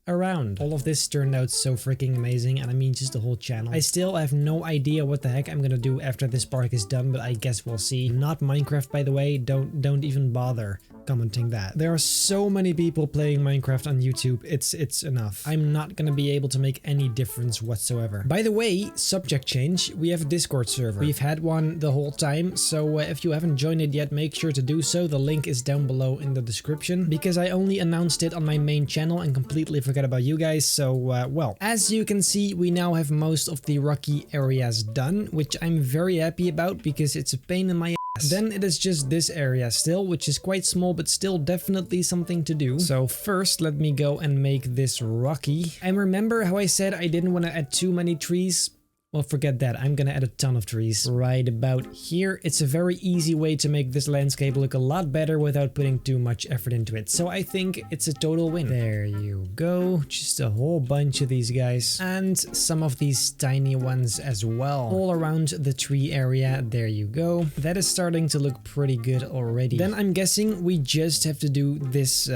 around. All of this turned out so freaking amazing, and I mean just the whole channel. I still have no idea what the heck I'm gonna do after this park is done, but I guess we'll see. Not Minecraft, by the way. Don't even bother commenting that. There are so many people playing Minecraft on YouTube, it's enough. I'm not gonna be able to make any difference whatsoever. By the way, subject change, we have a Discord server. We've had one the whole time, so if you haven't joined it yet, make sure to do so. The link is down below in the description, because I only announced it on my main channel and completely forgot about you guys, so well. As you can see, we now have most of the rocky areas done, which I'm very happy about because it's a pain in my ass. Then it is just this area still, which is quite small, but still definitely something to do. So first, let me go and make this rocky. And remember how I said I didn't want to add too many trees? Well, forget that. I'm gonna add a ton of trees right about here. It's a very easy way to make this landscape look a lot better without putting too much effort into it. So I think it's a total win. There you go. Just a whole bunch of these guys. And some of these tiny ones as well. All around the tree area. There you go. That is starting to look pretty good already. Then I'm guessing we just have to do this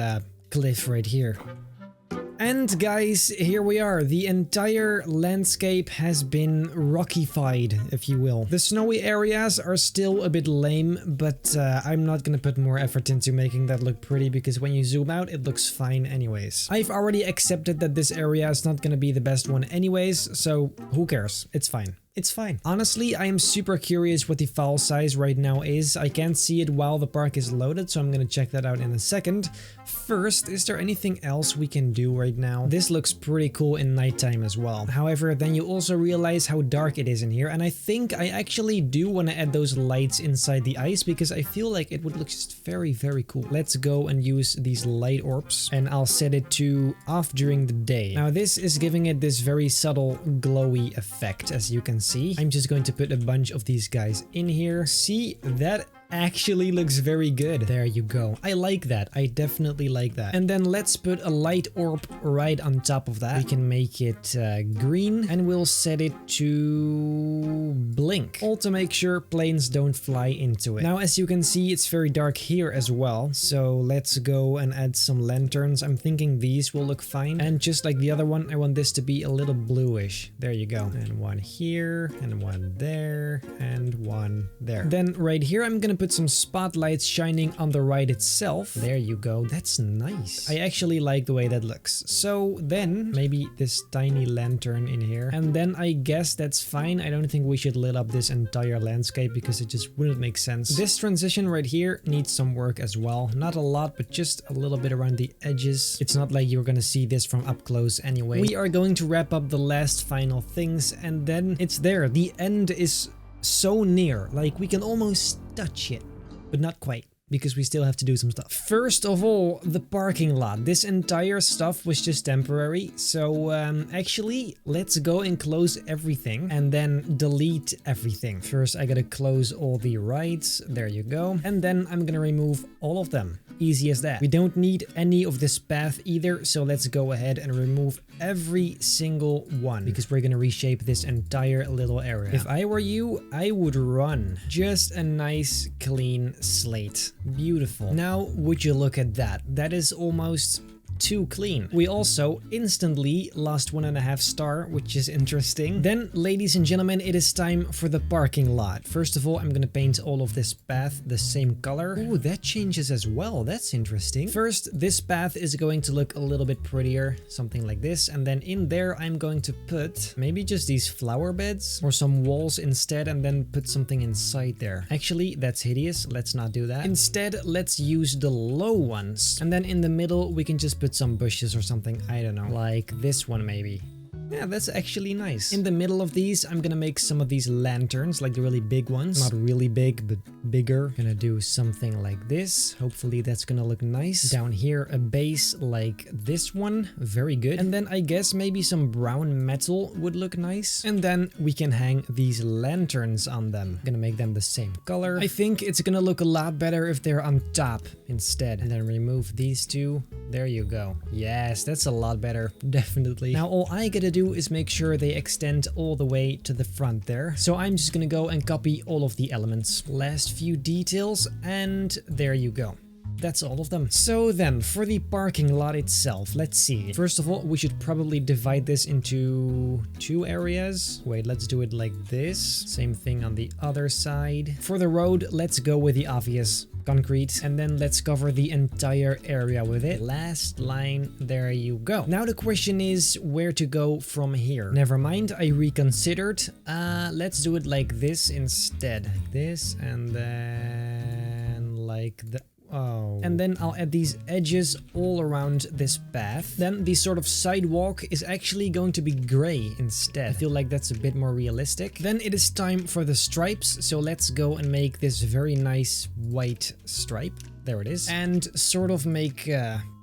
cliff right here. And guys, here we are. The entire landscape has been rockified, if you will. The snowy areas are still a bit lame, but I'm not gonna put more effort into making that look pretty, because when you zoom out, it looks fine anyways. I've already accepted that this area is not gonna be the best one anyways, so who cares? It's fine. It's fine. Honestly, I am super curious what the file size right now is. I can't see it while the park is loaded, so I'm gonna check that out in a second. First, is there anything else we can do right now? This looks pretty cool in nighttime as well. However, then you also realize how dark it is in here, and I think I actually do want to add those lights inside the ice, because I feel like it would look just very, very cool. Let's go and use these light orbs, and I'll set it to off during the day. Now, this is giving it this very subtle glowy effect, as you can see. I'm just going to put a bunch of these guys in here. See, that actually looks very good. There you go. I like that. I definitely like that. And then let's put a light orb right on top of that. We can make it green, and we'll set it to blink. All to make sure planes don't fly into it. Now, as you can see, it's very dark here as well. So let's go and add some lanterns. I'm thinking these will look fine. And just like the other one, I want this to be a little bluish. There you go. And one here, and one there, and one there. Then right here, I'm gonna put some spotlights shining on the ride itself. There you go. That's nice. I actually like the way that looks. So then maybe this tiny lantern in here. And then I guess that's fine. I don't think we should lit up this entire landscape, because it just wouldn't make sense. This transition right here needs some work as well. Not a lot, but just a little bit around the edges. It's not like you're gonna see this from up close anyway. We are going to wrap up the last final things, and then it's there. The end is so near, like we can almost touch it, but not quite, because we still have to do some stuff. First of all, the parking lot. This entire stuff was just temporary, so actually let's go and close everything and then delete everything. First, I gotta close all the rides. There you go. And then I'm gonna remove all of them. Easy as that. We don't need any of this path either, so let's go ahead and remove every single one, because we're gonna reshape this entire little area. If I were you, I would run. Just a nice clean slate. Beautiful. Now, would you look at that? That is almost too clean. We also instantly lost 1.5 star, which is interesting. Then, ladies and gentlemen, it is time for the parking lot. First of all, I'm gonna paint all of this path the same color. Oh, that changes as well. That's interesting. First, this path is going to look a little bit prettier, something like this. And then in there, I'm going to put maybe just these flower beds or some walls instead, and then put something inside there. Actually, that's hideous. Let's not do that. Instead, let's use the low ones. And then in the middle, we can just put some bushes or something. I don't know, like this one maybe. Yeah, that's actually nice. In the middle of these, I'm gonna make some of these lanterns, like the really big ones. Not really big, but bigger. Gonna do something like this. Hopefully that's gonna look nice. Down here, a base like this one. Very good. And then I guess maybe some brown metal would look nice. And then we can hang these lanterns on them. Gonna make them the same color. I think it's gonna look a lot better if they're on top instead. And then remove these two. There you go. Yes, that's a lot better. Definitely. Now all I gotta do is make sure they extend all the way to the front there. So I'm just gonna go and copy all of the elements. Last few details, and there you go. That's all of them. So then, for the parking lot itself, let's see. First of all, we should probably divide this into 2 areas. Wait, let's do it like this. Same thing on the other side. For the road, let's go with the obvious. Concrete, and then let's cover the entire area with it. Last line, there you go. Now the question is where to go from here. Never mind, I reconsidered. Let's do it like this instead. Like this, and then like the... Oh. And then I'll add these edges all around this path. Then the sort of sidewalk is actually going to be gray instead. I feel like that's a bit more realistic. Then it is time for the stripes. So let's go and make this very nice white stripe. There it is. And sort of make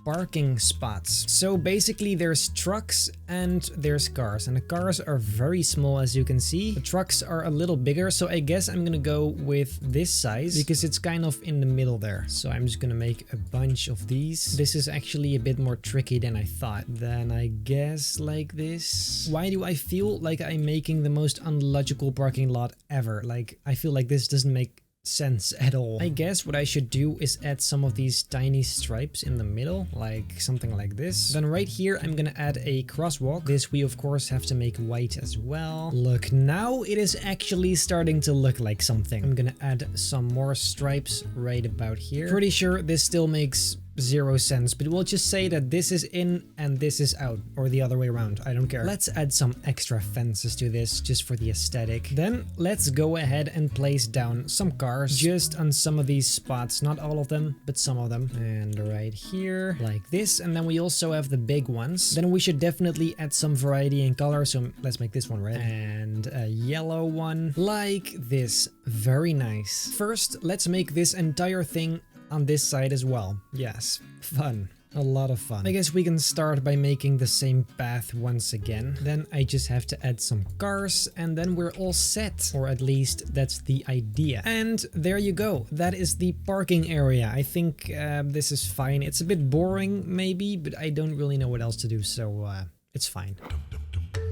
parking spots. So basically there's trucks and there's cars, and the cars are very small as you can see. The trucks are a little bigger, so I guess I'm gonna go with this size because it's kind of in the middle there. So I'm just gonna make a bunch of these. This is actually a bit more tricky than I thought. Then I guess like this. Why do I feel like I'm making the most unlogical parking lot ever? Like I feel like this doesn't make sense at all. I guess what I should do is add some of these tiny stripes in the middle, like something like this. Then right here I'm gonna add a crosswalk. This we of course have to make white as well. Look, now it is actually starting to look like something. I'm gonna add some more stripes right about here. Pretty sure this still makes 0 sense, but we'll just say that this is in and this is out, or the other way around. I don't care. Let's add some extra fences to this just for the aesthetic. Then let's go ahead and place down some cars just on some of these spots, not all of them, but some of them. And right here like this. And then we also have the big ones. Then we should definitely add some variety in color, so let's make this one red and a yellow one like this. Very nice. First, let's make this entire thing on this side as well. Yes, fun. A lot of fun. I guess we can start by making the same path once again. Then I just have to add some cars and then we're all set. Or at least that's the idea. And there you go. That is the parking area. I think this is fine. It's a bit boring maybe, but I don't really know what else to do, so it's fine.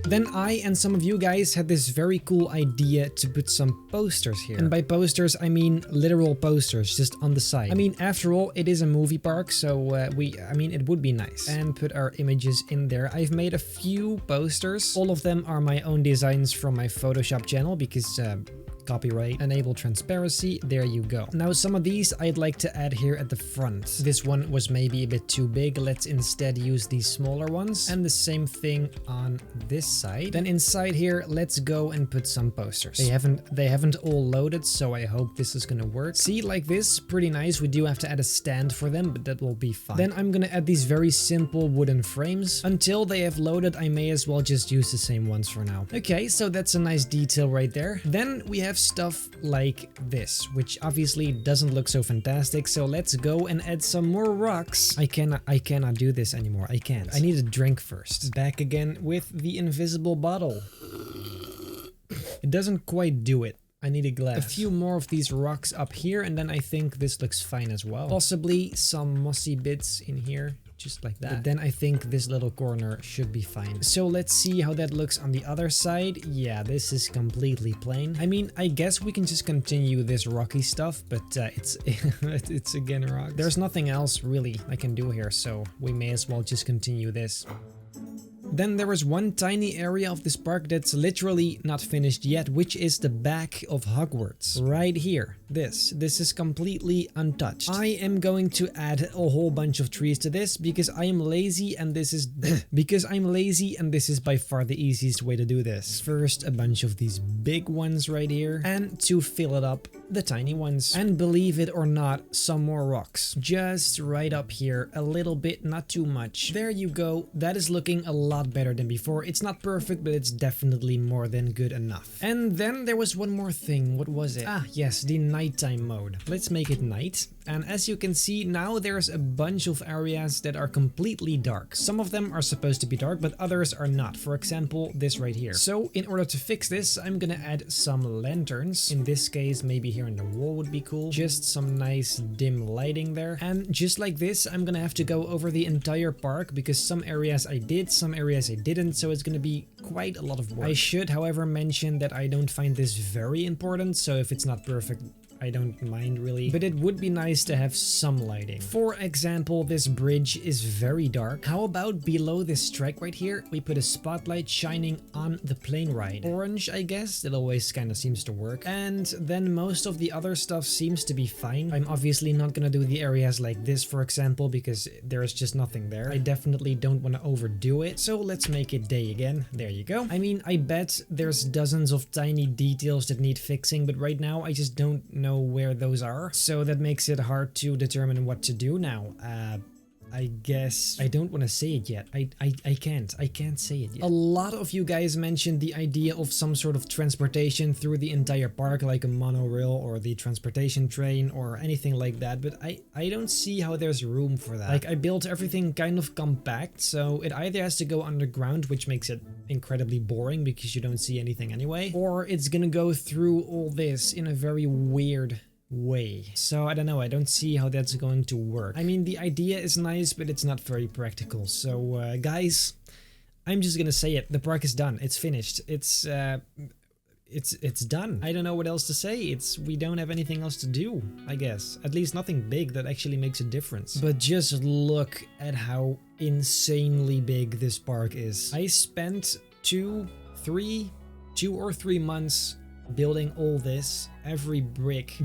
Then I and some of you guys had this very cool idea to put some posters here. And by posters, I mean literal posters just on the side. I mean, after all, it is a movie park, so I mean, it would be nice. And put our images in there. I've made a few posters. All of them are my own designs from my Photoshop channel because copyright, enable transparency, there you go. Now some of these I'd like to add here at the front. This one was maybe a bit too big, let's instead use these smaller ones, and the same thing on this side. Then inside here, let's go and put some posters. They haven't all loaded, so I hope this is gonna work. See, like this, pretty nice. We do have to add a stand for them, but that will be fine. Then I'm gonna add these very simple wooden frames. Until they have loaded, I may as well just use the same ones for now. Okay, so that's a nice detail right there. Then we have stuff like this, which obviously doesn't look so fantastic, so let's go and add some more rocks. I cannot do this anymore. I can't. I need a drink first. Back again with the invisible bottle. It doesn't quite do it. I need a glass. A few more of these rocks up here, and then I think this looks fine as well. Possibly some mossy bits in here. Just like that. But then I think this little corner should be fine. So let's see how that looks on the other side. Yeah, this is completely plain. I mean, I guess we can just continue this rocky stuff, but it's again rock. There's nothing else really I can do here, so we may as well just continue this. Then there is one tiny area of this park that's literally not finished yet, which is the back of Hogwarts. Right here. This is completely untouched. I am going to add a whole bunch of trees to this because I am lazy and this is by far the easiest way to do this. First, a bunch of these big ones right here, and to fill it up the tiny ones. And believe it or not, some more rocks. Just right up here, a little bit, not too much. There you go. That is looking a lot better than before. It's not perfect, but it's definitely more than good enough. And then there was one more thing. What was it? Ah, yes, the nighttime mode. Let's make it night. And as you can see, now there's a bunch of areas that are completely dark. Some of them are supposed to be dark, but others are not. For example, this right here. So in order to fix this, I'm gonna add some lanterns. In this case, maybe here in the wall would be cool. Just some nice dim lighting there. And just like this, I'm gonna have to go over the entire park because some areas I did, some areas I didn't. So it's gonna be quite a lot of work. I should, however, mention that I don't find this very important. So if it's not perfect, I don't mind really, but it would be nice to have some lighting. For example, this bridge is very dark. How about below this track right here, we put a spotlight shining on the plane ride. Orange, I guess, that always kind of seems to work. And then most of the other stuff seems to be fine. I'm obviously not gonna do the areas like this, for example, because there's just nothing there. I definitely don't want to overdo it. So let's make it day again. There you go. I mean, I bet there's dozens of tiny details that need fixing, but right now I just don't know where those are, so that makes it hard to determine what to do now. I guess I don't want to say it yet. I can't say it yet. A lot of you guys mentioned the idea of some sort of transportation through the entire park, like a monorail or the transportation train or anything like that, but I don't see how there's room for that. Like, I built everything kind of compact, so it either has to go underground, which makes it incredibly boring because you don't see anything anyway, or it's gonna go through all this in a very weird way. So I don't know, I don't see how that's going to work. I mean, the idea is nice, but it's not very practical. So guys, I'm just gonna say it. The park is done. It's finished. It's done. I don't know what else to say. We don't have anything else to do, I guess. At least nothing big that actually makes a difference. But just look at how insanely big this park is. I spent 2 or 3 months building all this, every brick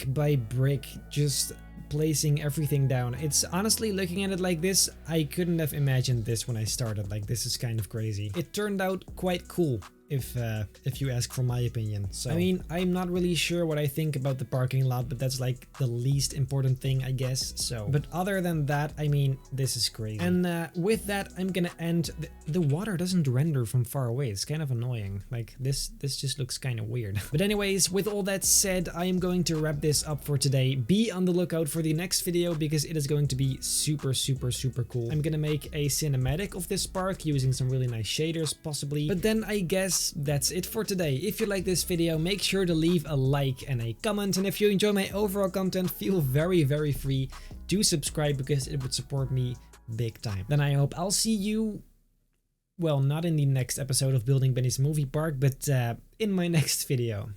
by brick, just placing everything down. It's honestly, looking at it like this, I couldn't have imagined this when I started. Like, this is kind of crazy. It turned out quite cool, if you ask for my opinion. So I mean, I'm not really sure what I think about the parking lot, but that's like the least important thing, I guess. So, but other than that, I mean, this is crazy. And with that, I'm gonna end. The water doesn't render from far away. It's kind of annoying. Like, this just looks kind of weird. But anyways, with all that said, I am going to wrap this up for today. Be on the lookout for the next video because it is going to be super cool. I'm gonna make a cinematic of this park using some really nice shaders possibly. But then I guess that's it for today. If you like this video, make sure to leave a like and a comment, and if you enjoy my overall content, feel very free to subscribe because it would support me big time. Then I hope I'll see you, well, not in the next episode of Building Benny's Movie Park, but in my next video.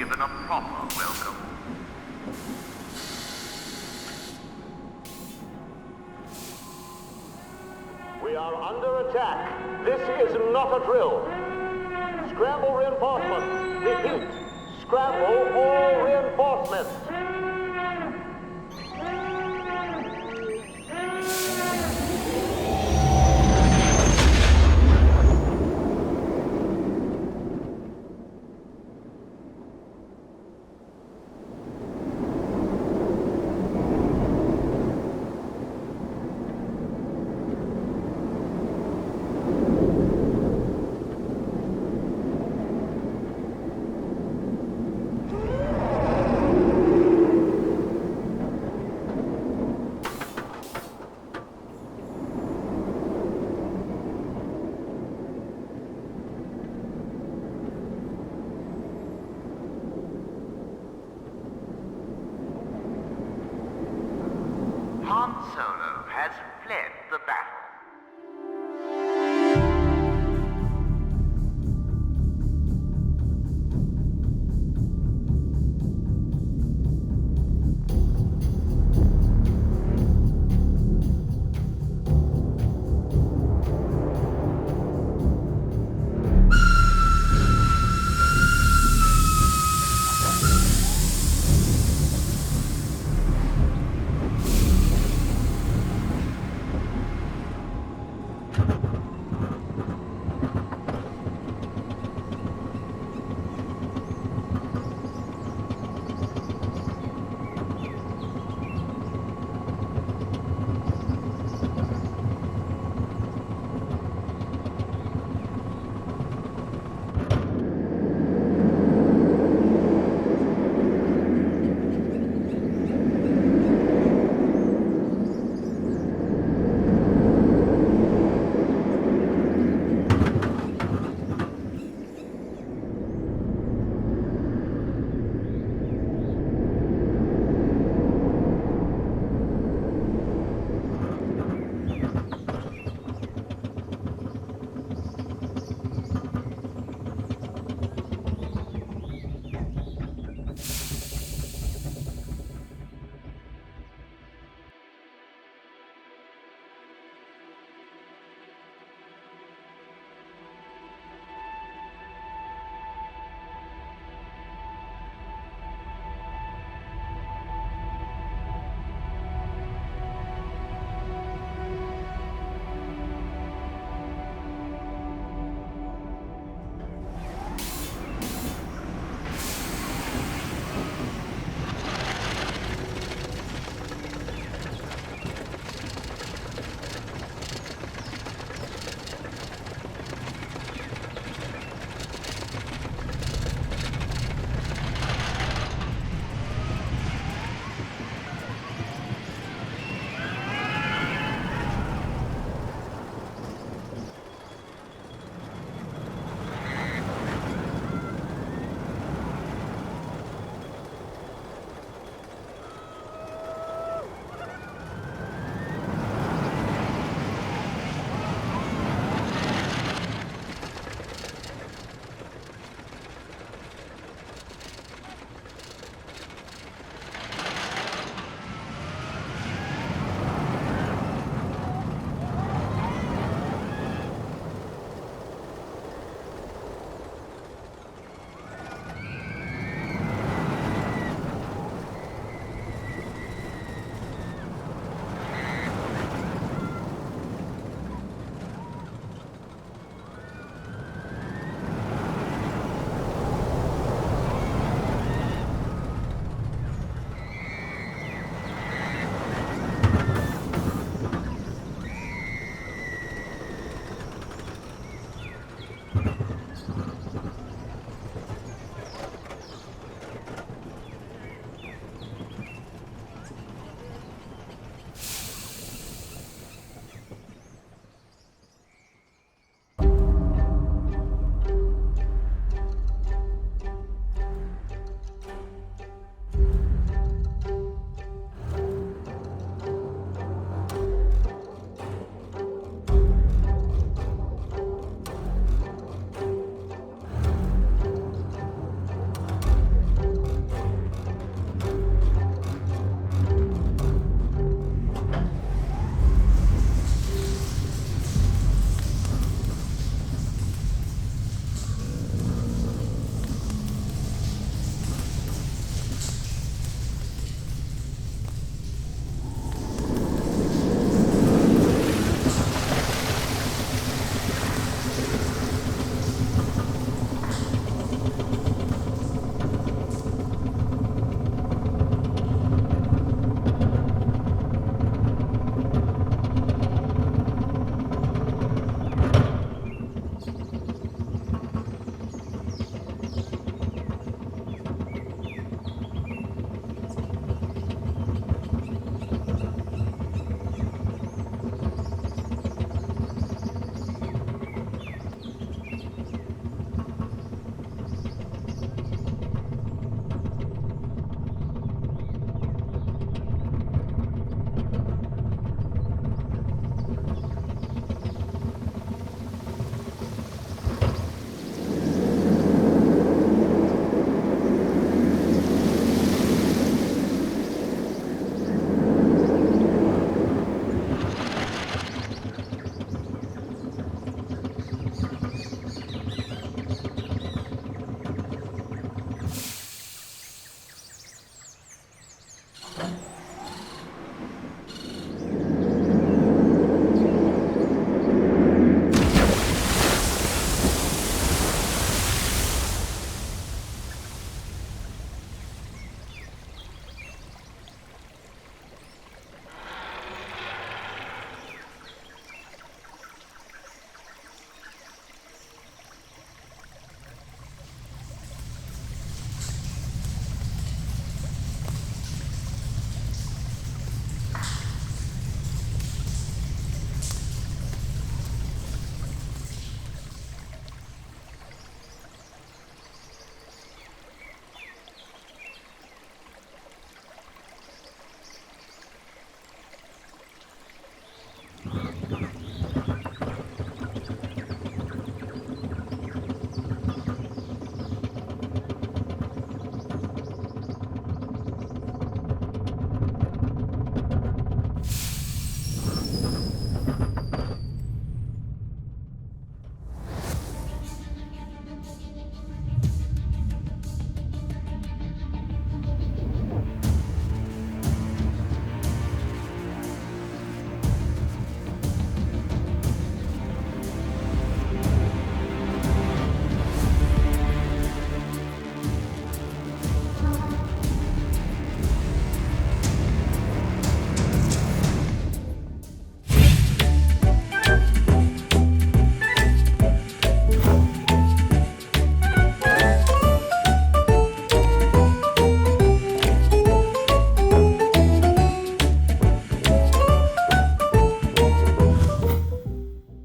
given a proper welcome. We are under attack. This is not a drill. Scramble reinforcements. Repeat. Scramble all reinforcements.